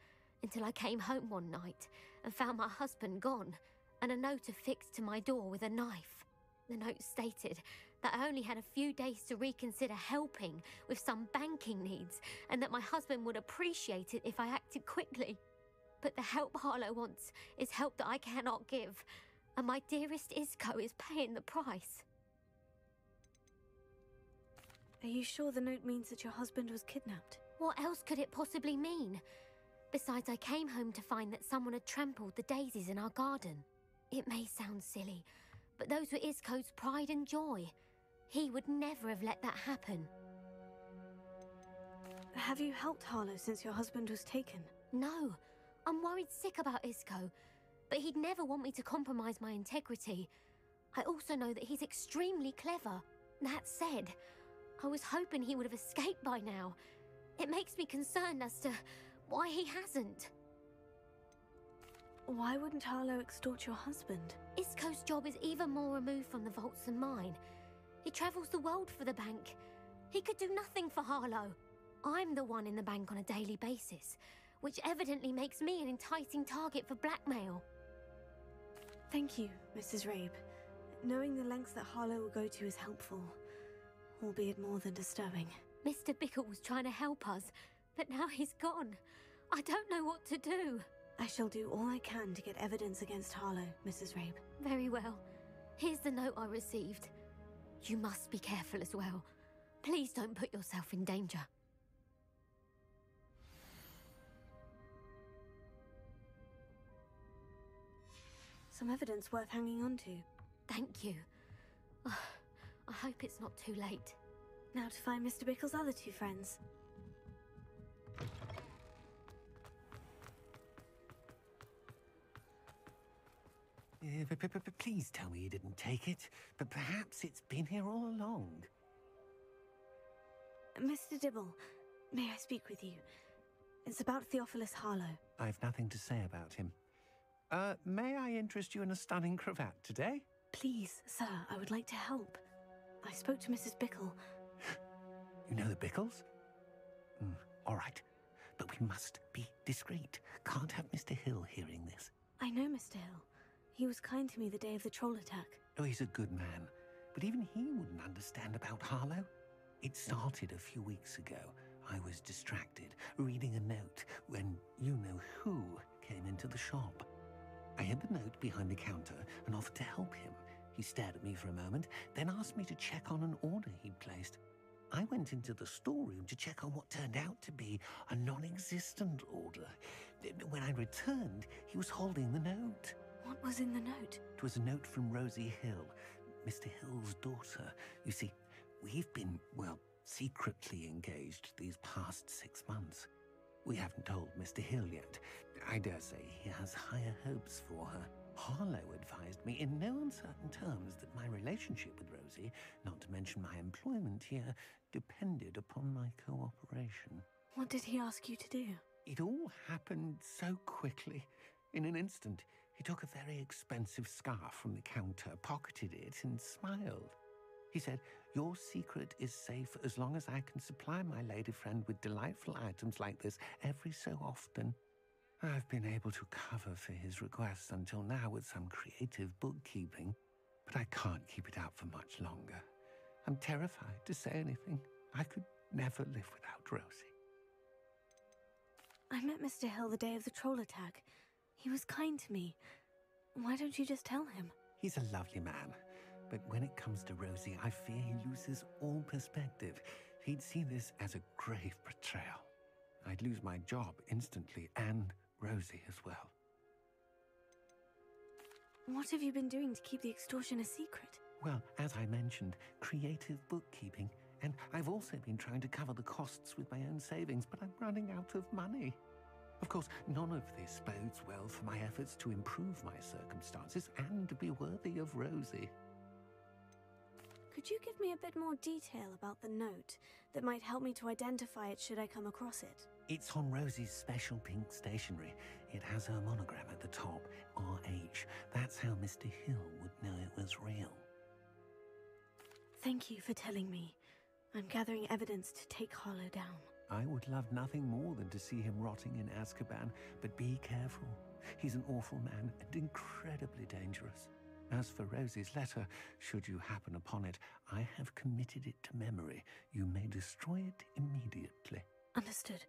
until I came home one night and found my husband gone, and a note affixed to my door with a knife. The note stated that I only had a few days to reconsider helping with some banking needs, and that my husband would appreciate it if I acted quickly. But the help Harlow wants is help that I cannot give, and my dearest Isco is paying the price. Are you sure the note means that your husband was kidnapped? What else could it possibly mean? Besides, I came home to find that someone had trampled the daisies in our garden. It may sound silly, but those were Isco's pride and joy. He would never have let that happen. Have you helped Harlow since your husband was taken? No. I'm worried sick about Isco, but he'd never want me to compromise my integrity. I also know that he's extremely clever. That said, I was hoping he would have escaped by now. It makes me concerned as to why he hasn't. Why wouldn't Harlow extort your husband? Isco's job is even more removed from the vaults than mine. He travels the world for the bank. He could do nothing for Harlow. I'm the one in the bank on a daily basis, which evidently makes me an enticing target for blackmail. Thank you, Mrs. Rabe. Knowing the lengths that Harlow will go to is helpful, albeit more than disturbing. Mr. Bickle was trying to help us, but now he's gone. I don't know what to do. I shall do all I can to get evidence against Harlow, Mrs. Rabe. Very well. Here's the note I received. You must be careful as well. Please don't put yourself in danger. Some evidence worth hanging on to. Thank you. I hope it's not too late. Now to find Mr. Bickle's other two friends. Please tell me you didn't take it. But perhaps it's been here all along. Mr. Dibble, may I speak with you? It's about Theophilus Harlow. I've nothing to say about him. May I interest you in a stunning cravat today? Please, sir, I would like to help. I spoke to Mrs. Bickle. You know the Bickles? All right. But we must be discreet. Can't have Mr. Hill hearing this. I know Mr. Hill. He was kind to me the day of the troll attack. Oh, he's a good man. But even he wouldn't understand about Harlow. It started a few weeks ago. I was distracted, reading a note, when you-know-who came into the shop. I hid the note behind the counter and offered to help him. He stared at me for a moment, then asked me to check on an order he'd placed. I went into the storeroom to check on what turned out to be a non-existent order. When I returned, he was holding the note. What was in the note? It was a note from Rosie Hill, Mr. Hill's daughter. You see, we've been, well, secretly engaged these past 6 months. We haven't told Mr. Hill yet. I dare say he has higher hopes for her. Harlow advised me in no uncertain terms that my relationship with Rosie, not to mention my employment here, depended upon my cooperation. What did he ask you to do? It all happened so quickly. In an instant, he took a very expensive scarf from the counter, pocketed it, and smiled. He said, "Your secret is safe as long as I can supply my lady friend with delightful items like this every so often." I've been able to cover for his requests until now with some creative bookkeeping, but I can't keep it out for much longer. I'm terrified to say anything. I could never live without Rosie. I met Mr. Hill the day of the troll attack. He was kind to me. Why don't you just tell him? He's a lovely man, but when it comes to Rosie, I fear he loses all perspective. He'd see this as a grave betrayal. I'd lose my job instantly, and Rosie as well. What have you been doing to keep the extortion a secret? Well, as I mentioned, creative bookkeeping, and I've also been trying to cover the costs with my own savings, but I'm running out of money. Of course, none of this bodes well for my efforts to improve my circumstances and to be worthy of Rosie. Could you give me a bit more detail about the note that might help me to identify it should I come across it? It's on Rosie's special pink stationery. It has her monogram at the top, RH. That's how Mr. Hill would know it was real. Thank you for telling me. I'm gathering evidence to take Harlow down. I would love nothing more than to see him rotting in Azkaban, but be careful. He's an awful man and incredibly dangerous. As for Rosie's letter, should you happen upon it, I have committed it to memory. You may destroy it immediately. Understood.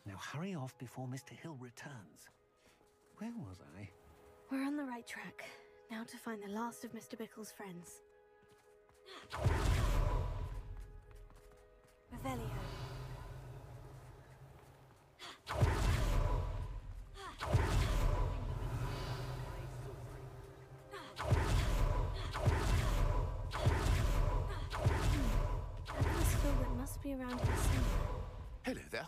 Now hurry off before Mr. Hill returns. Where was I? We're on the right track. Now to find the last of Mr. Bickle's friends. Revelio. must be around here somewhere. Hello there.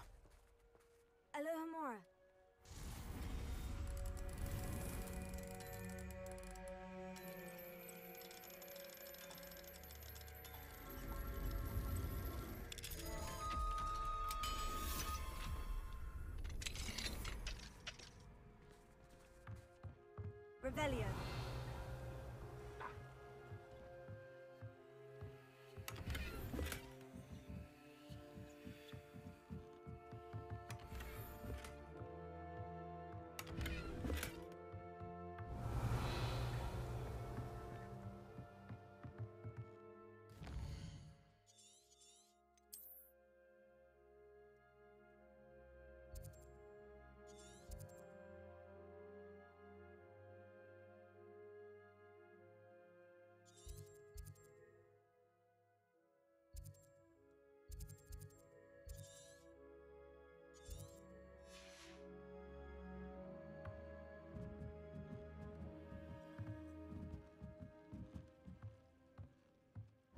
Alohomora. Revelio.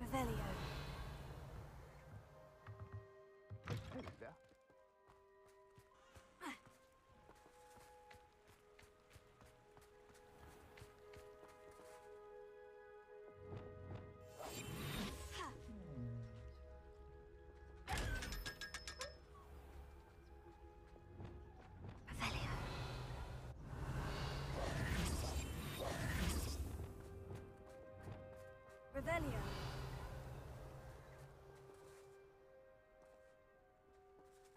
Revelio. Hello there. Revelio.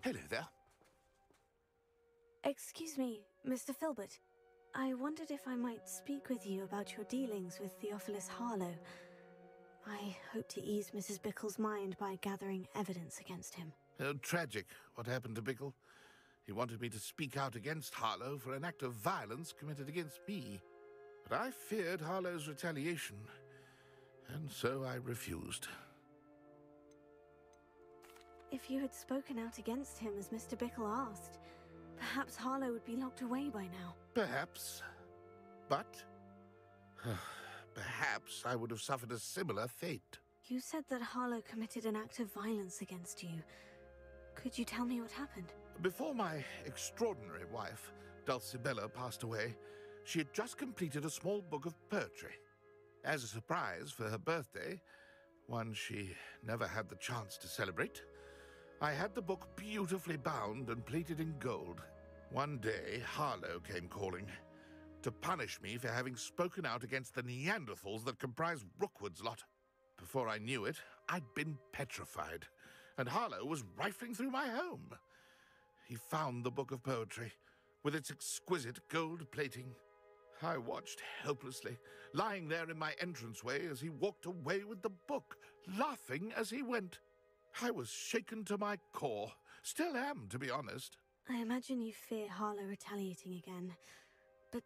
Hello there. Excuse me, Mr. Filbert. I wondered if I might speak with you about your dealings with Theophilus Harlow. I hope to ease Mrs. Bickle's mind by gathering evidence against him. Tragic, what happened to Bickle. He wanted me to speak out against Harlow for an act of violence committed against me. But I feared Harlow's retaliation, and so I refused. If you had spoken out against him as Mr. Bickle asked, perhaps Harlow would be locked away by now. Perhaps. But perhaps I would have suffered a similar fate. You said that Harlow committed an act of violence against you. Could you tell me what happened? Before my extraordinary wife, Dulcibella, passed away, she had just completed a small book of poetry. As a surprise for her birthday, one she never had the chance to celebrate, I had the book beautifully bound and plated in gold. One day, Harlow came calling to punish me for having spoken out against the Neanderthals that comprise Rookwood's lot. Before I knew it, I'd been petrified, and Harlow was rifling through my home. He found the book of poetry, with its exquisite gold plating. I watched helplessly, lying there in my entranceway as he walked away with the book, laughing as he went. I was shaken to my core. Still am, to be honest. I imagine you fear Harlow retaliating again. But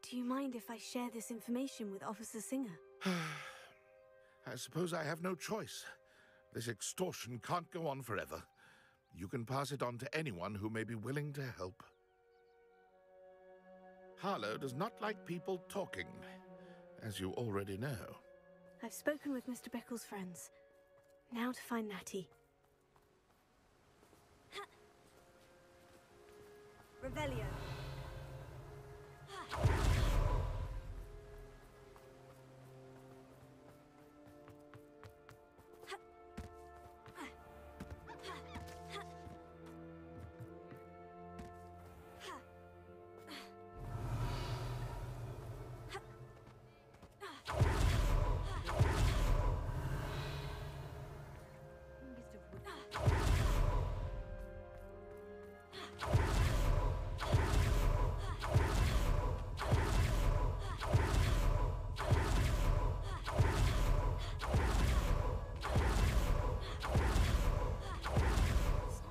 do you mind if I share this information with Officer Singer? I suppose I have no choice. This extortion can't go on forever. You can pass it on to anyone who may be willing to help. Harlow does not like people talking, as you already know. I've spoken with Mr. Bickle's friends. Now to find Natty. Revelio.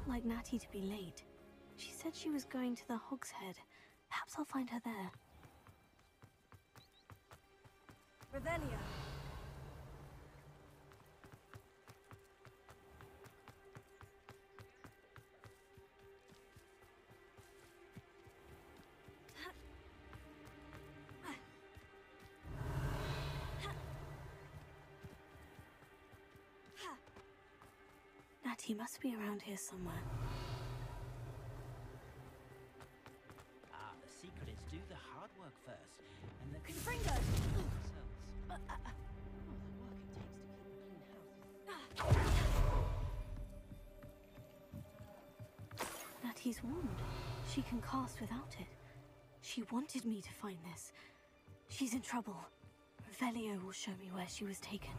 Like Natty to be late. She said she was going to the Hog's Head. Perhaps I'll find her there. Revelio. Natty must be around here somewhere. The secret is do the hard work first, and then... Confringo! Natty's wand. She can cast without it. She wanted me to find this. She's in trouble. Revelio will show me where she was taken.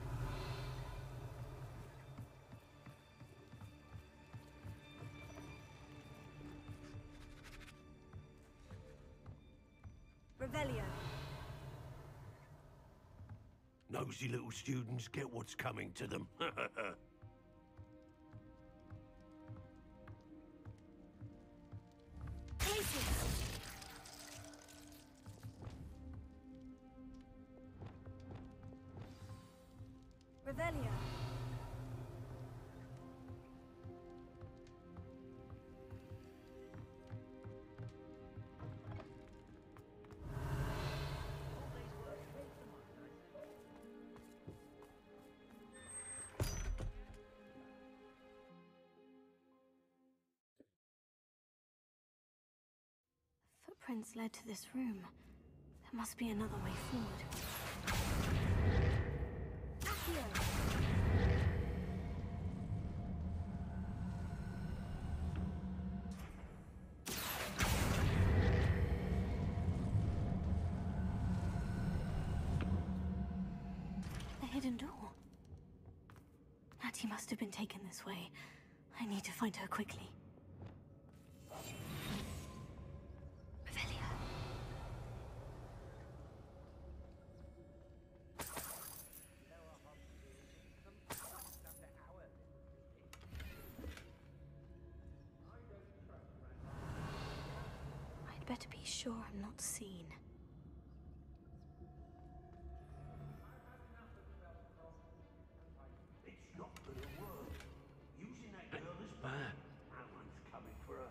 Revelio. Nosy little students get what's coming to them. Revelio. Footprints led to this room. There must be another way forward. The hidden door. Natty must have been taken this way. I need to find her quickly. I'd better be sure I'm not seen. It's not gonna work. Using that girl is bad. No one's coming for her.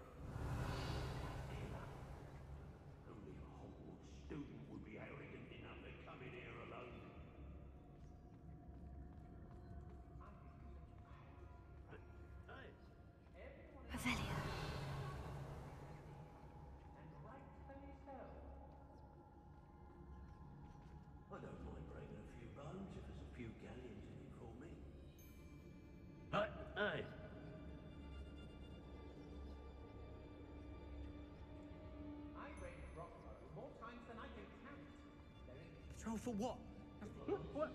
Only a Hogwarts student would be arrogant enough to come in here alone. Revelio. I don't mind breaking a few bones if there's a few galleons in it for me. Hey! I break Rockmore more times than I can count. Throw for what? What?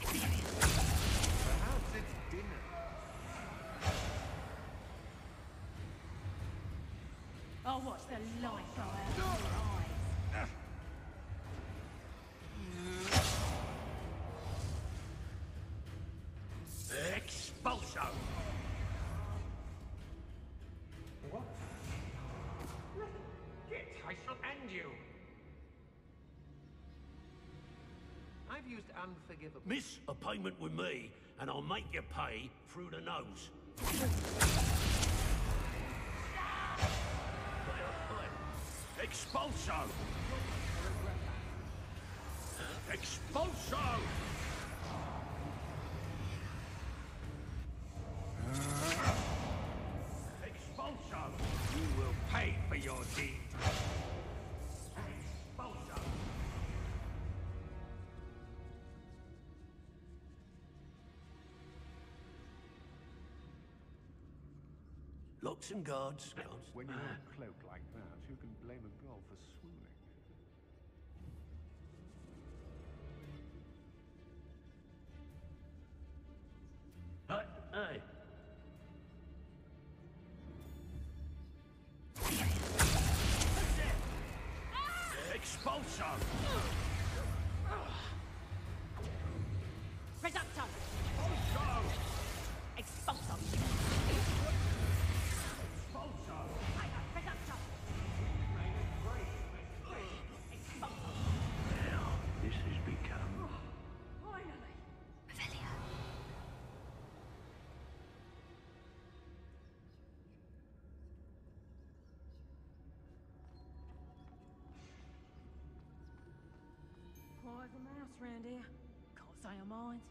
Perhaps it's dinner. I'll watch the light go out of your eyes. Expulso! What? Get, I shall end you. I've used unforgivable. Miss a payment with me, and I'll make you pay through the nose. Expulso! Expulso! Expulso! You will pay for your deed. Expulso! Locks and guards. When you wear a cloak like that, you can blame a girl for swooning. Hey. Expulso! round here. Can't say I mind.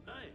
Hey.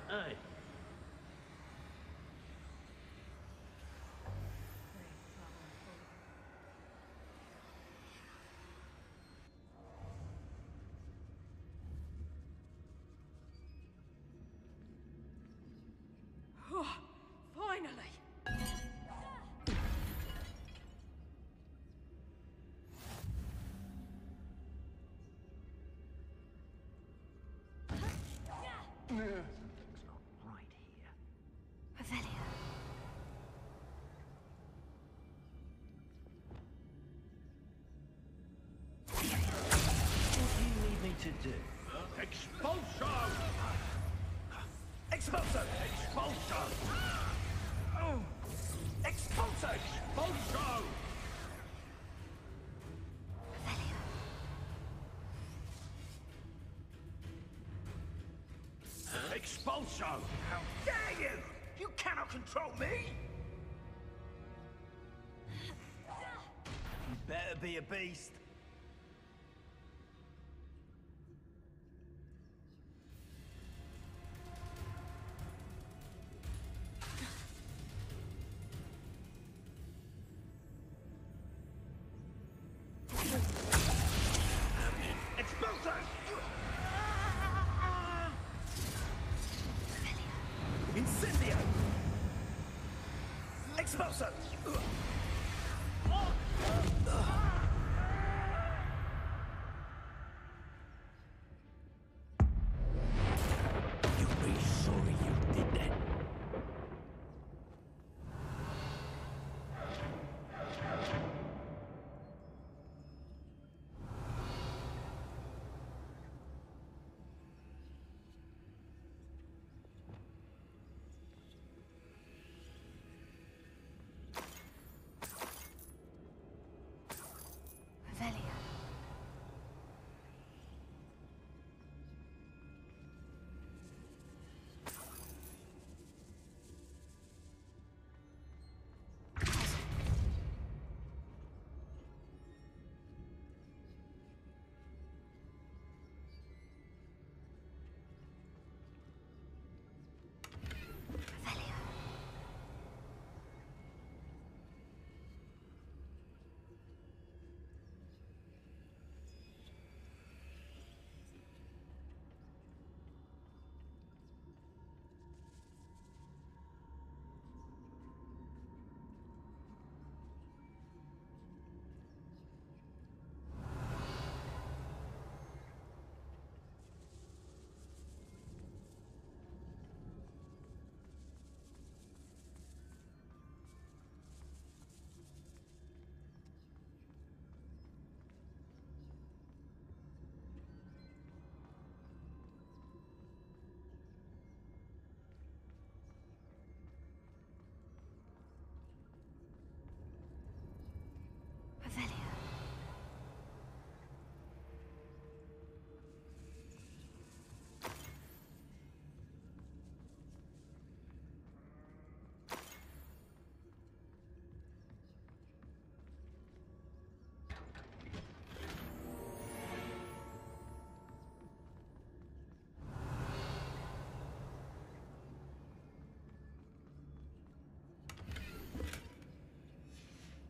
Hey. Finally! Revelio. What do you need me to do? Expulsion! Expulsion! Expulsion! Expulsion! Expulsion! Expulsion! How dare you! You cannot control me! You better be a beast. Expulsion! Incendio! Expulsion! You'll be sorry you did that. Revelio.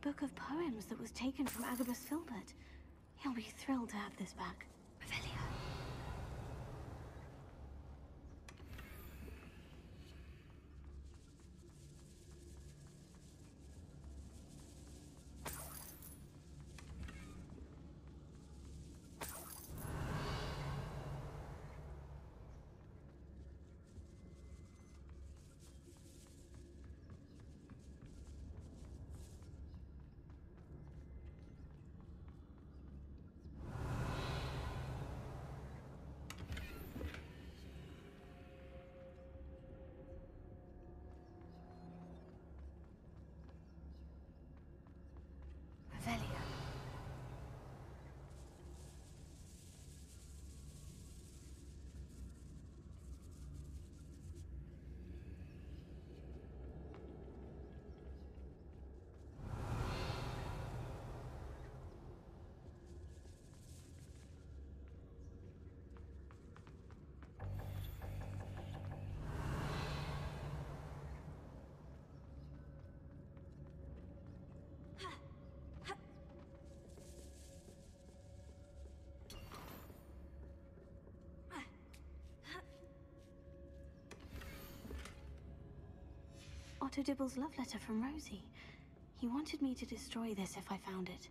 Book of poems that was taken from Agabus Filbert. He'll be thrilled to have this back. Revelio. Otto Dibble's love letter from Rosie. He wanted me to destroy this if I found it.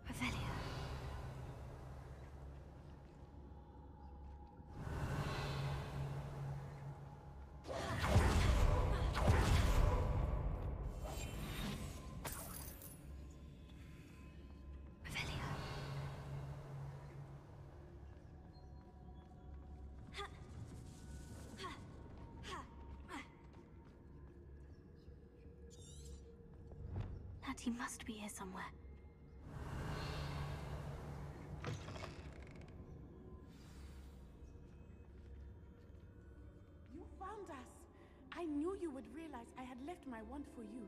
Revelio. He must be here somewhere. You found us! I knew you would realize I had left my wand for you.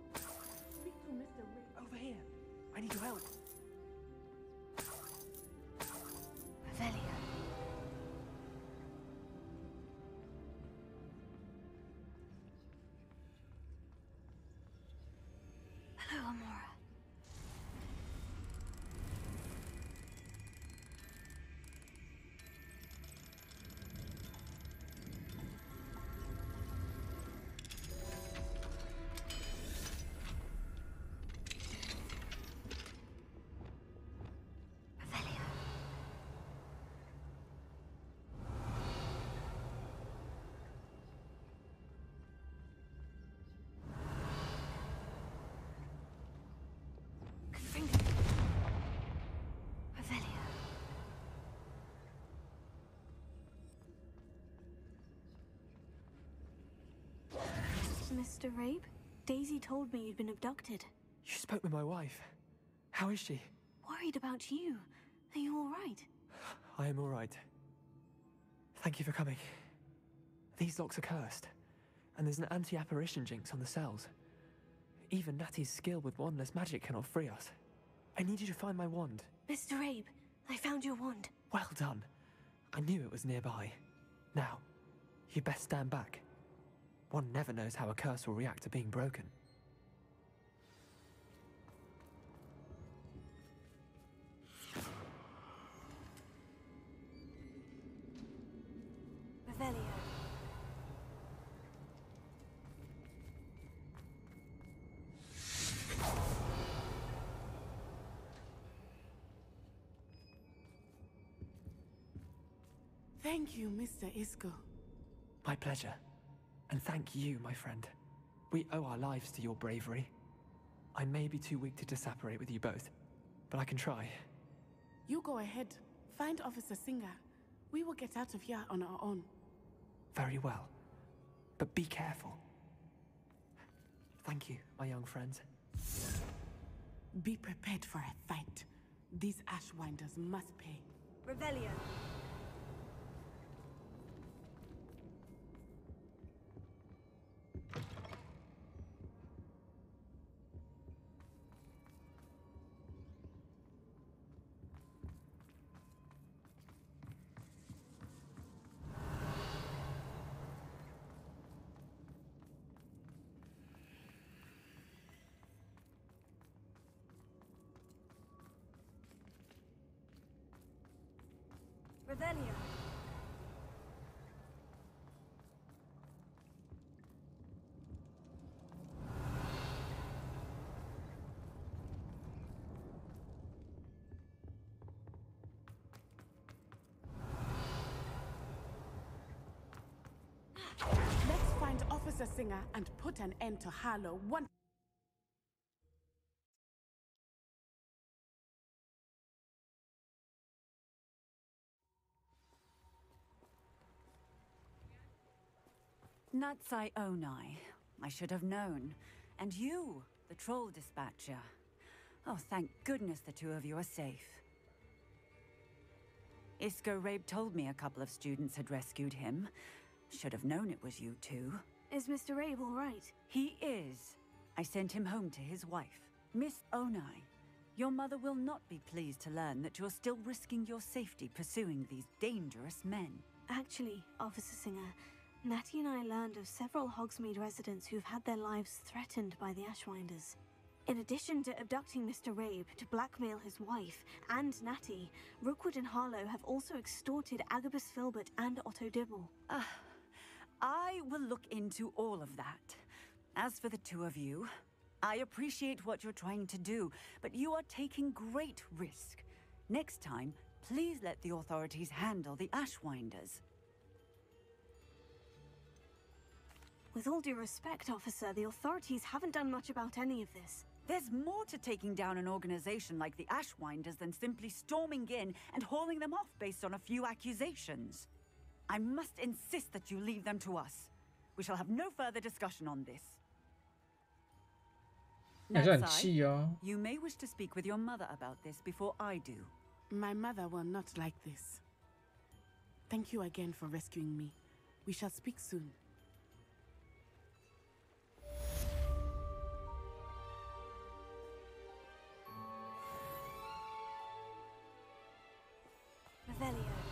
Speak to Mr. Ray. Over here. I need your help. Revelio. Hello, Amora. Mr. Rabe? Daisy told me you'd been abducted. You spoke with my wife. How is she? Worried about you. Are you all right? I am all right. Thank you for coming. These locks are cursed, and there's an anti-apparition jinx on the cells. Even Natty's skill with wandless magic cannot free us. I need you to find my wand. Mr. Rabe, I found your wand. Well done. I knew it was nearby. Now, you best stand back. One never knows how a curse will react to being broken. Revelio. Thank you, Mr. Isco. My pleasure. And thank you, my friend. We owe our lives to your bravery. I may be too weak to disapparate with you both, but I can try. You go ahead. Find Officer Singer. We will get out of here on our own. Very well. But be careful. Thank you, my young friends. Be prepared for a fight. These Ashwinders must pay. Revelio. Revelio. Let's find Officer Singer and put an end to Harlow once. Natsai Onai. I should have known. And you, the troll dispatcher. Oh, thank goodness the two of you are safe. Isco Rabe told me a couple of students had rescued him. Should have known it was you two. Is Mr. Rabe all right? He is. I sent him home to his wife. Miss Onai, your mother will not be pleased to learn that you're still risking your safety pursuing these dangerous men. Actually, Officer Singer, Natty and I learned of several Hogsmeade residents who've had their lives threatened by the Ashwinders. In addition to abducting Mr. Rabe to blackmail his wife and Natty, Rookwood and Harlow have also extorted Agabus Filbert and Otto Dibble. I will look into all of that. As for the two of you, I appreciate what you're trying to do, but you are taking great risk. Next time, please let the authorities handle the Ashwinders. With all due respect, officer, the authorities haven't done much about any of this. There's more to taking down an organization like the Ashwinders than simply storming in and hauling them off based on a few accusations. I must insist that you leave them to us. We shall have no further discussion on this. 好像很气哦。 You may wish to speak with your mother about this before I do. My mother will not like this. Thank you again for rescuing me. We shall speak soon. Revelio.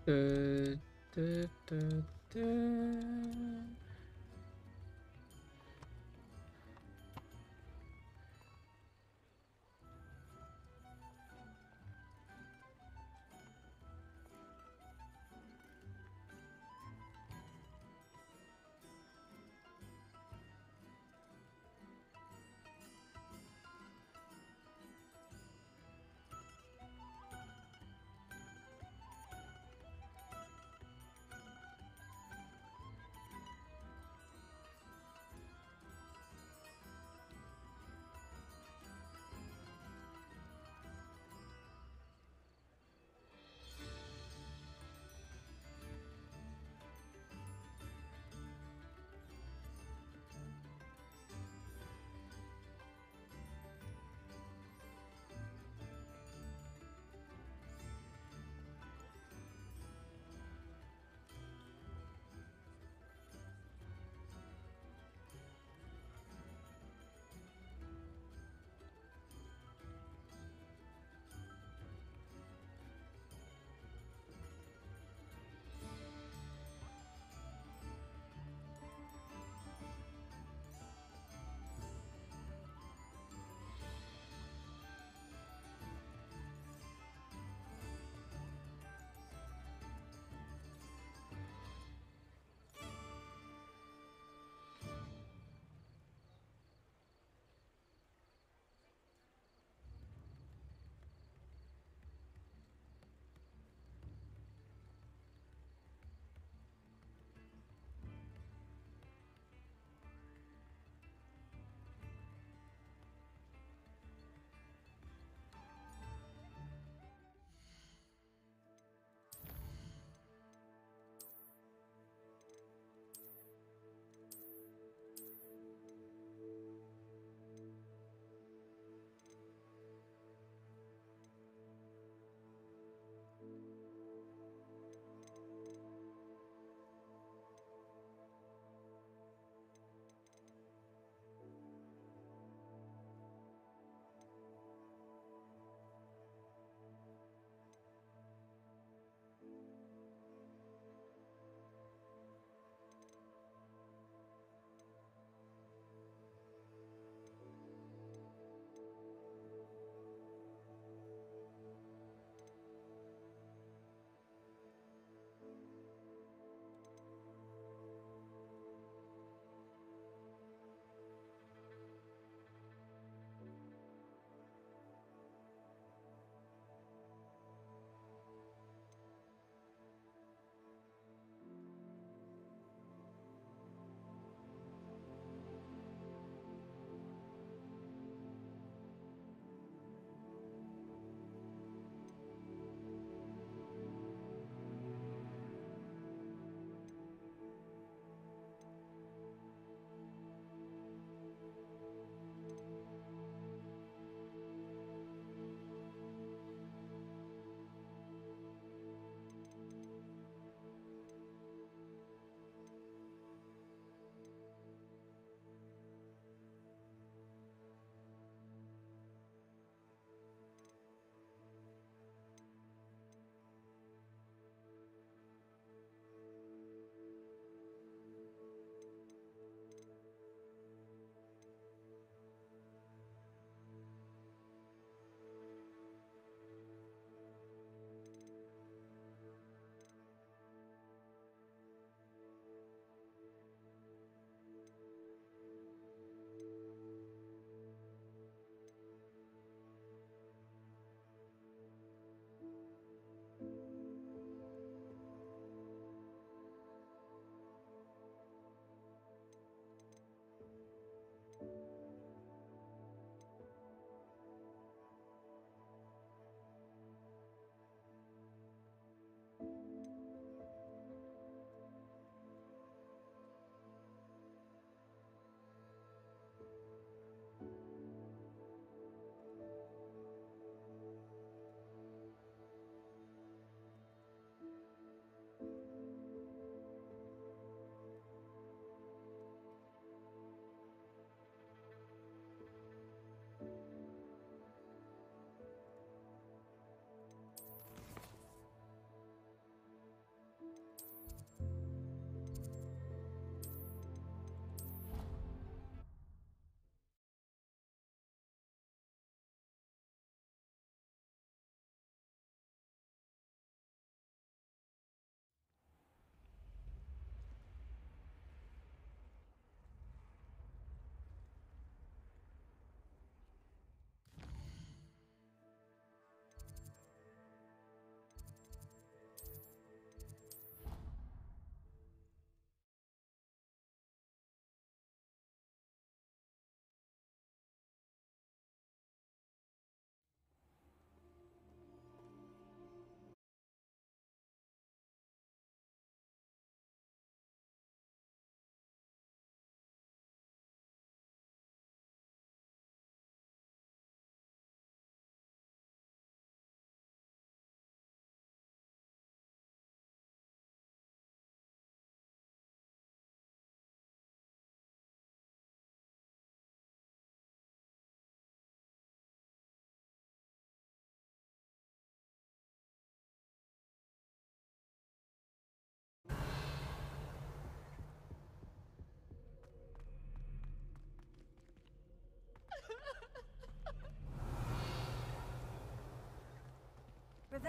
Da. 《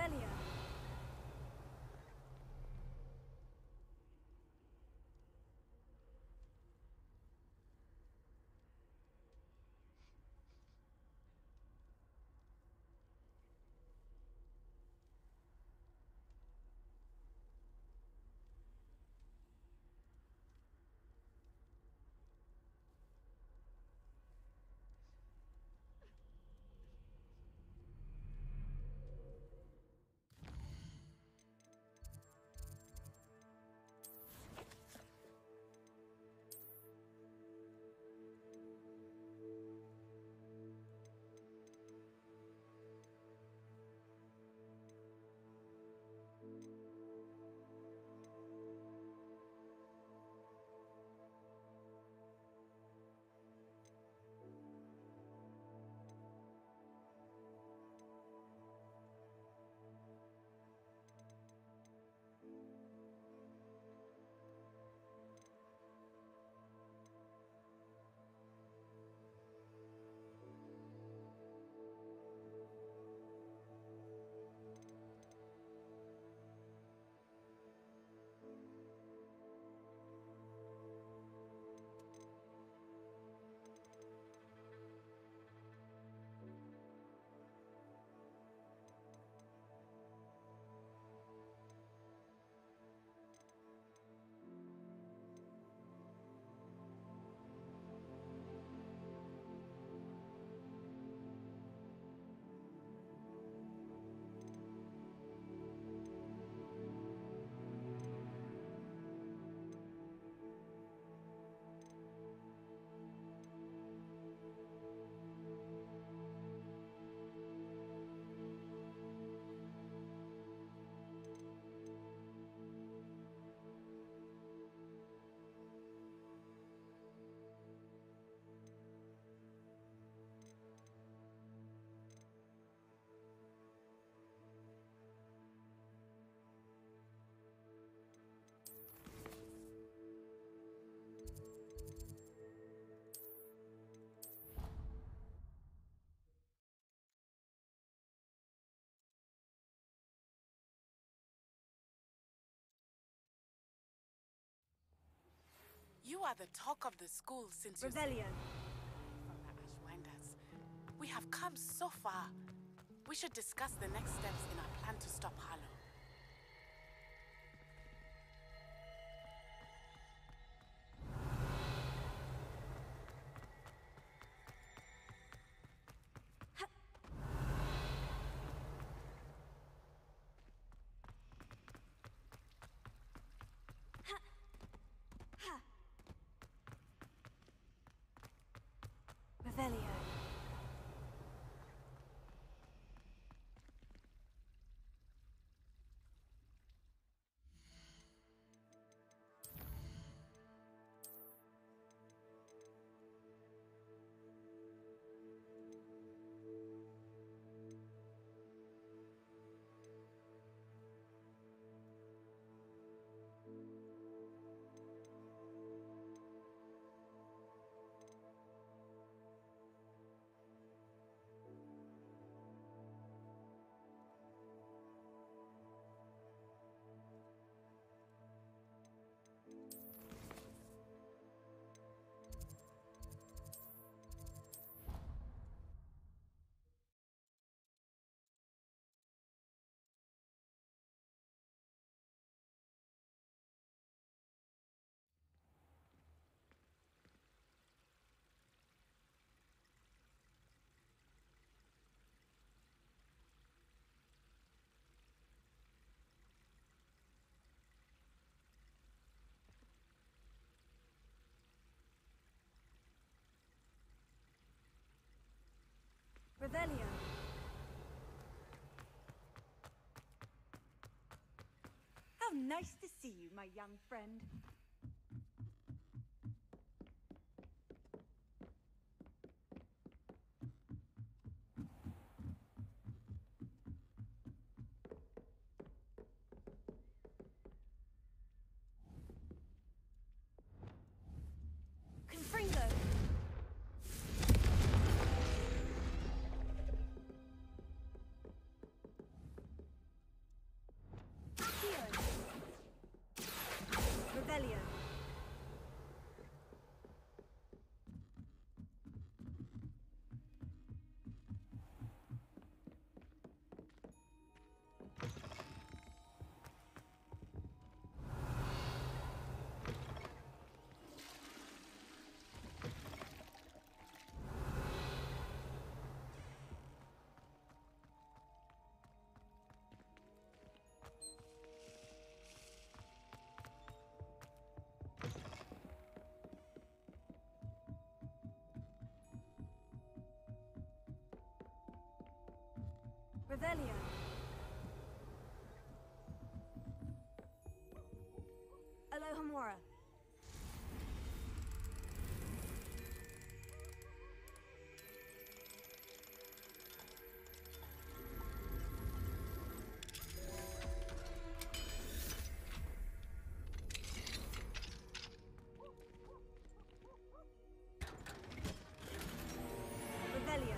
Revelio. You are the talk of the school since you Revelio. from the Ashwinders. We have come so far. We should discuss the next steps in our plan to stop Harlow. Revelio. Revelio. How nice to see you, my young friend. Confringo. Revelio. Alohomora. Revelio.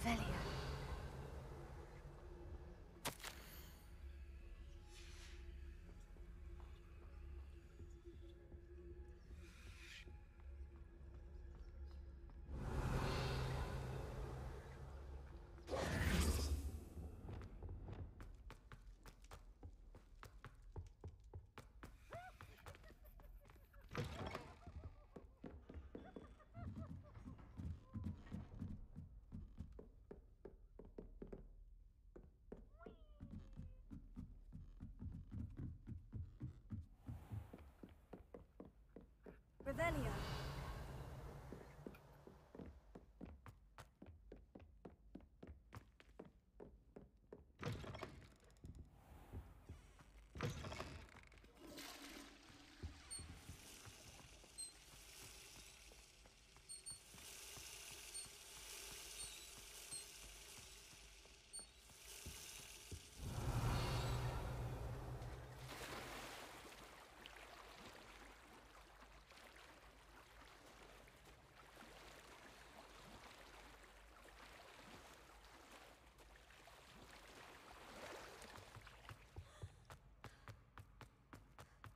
Revelio. Revelio.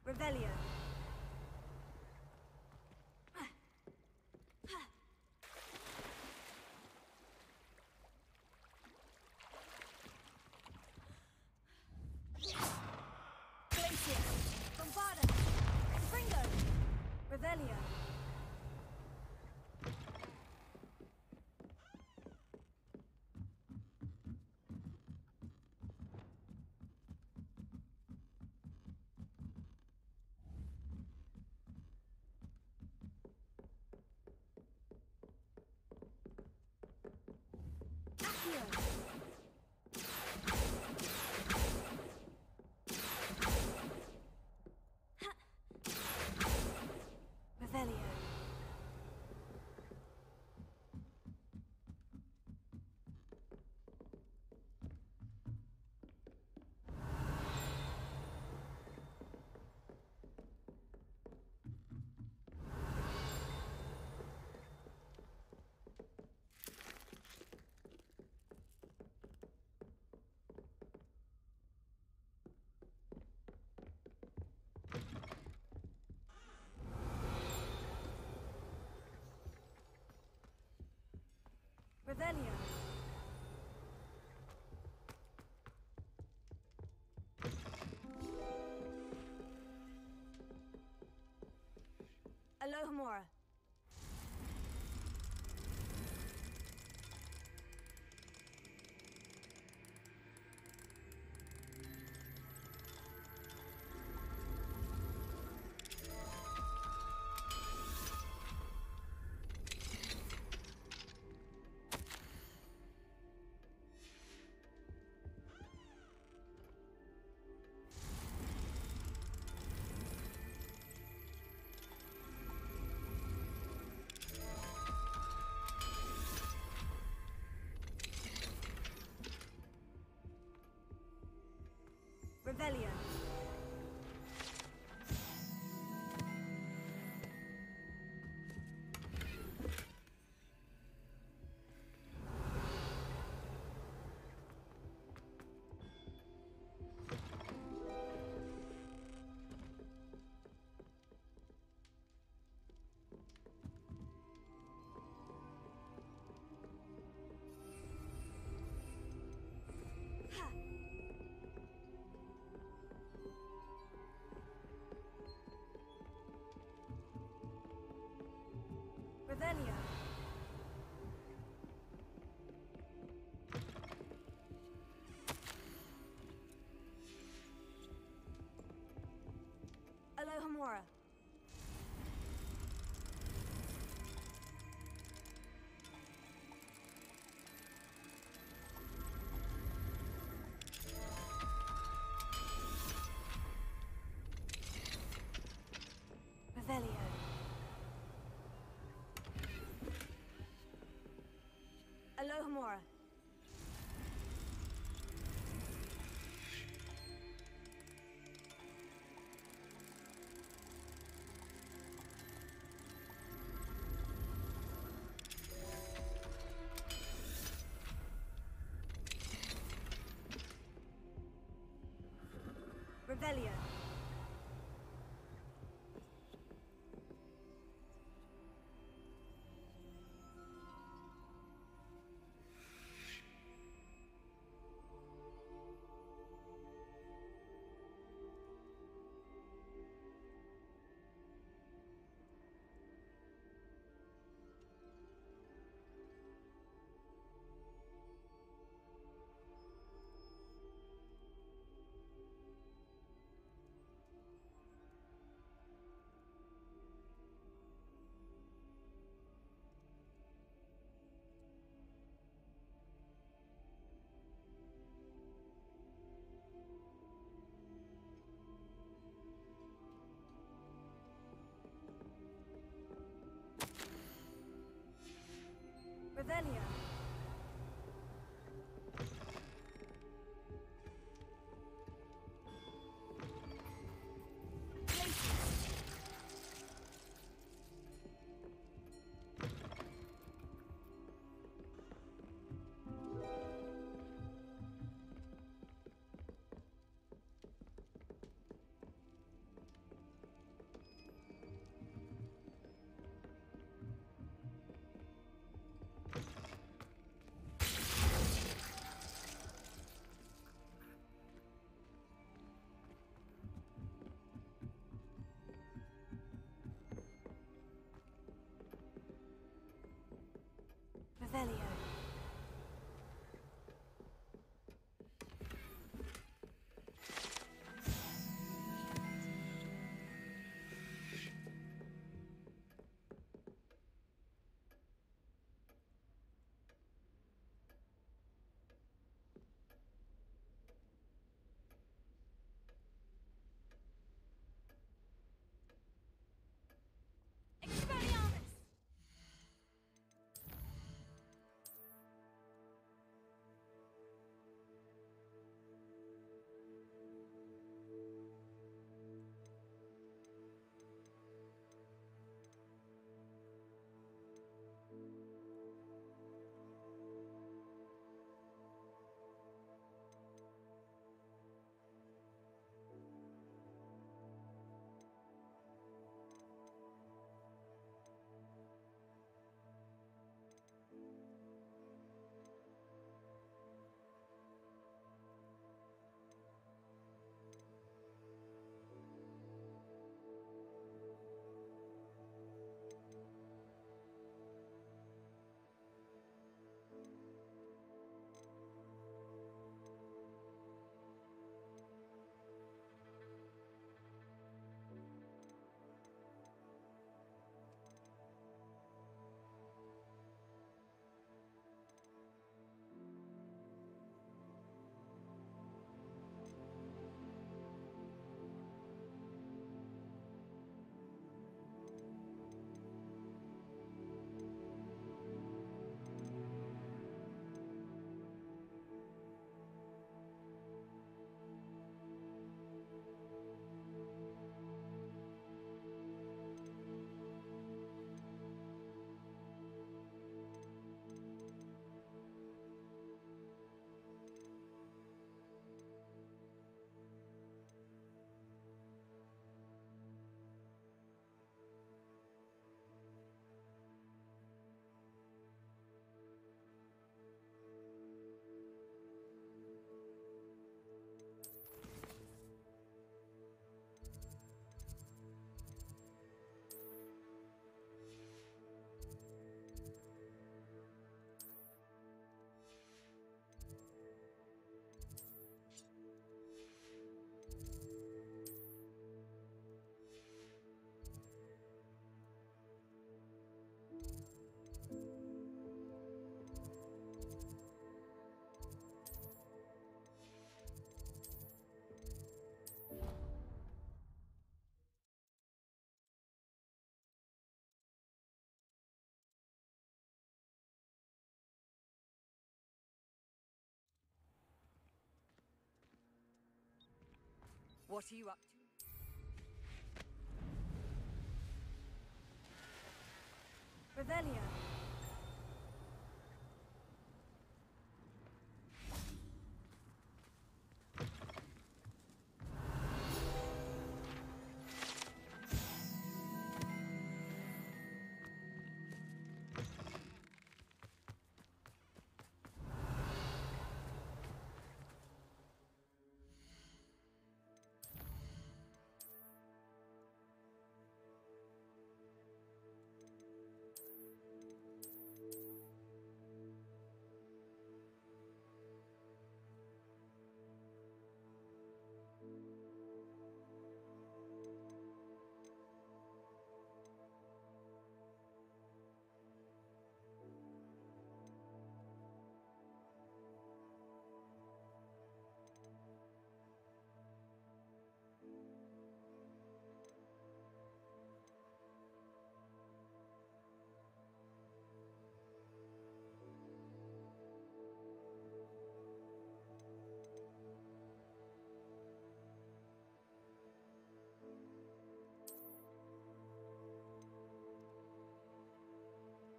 Revelio. Glacier. Bombarda. Springo. Revelio. Accio. Revelio. Revelio. Alohomora. Revelio. Alohomora. Revelio. Alohomora. What are you up to? Revelio.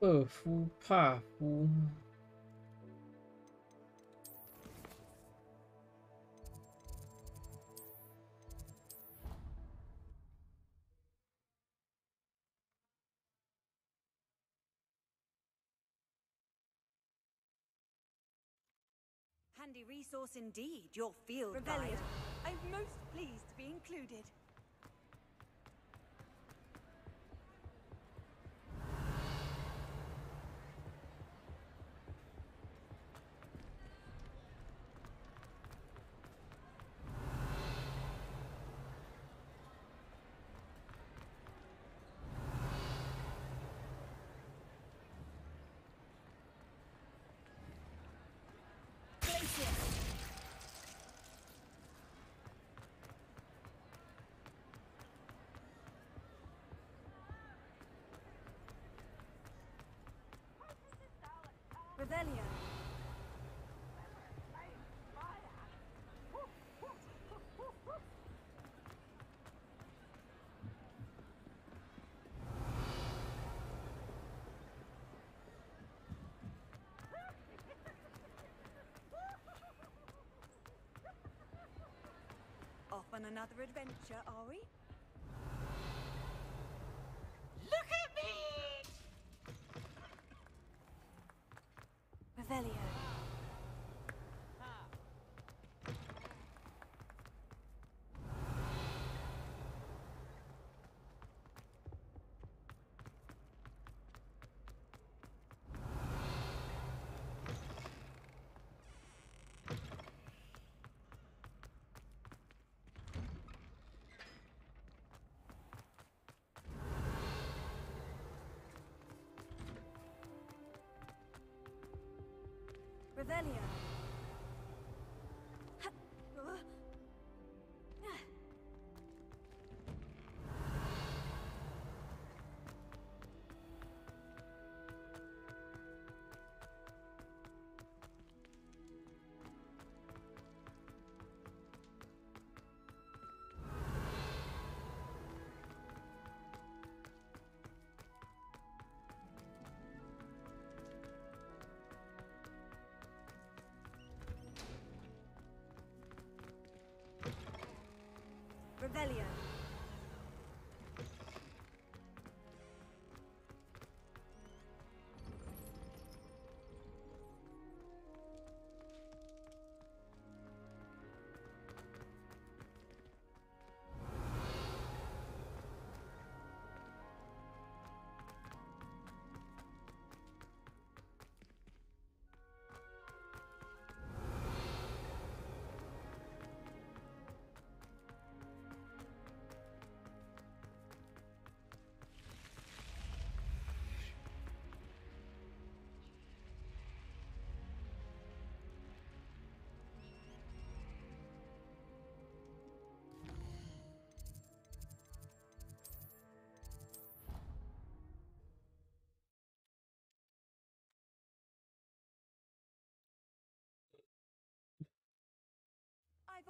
厄夫帕夫。Handy resource indeed, your field guide. I'm most pleased to be included. Revelio. Off on another adventure, are we? Look at me! Revelio. Revelio. Revelio.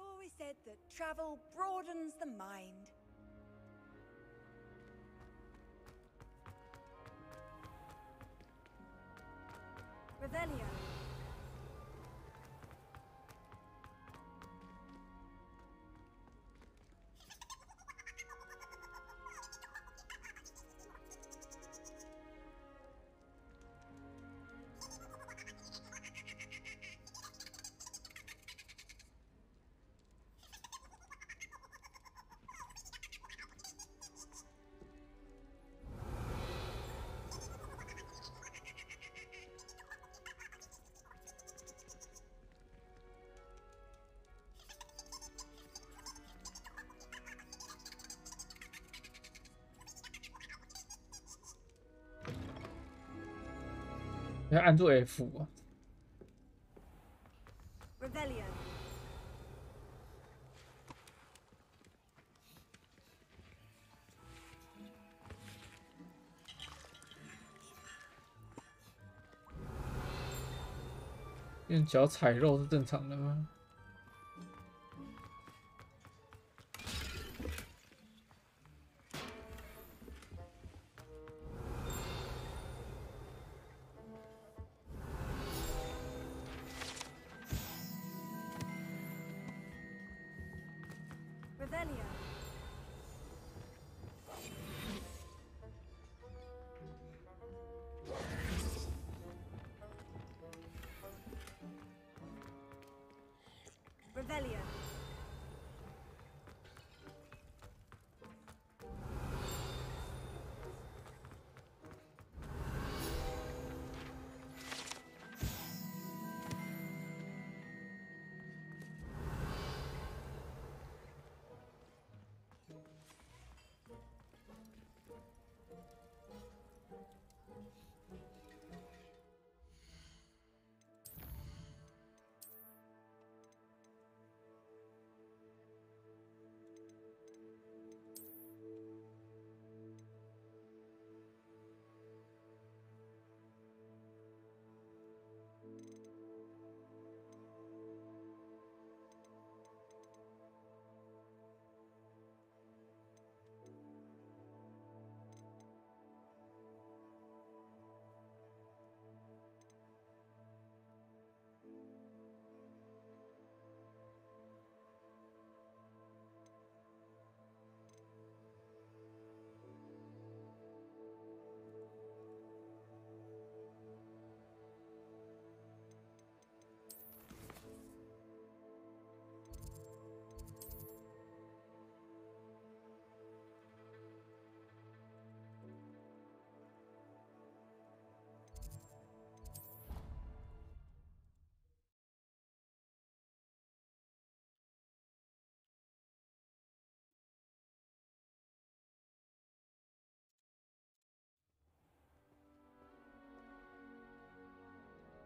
always said that travel broadens the mind. Revelio.要按住 F 啊。Revelio. 用脚踩肉是正常的吗？ Revelio. Revelio.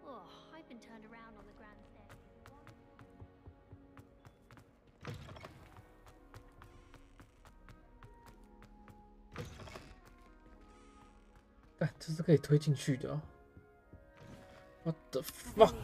Oh, I've been turned around on the grand staircase. 但这是可以推进去的哦。What the fuck？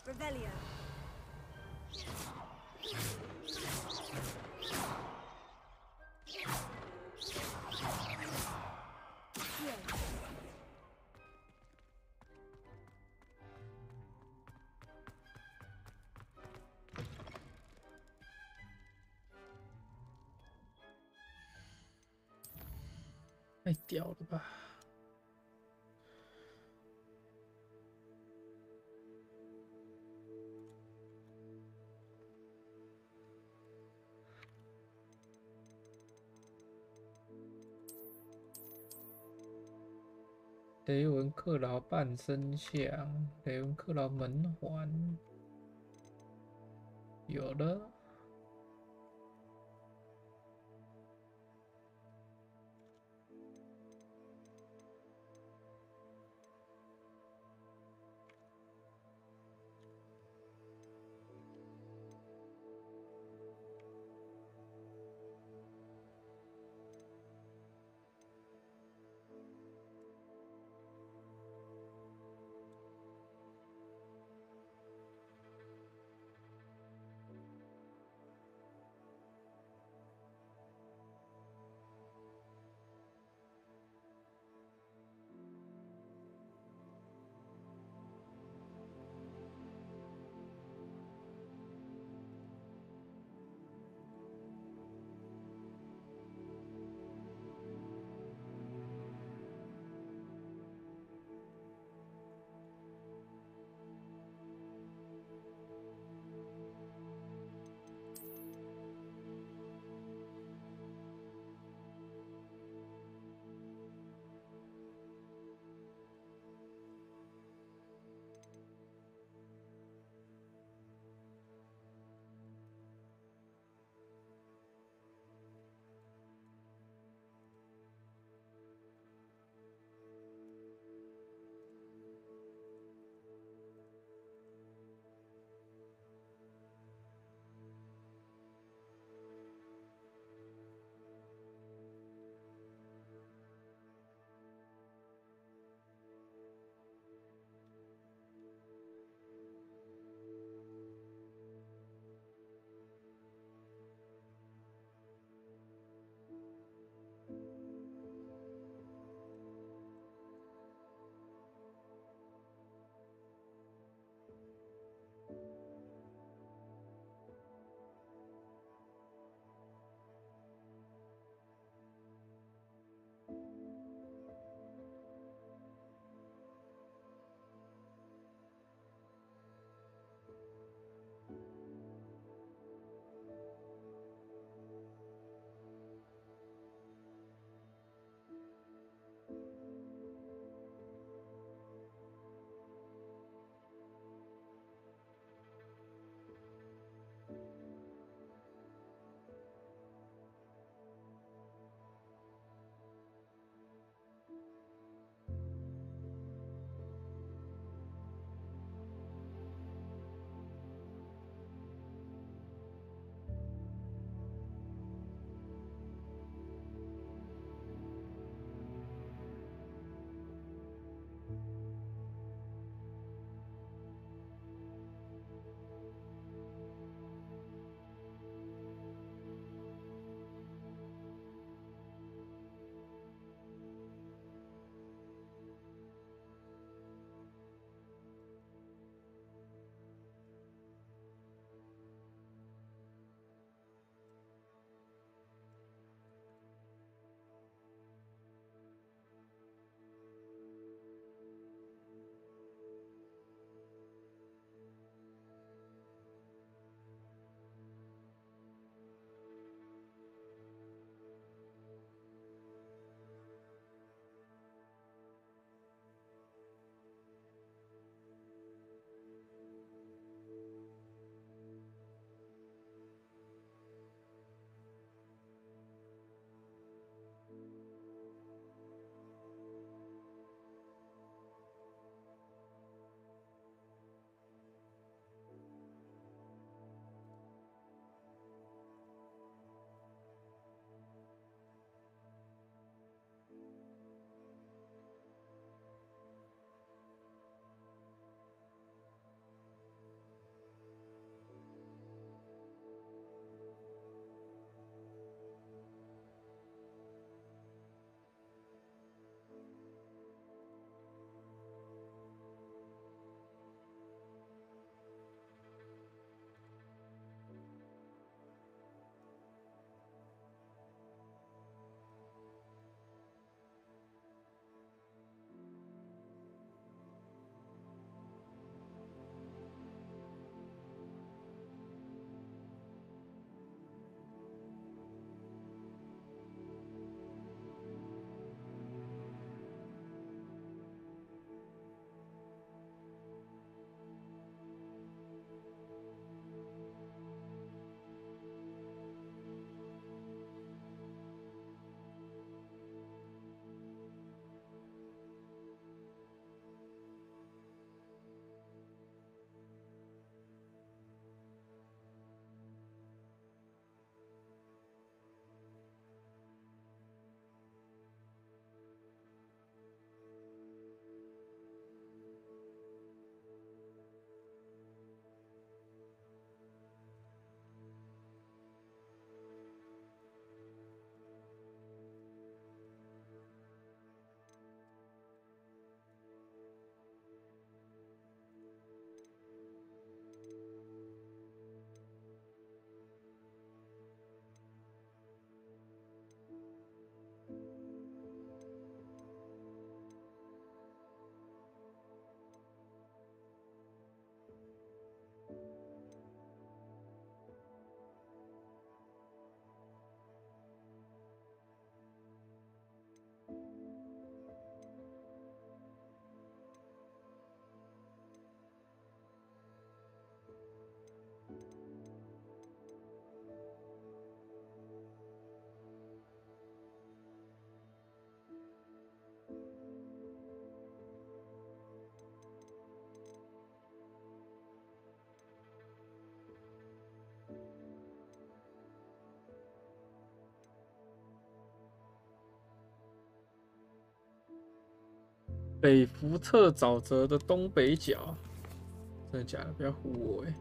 Revelio. Heal. 太屌了吧！雷文克劳半身像，雷文克劳门环有了。北福特沼泽的东北角，真的假的？不要唬我哎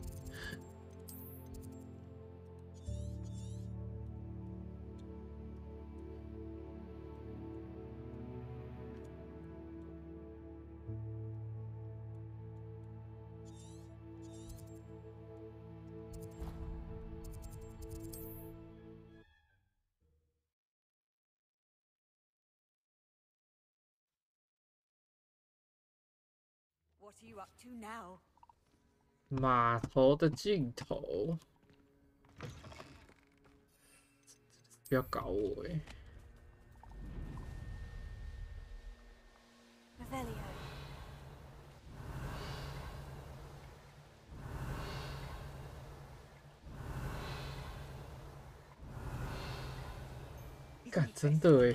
！What are you up to now? 码头的尽头，不要搞我哎！ Revelio. 干，真的哎！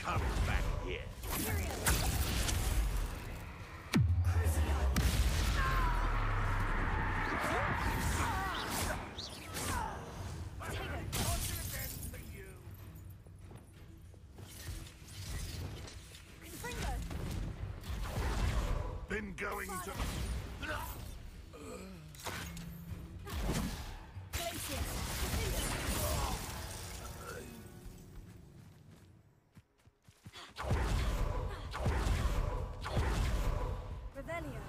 Come back here. Been going to. Revelio.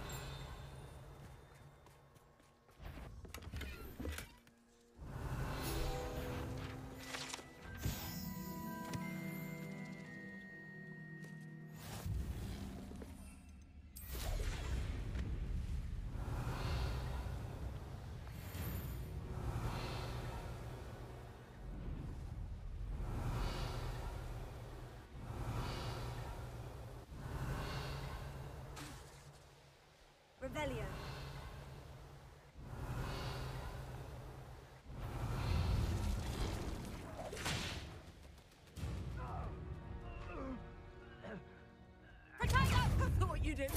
Revelio. What you did?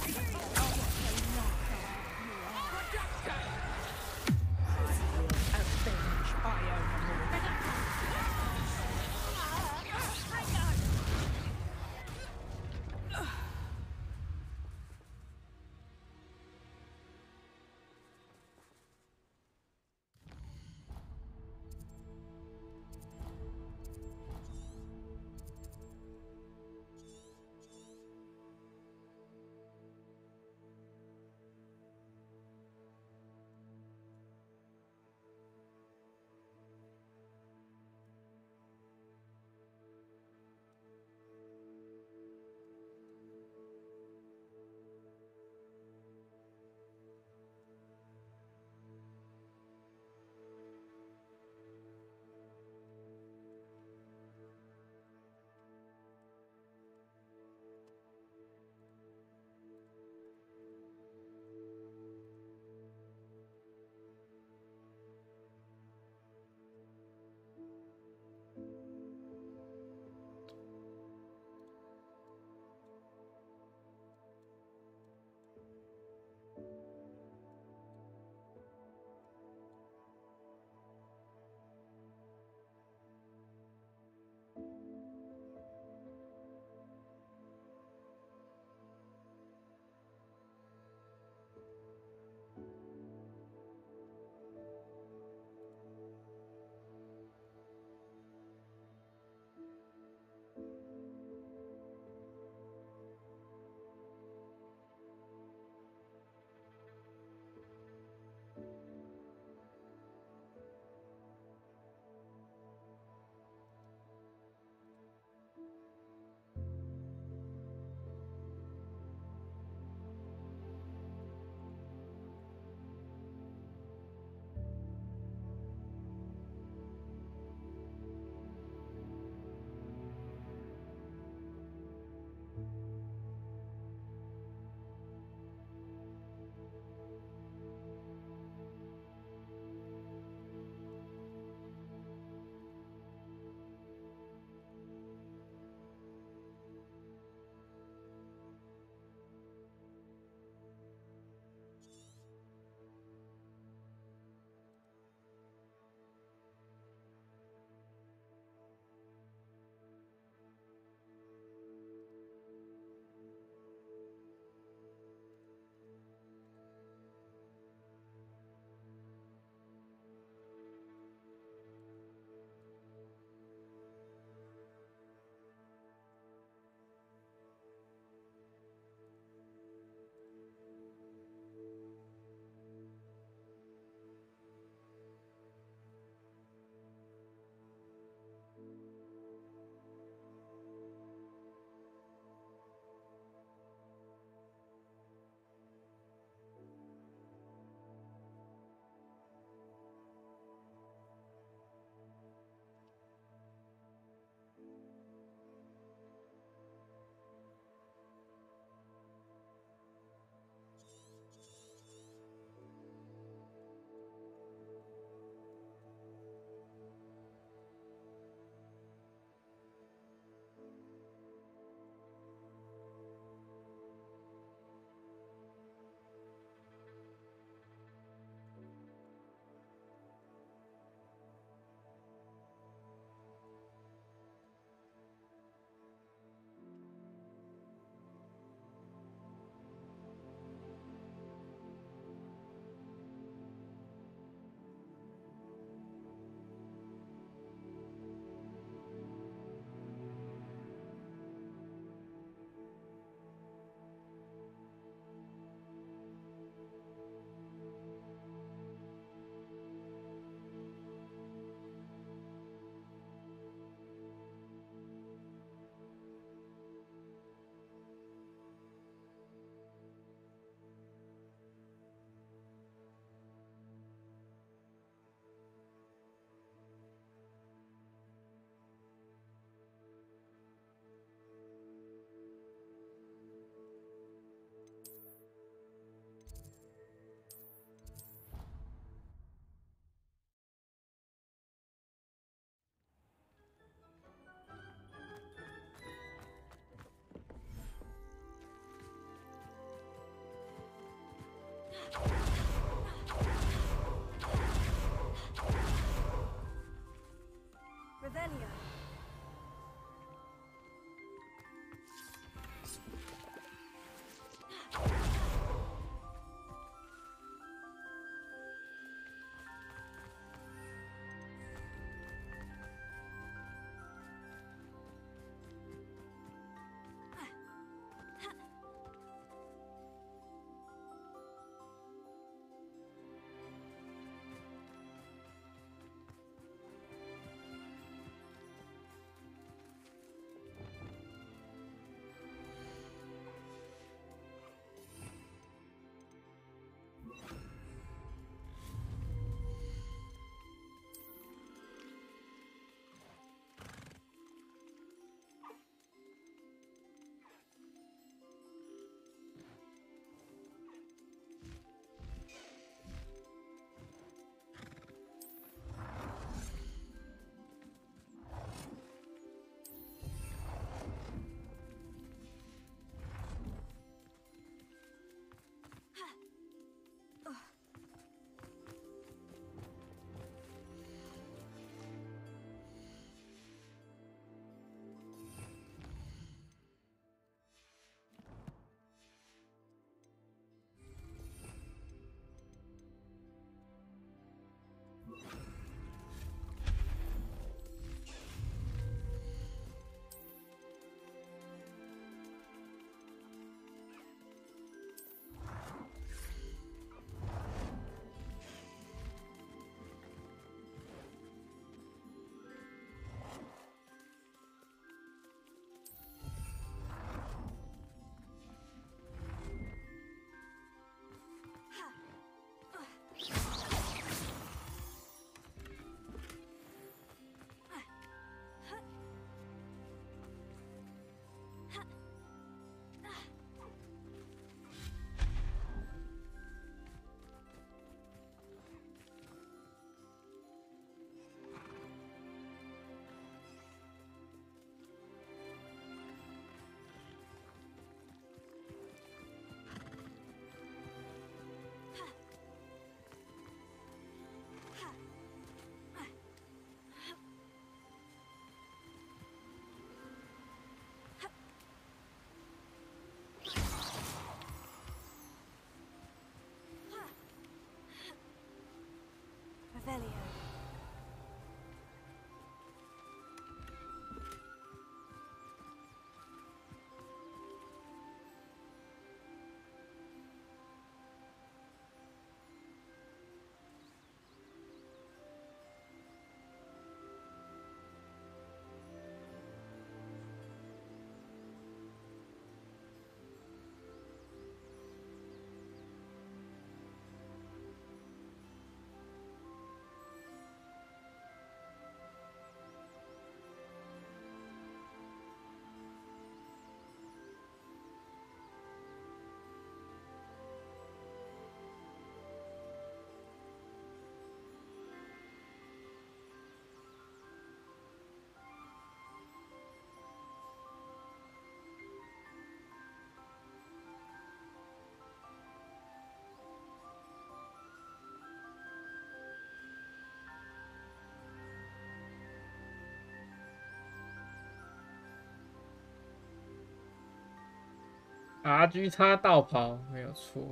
RG 叉道袍没有错。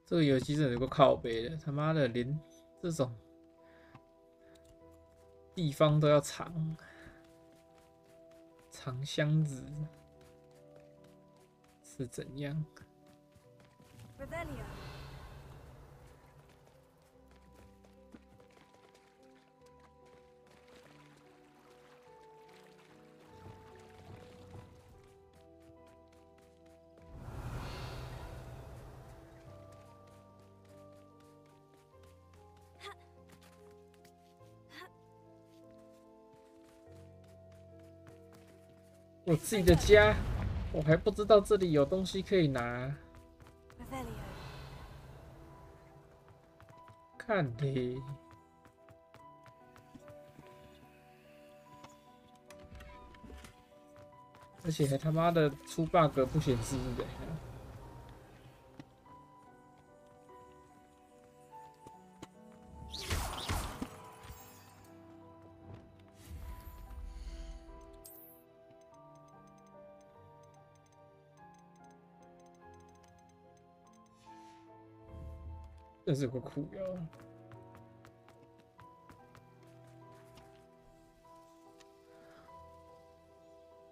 这个游戏真的有个靠北的，他妈的连这种地方都要藏箱子，是怎样？ Revelio. 我自己的家，我还不知道这里有东西可以拿。看的，而且还他妈的出 bug 不显示是怎样？这是个苦药。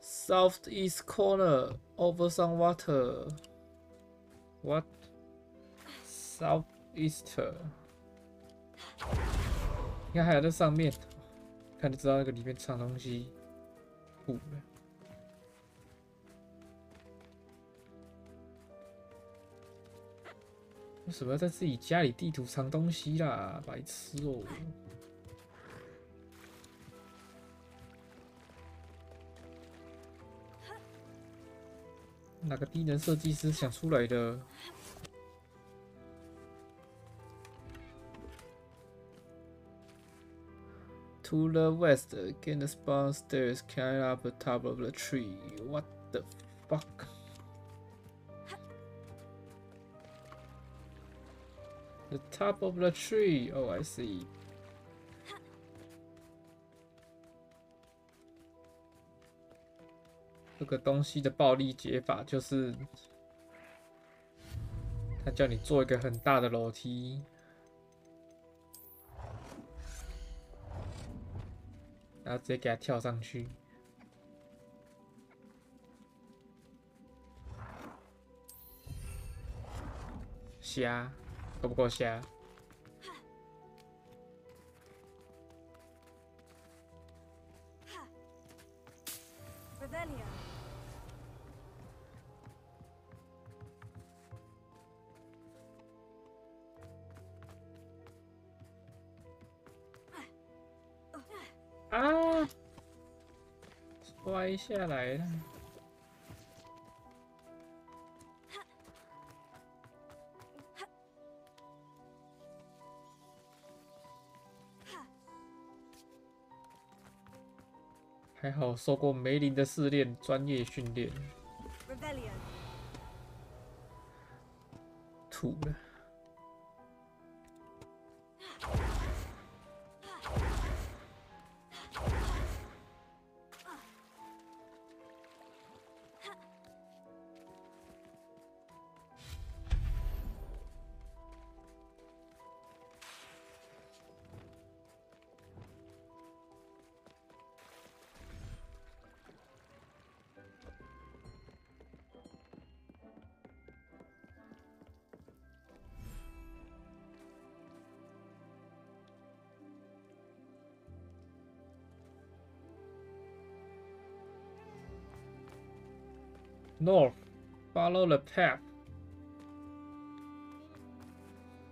Southeast corner over some water. What? Southeast. 你看还有在上面，看就知道那个里面藏东西。苦了。 为什么要在自己家里地图藏东西啦？白痴哦！哪个低能设计师想出来的？ To the west, again the spawn stairs climb up the top of the tree. What the fuck? The top of the tree. Oh, I see. 这个东西的暴力解法就是，他叫你做一个很大的楼梯。然后直接给他跳上去。虾够不够虾？ Revelio. 啊！摔下来了。还好受过梅林的试炼，专业训练。Revelio. 吐了。 North, follow the path.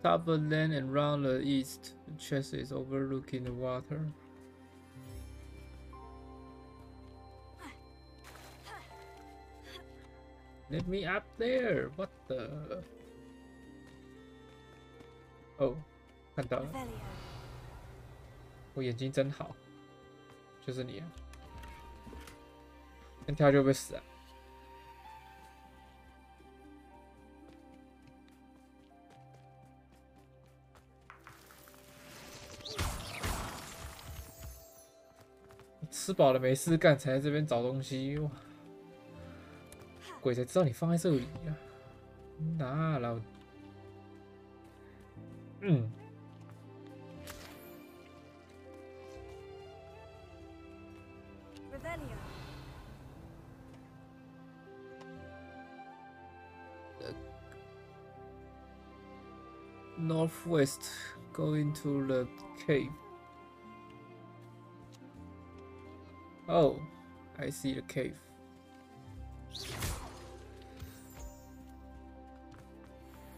Top the land and round the east. The chest is overlooking the water. Let me up there. What the? Oh, 看到了。我眼睛真好，就是你啊！先跳就会死啊！ 吃饱了没事干，才在这边找东西哇！鬼才知道你放在这里啊！哪老……嗯。Revelio. Northwest, go into the cave. Oh, I see the cave.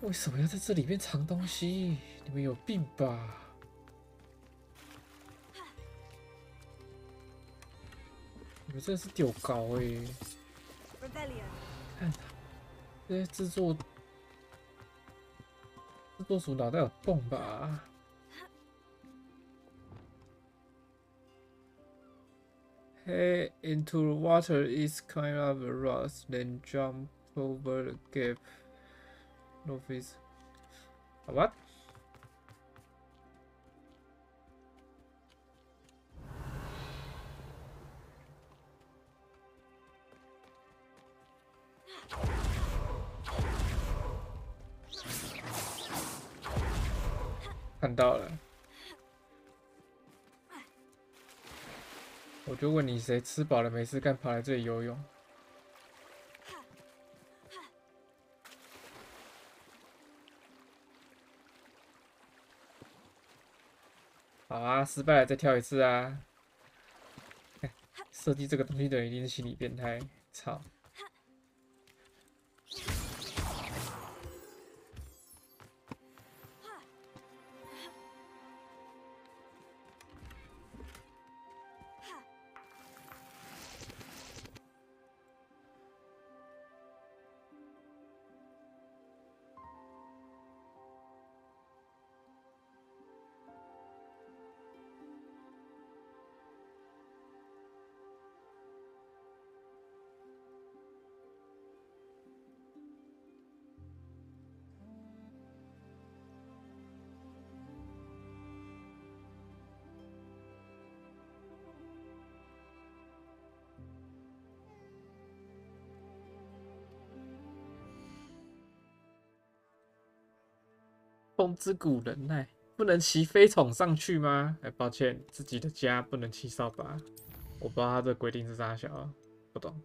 为什么要在这里面藏东西？你们有病吧？你们真的是丢高欸！看，这些制作组脑袋有洞吧？ Head into the water is kind of a rust, then jump over the gap. Northeast. What? 看到了。 我就问你，谁吃饱了没事干，跑来这里游泳？好啊，失败了再跳一次啊！设计这个东西的人一定是心理变态，操！风之谷人奈。不能骑飞宠上去吗？哎，抱歉，自己的家不能骑扫把。我不知道他这规定是啥小，不懂。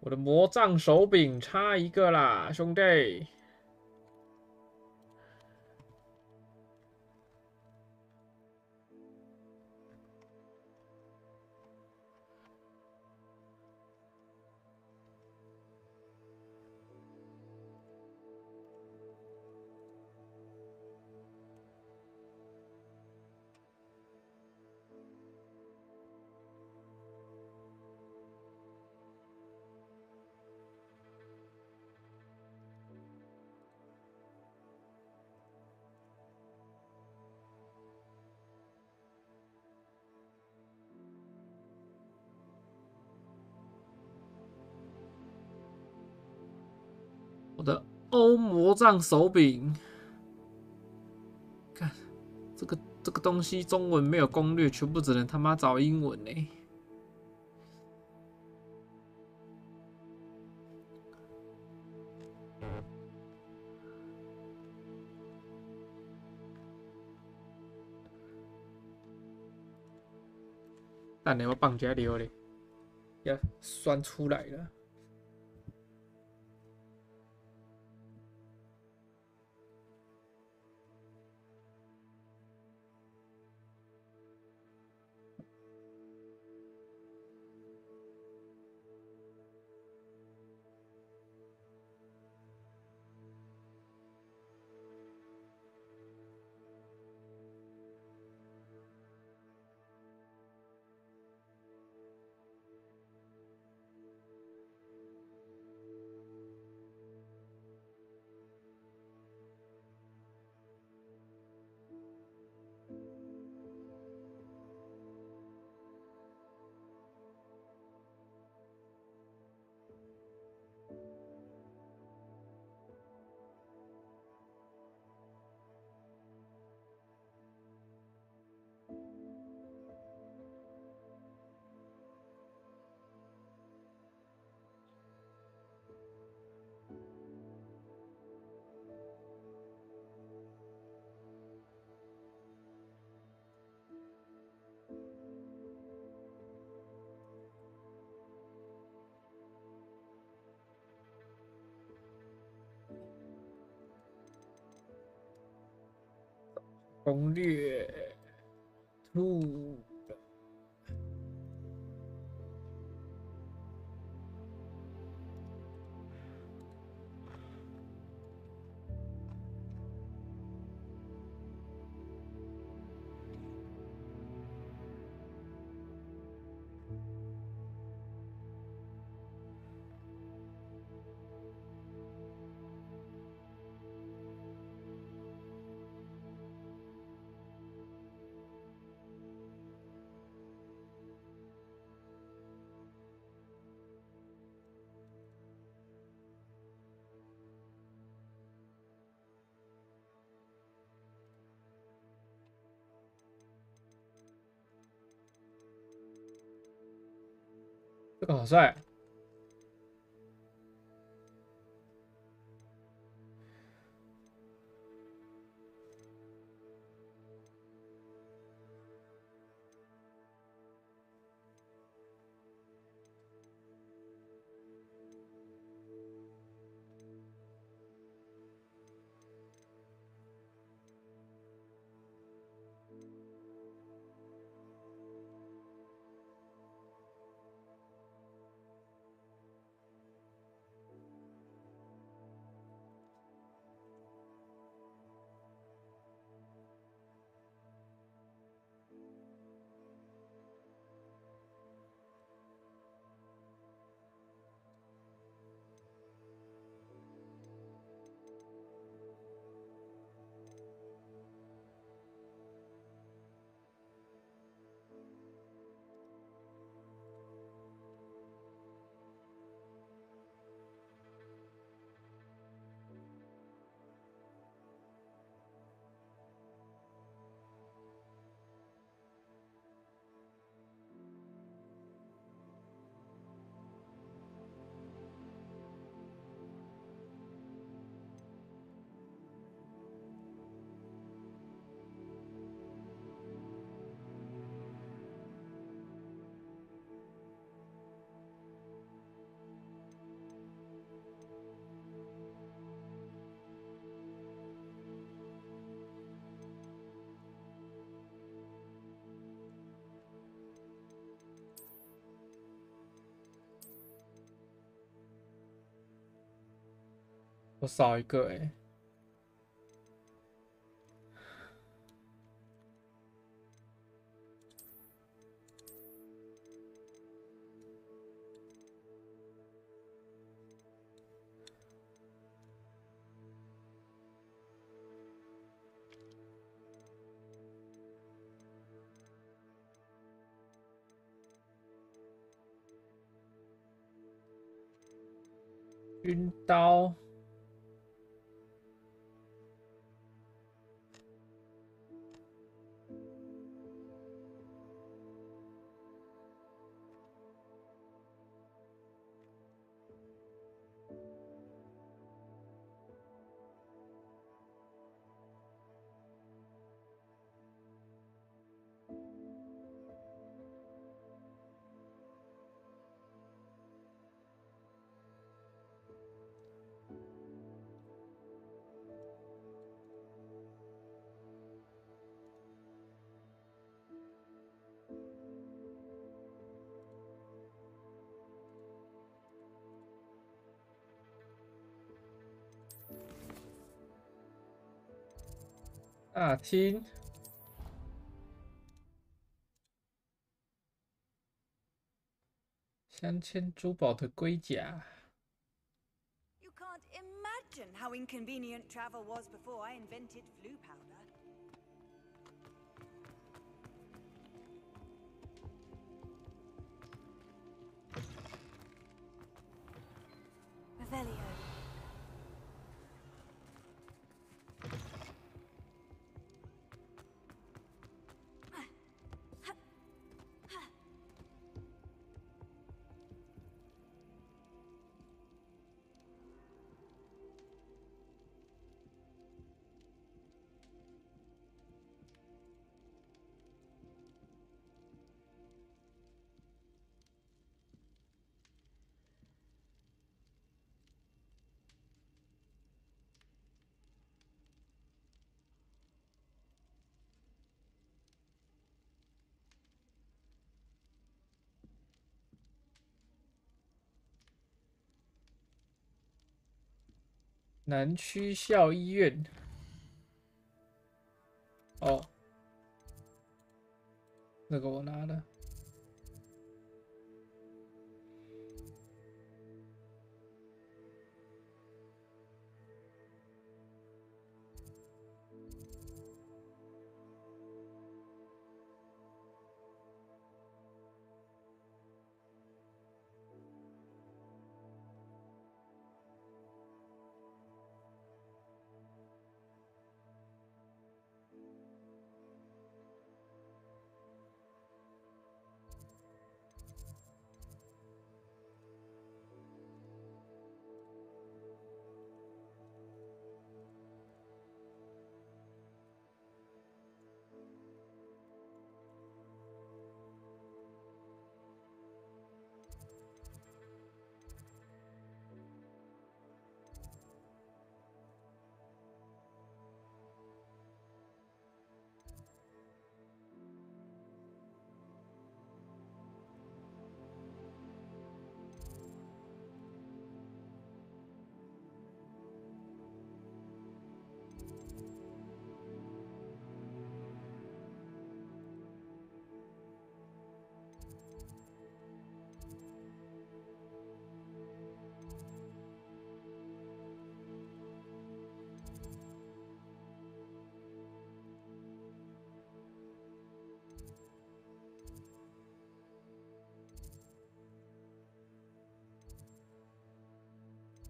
我的魔杖手柄差一个啦，兄弟。我的欧魔杖手柄，看这个东西中文没有攻略，全部只能他妈找英文呢。但你要绑架流嘞，要酸出来了。攻略2。这个好帅。我少一个哎。军刀。大厅，镶嵌珠宝的龟甲。You can't imagine how inconvenient travel was before I invented flu powder. Revelio.南区校医院。哦，这个我拿了。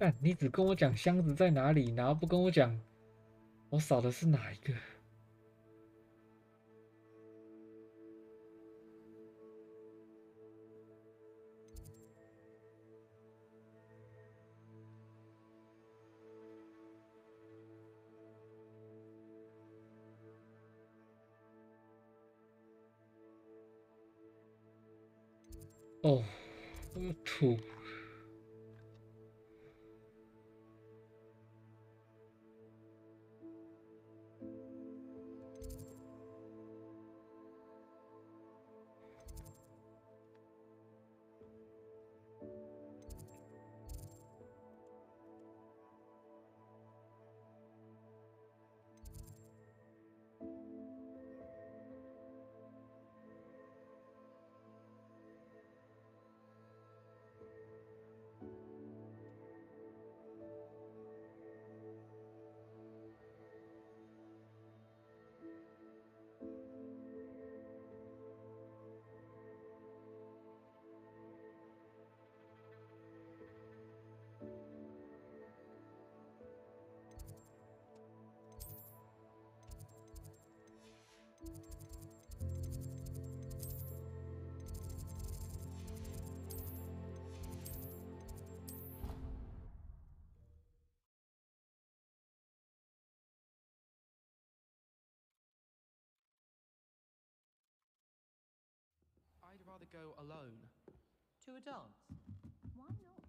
但你只跟我讲箱子在哪里，然后不跟我讲我扫的是哪一个？哦，我吐。go alone. To a dance? Why not?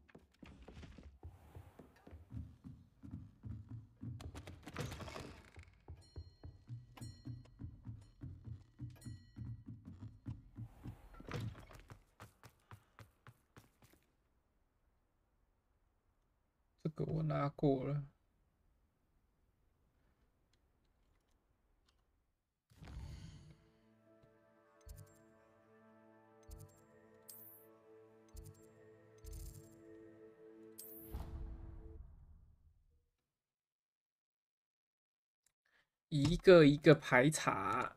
这个我拿过了。一个一个排查。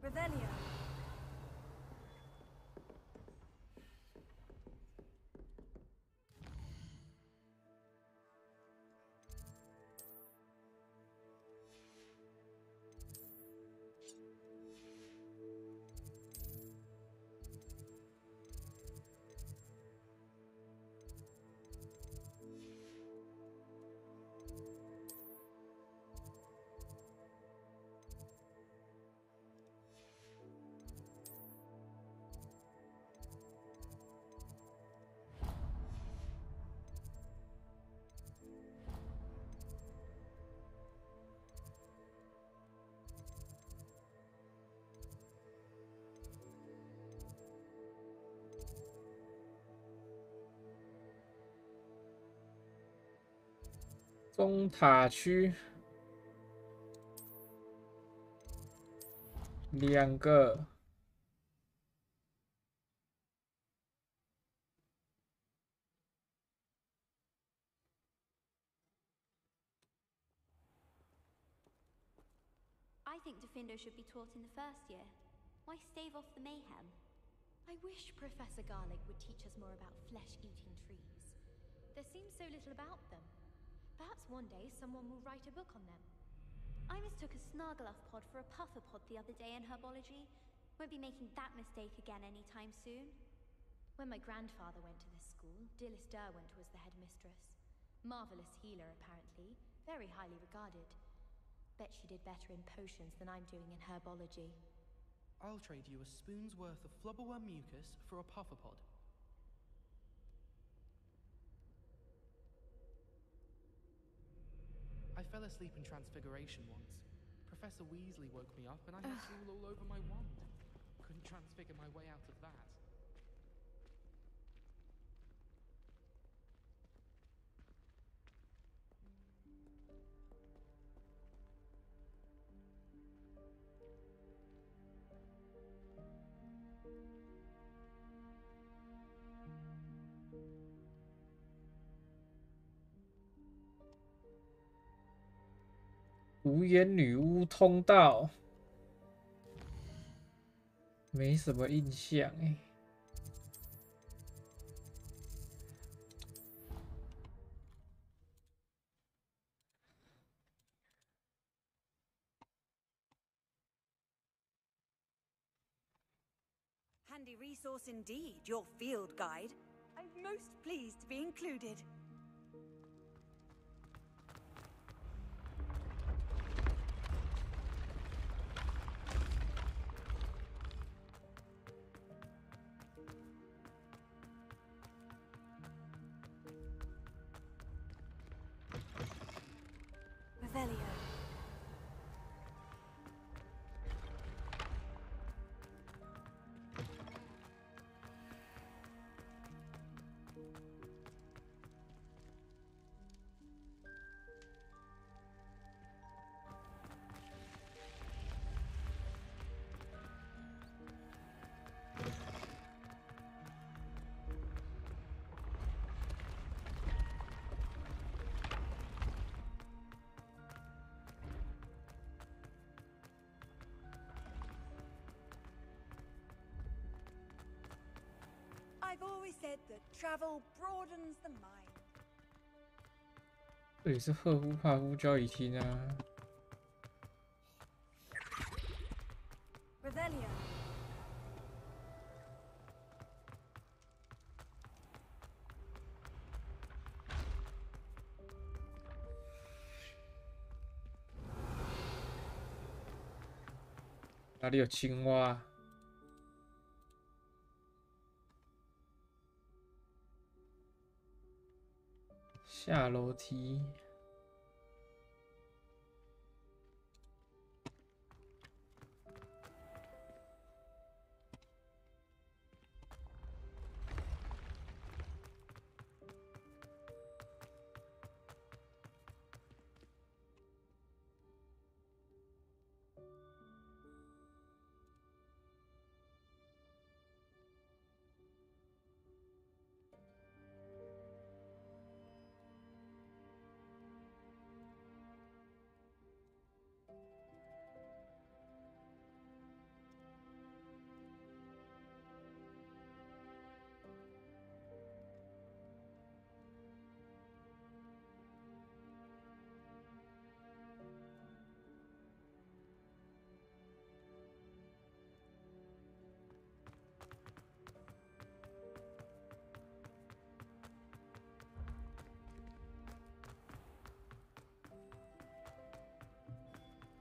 Revelio.中塔区2个。I think Defendo should be taught in the first year. Why stave off the mayhem? I wish Professor Garlick would teach us more about flesh-eating trees. There seems so little about them. Perhaps one day someone will write a book on them. I mistook a Snargaluff pod for a puffer pod the other day in herbology. Won't be making that mistake again anytime soon. When my grandfather went to this school, Dilys Derwent was the headmistress. Marvelous healer, apparently. Very highly regarded. Bet she did better in potions than I'm doing in herbology. I'll trade you a spoon's worth of flubberworm mucus for a puffer pod. I fell asleep in Transfiguration once. Professor Weasley woke me up and I had drool all over my wand. Couldn't transfigure my way out of that. 无眼女巫通道，没什么印象哎。Handy resource indeed, your field guide. I'm most pleased to be included. Revelio. I've always said that travel broadens the mind. 这里是赫夫帕夫交易厅啊。Revelio. 哪里有青蛙？下楼梯。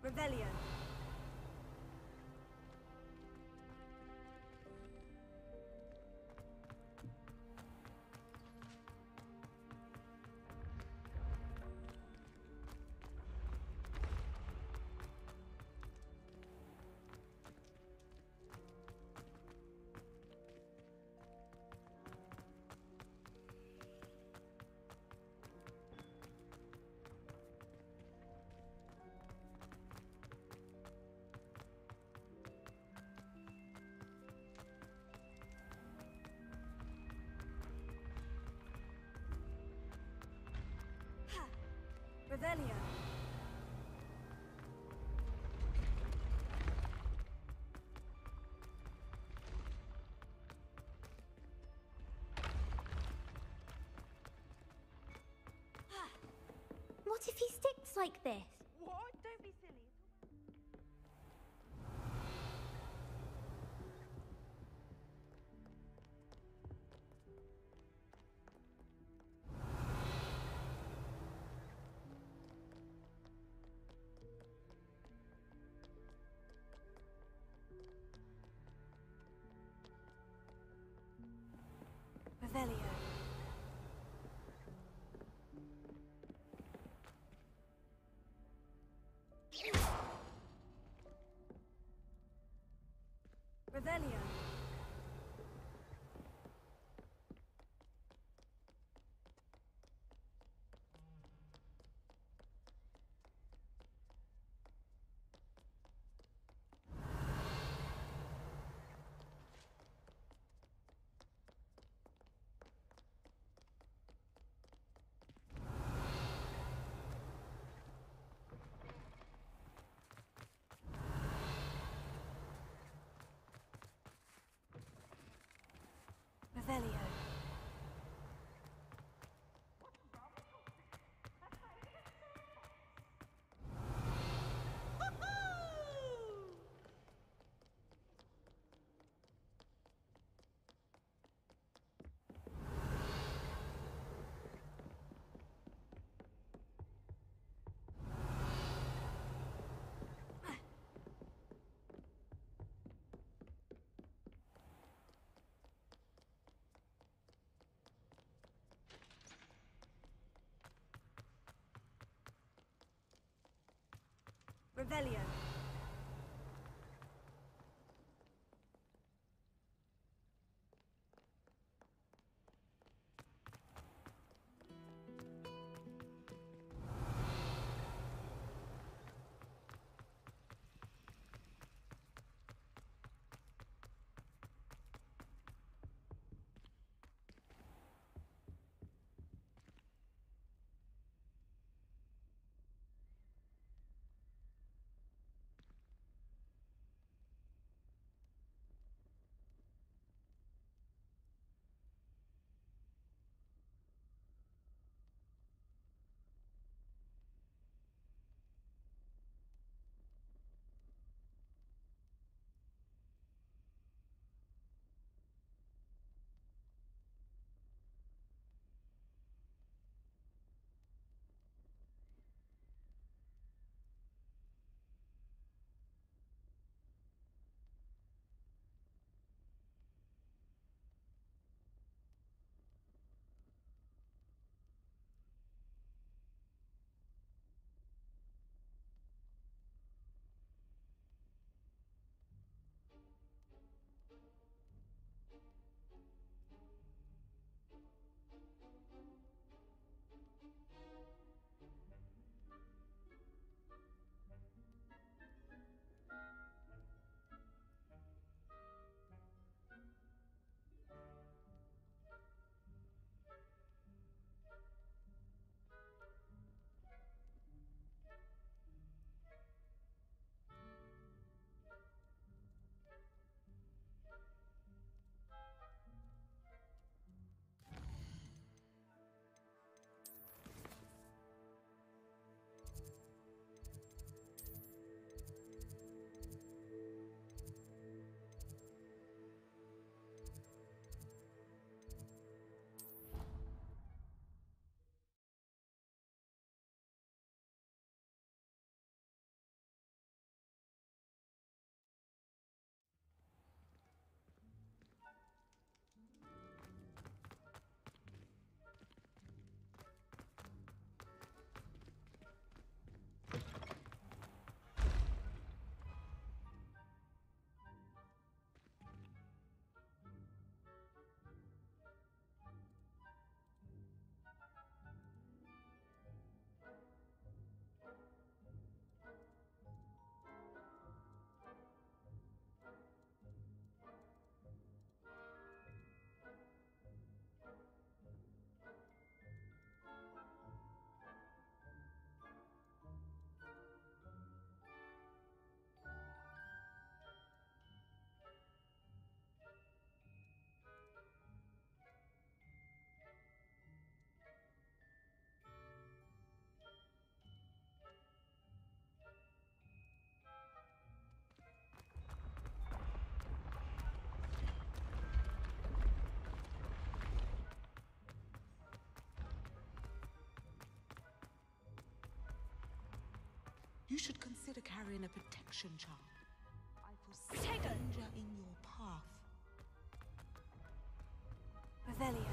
Revelio. Revelio. What if he sticks like this? What? Don't be silly. Revelio. Revelio. Revelio. Revelio. You should consider carrying a protection charm. I foresee danger in your path. Revelio.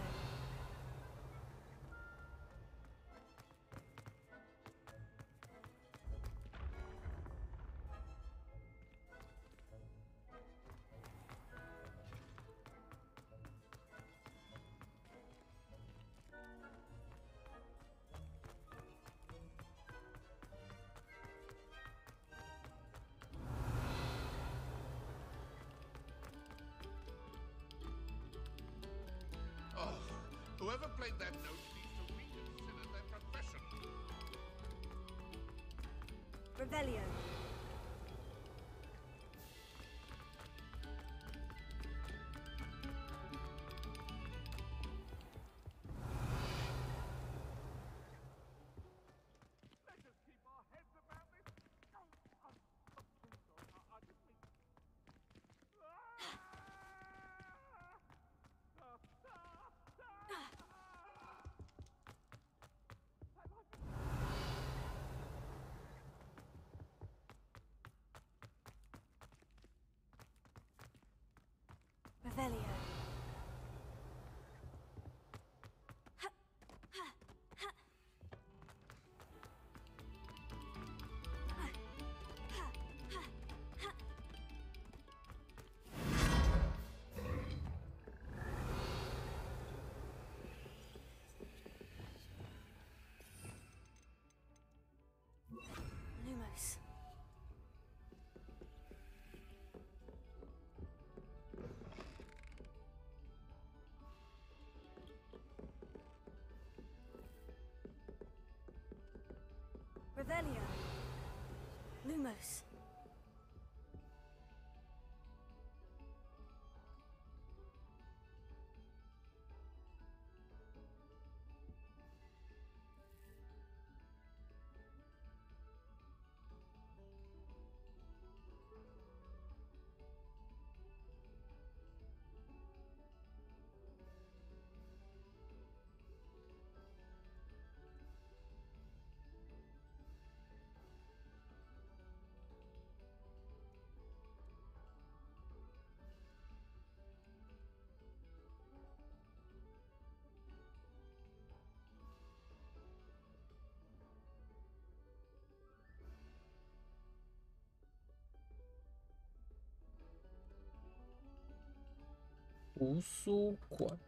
Oh, whoever played that note needs to reconsider their profession. Revelio. Revelio. Lumos. Revelio. Lumos.图书馆。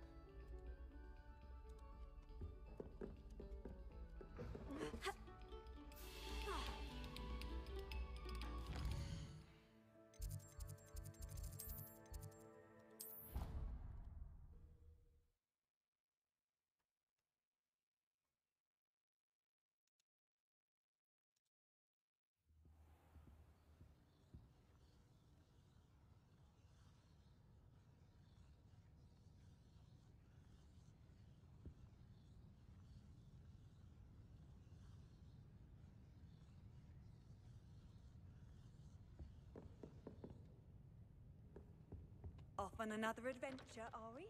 Off on another adventure, are we?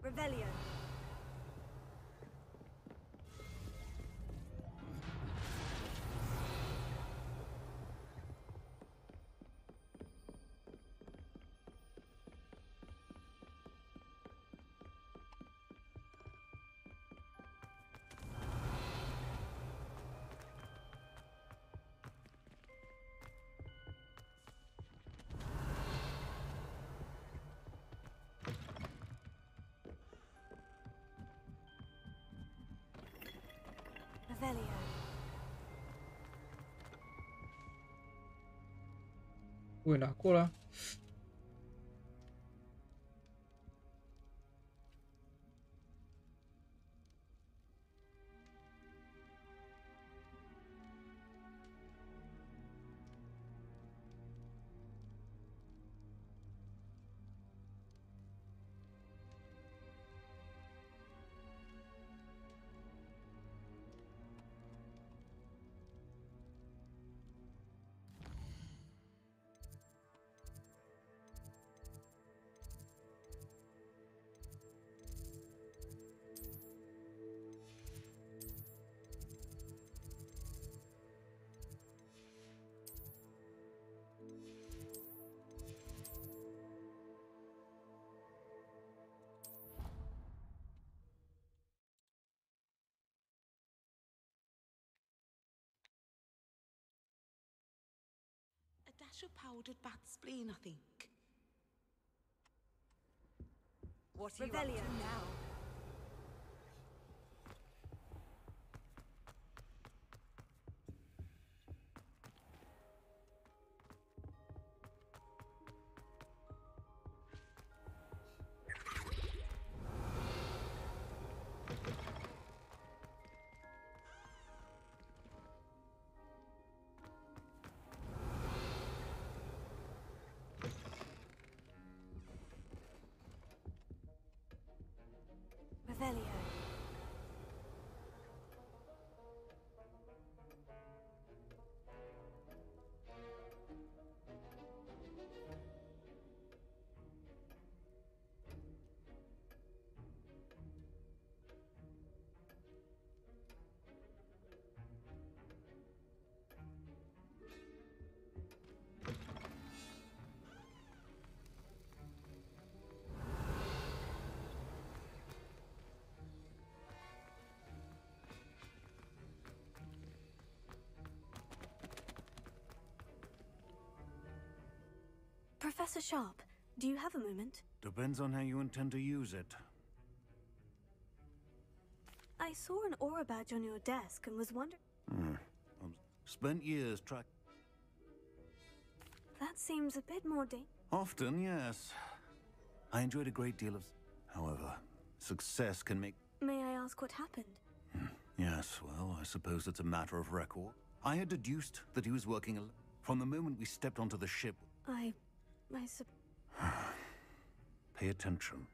Revelio. Revelio. 我也拿过了。dash of powdered bat spleen, I think. What are you up to now? Revelio. Professor Sharp, do you have a moment? Depends on how you intend to use it. I saw an aura badge on your desk and was wondering... I've spent years trying... That seems a bit more Often, yes. I enjoyed a great deal of... However, success can make... May I ask what happened? Yes, well, I suppose it's a matter of record. I had deduced that he was working from the moment we stepped onto the ship. Pay attention.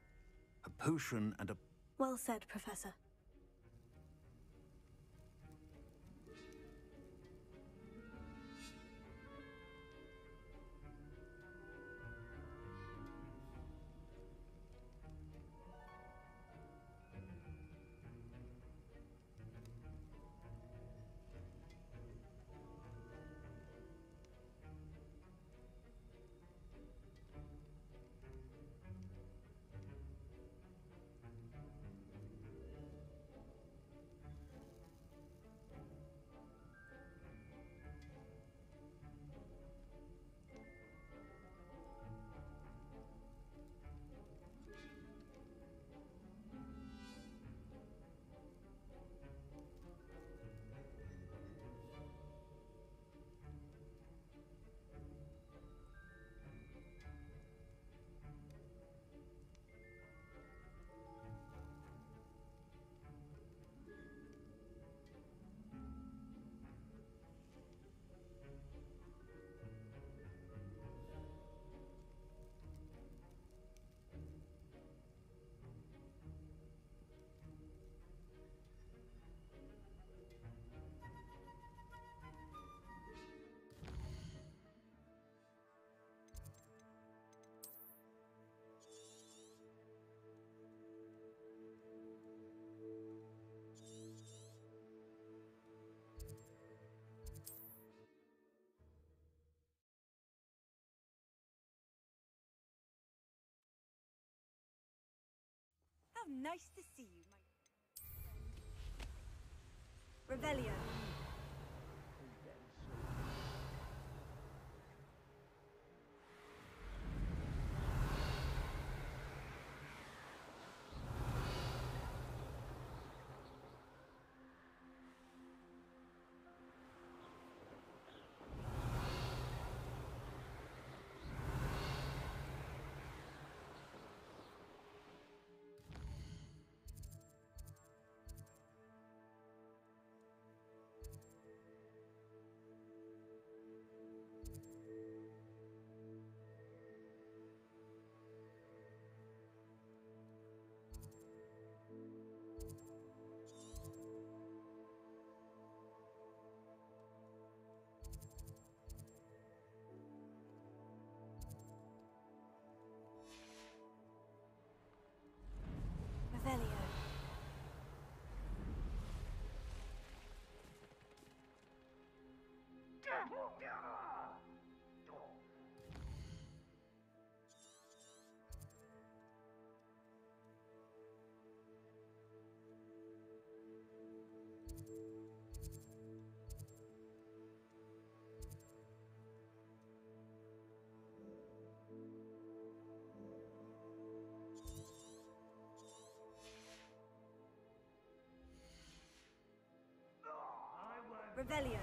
A potion and a... Well said, Professor. How nice to see you, my... Revelio. Revelio. Revelio.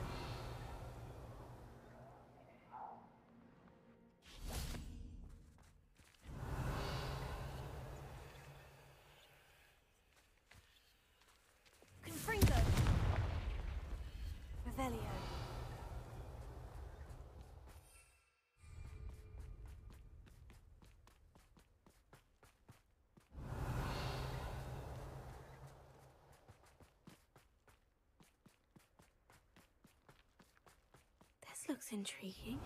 Confringo. Revelio. This looks intriguing.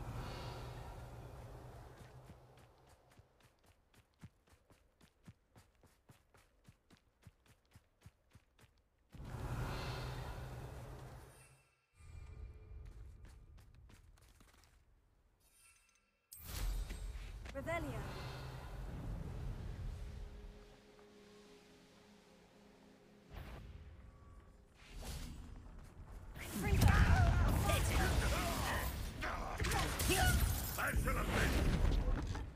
Revelio. I should have been.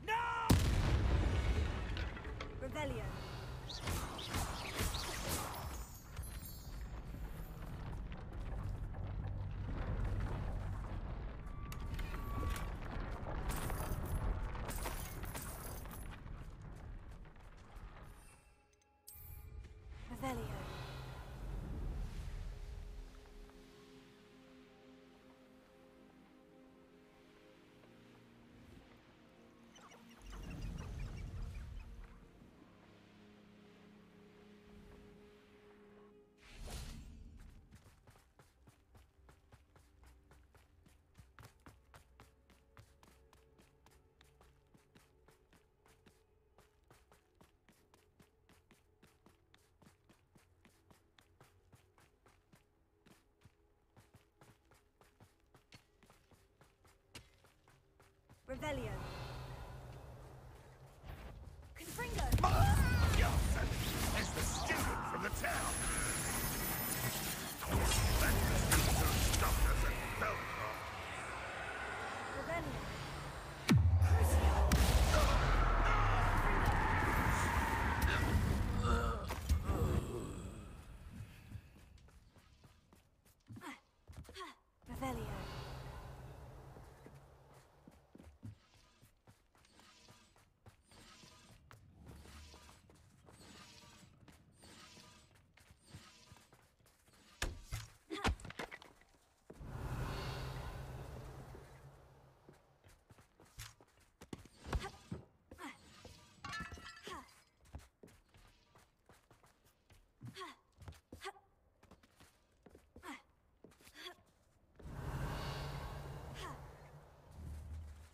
No! Revelio. Revelio. Revelio. Confringo. Yelson is the student from the town. That's the student who stopped us at Belcroft. Revelio. Revelio.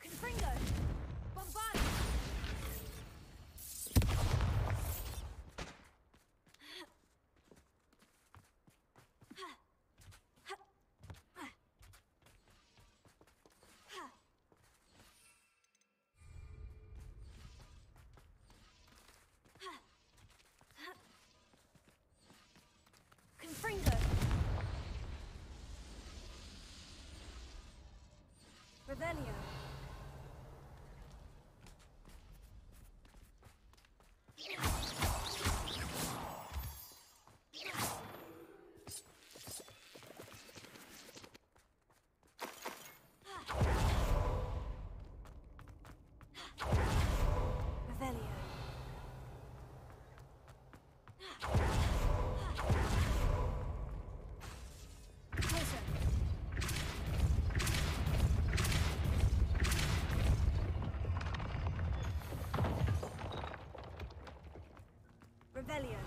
Confringo. Bombard. Confringo. Revelio. Revelio. Closer. Revelio.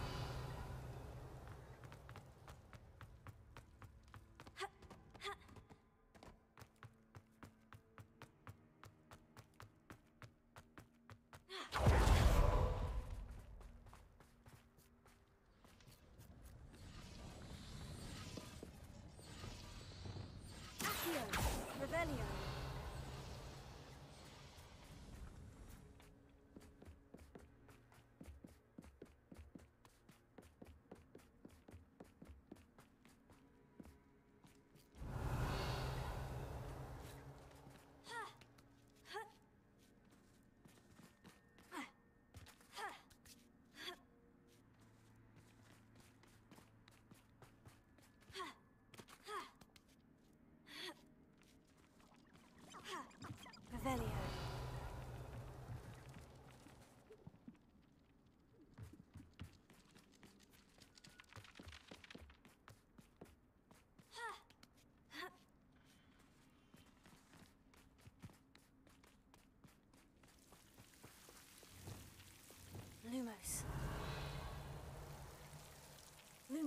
Accio. Revelio.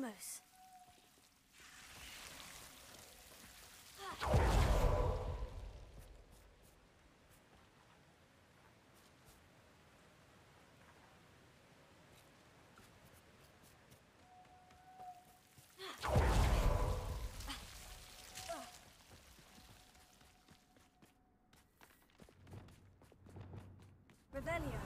close. Revelio.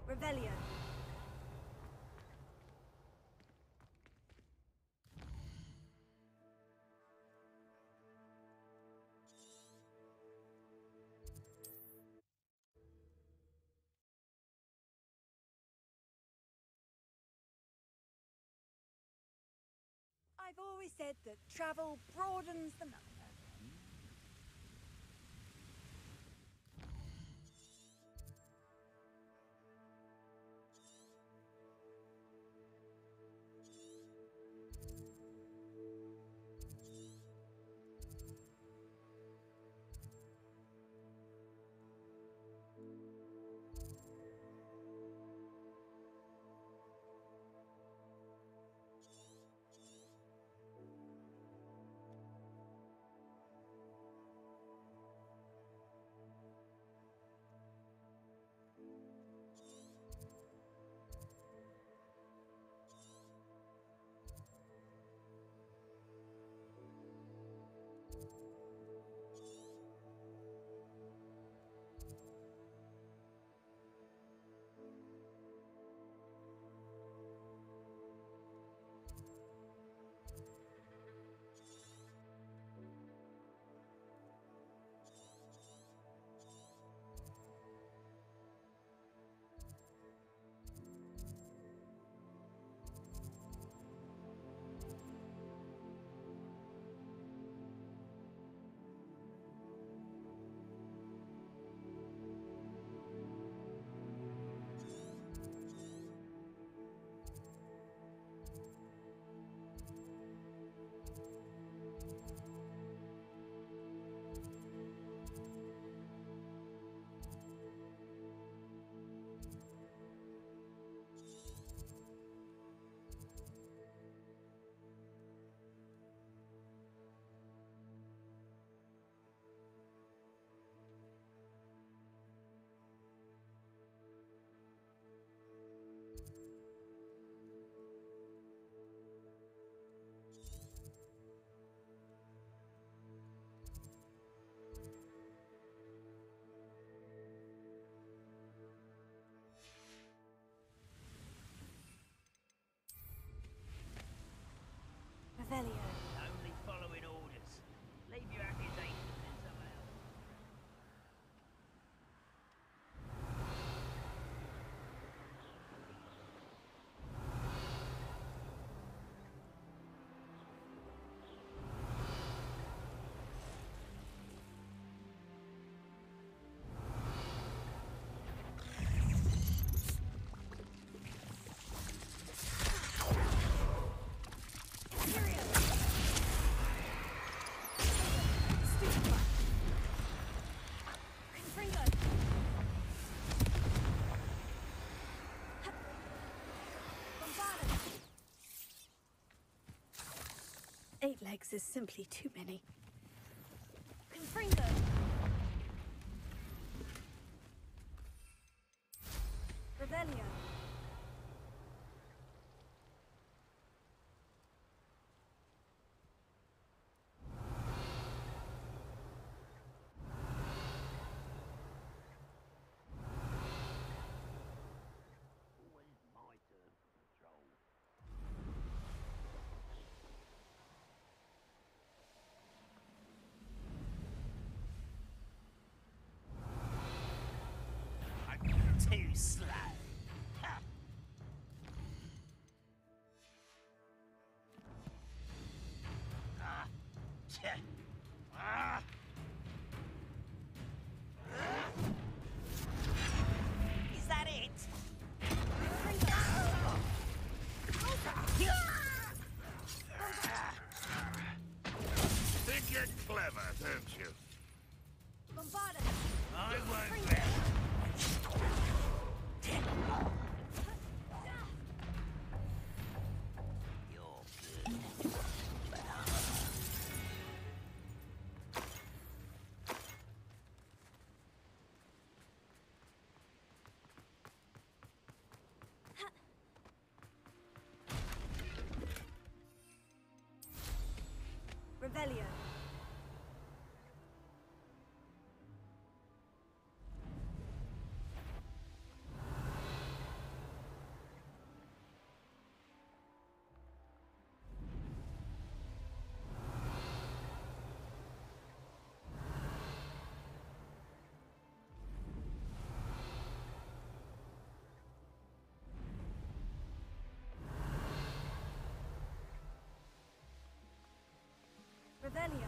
Revelio. I've always said that travel broadens the number. Revelio. Only following orders. Leave your accusations in someone else. Eight legs is simply too many. Confringo. Revelio. Too slow. Ha. Revelio. Revelio.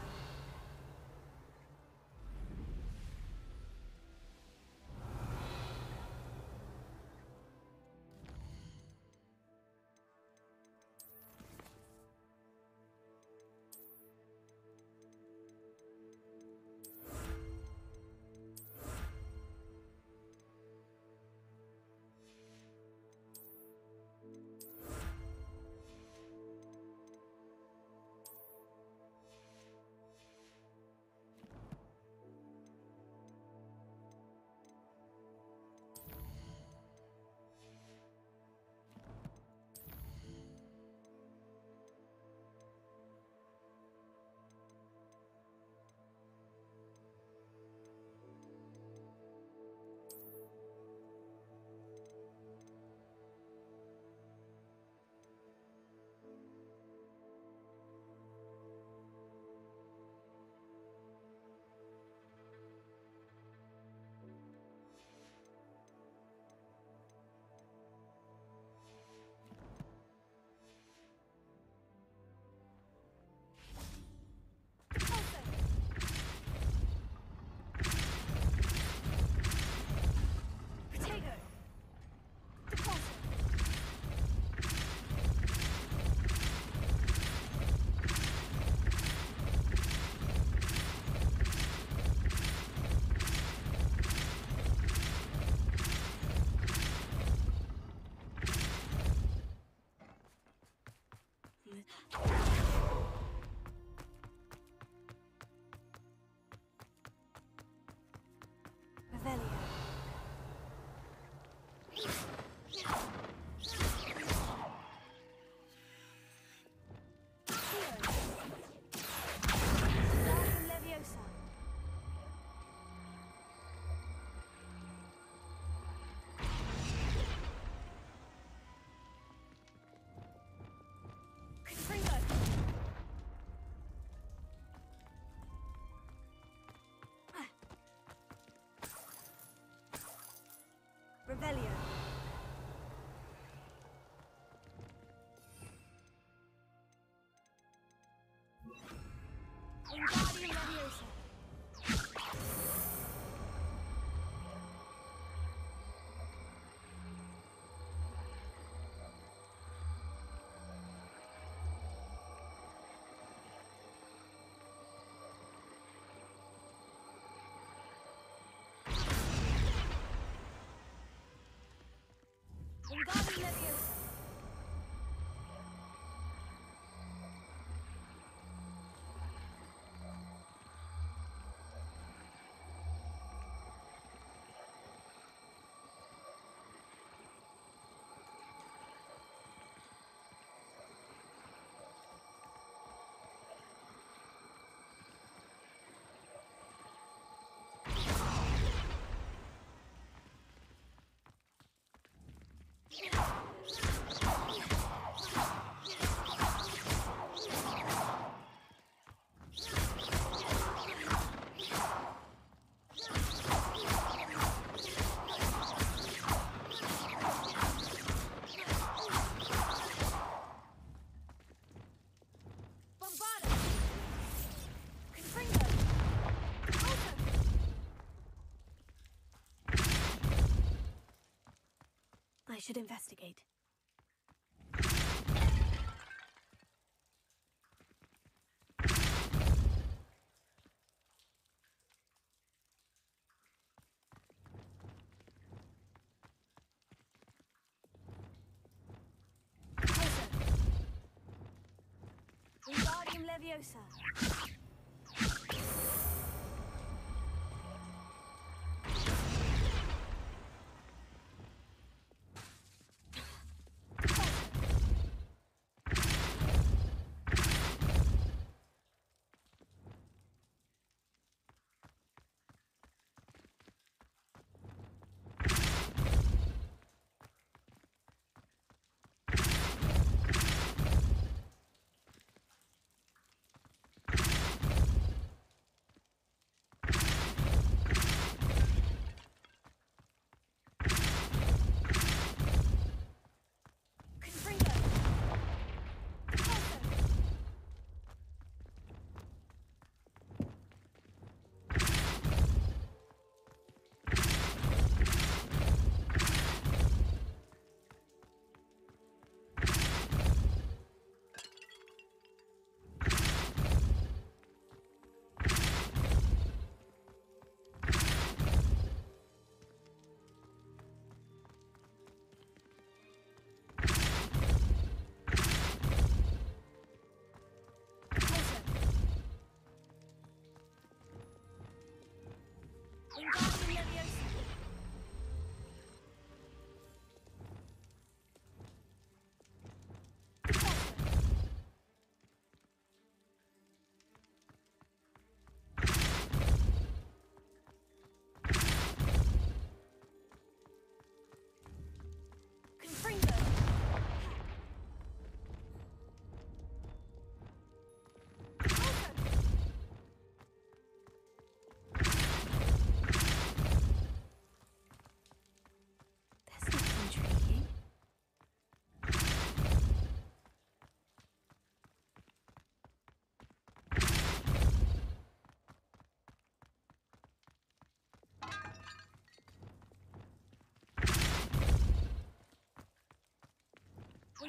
Revelio. Wingardium Leviosa. Wingardium Leviosa. I should investigate. Wingardium Leviosa.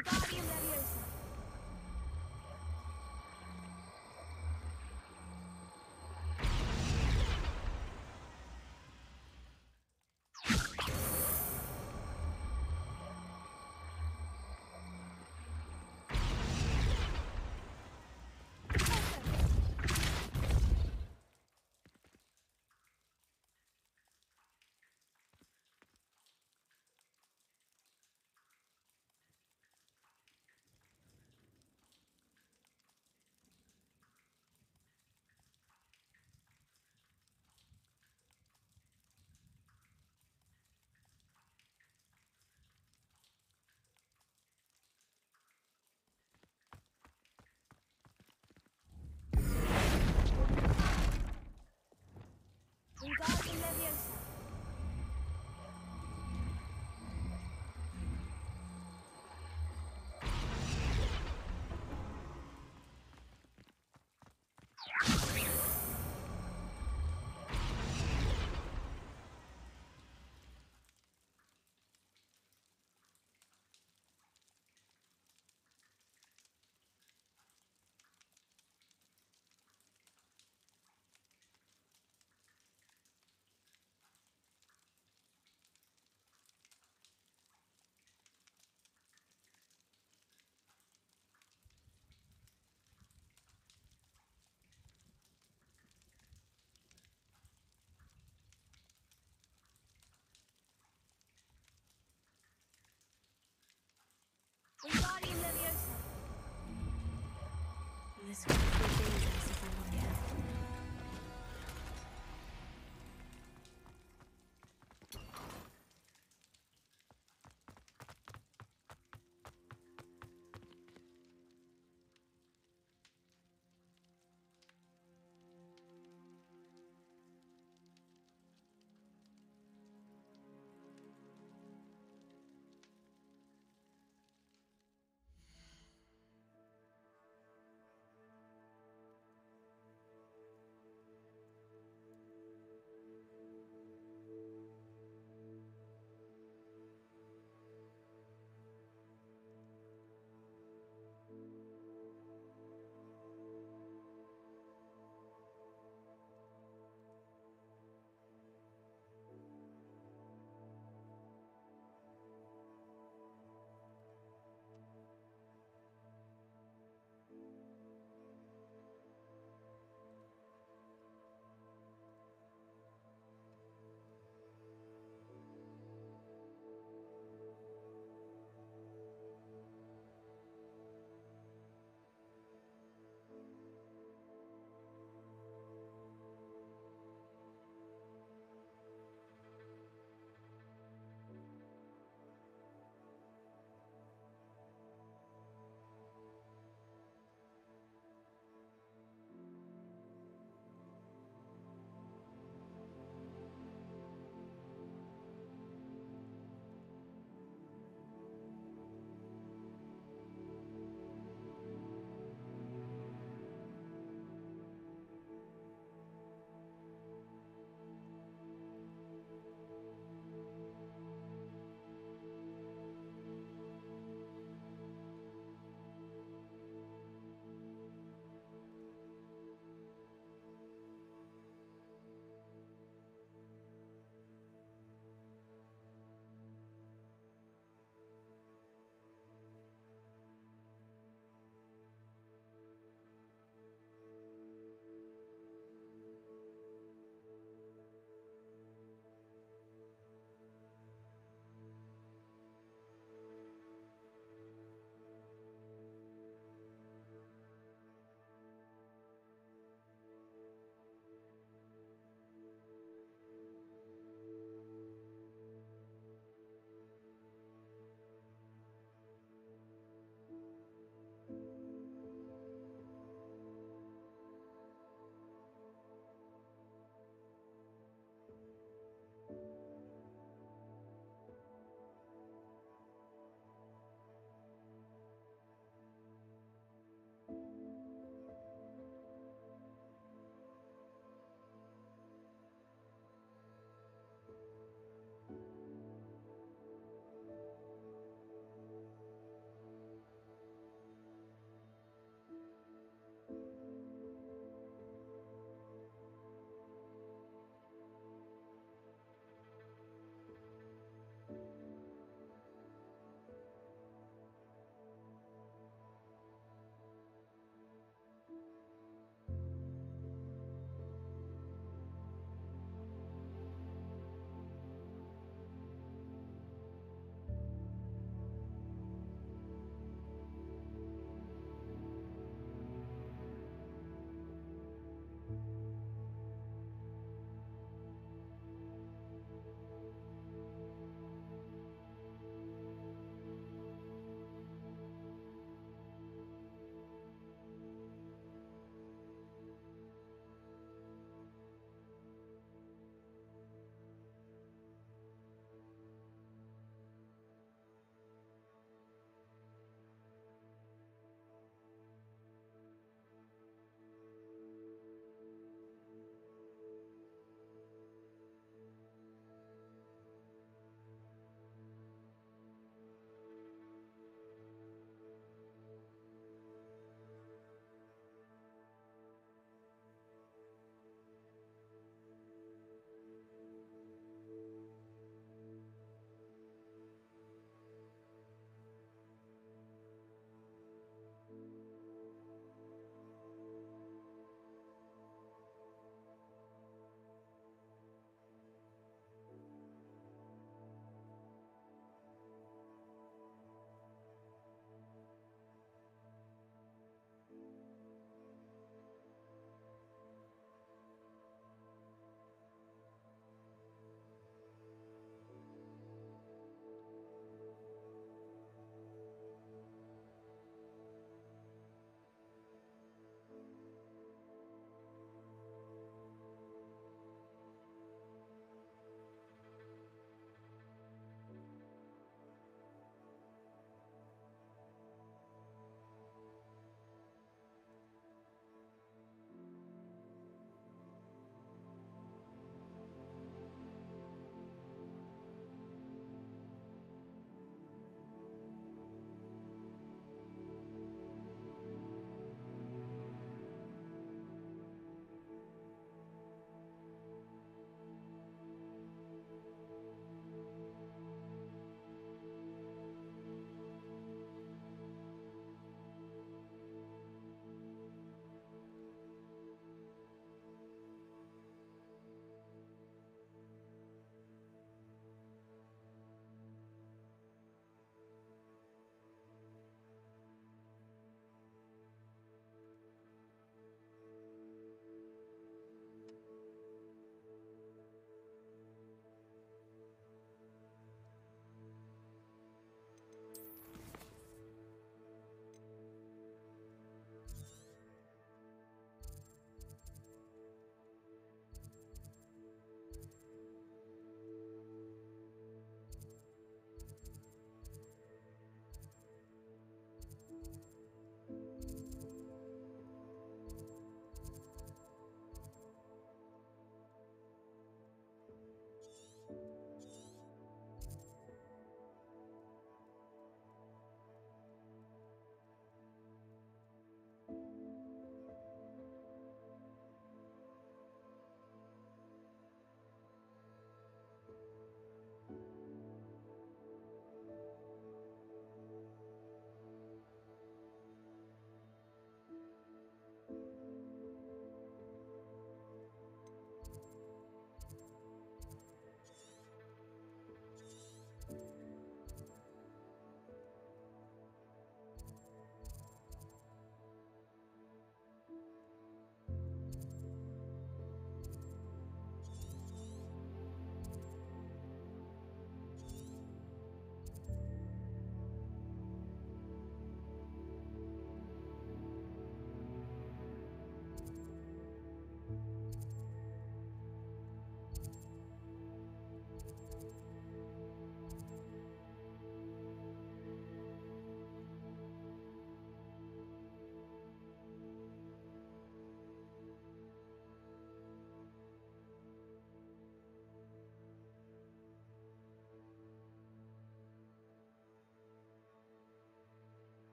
Wingardium Leviosa. Wingardium Leviosa. Wingardium Leviosa. This could be dangerous if I'm not careful.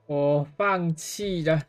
我放弃了。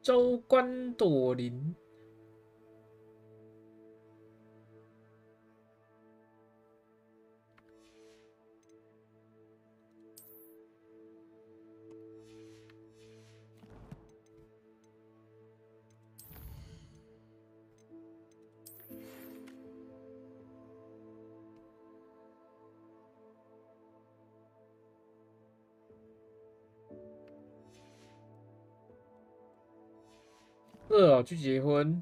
州官朵林。去结婚。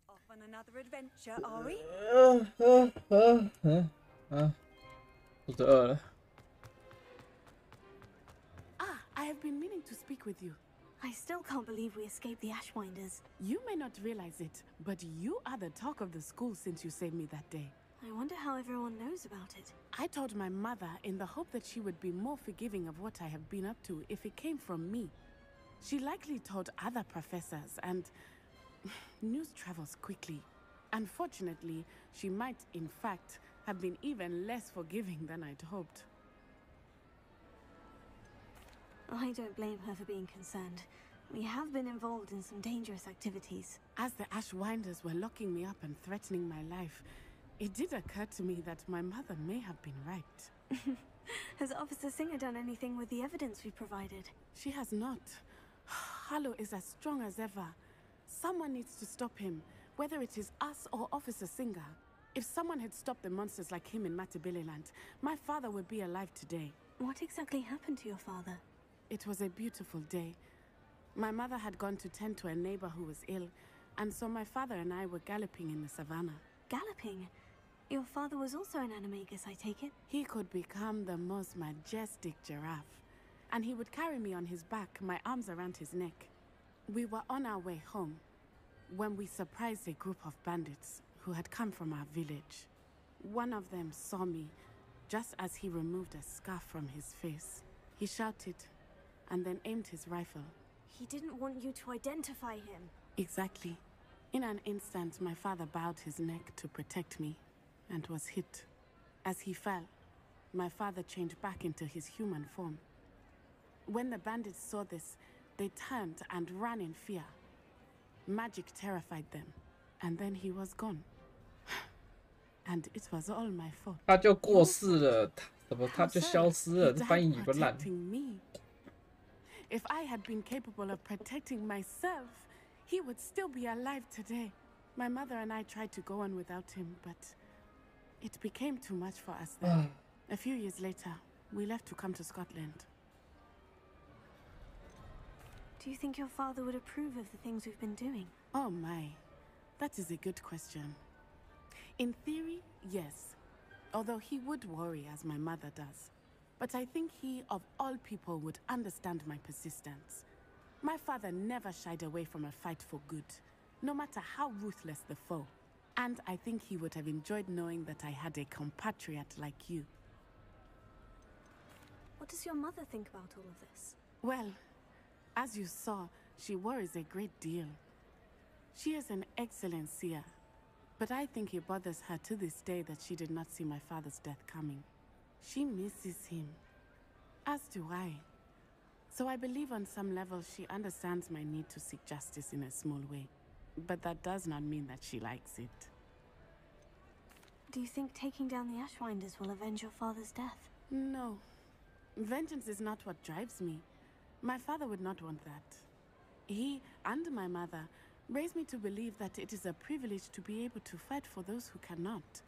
Off on another adventure, are we? 肚子饿了。Ah, I have been meaning to speak with you. I still can't believe we escaped the Ashwinders. You may not realize it, but you are the talk of the school since you saved me that day. I wonder how everyone knows about it. I told my mother in the hope that she would be more forgiving of what I have been up to if it came from me. She likely told other professors, and news travels quickly. Unfortunately, she might, in fact, have been even less forgiving than I'd hoped. I don't blame her for being concerned. We have been involved in some dangerous activities. As the Ashwinders were locking me up and threatening my life, it did occur to me that my mother may have been right. Has Officer Singer done anything with the evidence we provided? She has not. Harlow is as strong as ever. Someone needs to stop him, whether it is us or Officer Singer. If someone had stopped the monsters like him in Matabeleland, my father would be alive today. What exactly happened to your father? It was a beautiful day. My mother had gone to tend to a neighbor who was ill, and so my father and I were galloping in the savannah. Galloping? Your father was also an animagus, I take it? He could become the most majestic giraffe, and he would carry me on his back, my arms around his neck. We were on our way home when we surprised a group of bandits who had come from our village. One of them saw me just as he removed a scarf from his face. He shouted and then aimed his rifle. He didn't want you to identify him. Exactly. In an instant, my father bowed his neck to protect me and was hit. As he fell, my father changed back into his human form. When the bandits saw this, they turned and ran in fear. Magic terrified them, and then he was gone. And it was all my fault. 他就过世了，怎么他就消失了？这翻译有个烂。If I had been capable of protecting myself, he would still be alive today. My mother and I tried to go on without him, but it became too much for us then. A few years later, we left to come to Scotland. Do you think your father would approve of the things we've been doing? Oh my, that is a good question. In theory, yes. Although he would worry, as my mother does. But I think he, of all people, would understand my persistence. My father never shied away from a fight for good, no matter how ruthless the foe. And I think he would have enjoyed knowing that I had a compatriot like you. What does your mother think about all of this? Well, as you saw, she worries a great deal. She is an excellent seer, but I think it bothers her to this day that she did not see my father's death coming. She misses him, as do I. So I believe on some level she understands my need to seek justice in a small way. But that does not mean that she likes it. Do you think taking down the Ashwinders will avenge your father's death? No. Vengeance is not what drives me. My father would not want that. He and my mother raised me to believe that it is a privilege to be able to fight for those who cannot.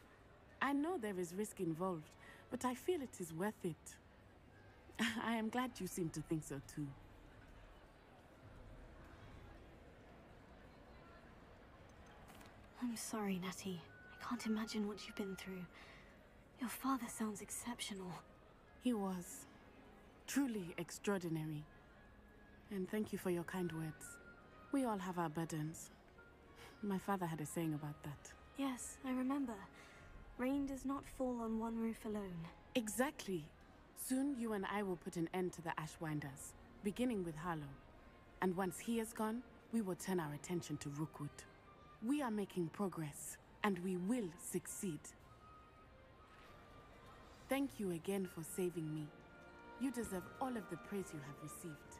I know there is risk involved, but I feel it is worth it. I am glad you seem to think so too. I'm sorry, Natty. I can't imagine what you've been through. Your father sounds exceptional. He was. Truly extraordinary. And thank you for your kind words. We all have our burdens. My father had a saying about that. Yes, I remember. Rain does not fall on one roof alone. Exactly. Soon you and I will put an end to the Ashwinders, beginning with Harlow. And once he is gone, we will turn our attention to Rookwood. We are making progress, and we will succeed. Thank you again for saving me. You deserve all of the praise you have received.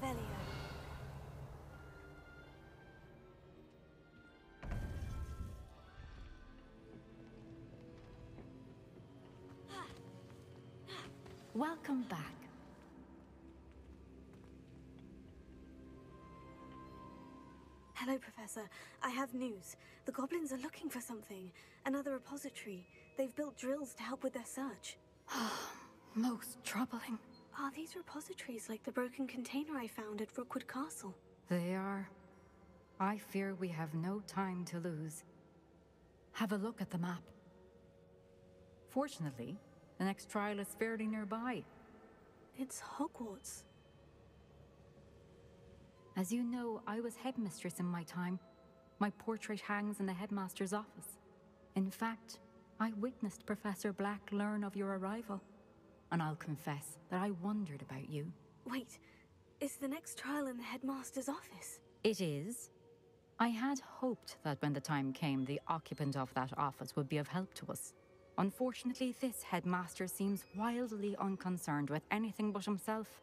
Revelio. Welcome back. Hello, Professor. I have news. The goblins are looking for something. Another repository. They've built drills to help with their search. Most troubling. Are these repositories like the broken container I found at Rookwood Castle? They are. I fear we have no time to lose. Have a look at the map. Fortunately, the next trial is fairly nearby. It's Hogwarts. As you know, I was headmistress in my time. My portrait hangs in the headmaster's office. In fact, I witnessed Professor Black learn of your arrival. And I'll confess that I wondered about you. Wait, is the next trial in the headmaster's office? It is. I had hoped that when the time came, the occupant of that office would be of help to us. Unfortunately, this headmaster seems wildly unconcerned with anything but himself.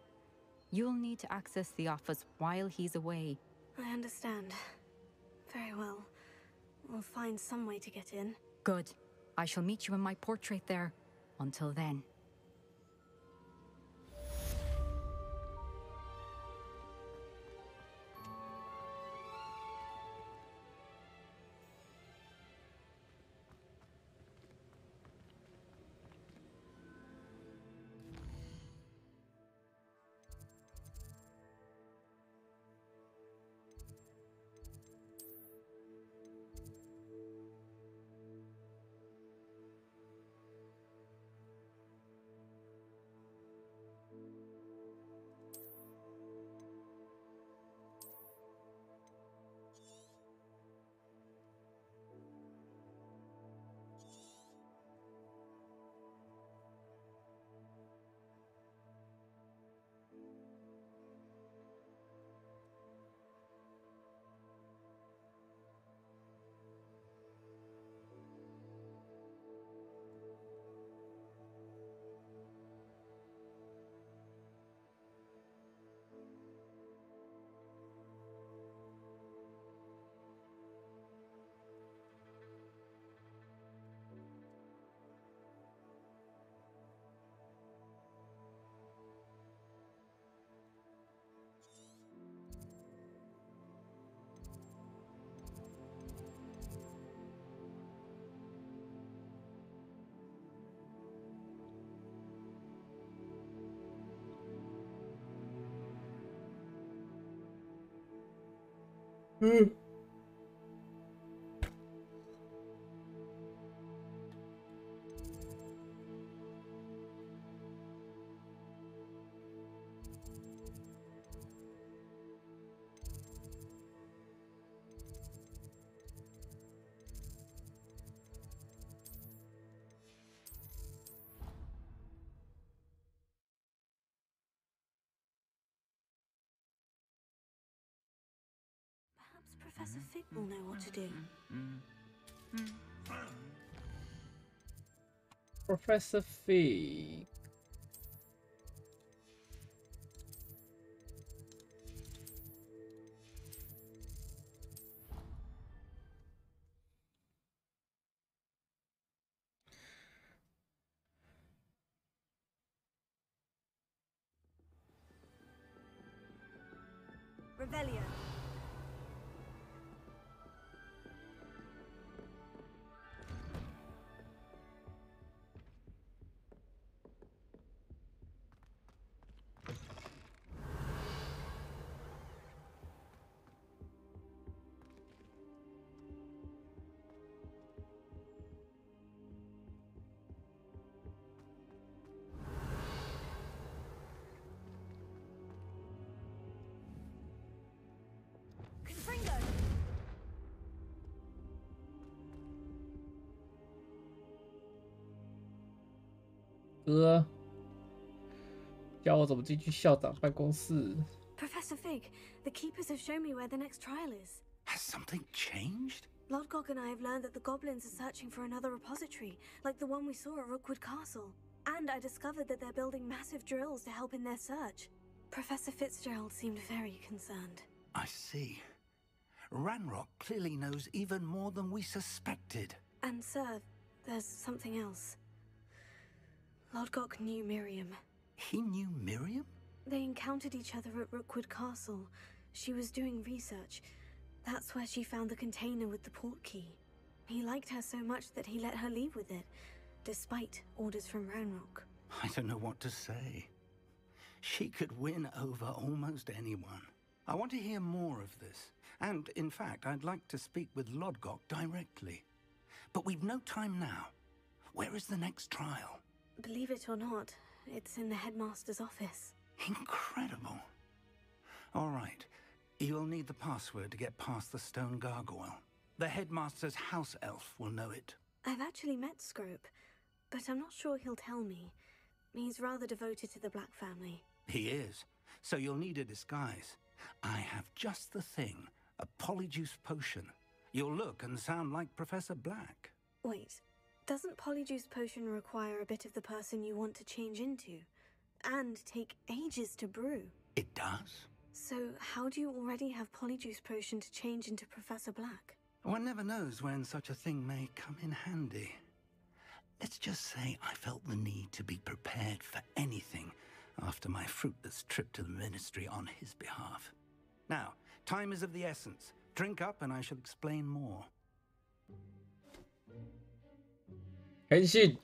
You'll need to access the office while he's away. I understand. Very well. We'll find some way to get in. Good. I shall meet you in my portrait there. Until then. 嗯。Professor Fig will know what to do. Professor Fig. Revelio.哥，教我怎么进去校长办公室。 Professor Fig, the keepers have shown me where the next trial is. Has something changed? Lodgok and I have learned that the goblins are searching for another repository, like the one we saw at Rookwood Castle. And I discovered that they're building massive drills to help in their search. Professor Fitzgerald seemed very concerned. I see. Ranrock clearly knows even more than we suspected. And sir, there's something else. Lodgok knew Miriam. He knew Miriam? They encountered each other at Rookwood Castle. She was doing research. That's where she found the container with the port key. He liked her so much that he let her leave with it, despite orders from Ranrock. I don't know what to say. She could win over almost anyone. I want to hear more of this. And, in fact, I'd like to speak with Lodgok directly. But we've no time now. Where is the next trial? Believe it or not, it's in the headmaster's office. Incredible. All right. You'll need the password to get past the stone gargoyle. The headmaster's house elf will know it. I've actually met Scrope, but I'm not sure he'll tell me. He's rather devoted to the Black family. He is. So you'll need a disguise. I have just the thing. A polyjuice potion. You'll look and sound like Professor Black. Wait, doesn't polyjuice potion require a bit of the person you want to change into? And take ages to brew? It does. So how do you already have polyjuice potion to change into Professor Black? One never knows when such a thing may come in handy. Let's just say I felt the need to be prepared for anything after my fruitless trip to the ministry on his behalf. Now, time is of the essence. Drink up and I shall explain more. 変身。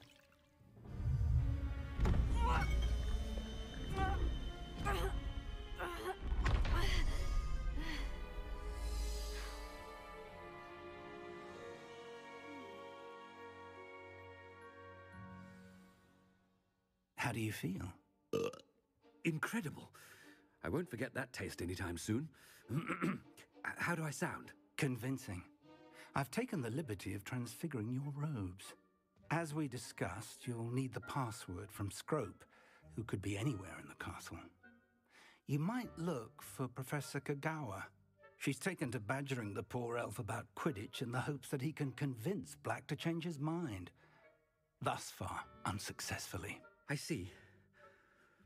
How do you feel? Incredible. I won't forget that taste anytime soon. How do I sound? Convincing. I've taken the liberty of transfiguring your robes. As we discussed, you'll need the password from Scrope, who could be anywhere in the castle. You might look for Professor Kagawa. She's taken to badgering the poor elf about Quidditch in the hopes that he can convince Black to change his mind. Thus far, unsuccessfully. I see.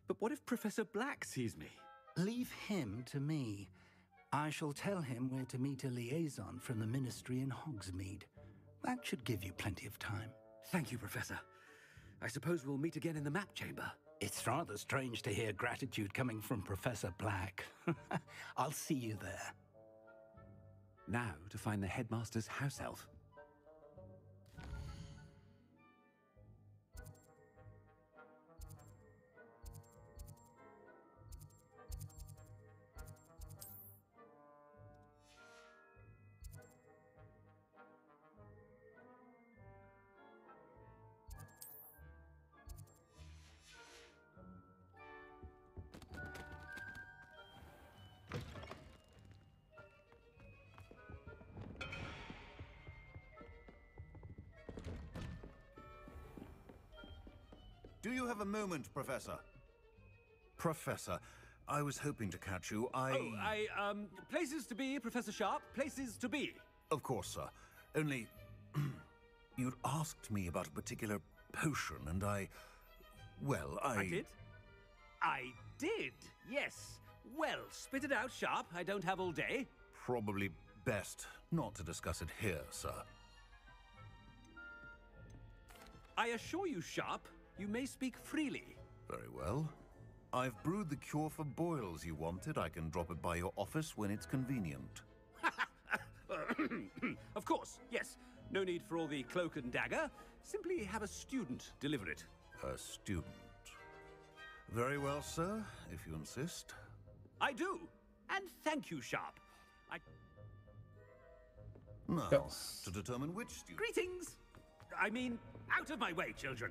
But what if Professor Black sees me? Leave him to me. I shall tell him where to meet a liaison from the ministry in Hogsmeade. That should give you plenty of time. Thank you, Professor. I suppose we'll meet again in the map chamber. It's rather strange to hear gratitude coming from Professor Black. I'll see you there. Now to find the headmaster's house elf. Do you have a moment, Professor? Professor, I was hoping to catch you. Places to be, Professor Sharp. Places to be. Of course, sir. Only... you'd asked me about a particular potion, and I did? I did, yes. Well, spit it out, Sharp. I don't have all day. Probably best not to discuss it here, sir. I assure you, Sharp, you may speak freely. Very well. I've brewed the cure for boils you wanted. I can drop it by your office when it's convenient. Of course, yes. No need for all the cloak and dagger. Simply have a student deliver it. A student. Very well, sir, if you insist. I do. And thank you, Sharp. Now, to determine which student... Greetings! I mean, out of my way, children.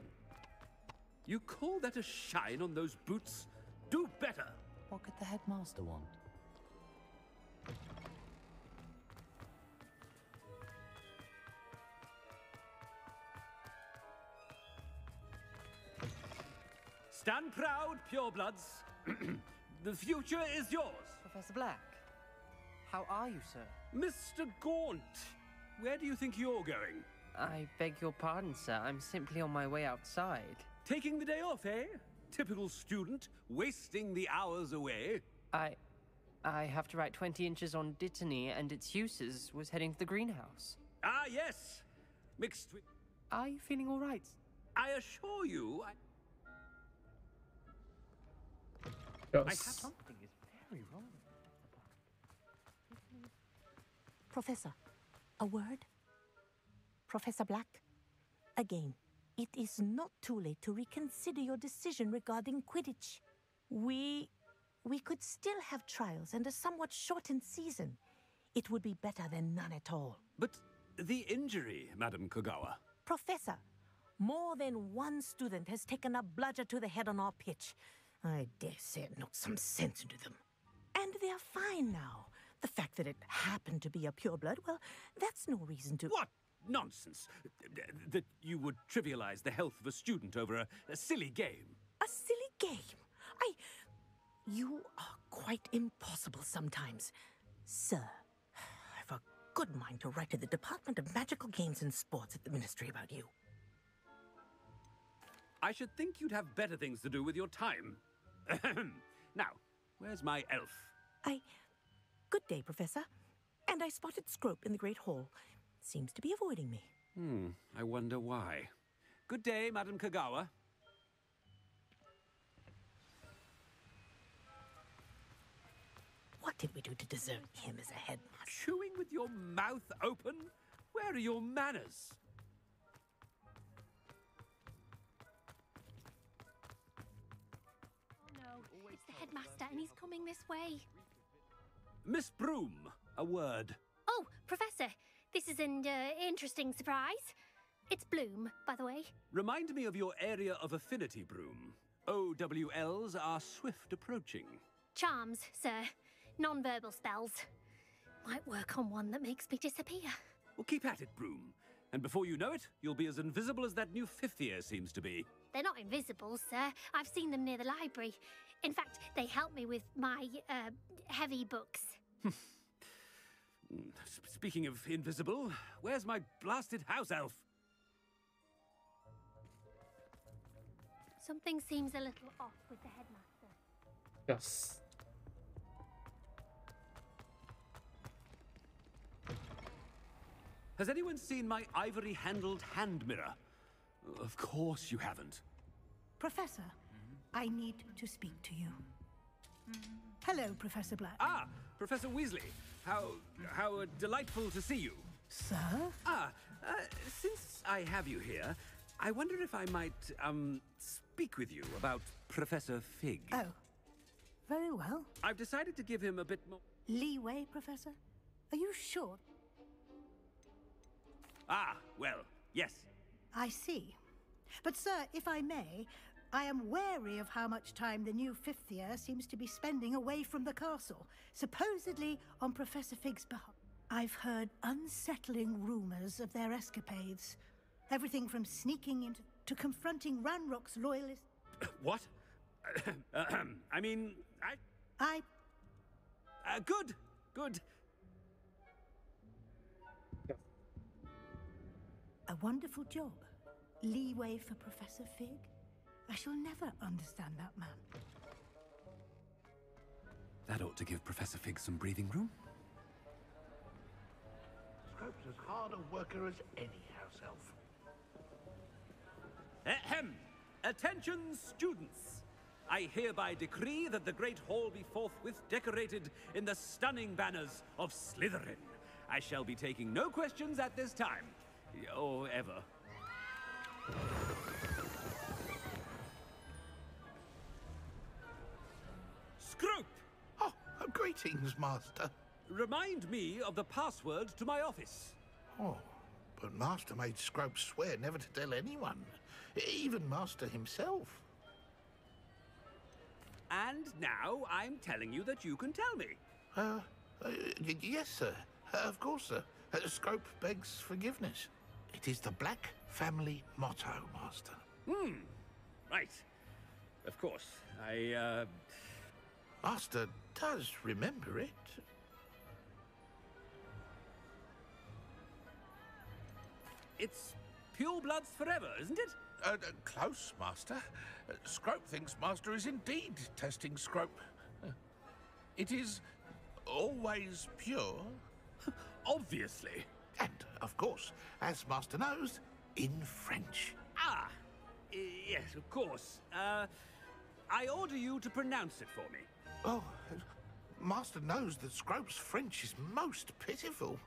You call that a shine on those boots? Do better. What could the headmaster want? Stand proud, purebloods. The future is yours. Professor Black, how are you, sir? Mr. Gaunt, where do you think you're going? I beg your pardon, sir. I'm simply on my way outside. Taking the day off, eh? Typical student, wasting the hours away. I have to write 20 inches on Dittany and its uses. Was heading to the greenhouse. Ah, yes. Mixed with... Are you feeling all right? I assure you, Something is very wrong. Professor, a word? Professor Black, again, it is not too late to reconsider your decision regarding Quidditch. We could still have trials and a somewhat shortened season. It would be better than none at all. But the injury, Madam Kogawa. Professor, more than one student has taken a bludger to the head on our pitch. I dare say it knocked some sense into them. And they're fine now. The fact that it happened to be a pureblood, well, that's no reason to... What nonsense! That you would trivialize the health of a student over a silly game. A silly game? You are quite impossible sometimes. Sir, I've a good mind to write to the Department of Magical Games and Sports at the Ministry about you. I should think you'd have better things to do with your time. Now, where's my elf? Good day, Professor. And I spotted Scrope in the Great Hall. Seems to be avoiding me. I wonder why. Good day, Madam Kogawa. What did we do to deserve him as a headmaster? Chewing with your mouth open? Where are your manners? It's the headmaster, and he's coming this way. Miss Broom, a word. Oh, Professor, this is an interesting surprise. It's Bloom, by the way. Remind me of your area of affinity, Broom. OWLs are swift approaching. Charms, sir. Non-verbal spells. Might work on one that makes me disappear. Well, keep at it, Broom. And before you know it, you'll be as invisible as that new fifth year seems to be. They're not invisible, sir. I've seen them near the library. In fact, they help me with my, heavy books. Speaking of invisible, where's my blasted house elf? Something seems a little off with the headmaster. Yes. Has anyone seen my ivory-handled hand mirror? Of course you haven't. Professor, I need to speak to you. Hello, Professor Black. Ah, Professor Weasley. How delightful to see you. Sir? Since I have you here, I wonder if I might, speak with you about Professor Fig. Oh, very well. I've decided to give him a bit more... Leeway, Professor? Are you sure? Ah, well, yes. I see. But, sir, if I may, I am wary of how much time the new fifth year seems to be spending away from the castle, supposedly on Professor Fig's behalf. I've heard unsettling rumors of their escapades. Everything from sneaking into to confronting Ranrock's loyalists. What? I mean, good, good. A wonderful job. Leeway for Professor Fig? I shall never understand that man. That ought to give Professor Fig some breathing room. Scrope's as hard a worker as any house elf. Ahem! Attention, students! I hereby decree that the Great Hall be forthwith decorated in the stunning banners of Slytherin. I shall be taking no questions at this time. Or ever. Scrope! Oh, greetings, Master. Remind me of the password to my office. Oh, but Master made Scrope swear never to tell anyone. Even Master himself. And now I'm telling you that you can tell me. Yes, sir. Of course, sir. Scrope begs forgiveness. It is the Black family motto, Master. Right. Of course. Master does remember it. It's pure bloods forever, isn't it? Close, Master. Scrope thinks Master is indeed testing Scrope. It is always pure. Obviously. And, of course, as Master knows, in French. Ah! Yes, of course. I order you to pronounce it for me. Oh, Master knows that Scrope's French is most pitiful.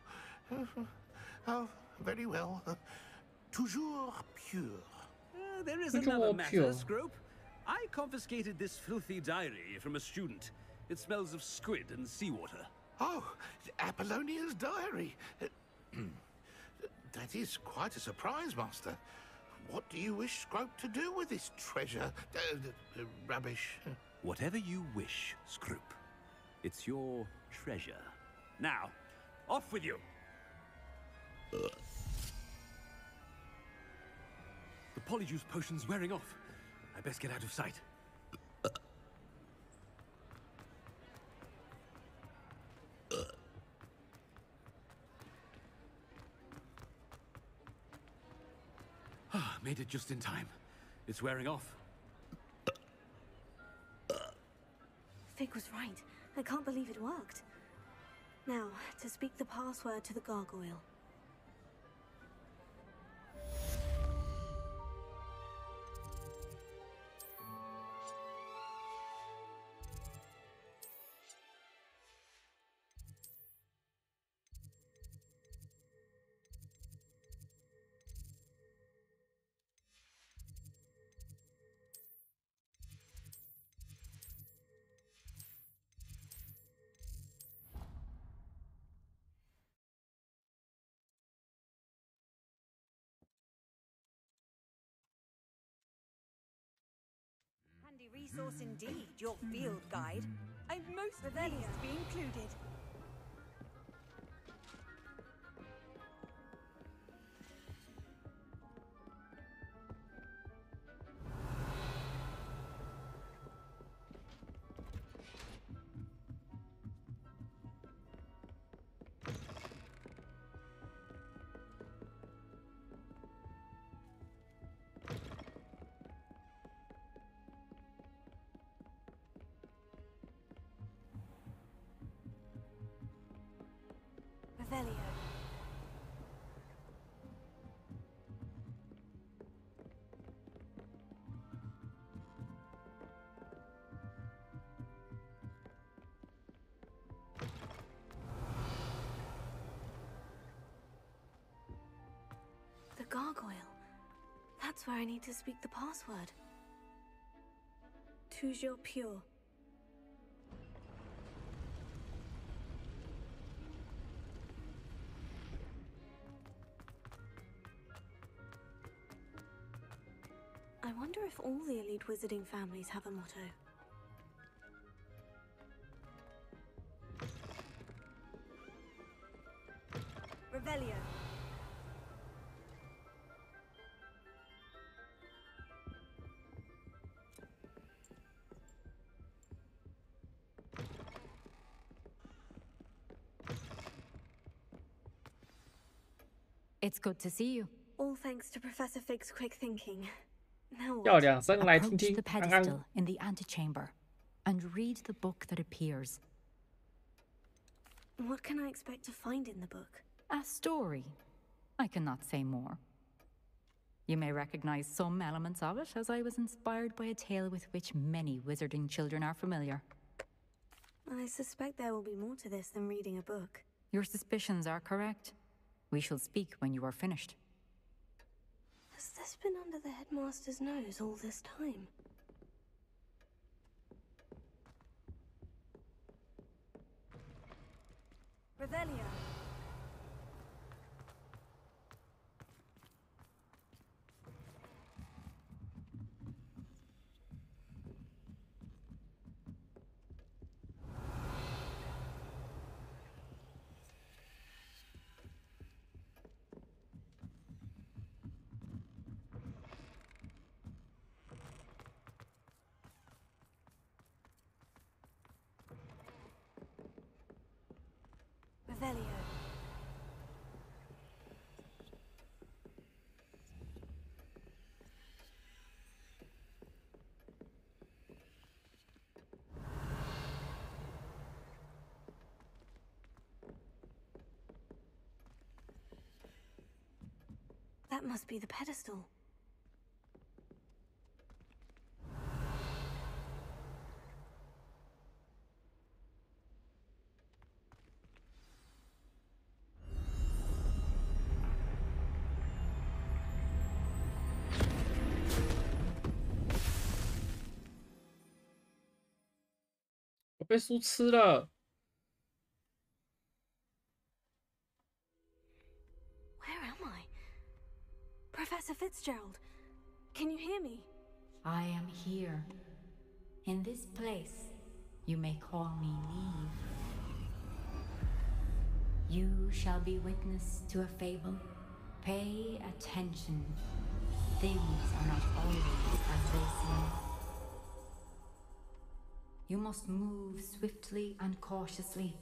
Oh, very well. Toujours pure. There is another matter, Scrope. I confiscated this filthy diary from a student. It smells of squid and seawater. Oh, Apollonia's diary. That is quite a surprise, Master. What do you wish Scrope to do with this treasure? Rubbish. Whatever you wish, Scrope. It's your treasure. Now, off with you. The polyjuice potion's wearing off. I best get out of sight. Made it just in time. It's wearing off. Fig was right. I can't believe it worked. Now, to speak the password to the gargoyle. Handy resource indeed, your field guide. I'm most pleased to be included. Revelio. The gargoyle. That's where I need to speak the password. Toujours pure. I wonder if all the elite wizarding families have a motto. Revelio. It's good to see you. All thanks to Professor Fig's quick thinking. Now 要 what? 两声来听 Approach 听 the 刚刚 pedestal in the antechamber and read the book that appears. What can I expect to find in the book? A story. I cannot say more. You may recognize some elements of it, as I was inspired by a tale with which many wizarding children are familiar. I suspect there will be more to this than reading a book. Your suspicions are correct. We shall speak when you are finished. Has this been under the headmaster's nose all this time? Revelio. Revelio. That must be the pedestal. "我被书吃了。 Where am I? Professor Fitzgerald, can you hear me? I am here. In this place, you may call me Neve. You shall be witness to a fable. Pay attention. Things are not always as they seem. You must move swiftly and cautiously.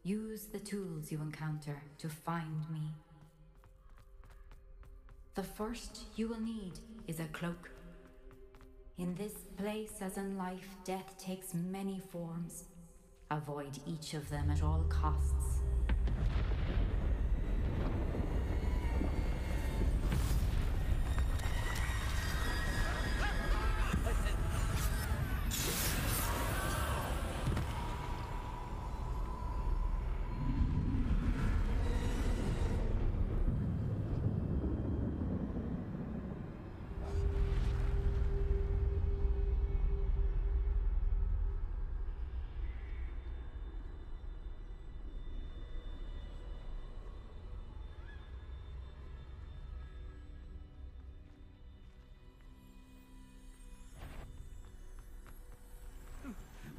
Use the tools you encounter to find me. The first you will need is a cloak. In this place, as in life, death takes many forms. Avoid each of them at all costs.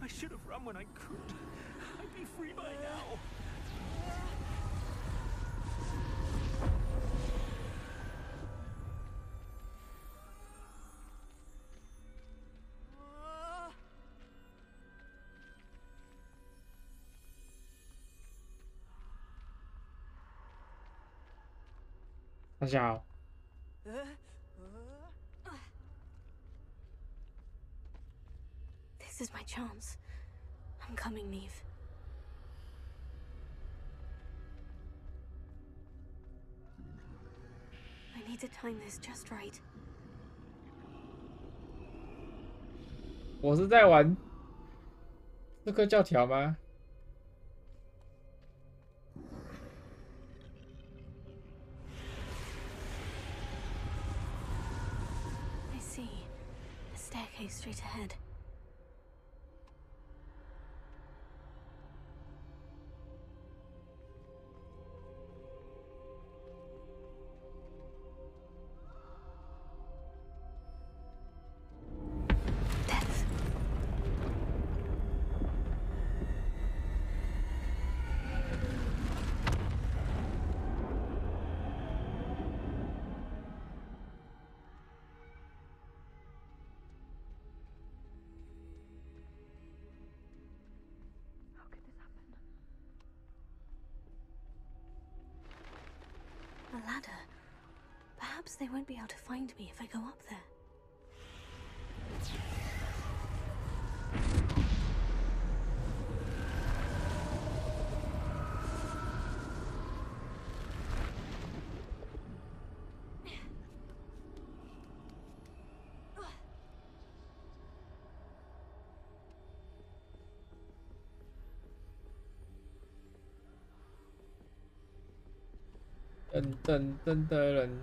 I should have run when I could. I'd be free by now. "大家好， This is my chance. I'm coming, Neve. I need to time this just right. 我是在玩这个教条吗？ I see. A staircase straight ahead. ladder. Perhaps they won't be able to find me if I go up there. Dun dun dun dun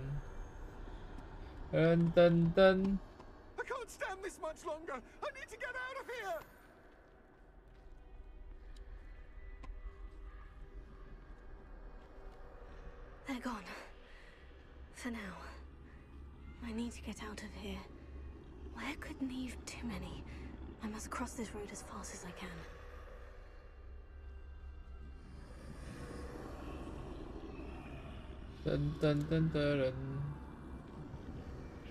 dun dun. I can't stand this much longer. I need to get out of here. They're gone. For now. I need to get out of here. Where could Neve too many? I must cross this road as fast as I can. Dun dun dun dun.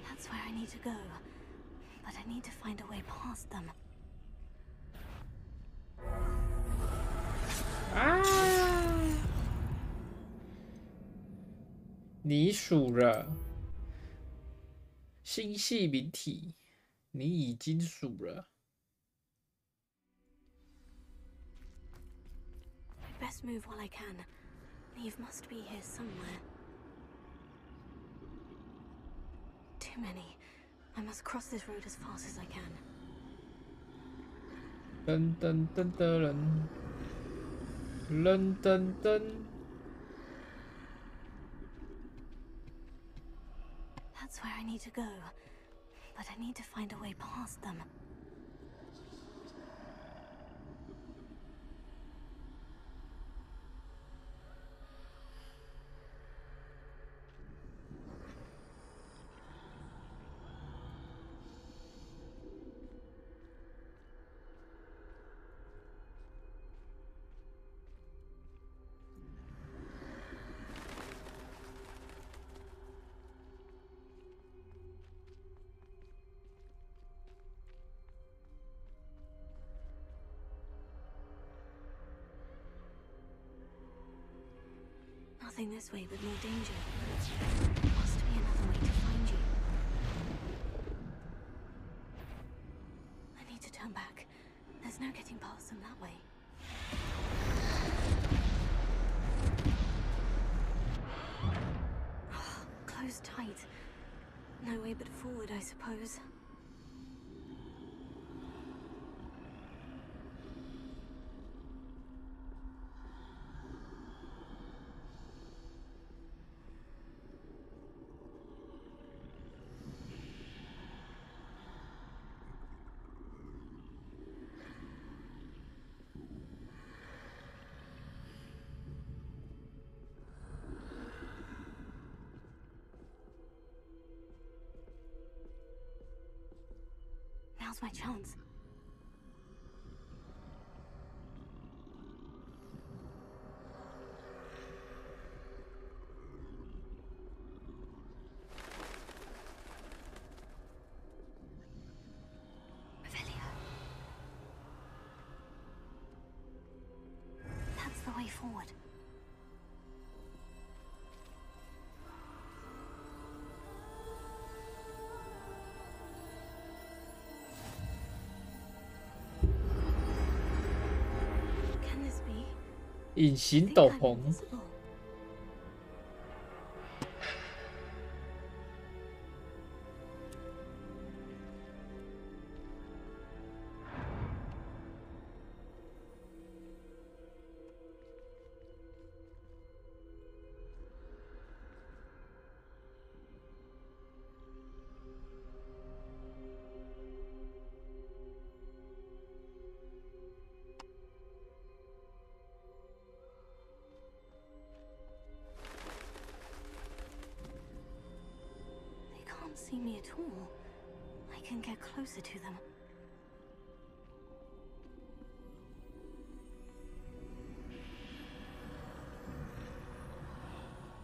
That's where I need to go. But I need to find a way past them. Ah! 你数了，星系名体，你已经数了。I'd best move while I can. Neve must be here somewhere. Too many. I must cross this road as fast as I can. Dun dun dun dun dun dun dun. That's where I need to go. But I need to find a way past them. Nothing this way but more danger. There must be another way to find you. I need to turn back. There's no getting past them that way. Oh, closed tight. No way but forward, I suppose. Now's my chance. That's the way forward. Can this be? 隐形斗篷。 They can't see me at all. I can get closer to them.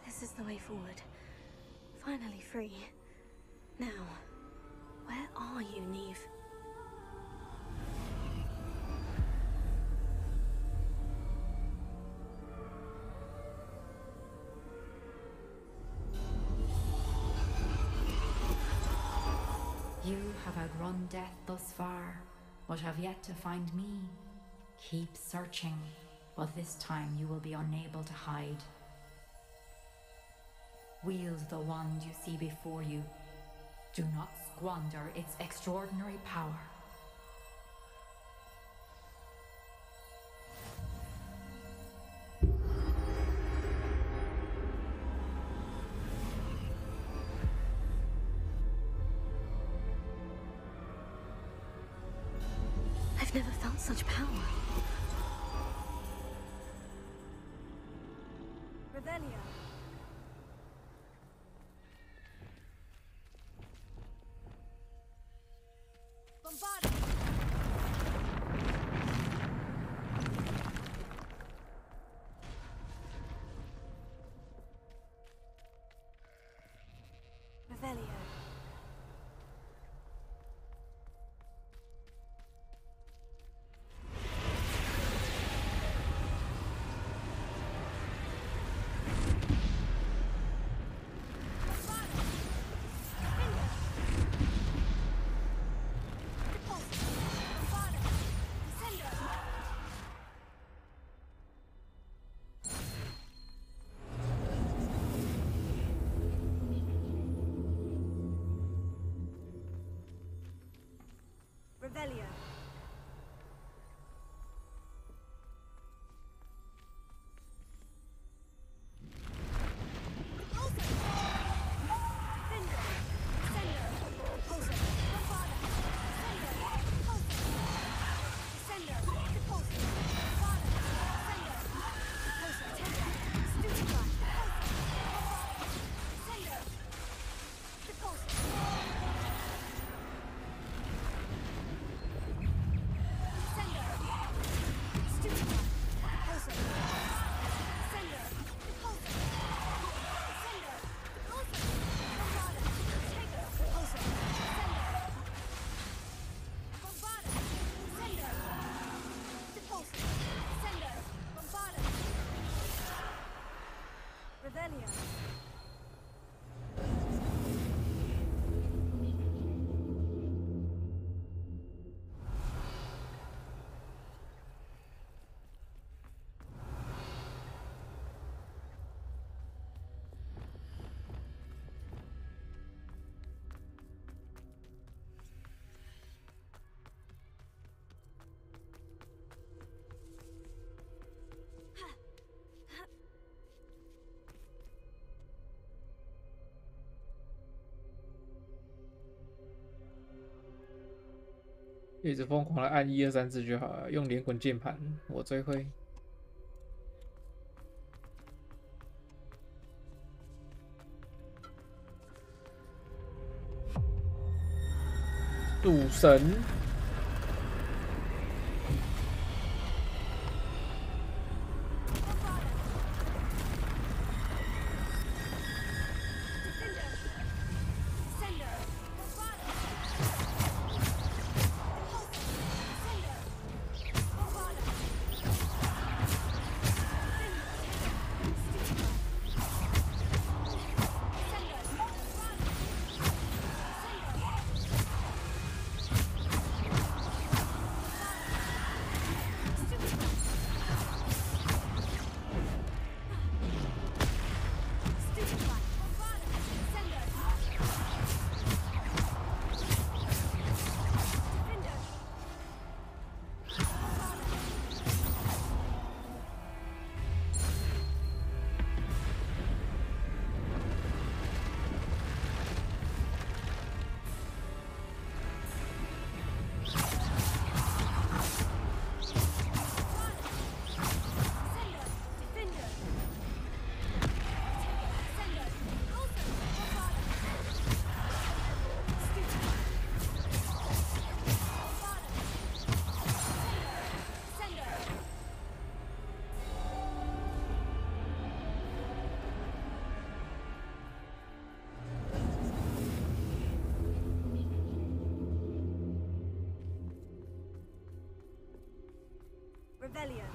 This is the way forward. Finally free. Now, where are you, Neve? have outrun death thus far, but have yet to find me. Keep searching, but this time you will be unable to hide. Wield the wand you see before you. Do not squander its extraordinary power. I've never felt such power. Revelio. Bombard. Revelio. Revelio.一直疯狂的按1、2、3字就好了，用连滚键盘，我最会。赌神。Revelio.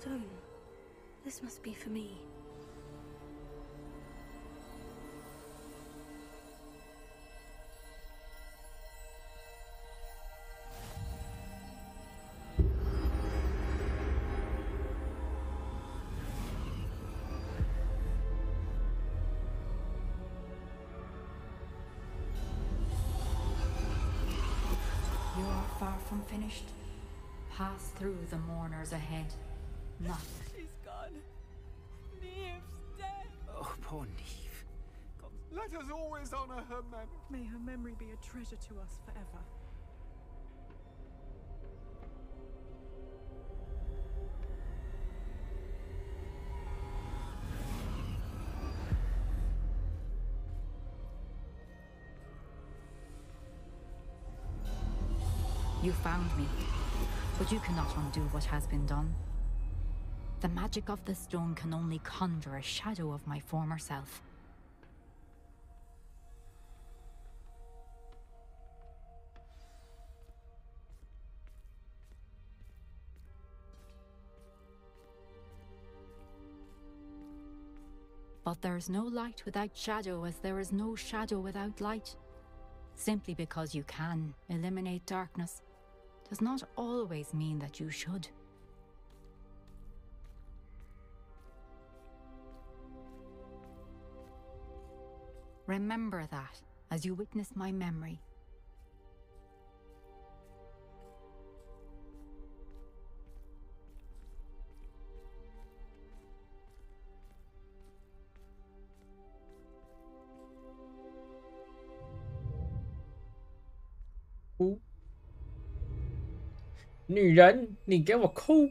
stone. This must be for me. You are far from finished. Pass through the mourners ahead. Not. She's gone. Neve's dead. Oh, poor Neve. God, let us always honor her memory. May her memory be a treasure to us forever. You found me, but you cannot undo what has been done. The magic of the stone can only conjure a shadow of my former self. But there is no light without shadow, as there is no shadow without light. Simply because you can eliminate darkness does not always mean that you should. Remember that as you witness my memory. Who? 女人，你给我哭！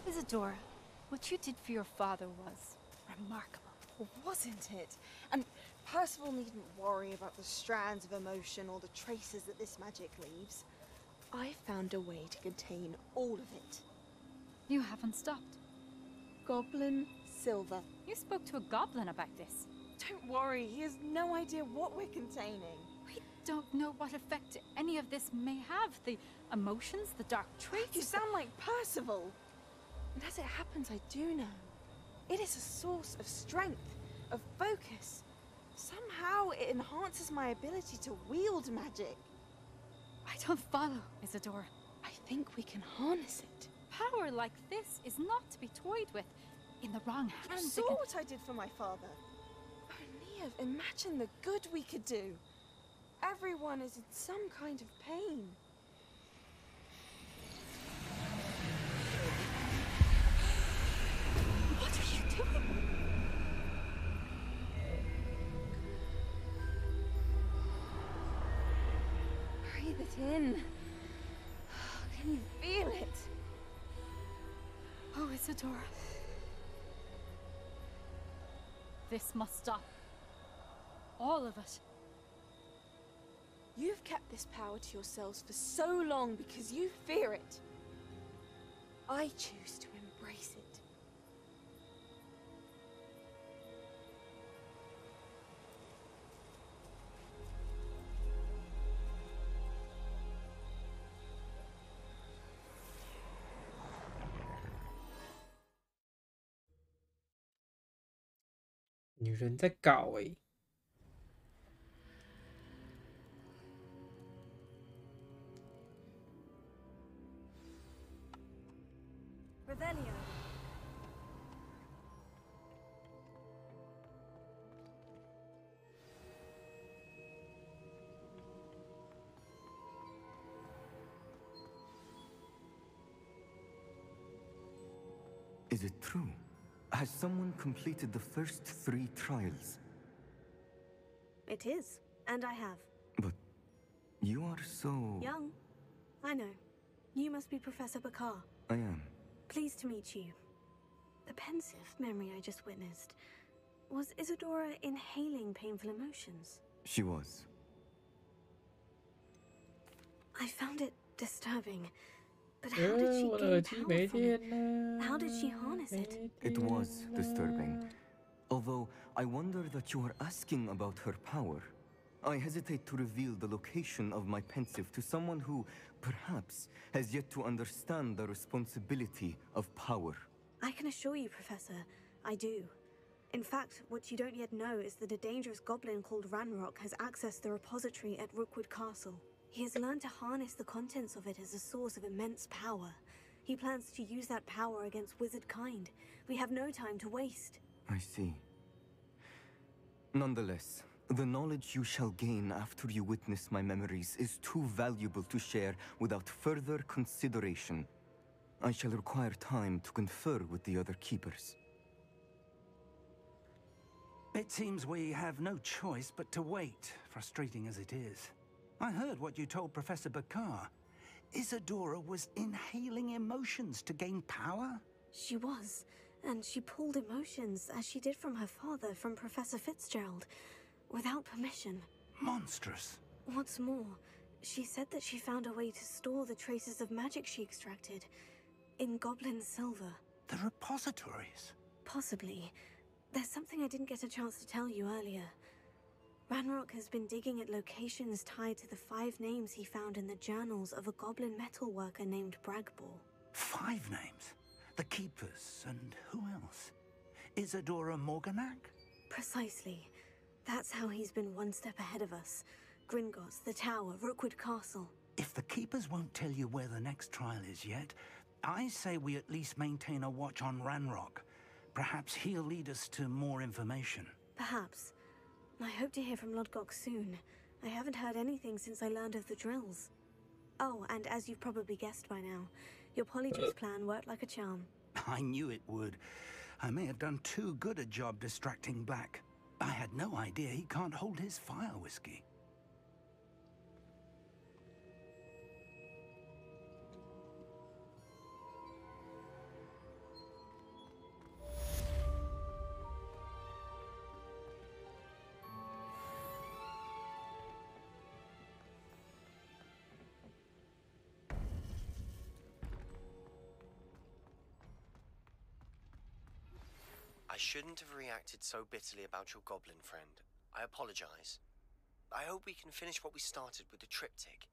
Isadora, what you did for your father was remarkable. Wasn't it? And Percival needn't worry about the strands of emotion or the traces that this magic leaves. I found a way to contain all of it. You haven't stopped. Goblin Silver. You spoke to a goblin about this. Don't worry, he has no idea what we're containing. We don't know what effect any of this may have. The emotions, the dark traits. You sound like Percival. And as it happens, I do know. It is a source of strength, of focus. Somehow it enhances my ability to wield magic. I don't follow, Isadora. I think we can harness it. Power like this is not to be toyed with. In the wrong hands. You saw what I did for my father. Oh, Neve, imagine the good we could do. Everyone is in some kind of pain. What are you doing? Breathe it in. Can you feel it? Oh, Isadora. This must stop. All of it. You've kept this power to yourselves for so long because you fear it. I choose to embrace it. "女人在搞欸。 Revelio. Is it true? Has someone completed the first 3 trials? It is, and I have. But you are so... Young. I know. You must be Professor Bakar. I am. Pleased to meet you. The pensive memory I just witnessed. Was Isadora inhaling painful emotions? She was. I found it disturbing. But how did she gain power from it? How did she harness it? It was disturbing. Although I wonder that you are asking about her power. I hesitate to reveal the location of my pensive to someone who, perhaps, has yet to understand the responsibility of power. I can assure you, Professor, I do. In fact, what you don't yet know is that a dangerous goblin called Ranrock has accessed the repository at Rookwood Castle. He has learned to harness the contents of it as a source of immense power. He plans to use that power against wizard kind. We have no time to waste. I see. Nonetheless, the knowledge you shall gain after you witness my memories is too valuable to share without further consideration. I shall require time to confer with the other keepers. It seems we have no choice but to wait, frustrating as it is. I heard what you told Professor Bakar. Isadora was inhaling emotions to gain power? She was, and she pulled emotions, as she did from her father, from Professor Fitzgerald, without permission. Monstrous. What's more, she said that she found a way to store the traces of magic she extracted in goblin silver. The repositories? Possibly. There's something I didn't get a chance to tell you earlier. Ranrock has been digging at locations tied to the 5 names he found in the journals of a goblin metalworker named Bragbor. 5 names? The Keepers, and who else? Isadora Morganac? Precisely. That's how he's been one step ahead of us. Gringotts, the Tower, Rookwood Castle. If the Keepers won't tell you where the next trial is yet, I say we at least maintain a watch on Ranrock. Perhaps he'll lead us to more information. Perhaps. I hope to hear from Lodgok soon. I haven't heard anything since I learned of the drills. Oh, and as you've probably guessed by now, your Polyjuice plan worked like a charm. I knew it would. I may have done too good a job distracting Black. I had no idea he can't hold his fire whiskey. I shouldn't have reacted so bitterly about your goblin friend. I apologize. I hope we can finish what we started with the triptych.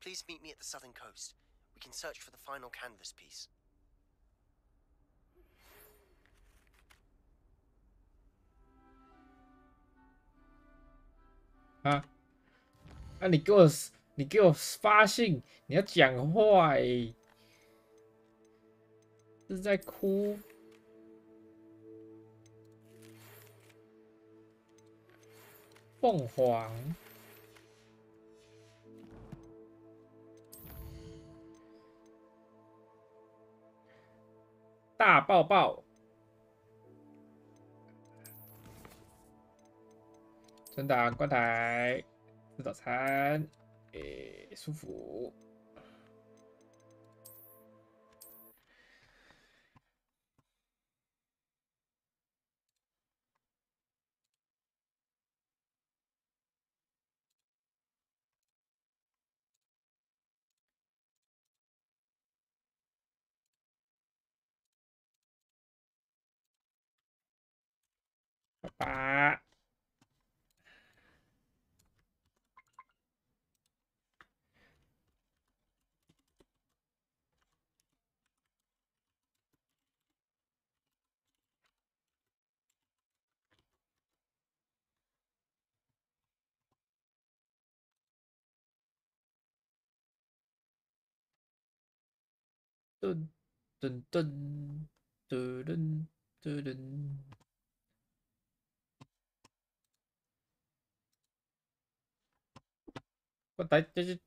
Please meet me at the southern coast. We can search for the final canvas piece.啊！啊！你给我发信，你要讲话欸！这是在哭。凤凰，大抱抱，存档关台，吃早餐，舒服。爸爸，噔噔噔噔噔噔噔。关台，这是